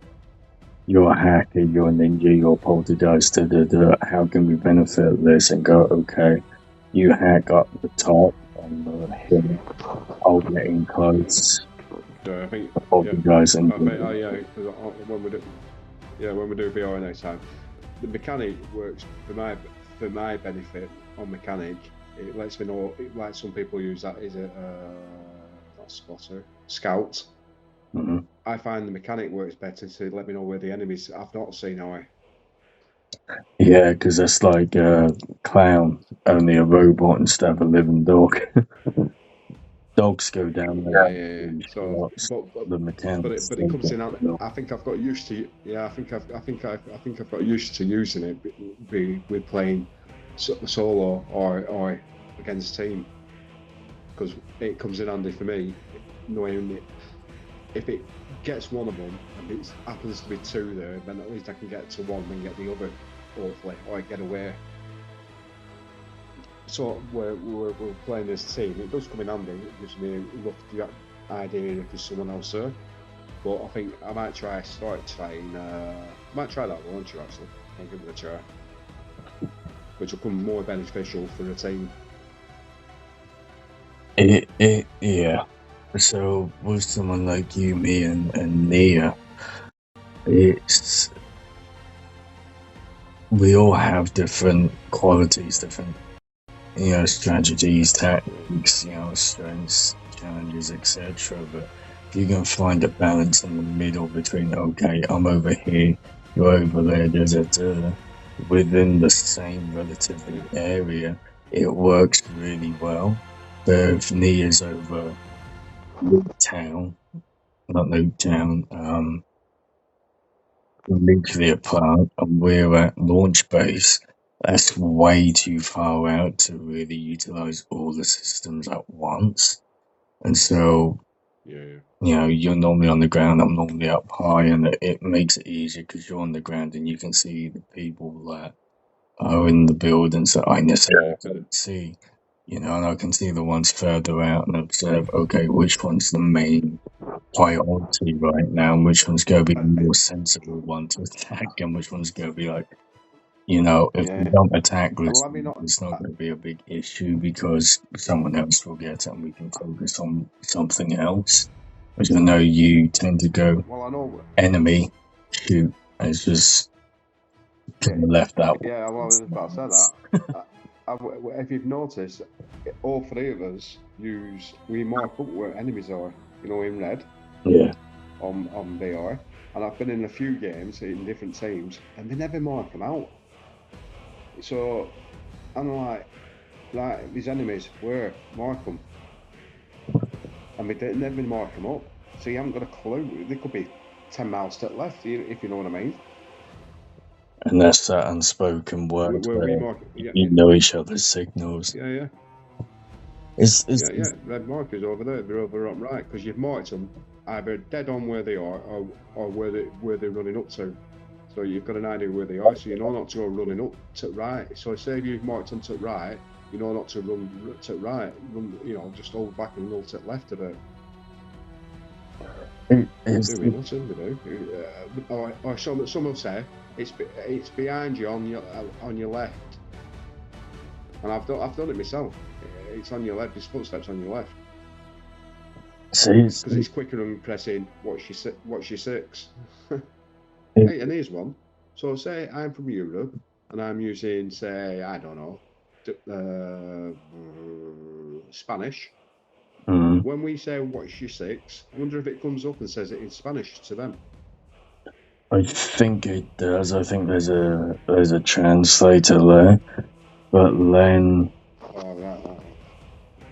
you're a hacker, you're a ninja, you're a poltergeist, how can we benefit this? And go, okay, you hack up the top on the hill, I'll get in close. So I think poltergeist and because when we do VR next time, the mechanic works for my benefit on mechanic. It lets me know, like some people use that, is it not spotter, scout. Mm-hmm. I find the mechanic works better to let me know where the enemies I've not seen. Yeah, because that's like Clown, only a robot instead of a living dog. Dogs go down there. Yeah. So, the mechanics. But it comes in. I think I've got used to. Yeah, I think I've got used to using it with playing solo or against team, because it comes in handy for me, knowing if it gets one of them and it happens to be 2 there, then at least I can get to one and get the other, hopefully, or get away. sort of we're playing this team, it does come in handy. It gives me a rough idea if there's someone else there. But I think I might start trying. I might try that launcher actually. I'll give it a try, which will come more beneficial for the team. Yeah. So with someone like you, me, and Nia, we all have different qualities, different strategies, tactics, strengths, challenges, etc. But if you can find a balance in the middle between, okay, I'm over here, you're over there, within the same relatively area, it works really well. But if Nia's over Nuketown, nuclear plant, and we're at launch base, that's way too far out to really utilize all the systems at once. And so, you're normally on the ground, I'm normally up high, and it makes it easier because you're on the ground and you can see the people that are in the buildings that I necessarily don't see. And I can see the ones further out and observe, okay, which one's the main priority right now, and which one's going to be the more sensible one to attack, and which one's going to be like, if we don't attack this, it's not going to be a big issue because someone else will get it and we can focus on something else. Which I know you tend to go enemy, shoot, and it's just kind of left that one. Yeah, well, I was about to say that. If you've noticed, all three of us we mark up where enemies are, in red. Yeah. On VR, and I've been in a few games in different teams, and they never mark them out. So I'm like these enemies, where mark them, and they never mark them up. So you haven't got a clue. There could be 10 miles to the left, if you know what I mean. And that's that unspoken word where you know each other's signals. Yeah. Red markers over there. They're over up right because you've marked them either dead on where they are or where they're running up to. So you've got an idea where they are. So you know not to go running up to right. So say if you've marked them to right, you know not to run to right. Just hold back and roll to the left a bit. Or some will say it's behind you on your left. And I've done it myself. It's on your left. His footsteps on your left. Because it's quicker than pressing watch your six. Hey, and here's one. So say I'm from Europe and I'm using, say, I don't know, Spanish. When we say watch your six, I wonder if it comes up and says it in Spanish to them. I think it does. I think there's a translator there, but then. Oh, right.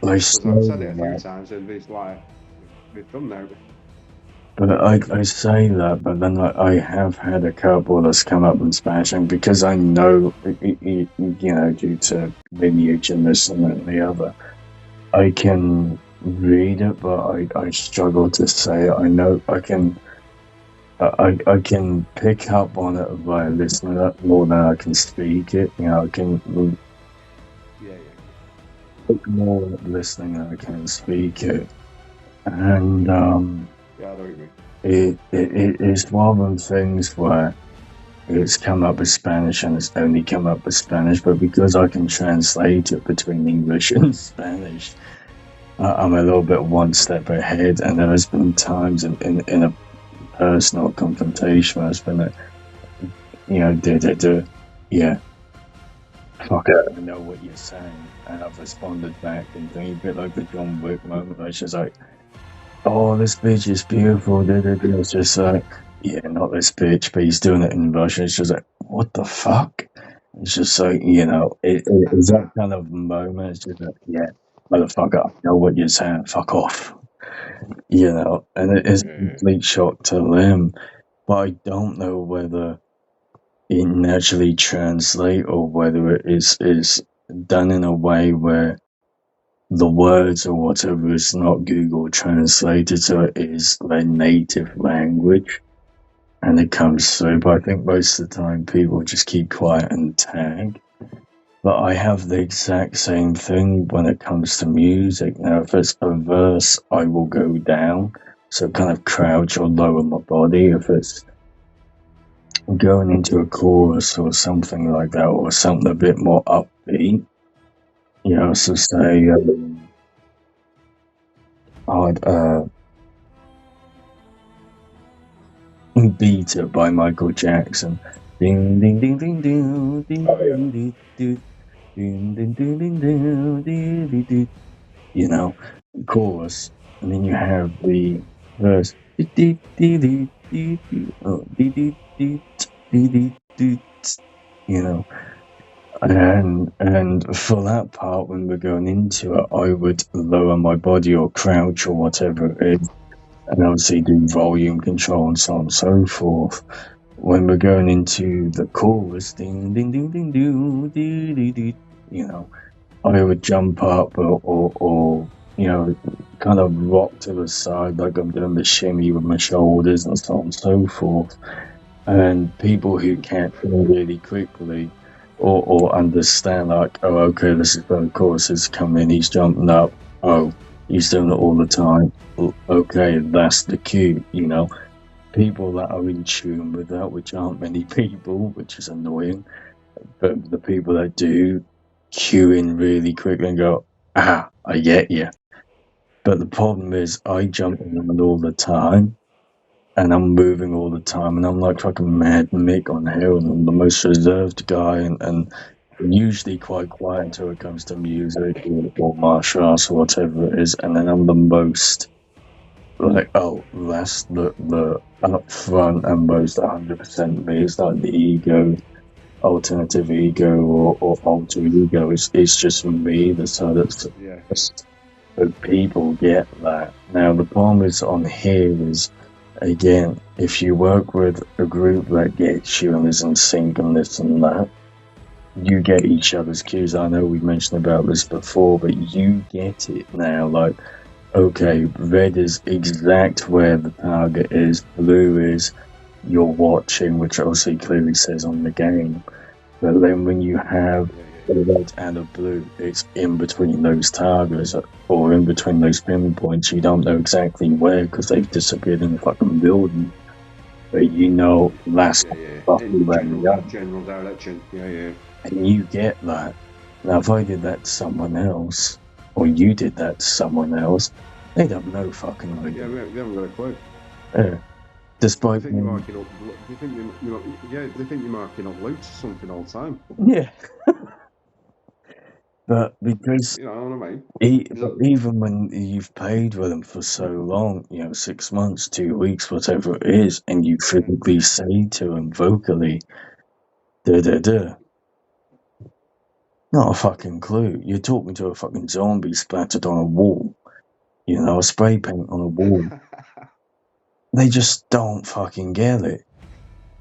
I've said it a few times and it's like we've done now. But I say that, but then I have had a couple that's come up in Spanish, and because I know, due to lineage and this and that and the other, I can read it, but I struggle to say it. I know I can pick up on it via listening more than I can speak it. I can pick more at listening than I can speak it, and I know what you mean. It is one of them things where it's come up as Spanish and it's only come up as Spanish, but because I can translate it between English and Spanish, I'm a little bit one step ahead. And there has been times in a personal confrontation where it's been fuck it, I know what you're saying, and I've responded back and doing a bit like the John Wick moment where it's just like, oh, this bitch is beautiful. It's just like, yeah, not this bitch, but he's doing it in Russian. It's just like, what the fuck? It's just like, it's that kind of moment. It's just like, yeah, motherfucker, I know what you're saying. Fuck off. And it is a complete shock to them. But I don't know whether it naturally translates or whether it is done in a way where the words or whatever is not Google translated, so it is their native language and it comes through. But I think most of the time people just keep quiet and tag. But I have the exact same thing when it comes to music. Now, if it's a verse, I will go down, so kind of crouch or lower my body. If it's going into a chorus or something like that, or something a bit more upbeat, you know, so say, I'd, Beat It by Michael Jackson. Ding, ding, ding, ding, ding, ding, ding, ding, ding, ding, ding, ding, ding, ding, ding, ding, you know, chorus, and then you have the verse, you know, and for that part, when we're going into it, I would lower my body or crouch or whatever it is, and obviously do volume control and so on and so forth. When we're going into the chorus, ding ding ding ding doo dee dee dee, you know, I would jump up or you know, kind of rock to the side like I'm doing the shimmy with my shoulders and so on and so forth. And people who can't sing really quickly or understand, like, oh, okay, this is where the chorus is coming, he's jumping up, oh, he's doing it all the time, okay, that's the cue, you know. People that are in tune with that, which aren't many people, which is annoying, but the people that do cue in really quickly and go, I get you. But the problem is, I jump around all the time, and I'm moving all the time, and I'm like fucking Mad Mick on heroin. I'm the most reserved guy, and usually quite quiet until it comes to music or martial arts or whatever it is, and then I'm the most like, oh, that's the up front and most 100% me. It's like the ego, alternative ego or alter ego. It's just me. That's how but people get that. Now the problem is on here is, again, if you work with a group that gets you and is in sync and this and that, you get each other's cues. I know we mentioned about this before, but you get it now. Like, okay, red is exact where the target is, blue is you're watching, which obviously clearly says on the game. But then when you have a red and a blue, it's in between those targets or in between those pinpoints. You don't know exactly where because they've disappeared in the fucking building. But you know that's roughly where they are. General direction, yeah. And you get that. Now, if I did that to someone else, or you did that to someone else, they'd have no fucking idea. Yeah, we haven't got a clue. Yeah. Despite they think you're marking up, they think you're marking up loot or something all the time. Yeah. But because you know what I mean? Even when you've played with them for so long, 6 months, 2 weeks, whatever it is, and you physically say to them vocally, da-da-da, not a fucking clue. You're talking to a fucking zombie splattered on a wall, a spray paint on a wall. They just don't fucking get it.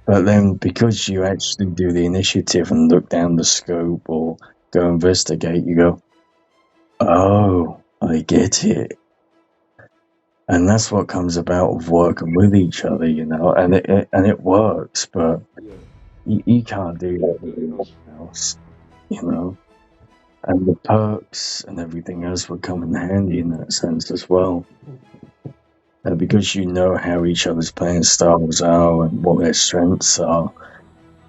But then because you actually do the initiative and look down the scope or go investigate, you go, oh, I get it. And that's what comes about of working with each other, and it works, but you can't do that with anyone else, And the perks and everything else would come in handy in that sense as well. Because you know how each other's playing styles are and what their strengths are,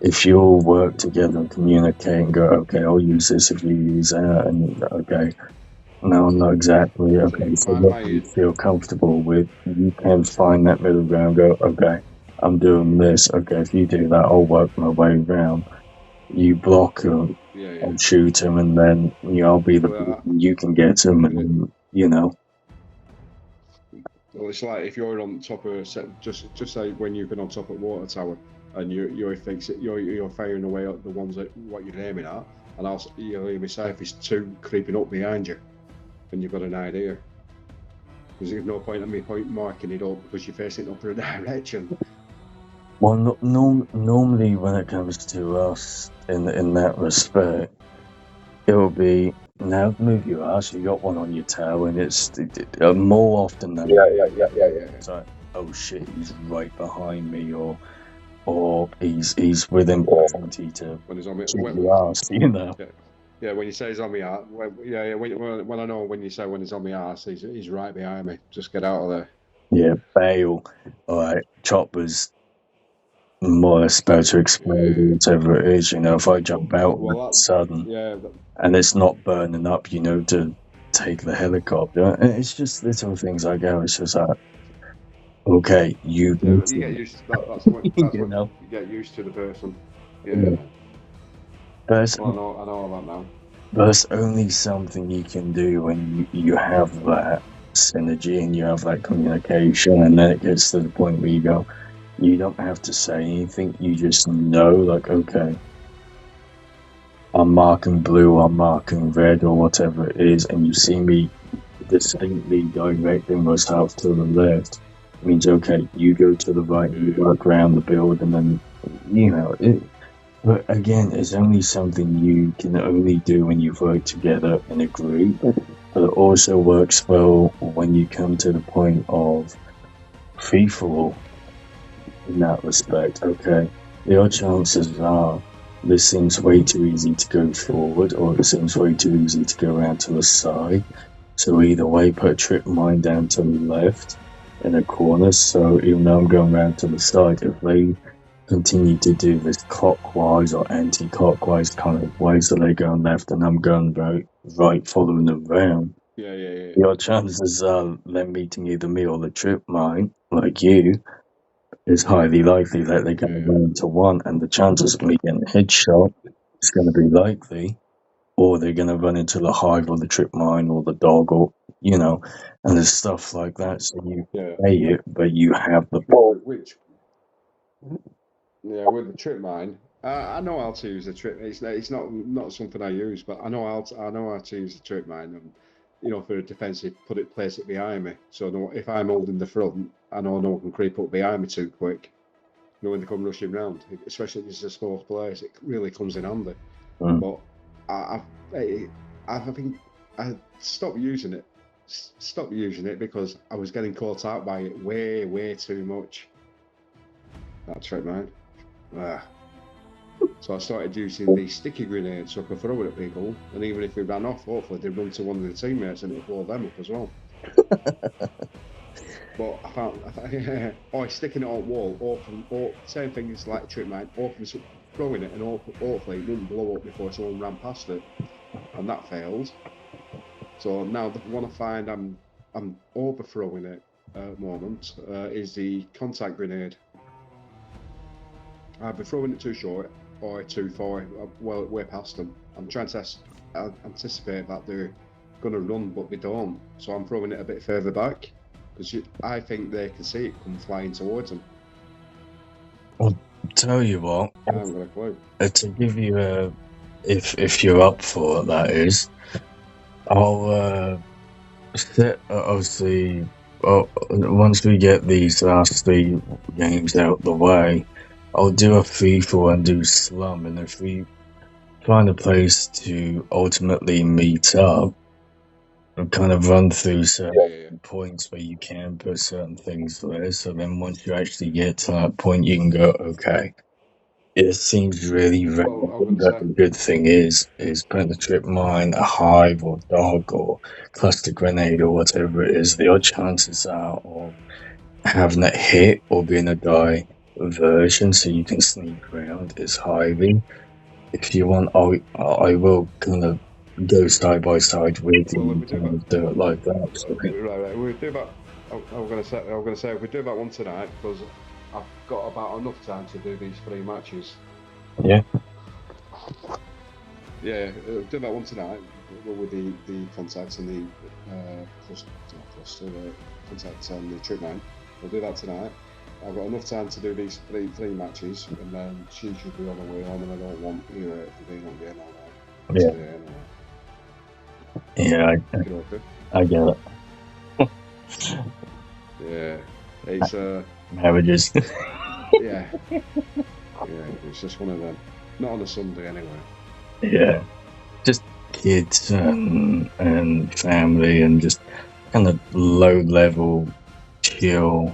if you all work together and communicate and go, okay, I'll use this if you use that, and okay, no, not exactly, okay, so what you feel comfortable with, you can find that middle ground, go, okay, I'm doing this, okay, if you do that, I'll work my way around. You block them and shoot them, and then, I'll be you can get them, and, Well, it's like if you're on top of just say when you've been on top of a water tower and you're firing away at the ones that what you're aiming at, and you'll hear me say if it's two creeping up behind you, and you've got an idea. Because there's no point in me marking it up because you're facing up for a direction. Well, normally when it comes to us in that respect, it will be, now move your ass, you got one on your toe, and it's more often than it's like, oh shit, he's right behind me, or he's within proximity to when he's on me, your ass, Yeah. Yeah, when you say he's on my arse, when I know when you say when he's on my arse, he's right behind me. Just get out of there. Yeah, bail. Alright, Chopper's more or less about to explode or whatever it is, you know, if I jump out all of a sudden and it's not burning up, you know, to take the helicopter. And it's just little things I go, it's just like, okay, you You get used to that. That's what you know. you get used to the person. Yeah. Yeah. But Well, I know all that now. that's only something you can do when you have that synergy and you have that communication, and then it gets to the point where you go, you don't have to say anything, you just know, like, okay, I'm marking blue, I'm marking red, or whatever it is, and you see me distinctly directing myself to the left. It means, okay, you go to the right, you work around the building, and you know, but again, it's only something you can only do when you work together in a group. But it also works well when you come to the point of free for all. In that respect, okay, your chances are this seems way too easy to go forward, or it seems way too easy to go around to the side. So either way, put a trip mine down to the left in a corner. So even though I'm going around to the side, if they continue to do this clockwise or anti-clockwise kind of way, so they're going left and I'm going right, following them round. Yeah. Your chances are them meeting either me or the trip mine, like you, is highly likely that they're going to run into one, and the chances of me getting a headshot is going to be likely, or they're going to run into the hive or the trip mine or the dog, or you know, and there's stuff like that. So you pay it, but you have the ball. With the trip mine, I know how to use the trip. It's not something I use, but I know how to use the trip mine. And, you know, for a defensive, place it behind me. So if I'm holding the front, I know no one can creep up behind me too quick. You know, when they come rushing round, especially if it's a small place, it really comes in handy. But I think I stopped using it. Stopped using it because I was getting caught out by it way too much. That trip mine. So I started using the sticky grenades so I could throw it at people, and even if we ran off, hopefully they'd run to one of the teammates and it'd blow them up as well. But I found, sticking it on wall, or same thing as like trip mine, throwing it and hopefully it wouldn't blow up before someone ran past it, and that failed. So now the one I find I'm overthrowing it at the moment is the contact grenade. I've been throwing it too short or too far, well, way past them. I'm trying to anticipate that they're going to run, but they don't. So I'm throwing it a bit further back because I think they can see it come flying towards them. I'll tell you what. I haven't got a clue. To give you a, if you're up for it, that is, I'll set obviously. Once we get these last 3 games out the way, I'll do a free-for-all and do slum, and if we find a place to ultimately meet up, and kind of run through certain points where you can put certain things there, so then once you actually get to that point, you can go, okay, it seems really random, but the good thing is putting a trip mine, a hive, or dog, or cluster grenade, or whatever it is, the odd chances are of having it hit or being a diversion so you can sneak around is highly. If you want, I will kind of go side by side with you and do it like that. So Right. We'll do that. I'm going to say if we do that one tonight because I've got about enough time to do these 3 matches. Yeah. Yeah, do that one tonight with the contacts and the cluster contacts and the trip mine. We'll do that tonight. I've got enough time to do these three matches, and then she should be on the way home, and I don't want they don't get all that. Yeah, I get it. Yeah, it's marriages. Yeah, it's just one of them. Not on a Sunday anyway. Yeah, just kids and family and just kind of low level, chill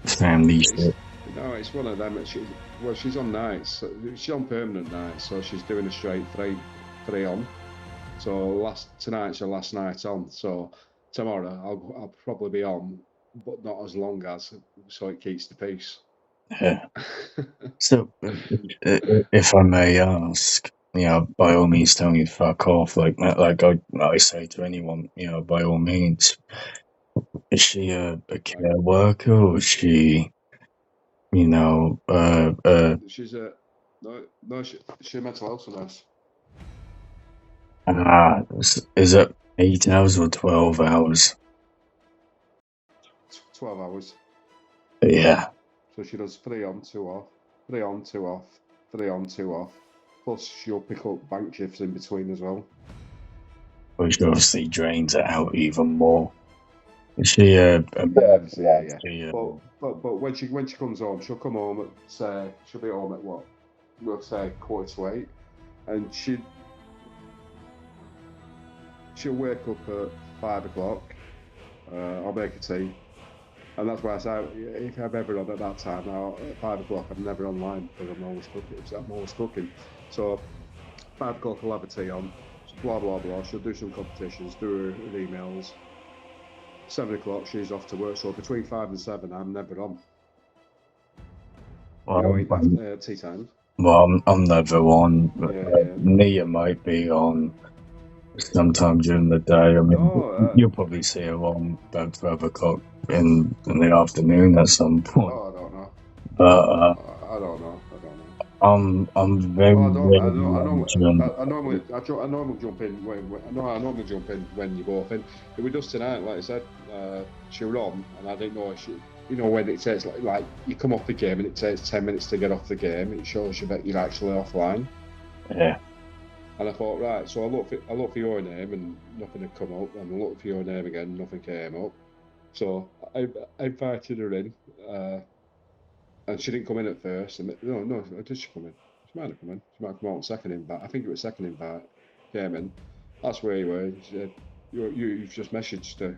family shit. No, it's one of them. She's on nights. She's on permanent nights, so she's doing a straight 3 on, So tonight's your last night on. So tomorrow I'll probably be on, but not as long as, so it keeps the peace. Yeah. So, if I may ask, by all means, tell me to fuck off. Like I say to anyone, by all means. Is she a care worker, or is she, She's she's a mental health nurse. is it 8 hours or 12 hours? 12 hours. Yeah. So she does 3 on, 2 off, 3 on, 2 off, 3 on, 2 off. Plus she'll pick up bank shifts in between as well. Which obviously drains it out even more. Is she yeah. But when she comes home, she'll come home at, say, she'll be home at what? We'll say 7:45, and she'll wake up at 5 o'clock. I'll make a tea, and that's why I say if I'm ever on at that time, now at 5 o'clock I'm never online because I'm always cooking. So 5 o'clock I'll have a tea on, blah blah blah. She'll do some competitions, do her emails. 7 o'clock she's off to work. So between 5 and 7 I'm never on. Well, tea time. Well, I'm never on. Nia might be on sometime during the day. I mean, you'll probably see her on about 12 o'clock in the afternoon at some point. Oh, I don't know. But I don't know. I'm very. I normally jump in when you both in. It was just tonight, like I said, she was on, and I didn't know when it takes like you come off the game and it takes 10 minutes to get off the game, it shows you that you're actually offline. Yeah. And I thought, right, so I looked for your name and nothing had come up, and I looked for your name again, nothing came up. So I invited her in, and she didn't come in at first. And no, did she come in? She might have come in. She might have come out on second invite. I think it was second invite. Came in. That's where you were. She said, you've just messaged her,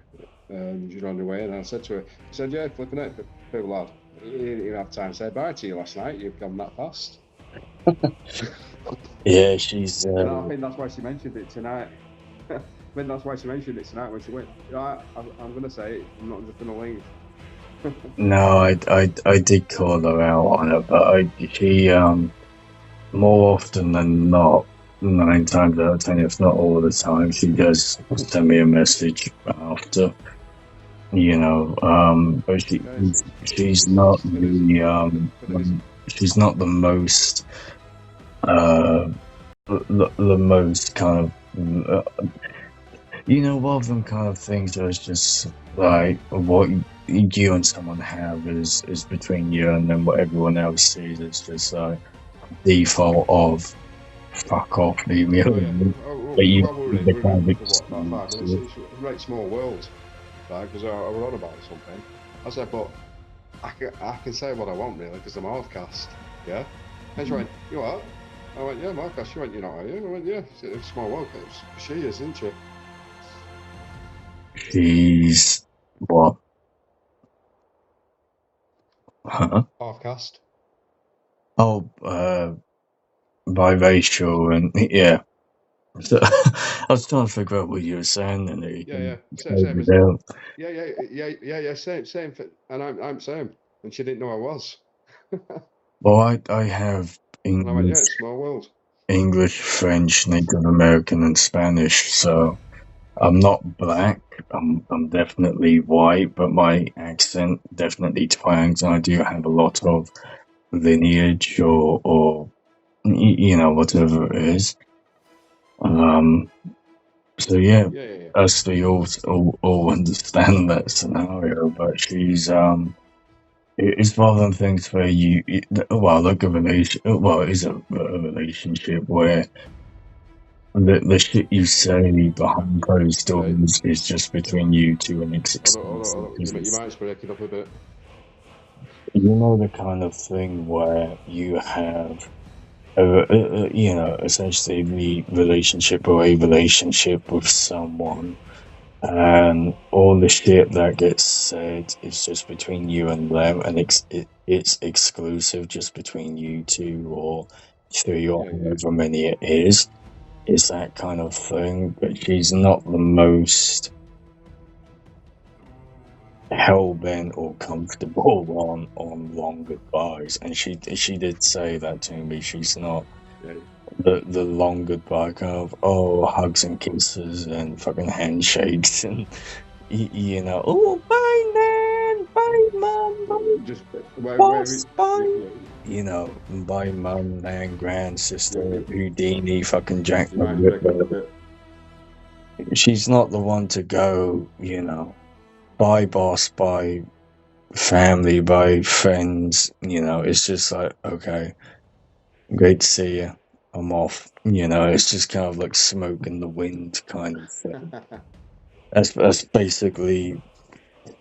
and you're on your way. And I said to her, she said, yeah, flipping it, poor lad. You didn't have time to say bye to you last night. You've gone that fast. Yeah, she's. And I think that's why she mentioned it tonight. When she went, I'm going to say it. I'm not just going to leave. No, I did call her out on it, but she more often than not, 9 times out of 10, if not all the time, she does send me a message after. But she's not she's not the most the most kind of one of them kind of things where it's just like what you and someone have is between you, and then what everyone else sees is just like default of fuck off, leave me alone. It's a great small world, right? Because I was on about something. I said, but I can say what I want really because I'm half-caste, yeah? And she went, you what? I went, yeah, I'm half-caste. She went, you're not, are you? I went, yeah, it's a small world. She is, isn't she? She's what? Huh? Half-caste. Oh, biracial, and yeah. So, I was trying to figure out what you were saying, and same. And I'm same, and she didn't know I was. Well, I have English, and I went, yeah, it's small world. English, French, Native American, and Spanish. So I'm not black. I'm definitely white, but my accent definitely twangs, and I do have a lot of lineage or whatever it is. So yeah. Us three all understand that scenario, but she's it's one of them things where like a relation. Well, it is a relationship where the shit you say behind closed doors is just between you two, and it's exclusive. You might break it up a bit. You know the kind of thing where you have, essentially the relationship or a relationship with someone, and all the shit that gets said is just between you and them, and it's exclusive just between you two or three or however many it is. is that kind of thing, but she's not the most hell bent or comfortable on long goodbyes. And she did say that to me. She's not Yeah. the long goodbye kind of hugs and kisses and fucking handshakes and you know, oh bye nan, bye mum, bye Just where boss, it, bye. you, You know, bye mum, nan, grand sister, you, Houdini, fucking Jack you the might break up a Ripper. bit. She's not the one to go, you know, bye boss, bye family, bye friends. You know, it's just like, okay, great to see you. I'm off. You know, it's just kind of like smoke in the wind kind of thing. That's basically,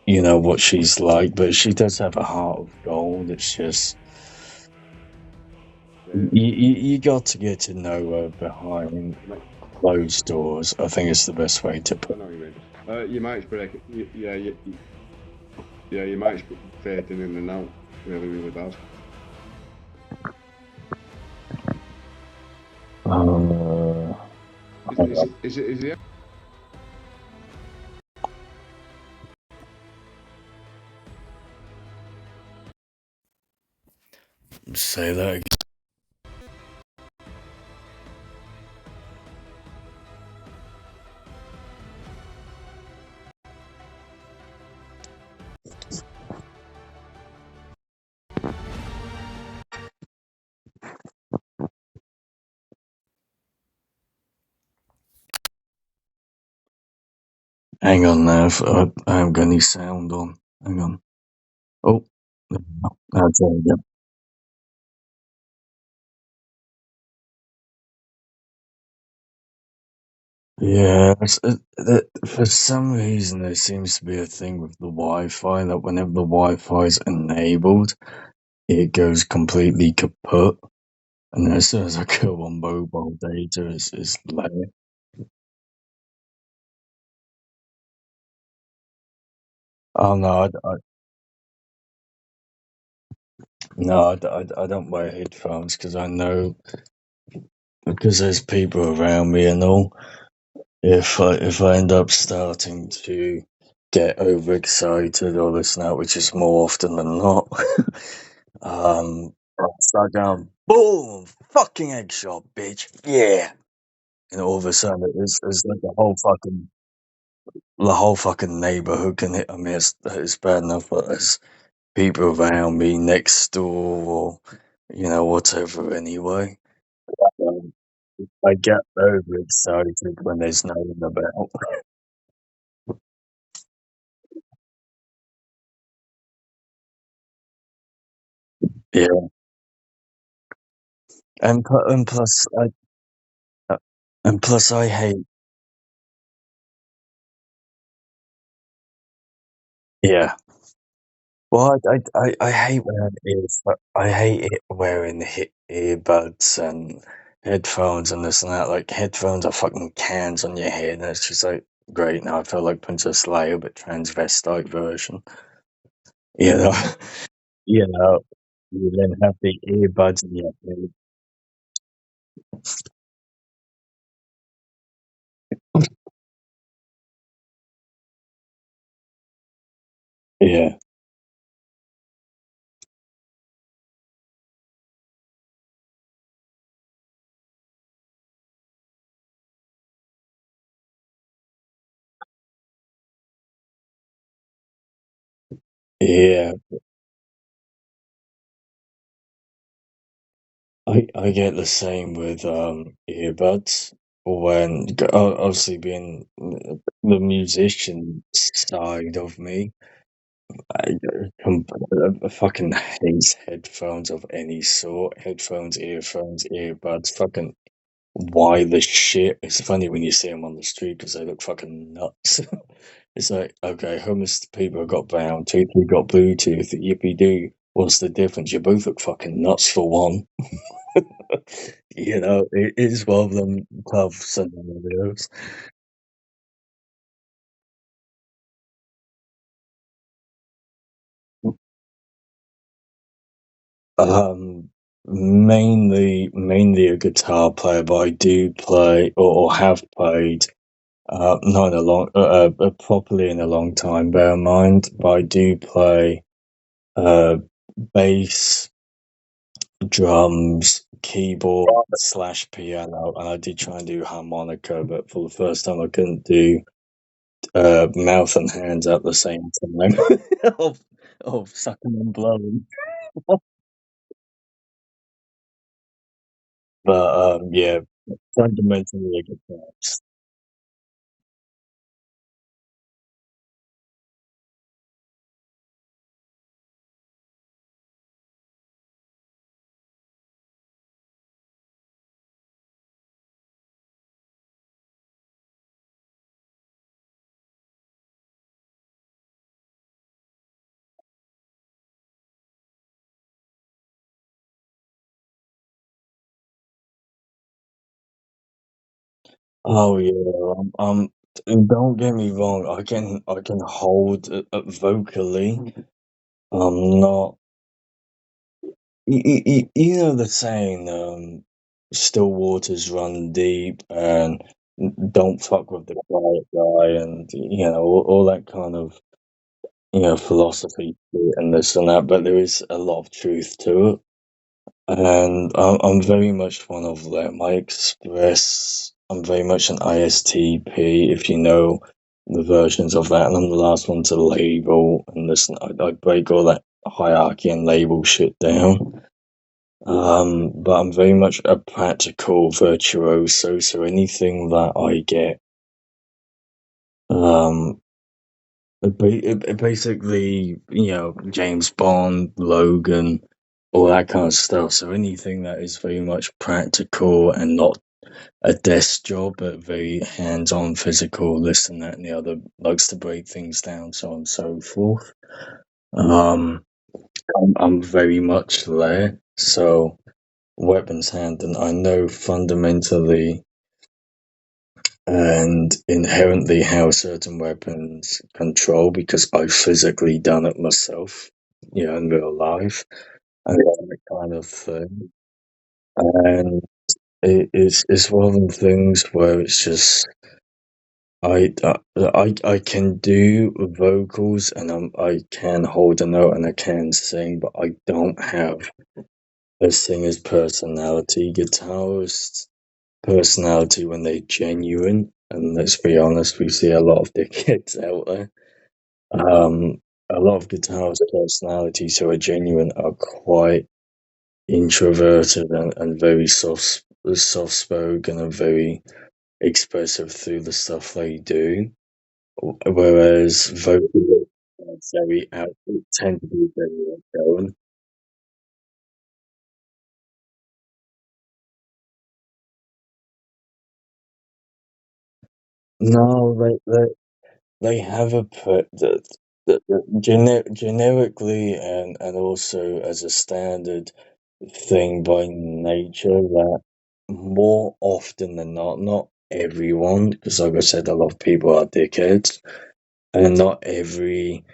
you know, what she's like, but she does have a heart of gold. It's just Yeah. you got to get to know her behind closed doors. I think it's the best way to I put. know what you mean. You might break it. Yeah, you might fading in and out really, really bad. Is it? Say that again. Hang on now. I haven't got any sound on. Hang on. Oh, that's there we go. Yeah, for some reason there seems to be a thing with the Wi-Fi that whenever the Wi-Fi is enabled, it goes completely kaput, and as soon as I go on mobile data, it's low. Oh no, I don't wear headphones because I know because there's people around me and all. If I end up starting to get overexcited or this and that, which is more often than not, I'll start going boom, fucking eggshot, bitch, yeah, and all of a sudden it's like the whole fucking neighborhood can hit. I mean, it's bad enough, but there's people around me next door or whatever. Anyway, um, I get overexcited when there's no one about. Yeah, and plus uh, I hate. Yeah, well, I hate wearing ears. I hate it wearing earbuds and headphones and this and that. Like headphones are fucking cans on your head, and it's just like great. Now I feel like Princess Leia, but transvestite version. You know, you know. You then have the earbuds in your head. Yeah, yeah. I get the same with earbuds when obviously being the musician side of me. I, I fucking hate headphones of any sort. Headphones, earphones, earbuds. Fucking why the shit? It's funny when you see them on the street because they look fucking nuts. It's like, okay, homeless people got brown teeth, we got Bluetooth, yippee doo. What's the difference? You both look fucking nuts for one. It is one of them tough scenarios. mainly a guitar player, but I do play or have played not in a long properly in a long time. Bear in mind, but I do play bass, drums, keyboard slash piano, and I did try and do harmonica, but for the first time I couldn't do mouth and hands at the same time of sucking and blowing. But yeah, fundamentally a guitarist. Oh yeah, don't get me wrong. I can hold vocally. I'm not. You know the saying, "Still waters run deep," and "Don't fuck with the quiet guy," and all that kind of philosophy and this and that. But there is a lot of truth to it. And I'm very much one of them. I express. I'm very much an ISTP, if you know the versions of that, and I'm the last one to label and listen. I break all that hierarchy and label shit down. But I'm very much a practical virtuoso, so anything that I get, um, basically, James Bond, Logan, all that kind of stuff. So anything that is very much practical and not a desk job, but very hands-on, physical, this and that and the other, likes to break things down, so on and so forth. Um, I'm very much there. So weapons handling, I know fundamentally and inherently how certain weapons control because I've physically done it myself, in real life, and that kind of thing. And it's one of the things where it's just I can do vocals and I can hold a note and I can sing, but I don't have a singer's personality. Guitarists personality when they're genuine, and let's be honest, we see a lot of dickheads out there. A lot of guitarist personalities who are genuine are quite introverted and very soft spoken and very expressive through the stuff they do. Whereas vocalists are very out tend to be very outgoing. No, they have a put that generically and also as a standard thing by nature that more often than not everyone, because like I said, a lot of people are dickheads, and not every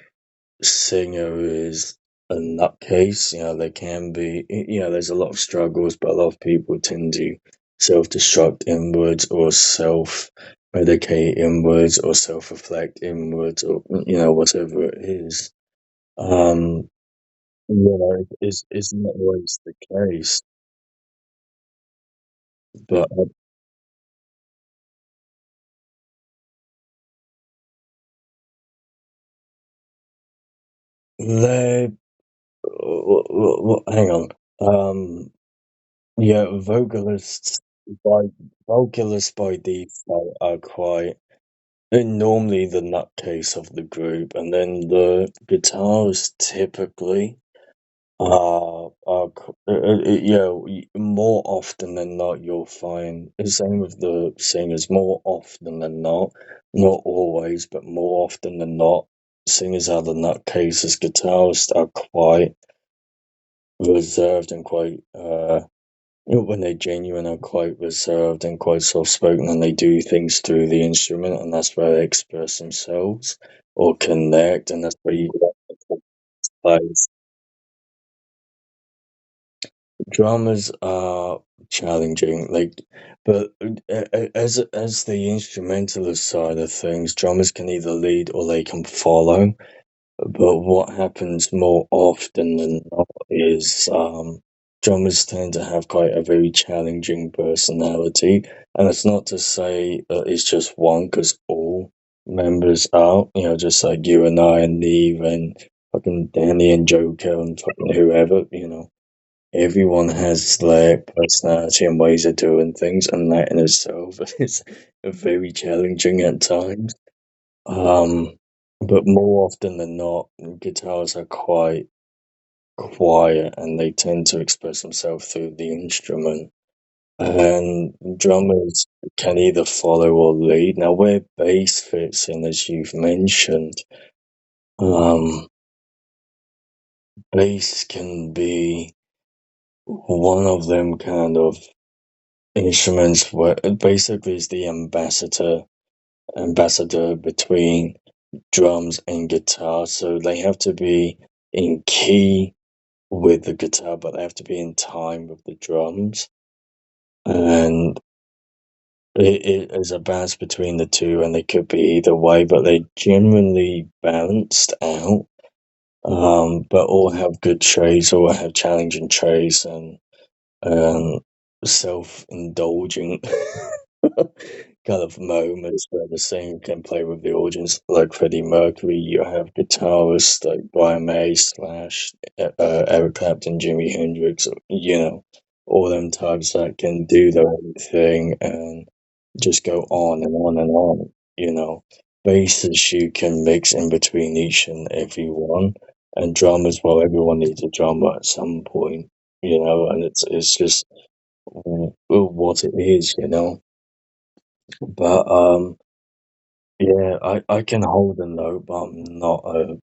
singer is a nutcase. There can be, there's a lot of struggles, but a lot of people tend to self-destruct inwards or self-medicate inwards or self-reflect inwards or, whatever it is. Um, it's not always the case, but they, hang on. Yeah, by vocalists by default are quite normally the nutcase of the group, and then the guitars typically more often than not you'll find the same with the singers. More often than not always, but more often than not, singers are the nutcases. Guitarists are quite reserved and quite when they're genuine are quite reserved and quite soft spoken, and they do things through the instrument, and that's where they express themselves or connect, and that's where you get the plays. Dramas are challenging, like, but as the instrumentalist side of things, drummers can either lead or they can follow. But what happens more often than not is drummers tend to have quite a very challenging personality, and it's not to say that it's just one, because all members are, just like you and I and Neve and fucking Danny and Joker and fucking whoever, everyone has their personality and ways of doing things, and that in itself is very challenging at times. But more often than not, guitars are quite quiet and they tend to express themselves through the instrument. And drummers can either follow or lead. Now, where bass fits in, as you've mentioned, um, bass can be one of them kind of instruments where it basically is the ambassador between drums and guitar. So they have to be in key with the guitar, but they have to be in time with the drums. And it is a balance between the two, and they could be either way, but they generally balanced out. But all have good traits, all have challenging traits, and um, self-indulgent kind of moments where the singer can play with the audience. Like Freddie Mercury, you have guitarists like Brian May slash Eric Clapton, Jimi Hendrix, all them types that can do their own thing and just go on and on and on. Basses you can mix in between each and every one, and drummers, well, everyone needs a drummer at some point, and it's just what it is. But yeah, I can hold a note, but I'm not a.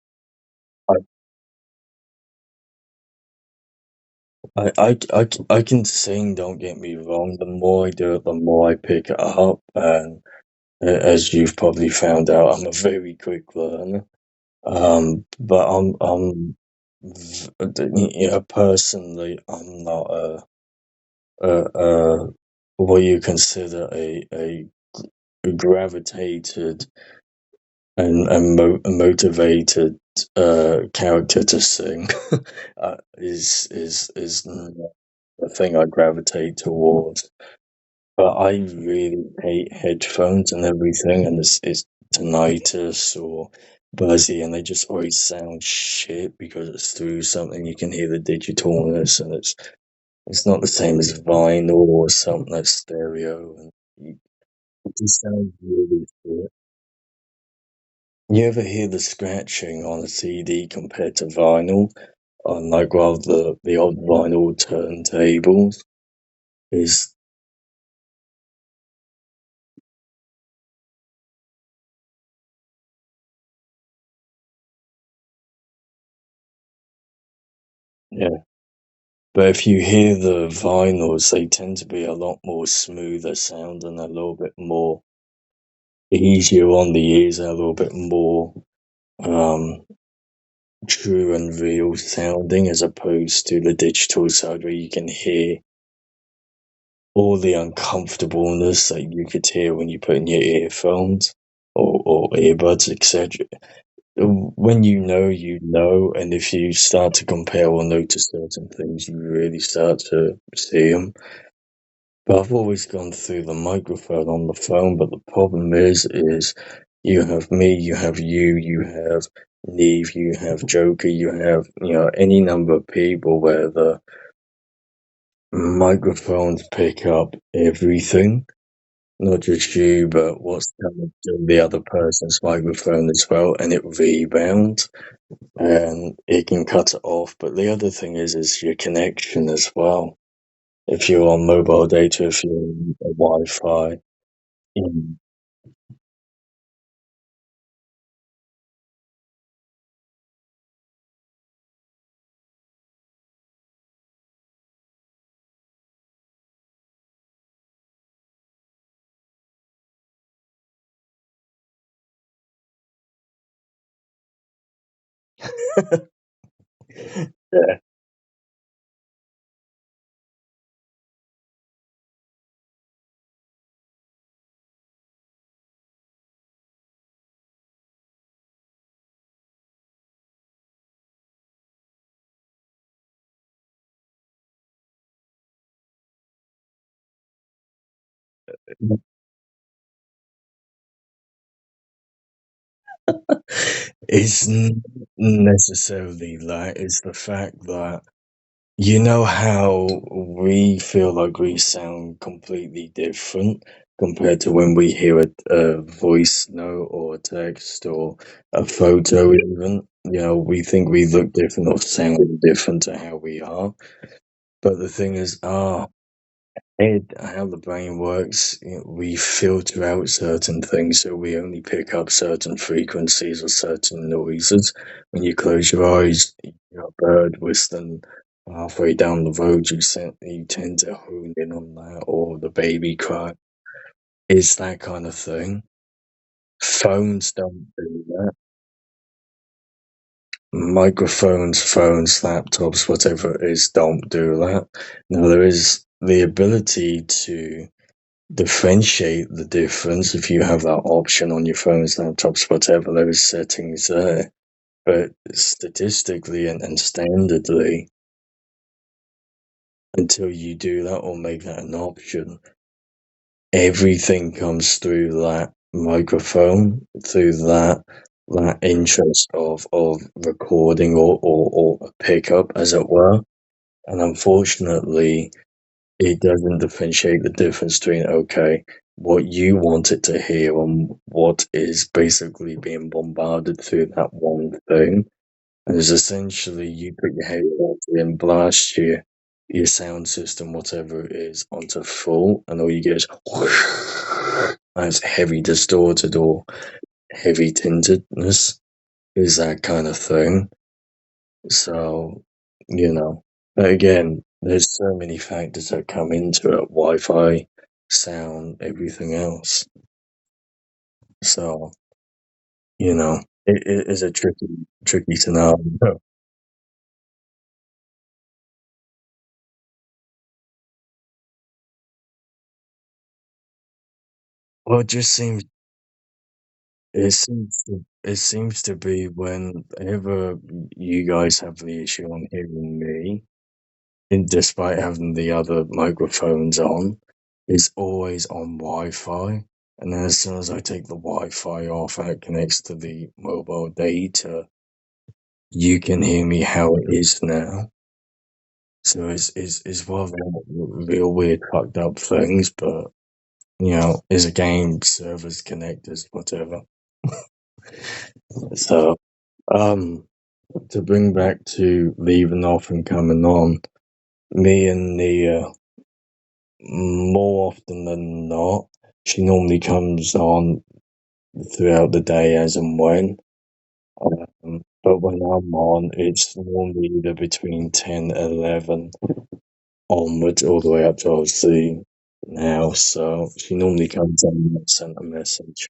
I can sing. Don't get me wrong. The more I do it, the more I pick it up, and as you've probably found out, I'm a very quick learner. But personally, I'm not a what you consider a gravitated and motivated character to sing. Is not the thing I gravitate towards. But I really hate headphones and everything, and it's tinnitus or buzzy, and they just always sound shit because it's through something. You can hear the digitalness, and it's not the same as vinyl or something that's stereo, and it just sounds really shit. You ever hear the scratching on a CD compared to vinyl? On like well the old vinyl turntables is yeah. But if you hear the vinyls, they tend to be a lot more smoother sound and a little bit more easier on the ears and a little bit more um true and real sounding as opposed to the digital side where you can hear all the uncomfortableness that you could hear when you put in your earphones or earbuds, etc. When you know, and if you start to compare or notice certain things, you really start to see them. But I've always gone through the microphone on the phone, but the problem is you have me, you have you have Neve, you have Joker, you have, any number of people where the microphones pick up everything. Not just you, but what's coming to the other person's microphone as well, and it rebounds and it can cut it off. But the other thing is your connection as well. If you're on mobile data, if you're on Wi-Fi, mm, yeah, It's not necessarily that. It's the fact that you know how we feel like we sound completely different compared to when we hear a voice note or a text or a photo even. You know, we think we look different or sound different to how we are. But the thing is, how the brain works, we filter out certain things, so we only pick up certain frequencies or certain noises. When you close your eyes, you're a bird whistling halfway down the road, you tend to hone in on that, or the baby cry. It's that kind of thing. Phones don't do that. Microphones, phones, laptops, whatever it is, don't do that. Now, there is the ability to differentiate the difference if you have that option on your phones, laptops, whatever. There is settings there, but statistically and standardly, until you do that or make that an option, everything comes through that microphone, through that interest of recording or a pickup, as it were. And unfortunately, it doesn't differentiate the difference between, okay, what you want it to hear and what is basically being bombarded through that one thing. And it's essentially you put your headphones in, blast your sound system, whatever it is, onto full, and all you get is and it's heavy distorted or heavy tintedness, is that kind of thing. So, but again, there's so many factors that come into it: Wi-Fi, sound, everything else. So, it is a tricky scenario. Well, it seems to be whenever you guys have the issue on hearing me, and despite having the other microphones on, it's always on Wi-Fi. And then as soon as I take the Wi-Fi off and it connects to the mobile data, you can hear me how it is now. So it's one of the real weird fucked up things, but it's a game, servers, connectors, whatever. So to bring back to leaving off and coming on, me and Nia, more often than not, she normally comes on throughout the day as and when. But when I'm on, it's normally either between 10 and 11 onwards, all the way up to obviously now. So she normally comes on and sent a message.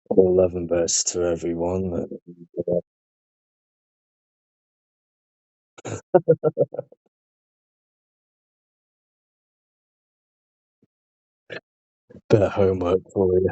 All love and best to everyone. Bit of homework for you.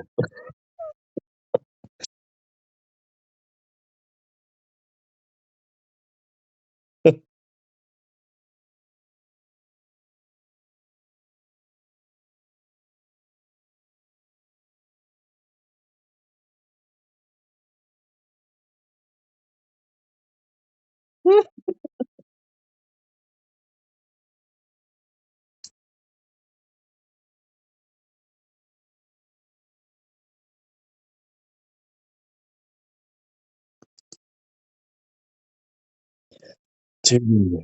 Two.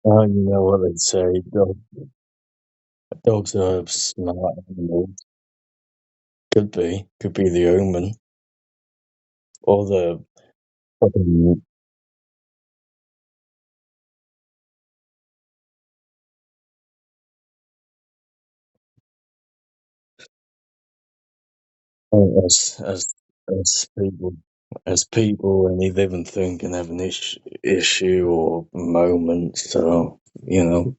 Oh, you know what they say, dogs are smart animals. Could be the omen, or the fucking as people, any living thing can have an issue or moment. So you know,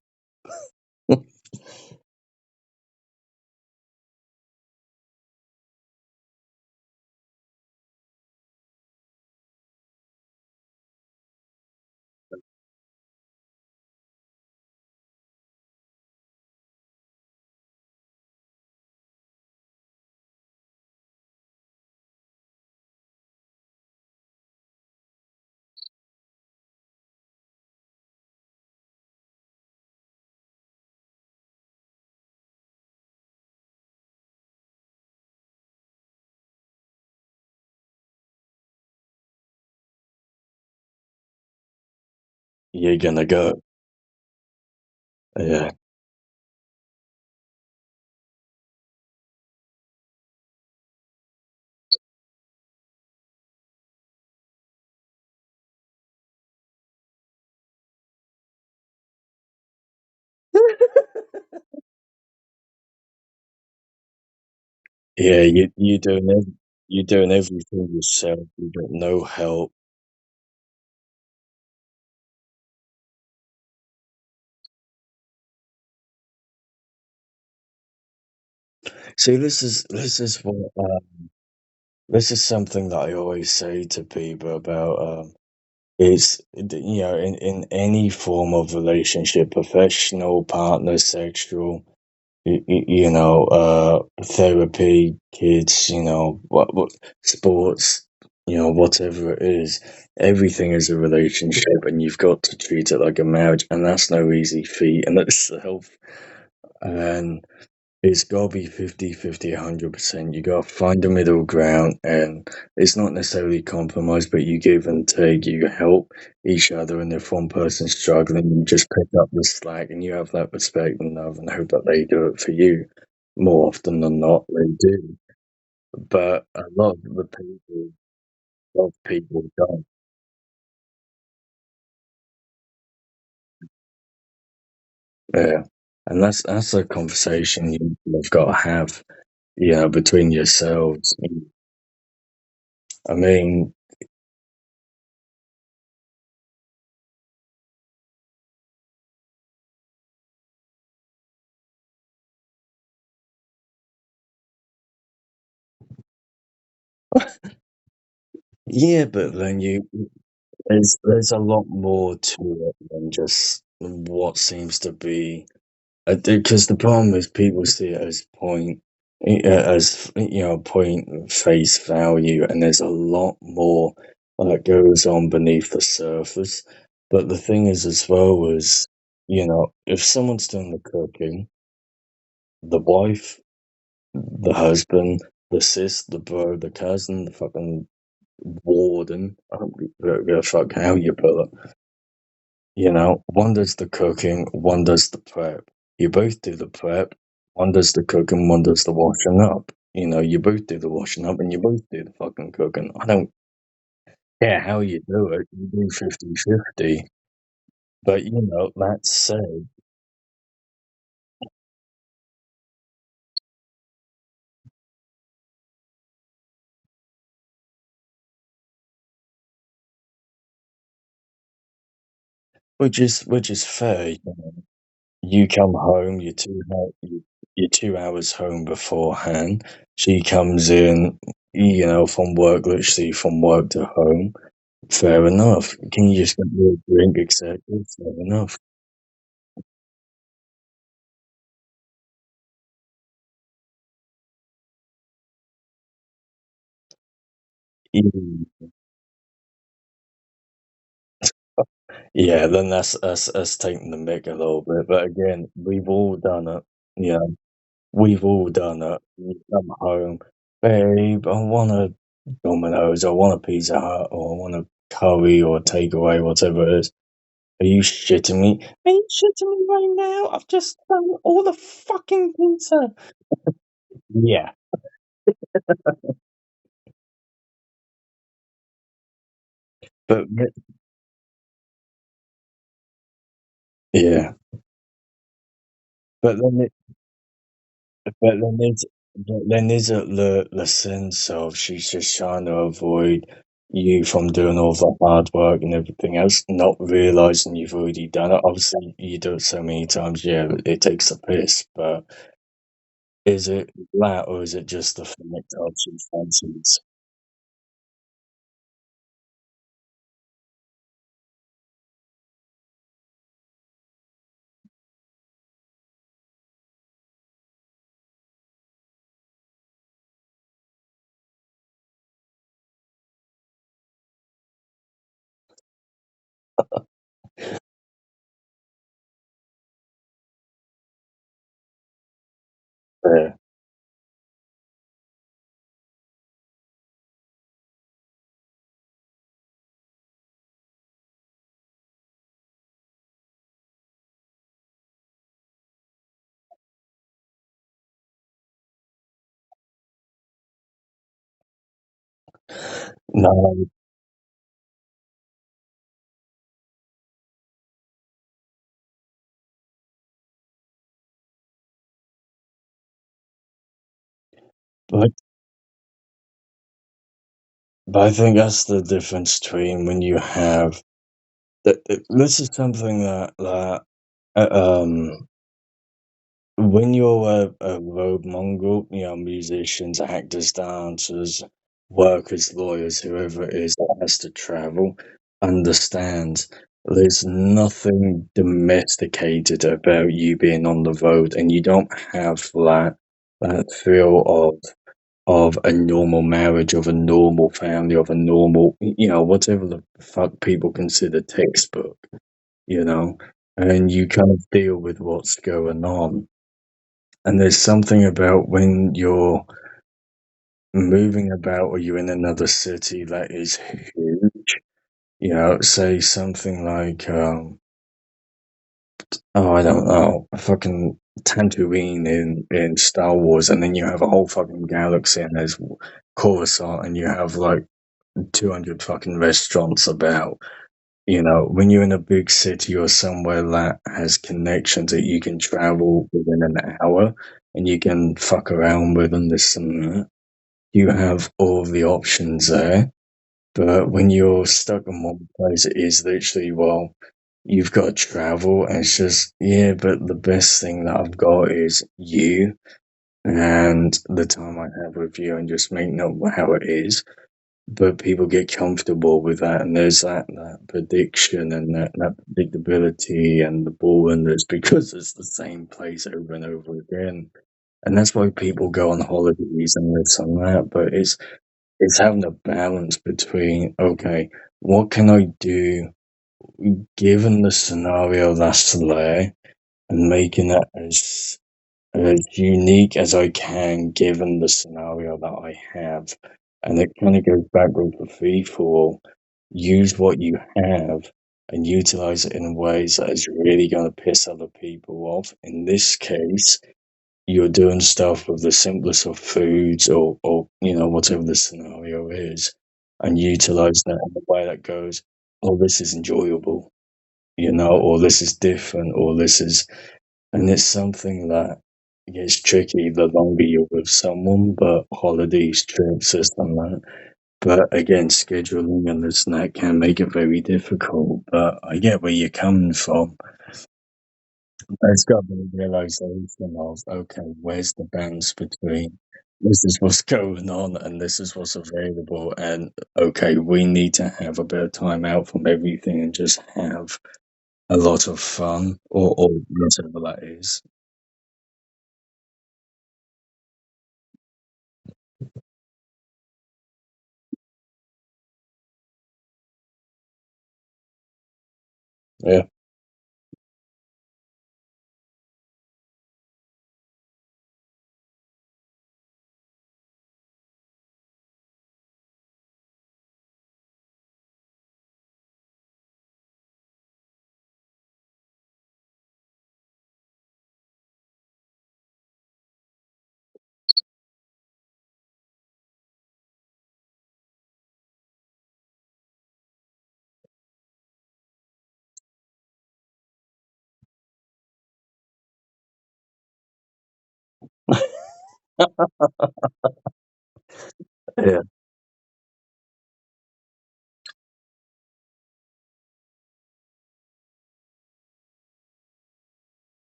you're gonna go. Yeah. Yeah, you're doing everything yourself. You got no help. See, this is what this is something that I always say to people about. It's in any form of relationship, professional, partner, sexual, therapy, kids, what sports, whatever it is, everything is a relationship, and you've got to treat it like a marriage, and that's no easy feat in itself. And it's got to be 50-50, 100%. You got to find a middle ground, and it's not necessarily compromise, but you give and take. You help each other, and if one person's struggling, you just pick up the slack, and you have that respect and love, and hope that they do it for you. More often than not, they do. But a lot of people don't. Yeah, and that's a conversation you've got to have, between yourselves. I mean, yeah, but then there's a lot more to it than just what seems to be. Because the problem is people see it as point face value, and there's a lot more that goes on beneath the surface. But the thing is, as well, is if someone's doing the cooking, the wife, the husband, the sis, the bro, the cousin, the fucking warden, I don't give a fuck how you put it. One does the cooking, one does the prep. You both do the prep. One does the cooking, one does the washing up. You both do the washing up and you both do the fucking cooking. I don't care how you do it. You do 50-50. But, that said, which is fair. You come home, you're 2 hours home beforehand. She comes in, from work, literally from work to home. Fair enough. Can you just get me a drink, etc.? Fair enough. Mm. Yeah, then that's taking the mick a little bit. But again, we've all done it. Yeah, we've all done it. You come home, babe, I want a Domino's, I want a Pizza Hut, or I want a curry or a takeaway, whatever it is. Are you shitting me? Are you shitting me right now? I've just done all the fucking pizza. Yeah, but yeah, but then there's the sense of she's just trying to avoid you from doing all the hard work and everything else, not realizing you've already done it. Obviously, you do it so many times, yeah, it takes a piss. But is it that, or is it just the fact of she fancies? Yeah, No, but, but I think that's the difference between when you have. This is something that when you're a road mongrel, musicians, actors, dancers, workers, lawyers, whoever it is that has to travel, understands there's nothing domesticated about you being on the road, and you don't have that thrill of a normal marriage, of a normal family, of a normal, whatever the fuck people consider textbook, and you kind of deal with what's going on. And there's something about when you're moving about or you're in another city that is huge, say something like, oh, I don't know, a fucking Tatooine in Star Wars, and then you have a whole fucking galaxy and there's Coruscant and you have like 200 fucking restaurants about. When you're in a big city or somewhere that has connections that you can travel within an hour and you can fuck around with and this and that, you have all the options there. But when you're stuck in one place, it is literally, well, you've got to travel, and it's just, yeah, but the best thing that I've got is you and the time I have with you and just making up how it is. But people get comfortable with that, and there's that prediction and that predictability and the boringness because it's the same place over and over again. And that's why people go on holidays and this and that. But it's having a balance between, okay, what can I do given the scenario that's there, and making it as unique as I can given the scenario that I have. And it kind of goes back with the free for all. Use what you have and utilize it in ways that is really going to piss other people off. In this case, you're doing stuff with the simplest of foods or whatever the scenario is, and utilize that in a way that goes, oh, this is enjoyable, or this is different, or this is, and it's something that gets tricky the longer you're with someone, but holidays, trips, this and that. But again, scheduling and this and that can make it very difficult. But I get where you're coming from. It's got the realization of, okay, where's the balance between this is what's going on and this is what's available, and okay, we need to have a bit of time out from everything and just have a lot of fun, or whatever that is. Yeah. Yeah.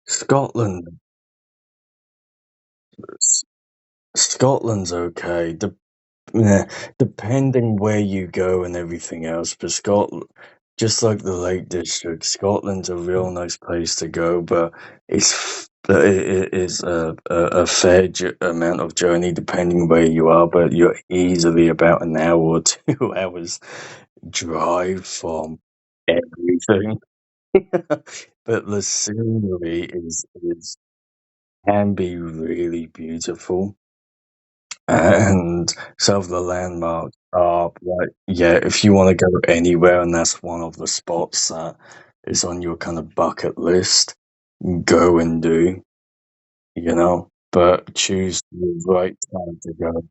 Scotland. S- Scotland's okay. Yeah, depending where you go and everything else, but Scotland, just like the Lake District, Scotland's a real nice place to go, but it is a fair amount of journey depending where you are, but you're easily about an hour or 2 hours drive from everything. But the scenery is can be really beautiful. And some of the landmarks are like, yeah, if you want to go anywhere, and that's one of the spots that is on your kind of bucket list, go and do, you know, but choose the right time to go.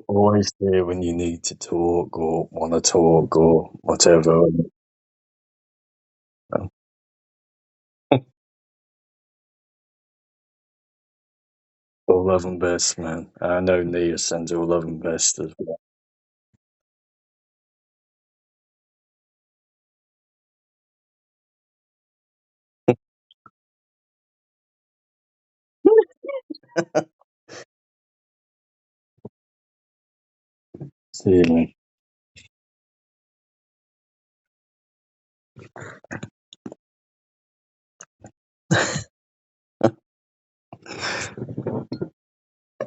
Always there when you need to talk or want to talk or whatever. 11 best, man. I know Nia sends 11 best as well. See you, man.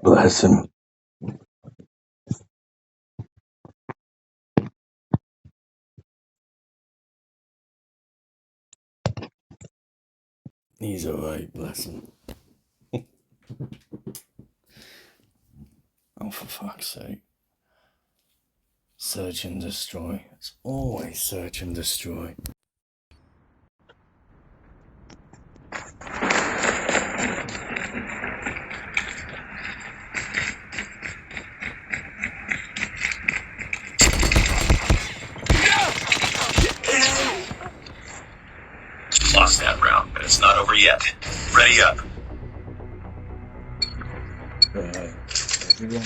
Bless him. He's alright, bless him. Oh, for fuck's sake. Search and destroy. It's always search and destroy. Lost that round, but it's not over yet. Ready up. Everyone,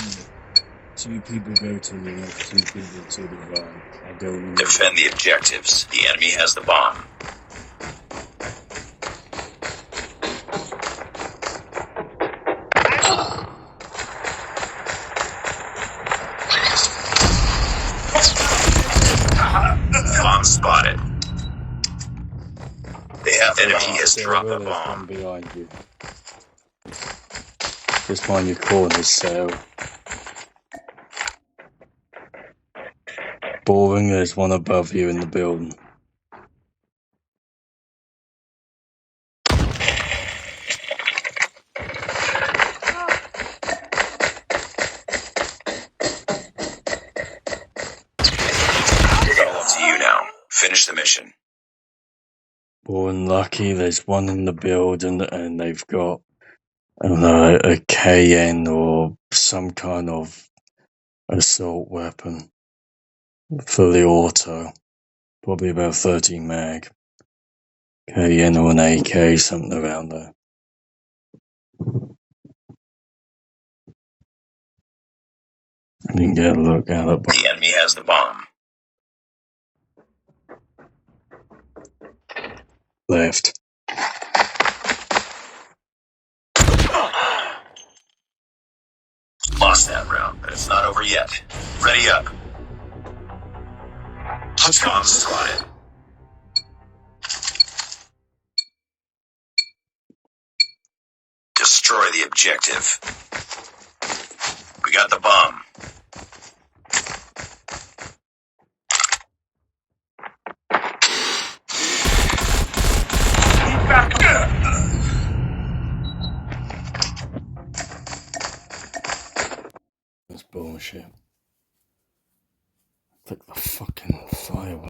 2 people go to the left, 2 people to the right. I go in the Defend the objectives. The enemy has the bomb. Bomb spotted. The enemy has dropped the There's one bomb. behind you. Just behind your corners, so. Boring, there's one above you in the building. It's all up to you now. Finish the mission. Boring lucky, there's one in the building and they've got, I don't know, a KN or some kind of assault weapon. Fully auto. Probably about 30 mag. KN or an AK, something around there. I didn't get a look at it. The enemy has the bomb. Left. Lost that round, but it's not over yet. Ready up. Bomb spotted. Destroy the objective. We got the bomb. That's bullshit. Click the fucking firewall.